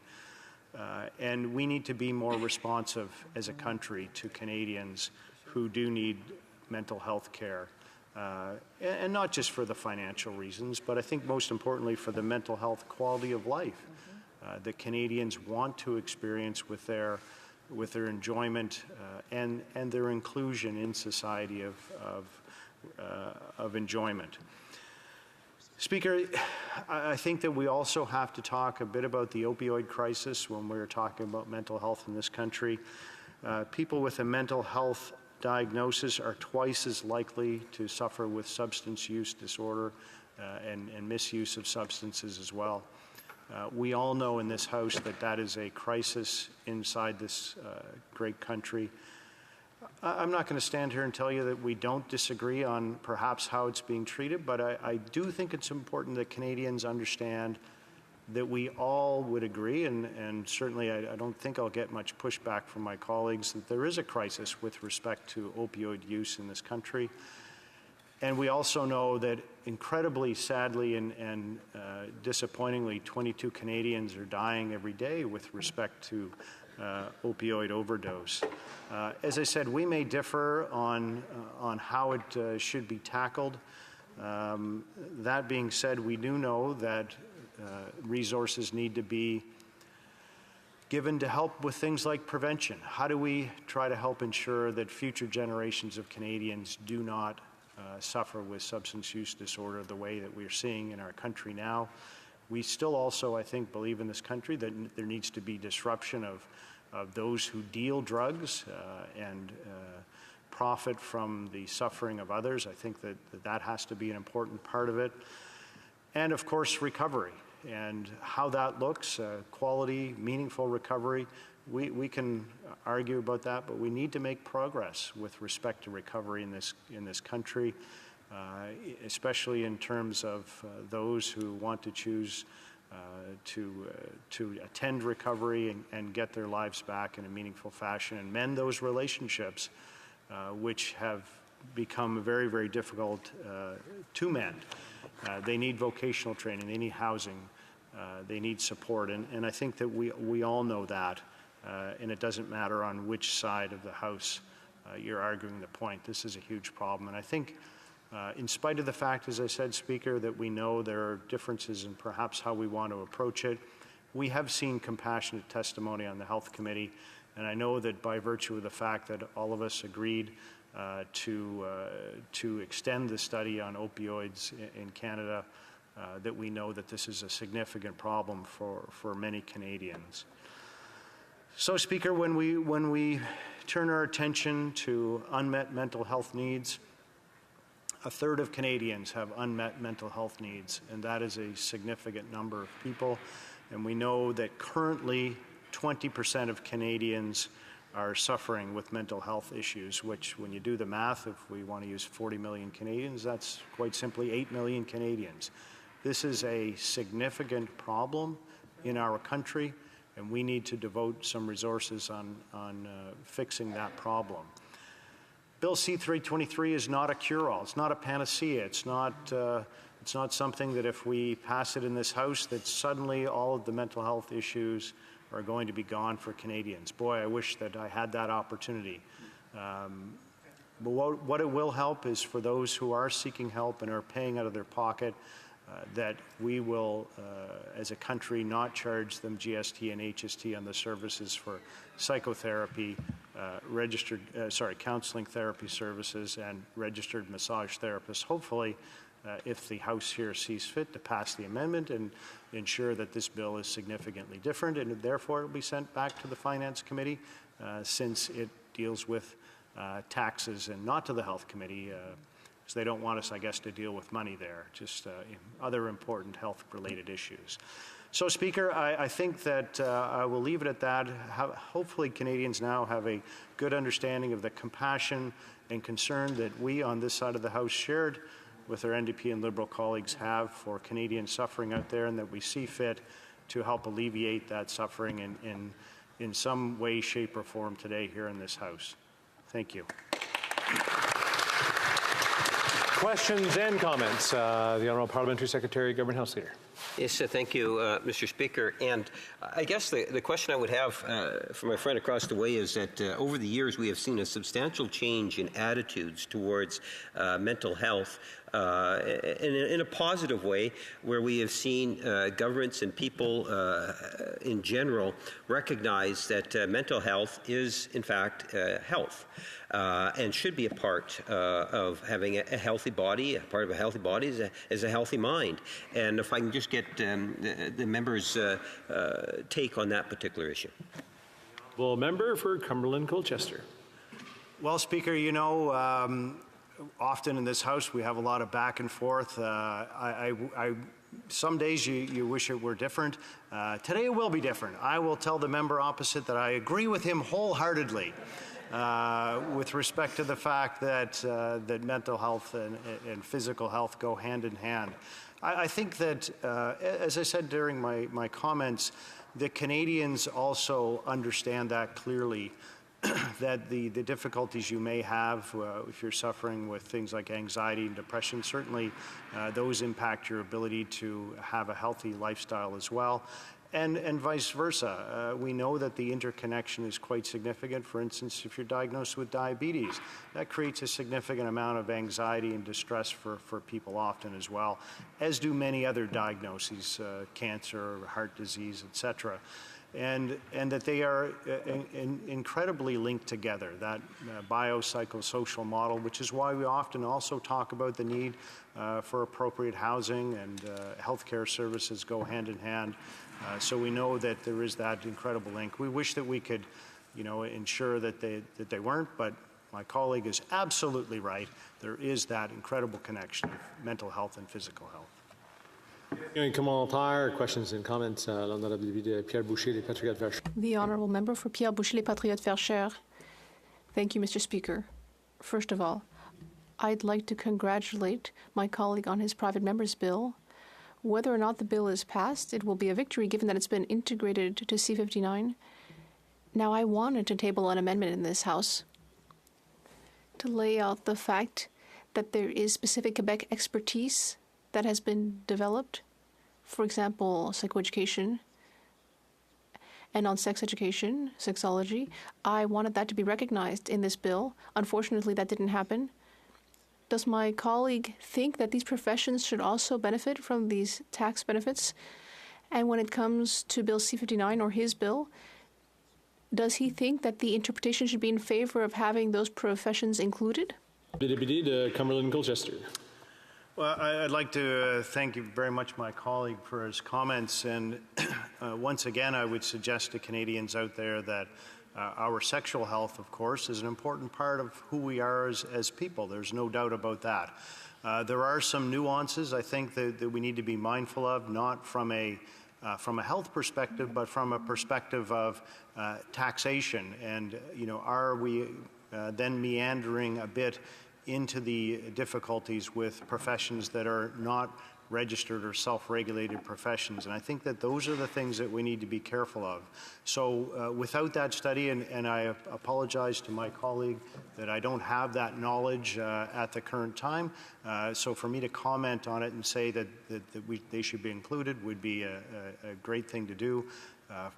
And we need to be more responsive as a country to Canadians who do need mental health care. And not just for the financial reasons, but I think most importantly for the mental health quality of life that Canadians want to experience with their enjoyment and their inclusion in society of enjoyment. Speaker, I think that we also have to talk a bit about the opioid crisis when we're talking about mental health in this country. People with a mental health diagnosis are twice as likely to suffer with substance use disorder and misuse of substances as well. We all know in this House that is a crisis inside this great country. I'm not going to stand here and tell you that we don't disagree on perhaps how it's being treated, but I do think it's important that Canadians understand that we all would agree, and certainly I don't think I'll get much pushback from my colleagues, that there is a crisis with respect to opioid use in this country. And we also know that incredibly sadly and disappointingly, 22 Canadians are dying every day with respect to opioid overdose. As I said, we may differ on how it should be tackled. That being said, we do know that resources need to be given to help with things like prevention. How do we try to help ensure that future generations of Canadians do not suffer with substance use disorder the way that we're seeing in our country now? We still also, I think, believe in this country that there needs to be disruption of those who deal drugs and profit from the suffering of others. I think that has to be an important part of it. And of course, recovery and how that looks, quality, meaningful recovery. We can argue about that, but we need to make progress with respect to recovery in this country, especially in terms of those who want to choose to attend recovery and get their lives back in a meaningful fashion and mend those relationships, which have become very, very difficult to mend. They need vocational training, they need housing, they need support, and I think that we all know that, and it doesn't matter on which side of the House you're arguing the point. This is a huge problem, and I think in spite of the fact, as I said, Speaker, that we know there are differences in perhaps how we want to approach it, we have seen compassionate testimony on the Health Committee, and I know that by virtue of the fact that all of us agreed to extend the study on opioids in Canada, that we know that this is a significant problem for many Canadians. So, Speaker, when we turn our attention to unmet mental health needs, a third of Canadians have unmet mental health needs, and that is a significant number of people. And we know that currently 20% of Canadians are suffering with mental health issues, which when you do the math, if we want to use 40 million Canadians, that's quite simply 8 million Canadians. This is a significant problem in our country, and we need to devote some resources on fixing that problem. Bill C-323 is not a cure-all. It's not a panacea. It's not It's not something that if we pass it in this House that suddenly all of the mental health issues are going to be gone for Canadians. Boy, I wish that I had that opportunity. But what it will help is for those who are seeking help and are paying out of their pocket, that we will, as a country, not charge them GST and HST on the services for psychotherapy, counseling therapy services, and registered massage therapists. Hopefully, if the House here sees fit to pass the amendment and ensure that this bill is significantly different, and therefore it will be sent back to the Finance Committee since it deals with taxes and not to the Health Committee, because they don't want us, I guess, to deal with money there, just other important health-related issues. So, Speaker, I think that I will leave it at that. Hopefully Canadians now have a good understanding of the compassion and concern that we on this side of the House shared with our NDP and Liberal colleagues have for Canadian suffering out there, and that we see fit to help alleviate that suffering in some way, shape, or form today here in this House. Thank you. Questions and comments. The Honourable Parliamentary Secretary, Government House Leader. Yes, thank you, Mr. Speaker. And I guess the question I would have for my friend across the way is that over the years we have seen a substantial change in attitudes towards mental health in a positive way, where we have seen governments and people in general recognize that mental health is, in fact, health. And should be a part of having a healthy body. A part of a healthy body is a healthy mind. And if I can just get the members' take on that particular issue. Well, member for Cumberland-Colchester. Well, Speaker, you know, often in this House we have a lot of back and forth. Some days you wish it were different. Today it will be different. I will tell the member opposite that I agree with him wholeheartedly. With respect to the fact that that mental health and physical health go hand in hand. I think that, as I said during my comments, the Canadians also understand that clearly, that the difficulties you may have if you're suffering with things like anxiety and depression, certainly those impact your ability to have a healthy lifestyle as well. And vice versa. We know that the interconnection is quite significant. For instance, if you're diagnosed with diabetes, that creates a significant amount of anxiety and distress for people often as well, as do many other diagnoses, cancer, heart disease, etc. And that they are incredibly linked together, that biopsychosocial model, which is why we often also talk about the need for appropriate housing, and healthcare services go hand in hand. So we know that there is that incredible link. We wish that we could, you know, ensure that they weren't, but my colleague is absolutely right. There is that incredible connection of mental health and physical health. Questions and comments. The Honourable Member for Pierre Boucher, les Patriotes Verchères. Thank you, Mr. Speaker. First of all, I'd like to congratulate my colleague on his private member's bill. Whether or not the bill is passed, it will be a victory given that it's been integrated to C-59. Now, I wanted to table an amendment in this House to lay out the fact that there is specific Quebec expertise that has been developed, for example, psychoeducation and on sex education, sexology. I wanted that to be recognized in this bill. Unfortunately, that didn't happen. Does my colleague think that these professions should also benefit from these tax benefits? And when it comes to Bill C-59 or his bill, does he think that the interpretation should be in favor of having those professions included? Cumberland-Colchester. Well, I'd like to thank you very much, my colleague, for his comments. And once again, I would suggest to Canadians out there that our sexual health, of course, is an important part of who we are as people. There's no doubt about that. There are some nuances, I think, that we need to be mindful of, not from a health perspective, but from a perspective of taxation. And, you know, are we then meandering a bit into the difficulties with professions that are not registered or self-regulated professions. And I think that those are the things that we need to be careful of. So without that study, and I apologize to my colleague that I don't have that knowledge at the current time, so for me to comment on it and say that they should be included would be a great thing to do.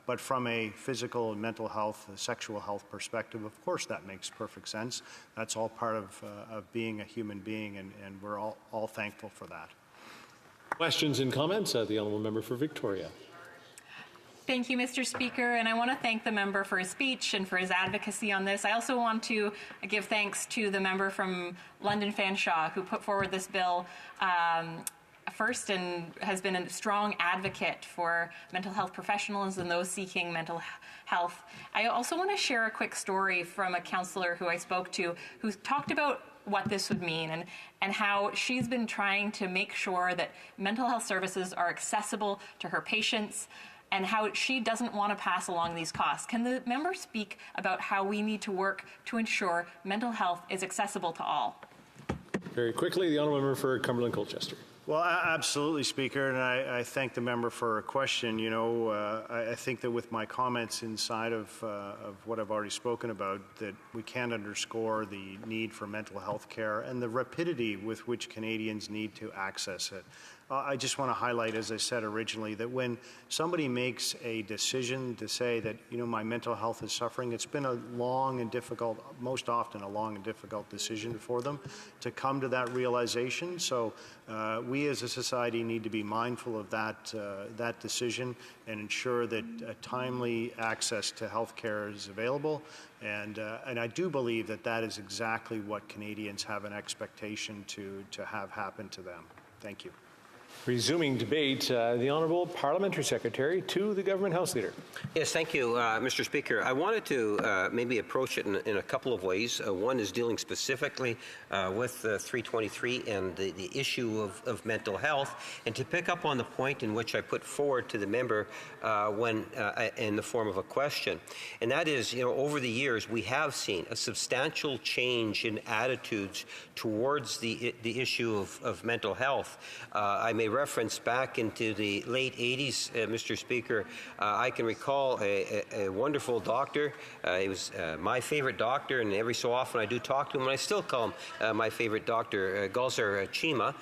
But from a physical and mental health, sexual health perspective, of course that makes perfect sense. That's all part of being a human being, and we're all thankful for that. Questions and comments? The Honourable Member for Victoria. Thank you, Mr. Speaker, and I want to thank the member for his speech and for his advocacy on this. I also want to give thanks to the member from London Fanshawe who put forward this bill first and has been a strong advocate for mental health professionals and those seeking mental health. I also want to share a quick story from a councillor who I spoke to who talked about what this would mean and how she's been trying to make sure that mental health services are accessible to her patients and how she doesn't want to pass along these costs. Can the member speak about how we need to work to ensure mental health is accessible to all? Very quickly, the Honourable Member for Cumberland-Colchester. Well, absolutely, Speaker, and I thank the member for a question. You know, I think that with my comments inside of what I've already spoken about, that we can't underscore the need for mental health care and the rapidity with which Canadians need to access it. I just want to highlight, as I said originally, that when somebody makes a decision to say that, you know, my mental health is suffering, it's been a long and difficult, most often a long and difficult decision for them to come to that realization. So we as a society need to be mindful of that decision and ensure that timely access to health care is available. And I do believe that that is exactly what Canadians have an expectation to have happen to them. Thank you. Resuming debate, the Honourable Parliamentary Secretary to the Government House Leader. Yes, thank you, Mr. Speaker. I wanted to maybe approach it in a couple of ways. One is dealing specifically with 323 and the issue of mental health, and to pick up on the point in which I put forward to the member when in the form of a question. And that is, you know, over the years we have seen a substantial change in attitudes towards the issue of mental health. I may reference back into the late 80s, Mr. Speaker. I can recall a wonderful doctor. He was my favorite doctor, and every so often I do talk to him, and I still call him my favorite doctor, Galzer Chima,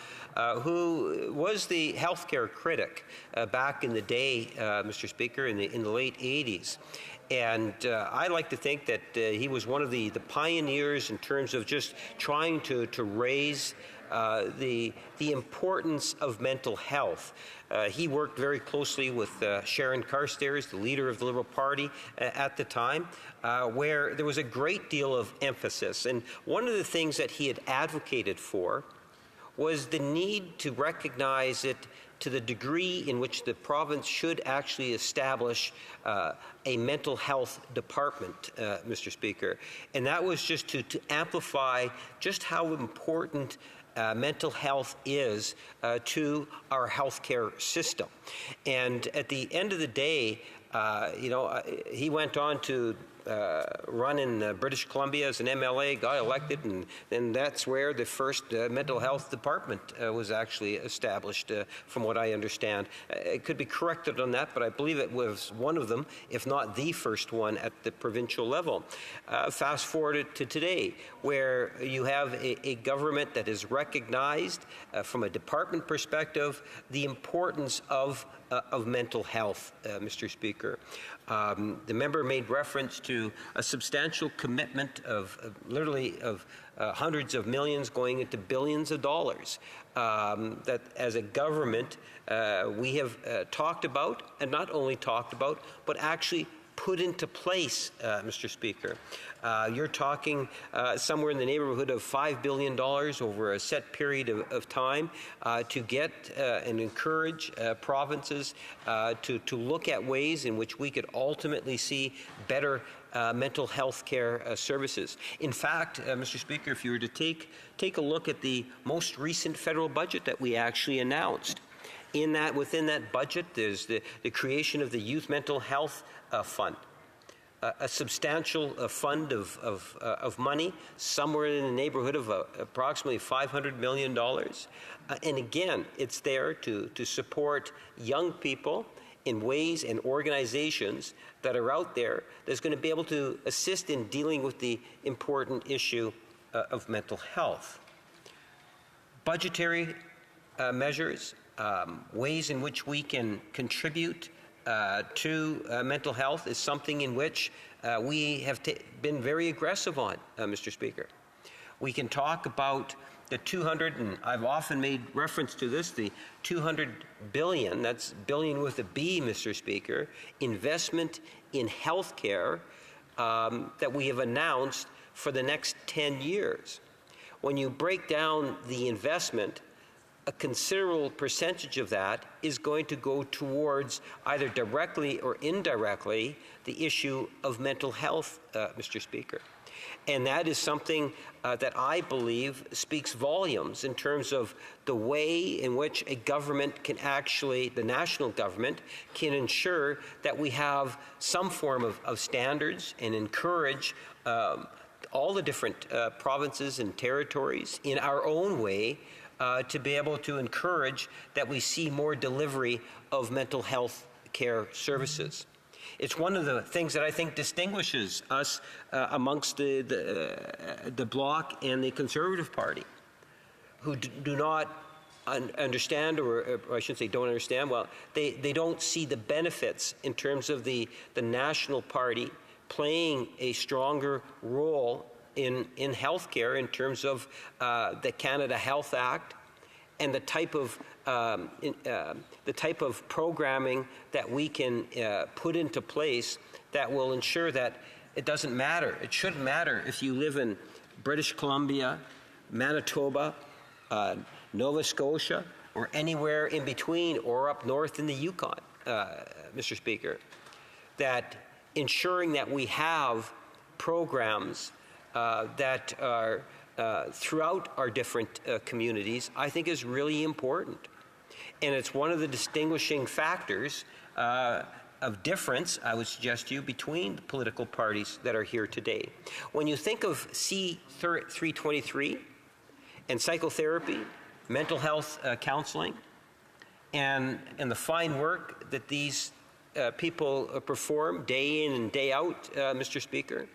who was the healthcare critic back in the day, Mr. Speaker, in the late 80s. And I like to think that he was one of the pioneers in terms of just trying to raise the importance of mental health. He worked very closely with Sharon Carstairs, the leader of the Liberal Party at the time, where there was a great deal of emphasis. And one of the things that he had advocated for was the need to recognize it to the degree in which the province should actually establish a mental health department, Mr. Speaker. And that was just to amplify just how important mental health is to our healthcare system. And at the end of the day, you know, he went on to run in British Columbia as an MLA, got elected, and then that's where the first mental health department was actually established, from what I understand. It could be corrected on that, but I believe it was one of them, if not the first one at the provincial level. Fast forward to today, where you have a government that has recognized, from a department perspective, the importance of mental health, Mr. Speaker. The member made reference to a substantial commitment of literally hundreds of millions going into billions of dollars that as a government we have talked about, and not only talked about, but actually put into place, Mr. Speaker. You're talking somewhere in the neighborhood of $5 billion over a set period of time to get and encourage provinces to look at ways in which we could ultimately see better mental health care services. In fact, Mr. Speaker, if you were to take a look at the most recent federal budget that we actually announced, within that budget, there's the creation of the Youth Mental Health Fund. a substantial fund of money, somewhere in the neighborhood of approximately $500 million. And again, it's there to support young people in ways and organizations that are out there that's going to be able to assist in dealing with the important issue of mental health. Budgetary measures, ways in which we can contribute to mental health is something in which we have been very aggressive on, Mr. Speaker. We can talk about the 200, and I've often made reference to this, the 200 billion, that's billion with a B, Mr. Speaker, investment in health care that we have announced for the next 10 years. When you break down the investment, a considerable percentage of that is going to go towards either directly or indirectly the issue of mental health, Mr. Speaker. And that is something that I believe speaks volumes in terms of the way in which a government can actually, the national government, can ensure that we have some form of standards and encourage all the different provinces and territories in our own way to be able to encourage that we see more delivery of mental health care services. It's one of the things that I think distinguishes us amongst the Bloc and the Conservative Party, who do not understand, or I shouldn't say don't understand, well, they don't see the benefits in terms of the National Party playing a stronger role in healthcare in terms of the Canada Health Act and the type of programming that we can put into place that will ensure that it doesn't matter. It shouldn't matter if you live in British Columbia, Manitoba, Nova Scotia, or anywhere in between, or up north in the Yukon, Mr. Speaker, that ensuring that we have programs that are throughout our different communities, I think is really important. And it's one of the distinguishing factors of difference, I would suggest to you, between the political parties that are here today. When you think of C323 and psychotherapy, mental health counseling, and the fine work that these people perform day in and day out, Mr. Speaker,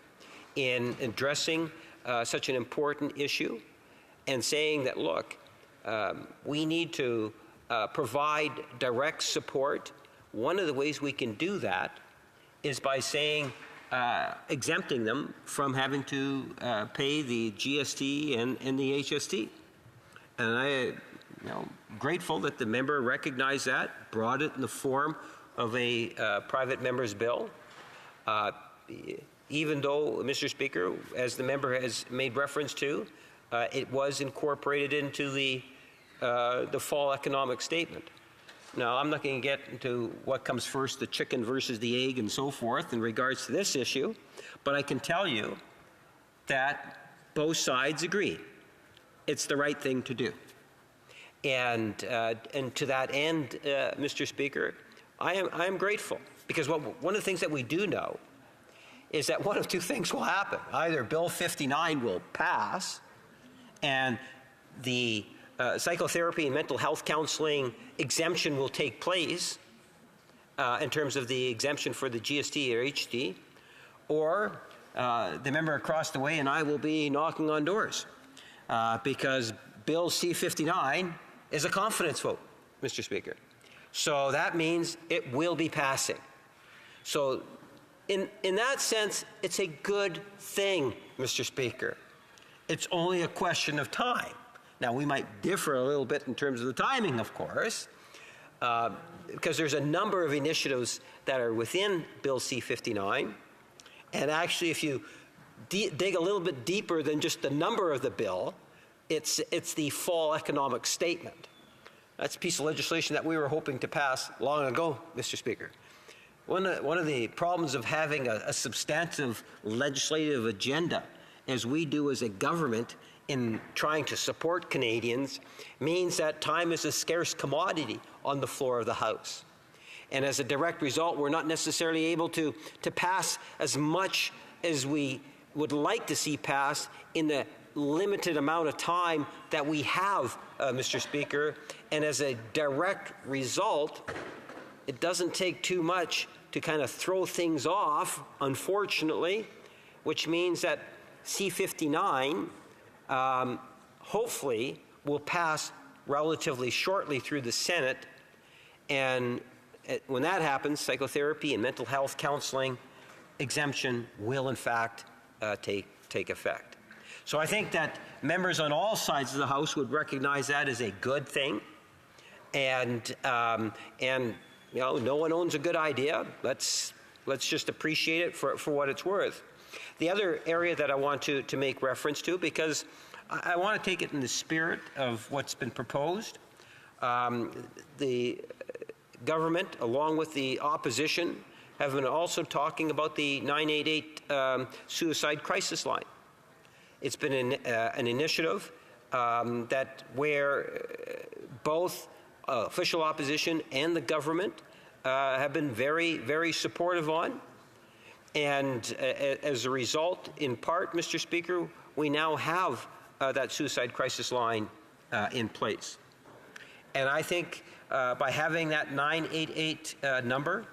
in addressing such an important issue and saying that, look, we need to provide direct support. One of the ways we can do that is by saying, exempting them from having to pay the GST and the HST. And I'm grateful that the member recognized that, brought it in the form of a private member's bill. Even though, Mr. Speaker, as the member has made reference to, it was incorporated into the fall economic statement. Now, I'm not going to get into what comes first, the chicken versus the egg and so forth in regards to this issue, but I can tell you that both sides agree it's the right thing to do. And to that end, Mr. Speaker, I am grateful, because one of the things that we do know is that one of two things will happen. Either Bill 59 will pass and the psychotherapy and mental health counseling exemption will take place in terms of the exemption for the GST or HT, or the member across the way and I will be knocking on doors because Bill C-59 is a confidence vote, Mr. Speaker. So that means it will be passing. So in that sense, it's a good thing, Mr. Speaker. It's only a question of time. Now, we might differ a little bit in terms of the timing, of course, because there's a number of initiatives that are within Bill C-59. And actually, if you dig a little bit deeper than just the number of the bill, it's the fall economic statement. That's a piece of legislation that we were hoping to pass long ago, Mr. Speaker. One of the problems of having a substantive legislative agenda, as we do as a government in trying to support Canadians, means that time is a scarce commodity on the floor of the House. And as a direct result, we're not necessarily able to pass as much as we would like to see passed in the limited amount of time that we have, Mr. Speaker. And as a direct result, it doesn't take too much to kind of throw things off, unfortunately, which means that C-59 hopefully will pass relatively shortly through the Senate. And when that happens, psychotherapy and mental health counseling exemption will in fact take effect. So I think that members on all sides of the House would recognize that as a good thing. And you know, no one owns a good idea. Let's just appreciate it for what it's worth. The other area that I want to make reference to, because I want to take it in the spirit of what's been proposed, the government, along with the opposition, have been also talking about the 988 suicide crisis line. It's been an initiative that where both official opposition and the government have been very, very supportive on. And as a result, in part, Mr. Speaker, we now have that suicide crisis line in place. And I think by having that 988 number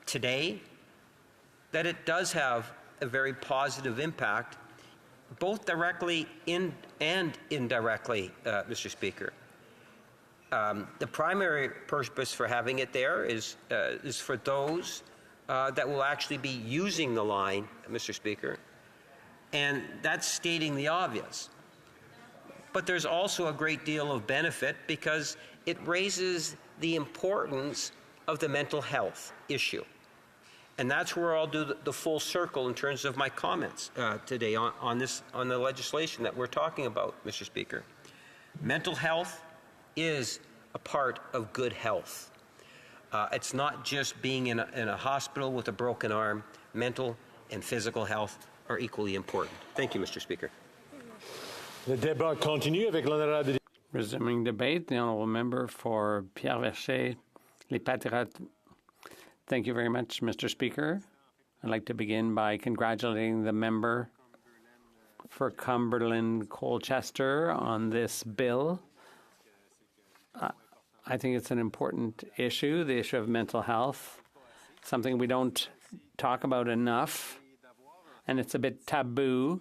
today, that it does have a very positive impact, both directly and indirectly, Mr. Speaker. The primary purpose for having it there is for those that will actually be using the line, Mr. Speaker, and that's stating the obvious. But there's also a great deal of benefit because it raises the importance of the mental health issue. And that's where I'll do the full circle in terms of my comments today on the legislation that we're talking about, Mr. Speaker. Mental health is a part of good health. It's not just being in a hospital with a broken arm. Mental and physical health are equally important. Thank you, Mr. Speaker. Le débat continue avec l'honorable. Resuming debate, the honourable member for Pierre Vercher, Les Patriotes. Thank you very much, Mr. Speaker. I'd like to begin by congratulating the member for Cumberland Colchester on this bill. I think it's an important issue, the issue of mental health, something we don't talk about enough, and it's a bit taboo.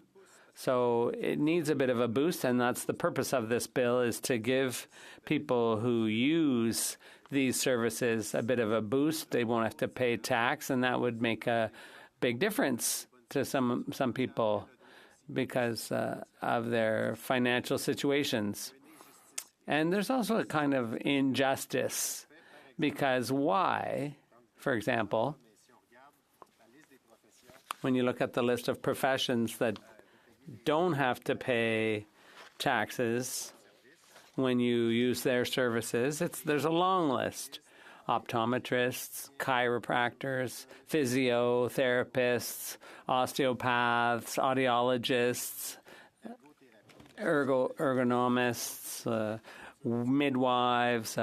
So it needs a bit of a boost, and that's the purpose of this bill, is to give people who use these services a bit of a boost. They won't have to pay tax, and that would make a big difference to some people because of their financial situations. And there's also a kind of injustice because why, for example, when you look at the list of professions that don't have to pay taxes when you use their services, there's a long list. Optometrists, chiropractors, physiotherapists, osteopaths, audiologists, ergonomists, midwives,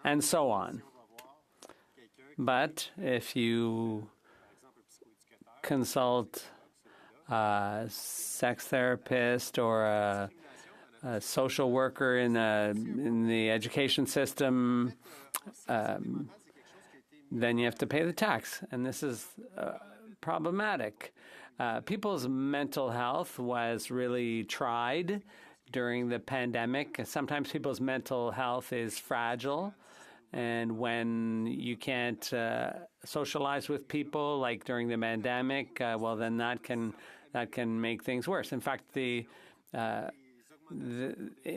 and so on. But if you consult a sex therapist or a social worker in the education system, then you have to pay the tax, and this is problematic. People's mental health was really tried during the pandemic. Sometimes people's mental health is fragile, and when you can't socialize with people, like during the pandemic, well, then that can make things worse. In fact,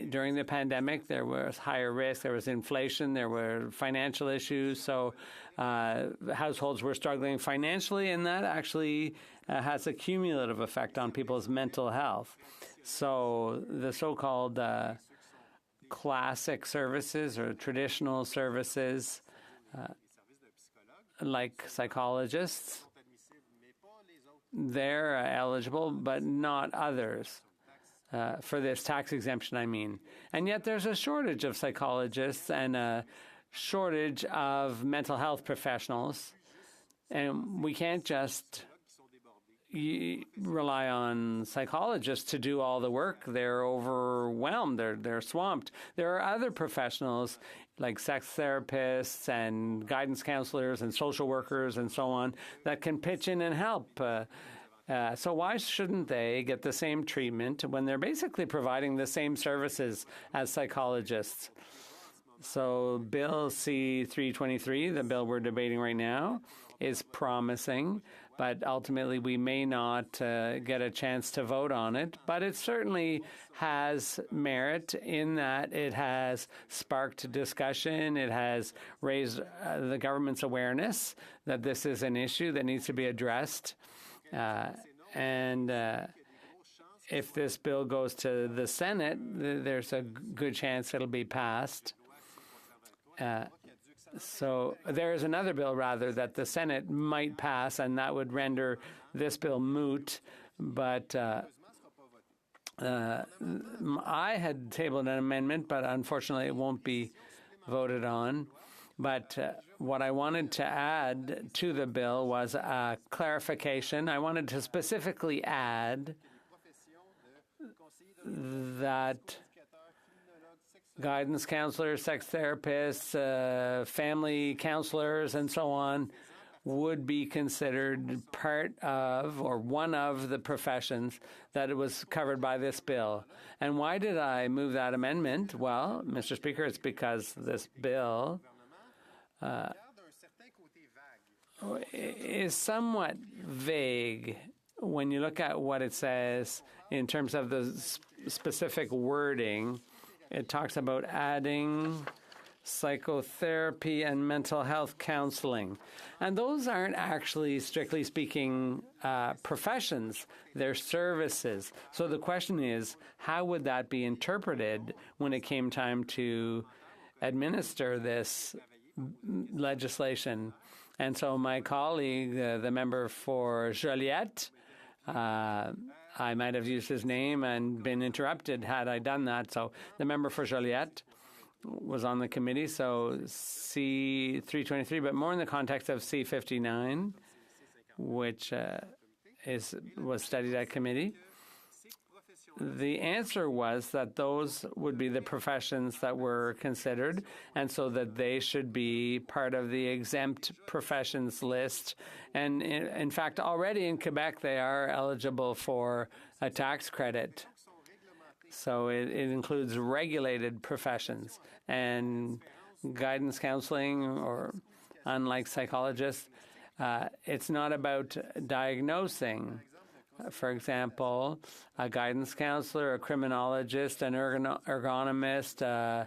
during the pandemic, there was higher risk, there was inflation, there were financial issues, so households were struggling financially, and that actually has a cumulative effect on people's mental health. So the so-called classic services or traditional services, like psychologists, they're eligible, but not others. For this tax exemption, I mean. And yet there's a shortage of psychologists and shortage of mental health professionals, and we can't just rely on psychologists to do all the work. They're overwhelmed. They're swamped. There are other professionals like sex therapists and guidance counselors and social workers and so on that can pitch in and help. So why shouldn't they get the same treatment when they're basically providing the same services as psychologists? So Bill C-323, the bill we're debating right now, is promising, but ultimately we may not get a chance to vote on it. But it certainly has merit in that it has sparked discussion. It has raised the government's awareness that this is an issue that needs to be addressed. If this bill goes to the Senate, there's a good chance it'll be passed. So there is another bill, rather, that the Senate might pass, and that would render this bill moot. But I had tabled an amendment, but unfortunately it won't be voted on. But what I wanted to add to the bill was a clarification. I wanted to specifically add that guidance counselors, sex therapists, family counselors, and so on would be considered part of or one of the professions that it was covered by this bill. And why did I move that amendment? Well, Mr. Speaker, it's because this bill is somewhat vague when you look at what it says in terms of the specific wording. It talks about adding psychotherapy and mental health counseling. And those aren't actually, strictly speaking, professions. They're services. So the question is, how would that be interpreted when it came time to administer this legislation? And so my colleague, the member for Joliette, I might have used his name and been interrupted had I done that. So the member for Joliette was on the committee, so C-323, but more in the context of C-59, which was studied at committee. The answer was that those would be the professions that were considered, and so that they should be part of the exempt professions list. And in fact, already in Quebec, they are eligible for a tax credit. So it includes regulated professions, and guidance counseling, or unlike psychologists, it's not about diagnosing. For example, a guidance counselor, a criminologist, an ergonomist, a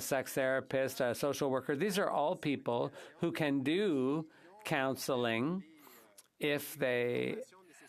sex therapist, a social worker. These are all people who can do counseling if they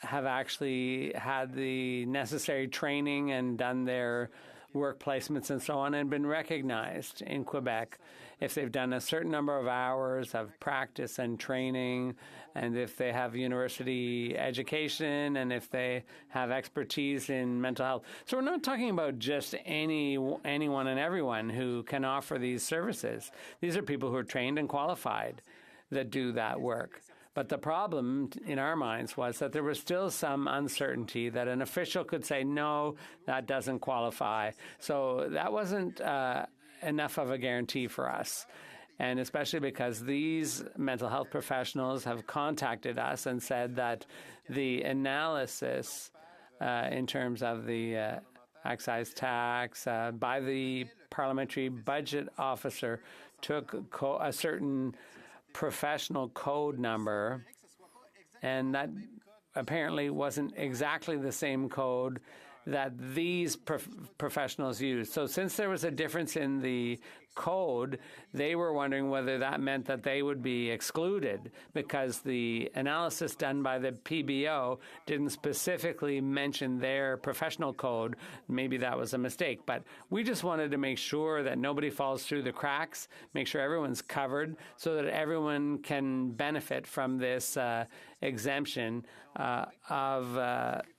have actually had the necessary training and done their work placements and so on and been recognized in Quebec. If they've done a certain number of hours of practice and training, and if they have university education, and if they have expertise in mental health. So we're not talking about just anyone and everyone who can offer these services. These are people who are trained and qualified that do that work. But the problem in our minds was that there was still some uncertainty that an official could say, no, that doesn't qualify. So that wasn't enough of a guarantee for us. And especially because these mental health professionals have contacted us and said that the analysis in terms of the excise tax by the parliamentary budget officer took a certain professional code number, and that apparently wasn't exactly the same code that these professionals use. So since there was a difference in the code, they were wondering whether that meant that they would be excluded because the analysis done by the PBO didn't specifically mention their professional code. Maybe that was a mistake, but we just wanted to make sure that nobody falls through the cracks, make sure everyone's covered so that everyone can benefit from this exemption of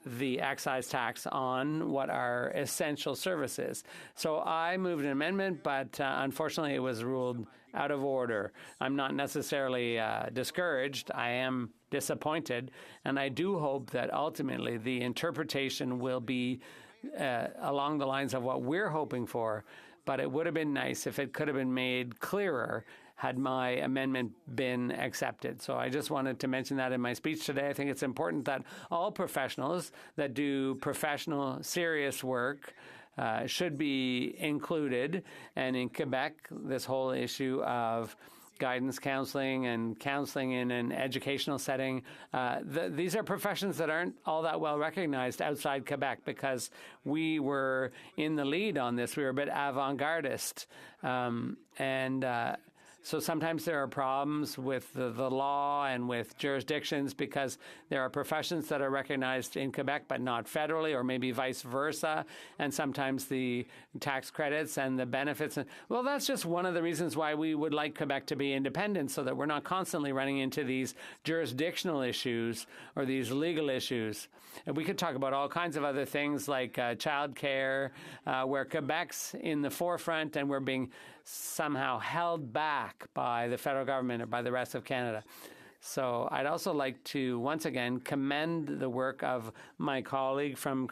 the excise tax on what are essential services. So I moved an amendment, but unfortunately, it was ruled out of order. I'm not necessarily discouraged. I am disappointed, and I do hope that ultimately the interpretation will be along the lines of what we're hoping for, but it would have been nice if it could have been made clearer had my amendment been accepted. So I just wanted to mention that in my speech today. I think it's important that all professionals that do professional, serious work should be included. And in Quebec, this whole issue of guidance counseling and counseling in an educational setting. These are professions that aren't all that well recognized outside Quebec because we were in the lead on this. We were a bit avant-gardist. So sometimes there are problems with the law and with jurisdictions because there are professions that are recognized in Quebec but not federally, or maybe vice versa. And sometimes the tax credits and the benefits. Well, that's just one of the reasons why we would like Quebec to be independent, so that we're not constantly running into these jurisdictional issues or these legal issues. And we could talk about all kinds of other things like childcare, where Quebec's in the forefront and we're being somehow held back by the federal government or by the rest of Canada. So I'd also like to once again commend the work of my colleague from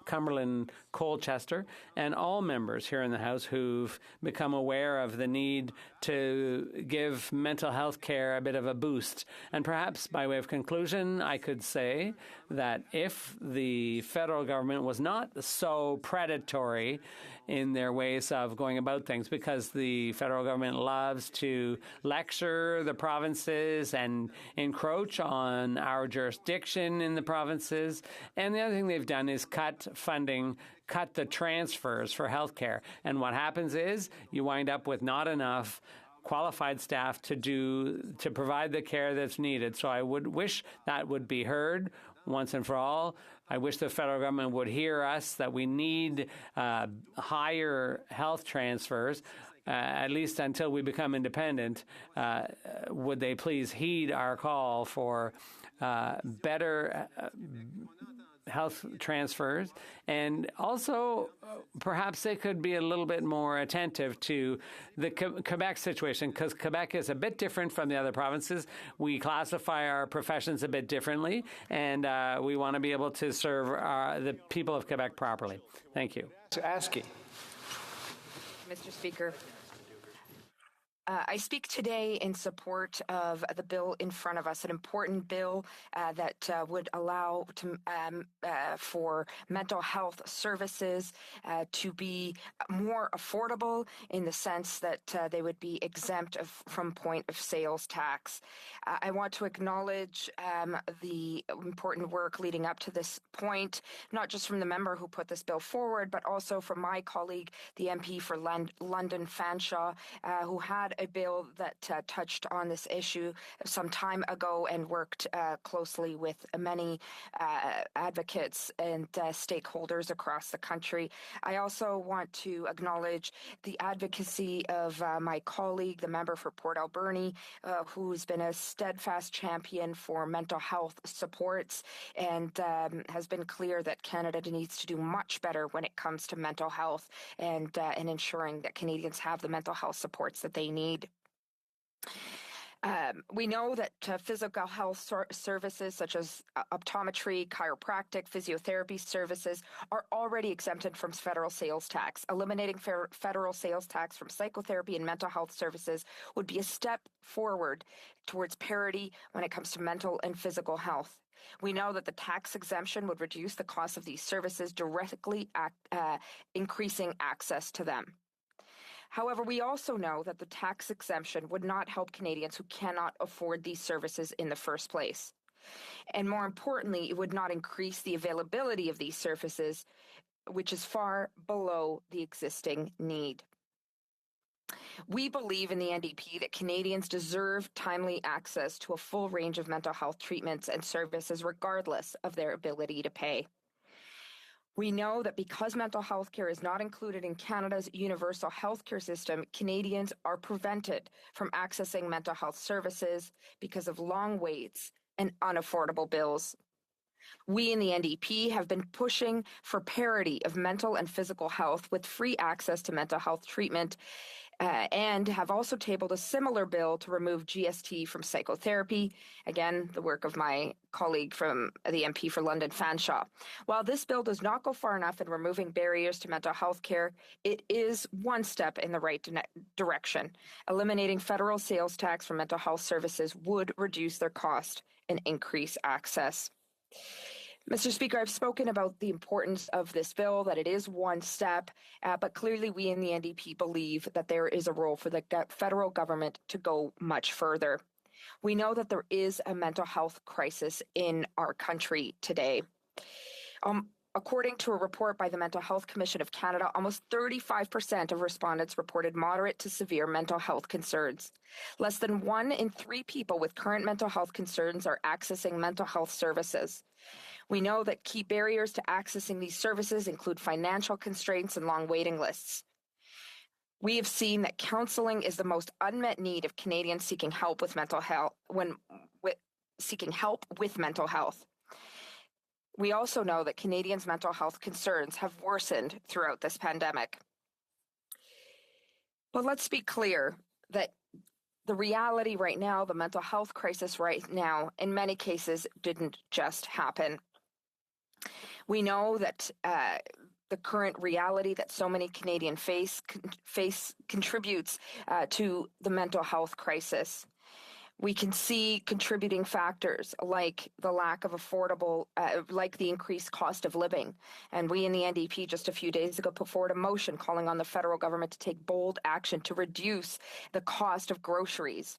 Cumberland Colchester and all members here in the House who've become aware of the need to give mental health care a bit of a boost. And perhaps by way of conclusion, I could say that if the federal government was not so predatory in their ways of going about things, because the federal government loves to lecture the provinces and encroach on our jurisdiction in the provinces. And the other thing they've done is cut funding, cut the transfers for healthcare. And what happens is you wind up with not enough qualified staff to provide the care that's needed. So I would wish that would be heard once and for all. I wish the federal government would hear us that we need higher health transfers, at least until we become independent. Would they please heed our call for better health transfers? And also, perhaps they could be a little bit more attentive to the Quebec situation, because Quebec is a bit different from the other provinces. We classify our professions a bit differently, and we want to be able to serve the people of Quebec properly. Thank you. Mr. Speaker, I speak today in support of the bill in front of us, an important bill that would allow for mental health services to be more affordable in the sense that they would be exempt from point of sales tax. I want to acknowledge the important work leading up to this point, not just from the member who put this bill forward, but also from my colleague, the MP for London Fanshawe, who had a bill that touched on this issue some time ago and worked closely with many advocates and stakeholders across the country. I also want to acknowledge the advocacy of my colleague, the member for Port Alberni, who's been a steadfast champion for mental health supports and has been clear that Canada needs to do much better when it comes to mental health and ensuring that Canadians have the mental health supports that they need. We know that physical health services such as optometry, chiropractic, physiotherapy services are already exempted from federal sales tax. Eliminating federal sales tax from psychotherapy and mental health services would be a step forward towards parity when it comes to mental and physical health. We know that the tax exemption would reduce the cost of these services, directly increasing access to them. However, we also know that the tax exemption would not help Canadians who cannot afford these services in the first place. And more importantly, it would not increase the availability of these services, which is far below the existing need. We believe in the NDP that Canadians deserve timely access to a full range of mental health treatments and services regardless of their ability to pay. We know that because mental health care is not included in Canada's universal health care system, Canadians are prevented from accessing mental health services because of long waits and unaffordable bills. We in the NDP have been pushing for parity of mental and physical health with free access to mental health treatment and have also tabled a similar bill to remove GST from psychotherapy. Again, the work of my colleague from the MP for London, Fanshawe. While this bill does not go far enough in removing barriers to mental health care, it is one step in the right direction. Eliminating federal sales tax for mental health services would reduce their cost and increase access. Mr. Speaker, I've spoken about the importance of this bill, that it is one step, but clearly we in the NDP believe that there is a role for the federal government to go much further. We know that there is a mental health crisis in our country today. According to a report by the Mental Health Commission of Canada, almost 35% of respondents reported moderate to severe mental health concerns. Less than 1 in 3 people with current mental health concerns are accessing mental health services. We know that key barriers to accessing these services include financial constraints and long waiting lists. We have seen that counseling is the most unmet need of Canadians seeking help with mental health. We also know that Canadians' mental health concerns have worsened throughout this pandemic. But let's be clear that the reality right now, the mental health crisis right now, in many cases didn't just happen. We know that the current reality that so many Canadians face contributes to the mental health crisis. We can see contributing factors like the lack of affordable, like the increased cost of living. And we in the NDP just a few days ago put forward a motion calling on the federal government to take bold action to reduce the cost of groceries.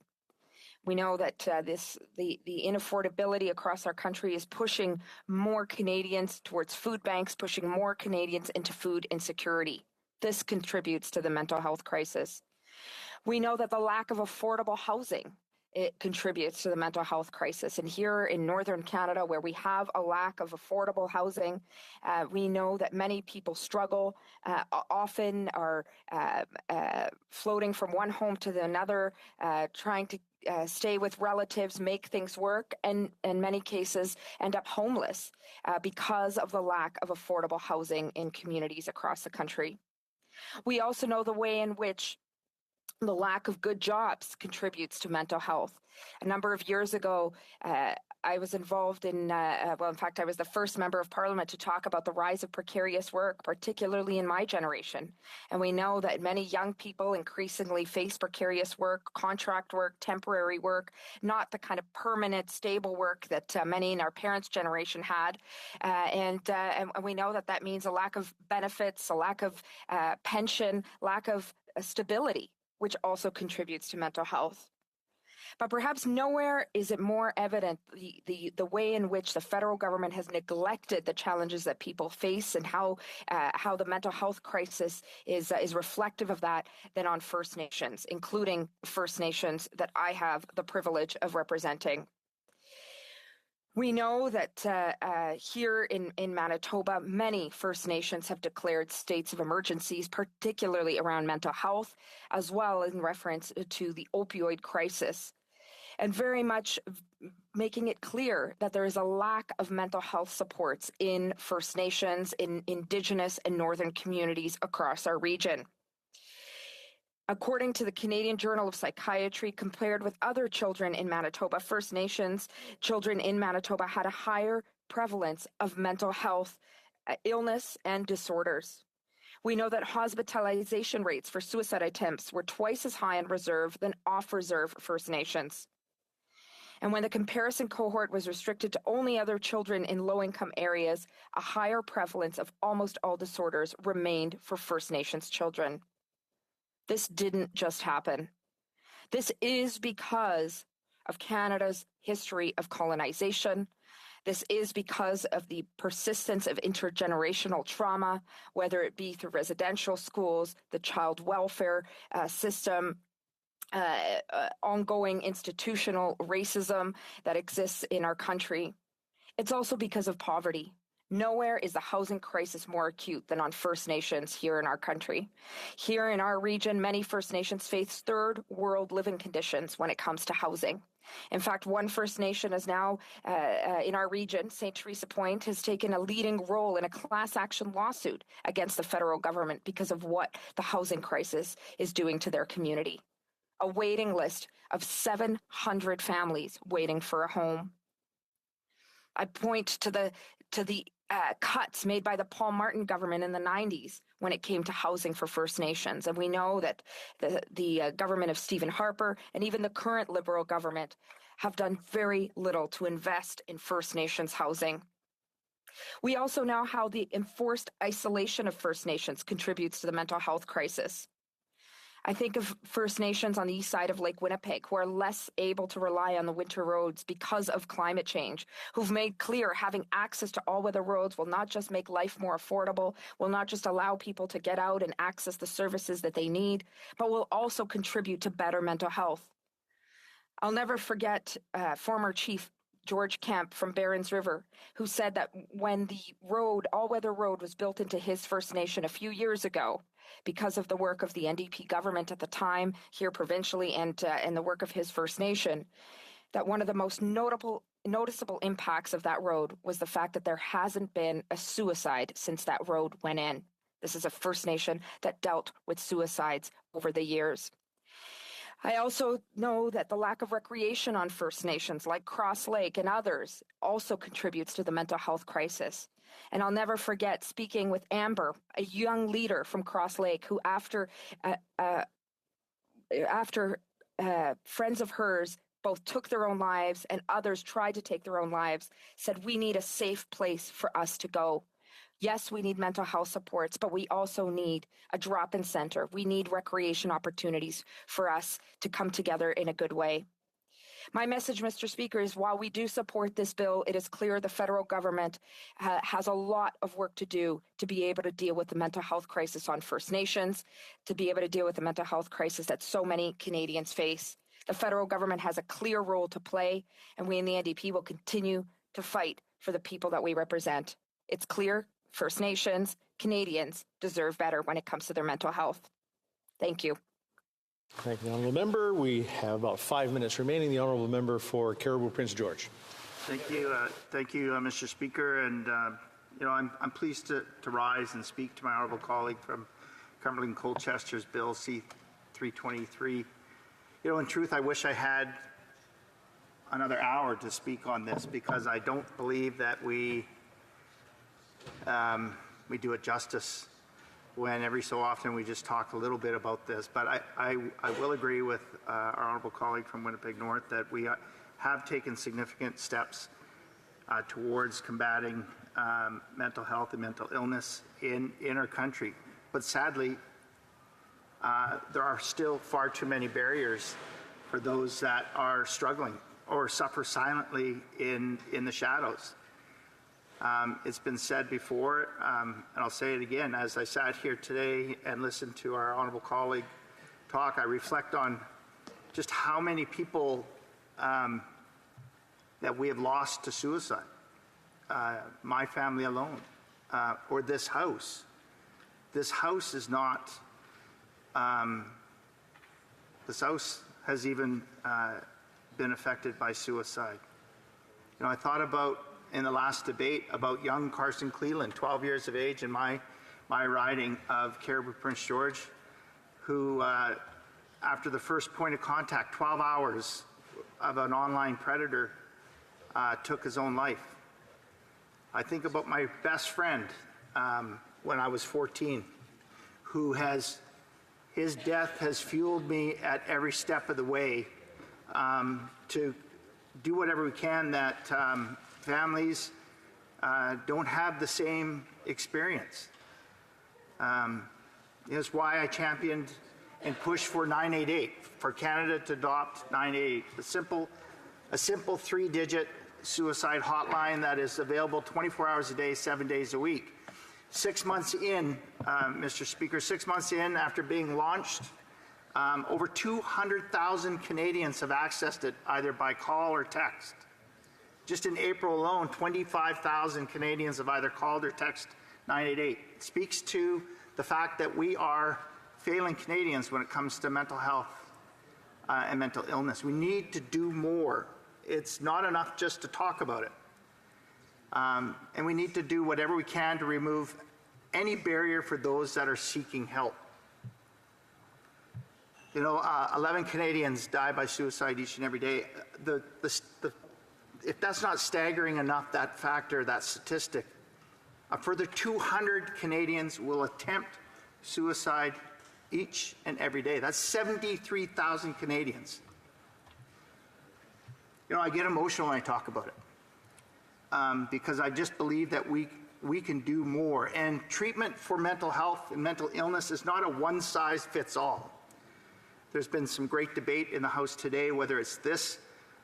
We know that the inaffordability across our country is pushing more Canadians towards food banks, pushing more Canadians into food insecurity. This contributes to the mental health crisis. We know that the lack of affordable housing, it contributes to the mental health crisis. And here in Northern Canada, where we have a lack of affordable housing, we know that many people struggle, often are floating from one home to another, trying to stay with relatives, make things work, and in many cases end up homeless because of the lack of affordable housing in communities across the country. We also know the way in which the lack of good jobs contributes to mental health. A number of years ago, I was involved in, in fact, I was the first member of parliament to talk about the rise of precarious work, particularly in my generation. And we know that many young people increasingly face precarious work, contract work, temporary work, not the kind of permanent, stable work that many in our parents' generation had. And we know that that means a lack of benefits, a lack of pension, lack of stability, which also contributes to mental health. But perhaps nowhere is it more evident the way in which the federal government has neglected the challenges that people face and how the mental health crisis is reflective of that than on First Nations, including First Nations that I have the privilege of representing. We know that here in Manitoba, many First Nations have declared states of emergencies, particularly around mental health, as well as in reference to the opioid crisis, and very much making it clear that there is a lack of mental health supports in First Nations, in Indigenous and Northern communities across our region. According to the Canadian Journal of Psychiatry, compared with other children in Manitoba, First Nations children in Manitoba had a higher prevalence of mental health illness and disorders. We know that hospitalization rates for suicide attempts were twice as high in reserve than off-reserve First Nations. And when the comparison cohort was restricted to only other children in low-income areas, a higher prevalence of almost all disorders remained for First Nations children. This didn't just happen. This is because of Canada's history of colonization. This is because of the persistence of intergenerational trauma, whether it be through residential schools, the child welfare system, ongoing institutional racism that exists in our country. It's also because of poverty Nowhere is the housing crisis more acute than on First Nations here in our country. Here in our region, many First Nations face third world living conditions when it comes to housing. In fact, one First Nation is now in our region, St. Teresa Point, has taken a leading role in a class action lawsuit against the federal government because of what the housing crisis is doing to their community. A waiting list of 700 families waiting for a home. I point to the cuts made by the Paul Martin government in the 90s when it came to housing for First Nations. And we know that the government of Stephen Harper and even the current Liberal government have done very little to invest in First Nations housing. We also know how the enforced isolation of First Nations contributes to the mental health crisis. I think of First Nations on the east side of Lake Winnipeg who are less able to rely on the winter roads because of climate change, who've made clear having access to all-weather roads will not just make life more affordable, will not just allow people to get out and access the services that they need, but will also contribute to better mental health. I'll never forget former Chief George Kemp from Barons River, who said that when the road, all-weather road, was built into his First Nation a few years ago, because of the work of the NDP government at the time here provincially and the work of his First Nation, that one of the most noticeable impacts of that road was the fact that there hasn't been a suicide since that road went in. This is a First Nation that dealt with suicides over the years. I also know that the lack of recreation on First Nations like Cross Lake and others also contributes to the mental health crisis. And I'll never forget speaking with Amber, a young leader from Cross Lake, who after friends of hers both took their own lives and others tried to take their own lives, said we need a safe place for us to go. Yes, we need mental health supports, but we also need a drop-in center. We need recreation opportunities for us to come together in a good way. My message, Mr. Speaker, is while we do support this bill, it is clear the federal government has a lot of work to do to be able to deal with the mental health crisis on First Nations, to be able to deal with the mental health crisis that so many Canadians face. The federal government has a clear role to play, and we in the NDP will continue to fight for the people that we represent. It's clear First Nations, Canadians deserve better when it comes to their mental health. Thank you. Thank you, the honourable member. We have about 5 minutes remaining. The honourable member for Caribou Prince George. Thank you, Mr. Speaker. And I'm pleased to rise and speak to my honourable colleague from Cumberland Colchester's Bill C-323. In truth, I wish I had another hour to speak on this because I don't believe that we do it justice when every so often we just talk a little bit about this. But I will agree with our honourable colleague from Winnipeg North that we have taken significant steps towards combating mental health and mental illness in our country. But sadly, there are still far too many barriers for those that are struggling or suffer silently in the shadows. It's been said before, and I'll say it again, as I sat here today and listened to our honourable colleague talk, I reflect on just how many people that we have lost to suicide. My family alone, or this house. This house is not, this house has even been affected by suicide. I thought about in the last debate about young Carson Cleland, 12 years of age in my riding of Caribou Prince George, who after the first point of contact, 12 hours of an online predator, took his own life. I think about my best friend when I was 14, who his death has fueled me at every step of the way to do whatever we can that families don't have the same experience. It's why I championed and pushed for 988, for Canada to adopt 988, a simple 3-digit suicide hotline that is available 24 hours a day, 7 days a week. 6 months in, Mr. Speaker, 6 months in after being launched, over 200,000 Canadians have accessed it either by call or text. Just in April alone, 25,000 Canadians have either called or texted 988. It speaks to the fact that we are failing Canadians when it comes to mental health and mental illness. We need to do more. It's not enough just to talk about it. And we need to do whatever we can to remove any barrier for those that are seeking help. 11 Canadians die by suicide each and every day. If that's not staggering enough, that factor, that statistic, a further 200 Canadians will attempt suicide each and every day. That's 73,000 Canadians. I get emotional when I talk about it because I just believe that we can do more. And treatment for mental health and mental illness is not a one-size-fits-all. There's been some great debate in the House today, whether it's this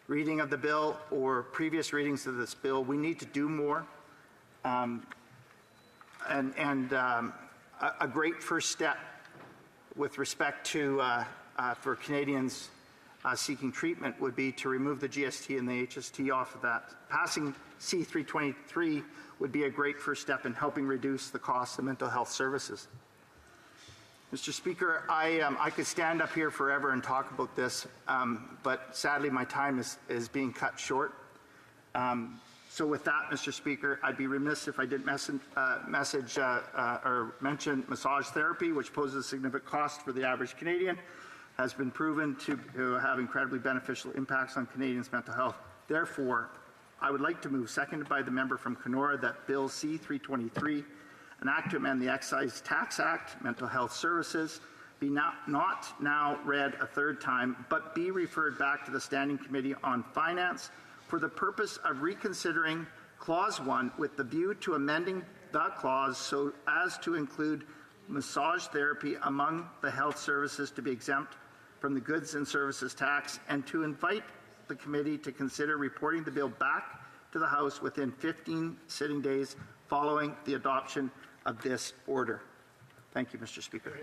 reading of the bill or previous readings of this bill. We need to do more. A great first step with respect to for Canadians seeking treatment would be to remove the GST and the HST off of that. Passing C-323 would be a great first step in helping reduce the cost of mental health services. Mr. Speaker, I could stand up here forever and talk about this, but sadly my time is being cut short. So with that, Mr. Speaker, I'd be remiss if I didn't mention massage therapy, which poses a significant cost for the average Canadian, has been proven to have incredibly beneficial impacts on Canadians' mental health. Therefore, I would like to move, seconded by the member from Kenora, that Bill C-323, an act to amend the Excise Tax Act, Mental Health Services, be not now read a third time, but be referred back to the Standing Committee on Finance for the purpose of reconsidering Clause 1 with the view to amending the clause so as to include massage therapy among the health services to be exempt from the goods and services tax, and to invite the committee to consider reporting the bill back to the House within 15 sitting days following the adoption of this order. Thank you, Mr. Speaker.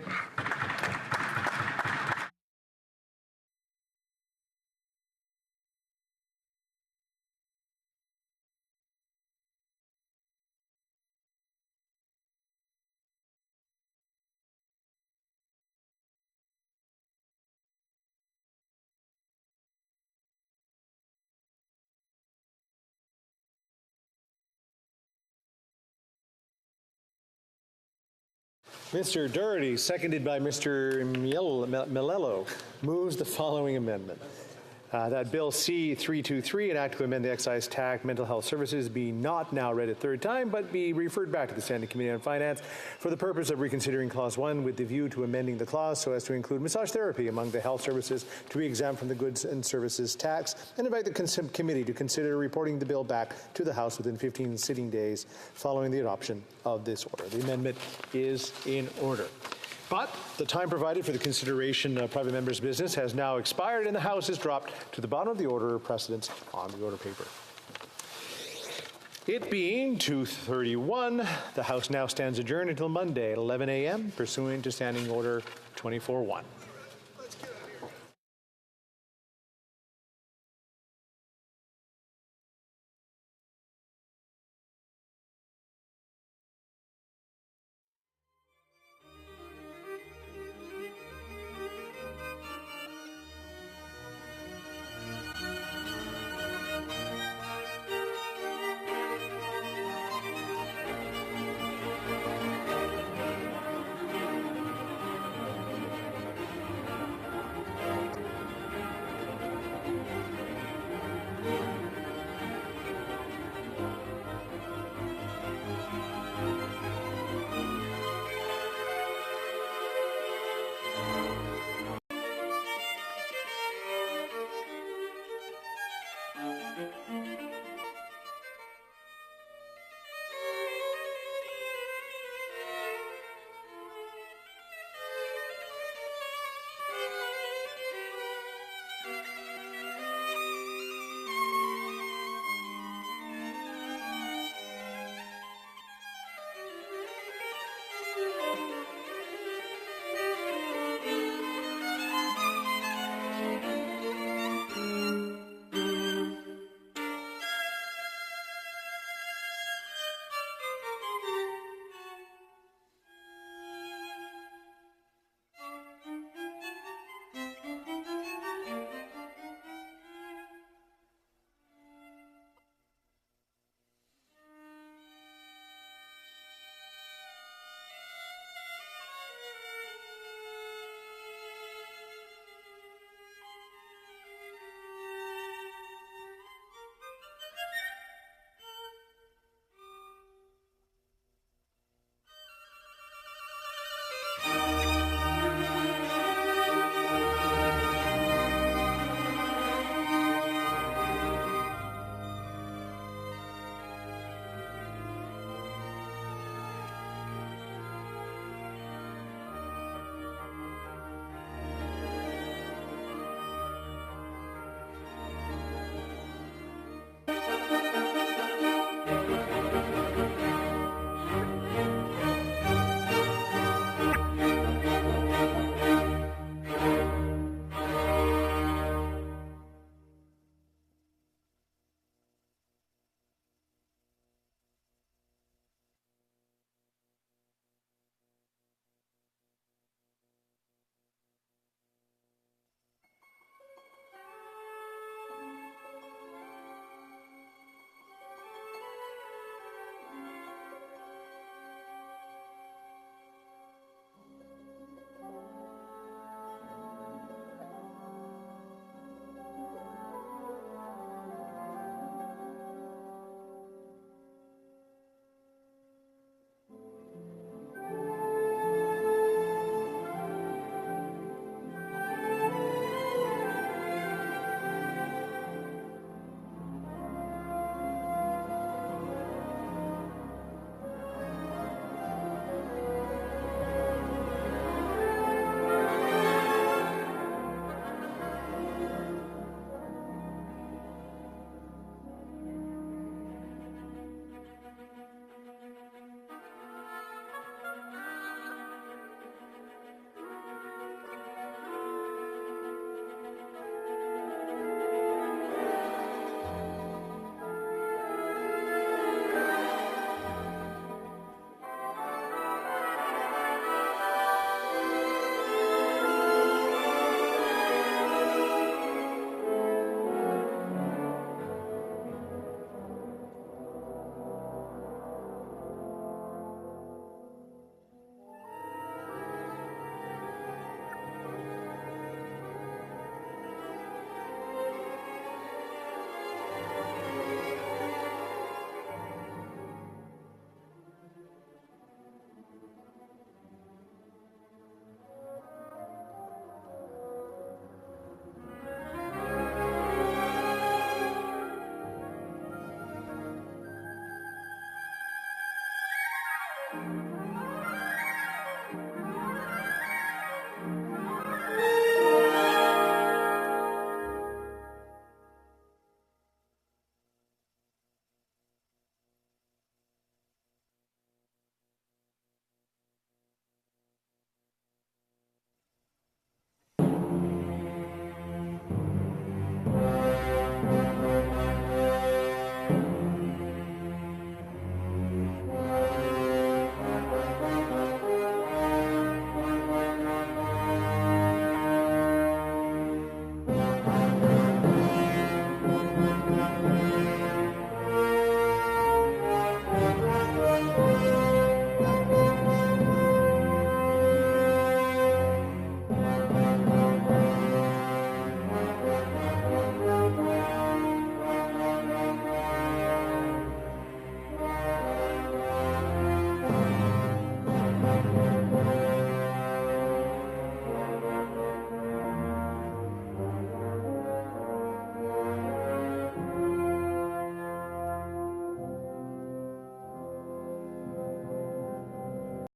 Mr. Doherty, seconded by Mr. Melello, moves the following amendment. That Bill C-323, an act to amend the Excise Tax Mental Health Services, be not now read a third time, but be referred back to the Standing Committee on Finance for the purpose of reconsidering Clause 1 with the view to amending the clause so as to include massage therapy among the health services to be exempt from the goods and services tax, and invite the committee to consider reporting the bill back to the House within 15 sitting days following the adoption of this order. The amendment is in order. But the time provided for the consideration of private members' business has now expired, and the House has dropped to the bottom of the order of precedence on the order paper. It being 2:31, the House now stands adjourned until Monday at 11 a.m., pursuant to Standing Order 24-1.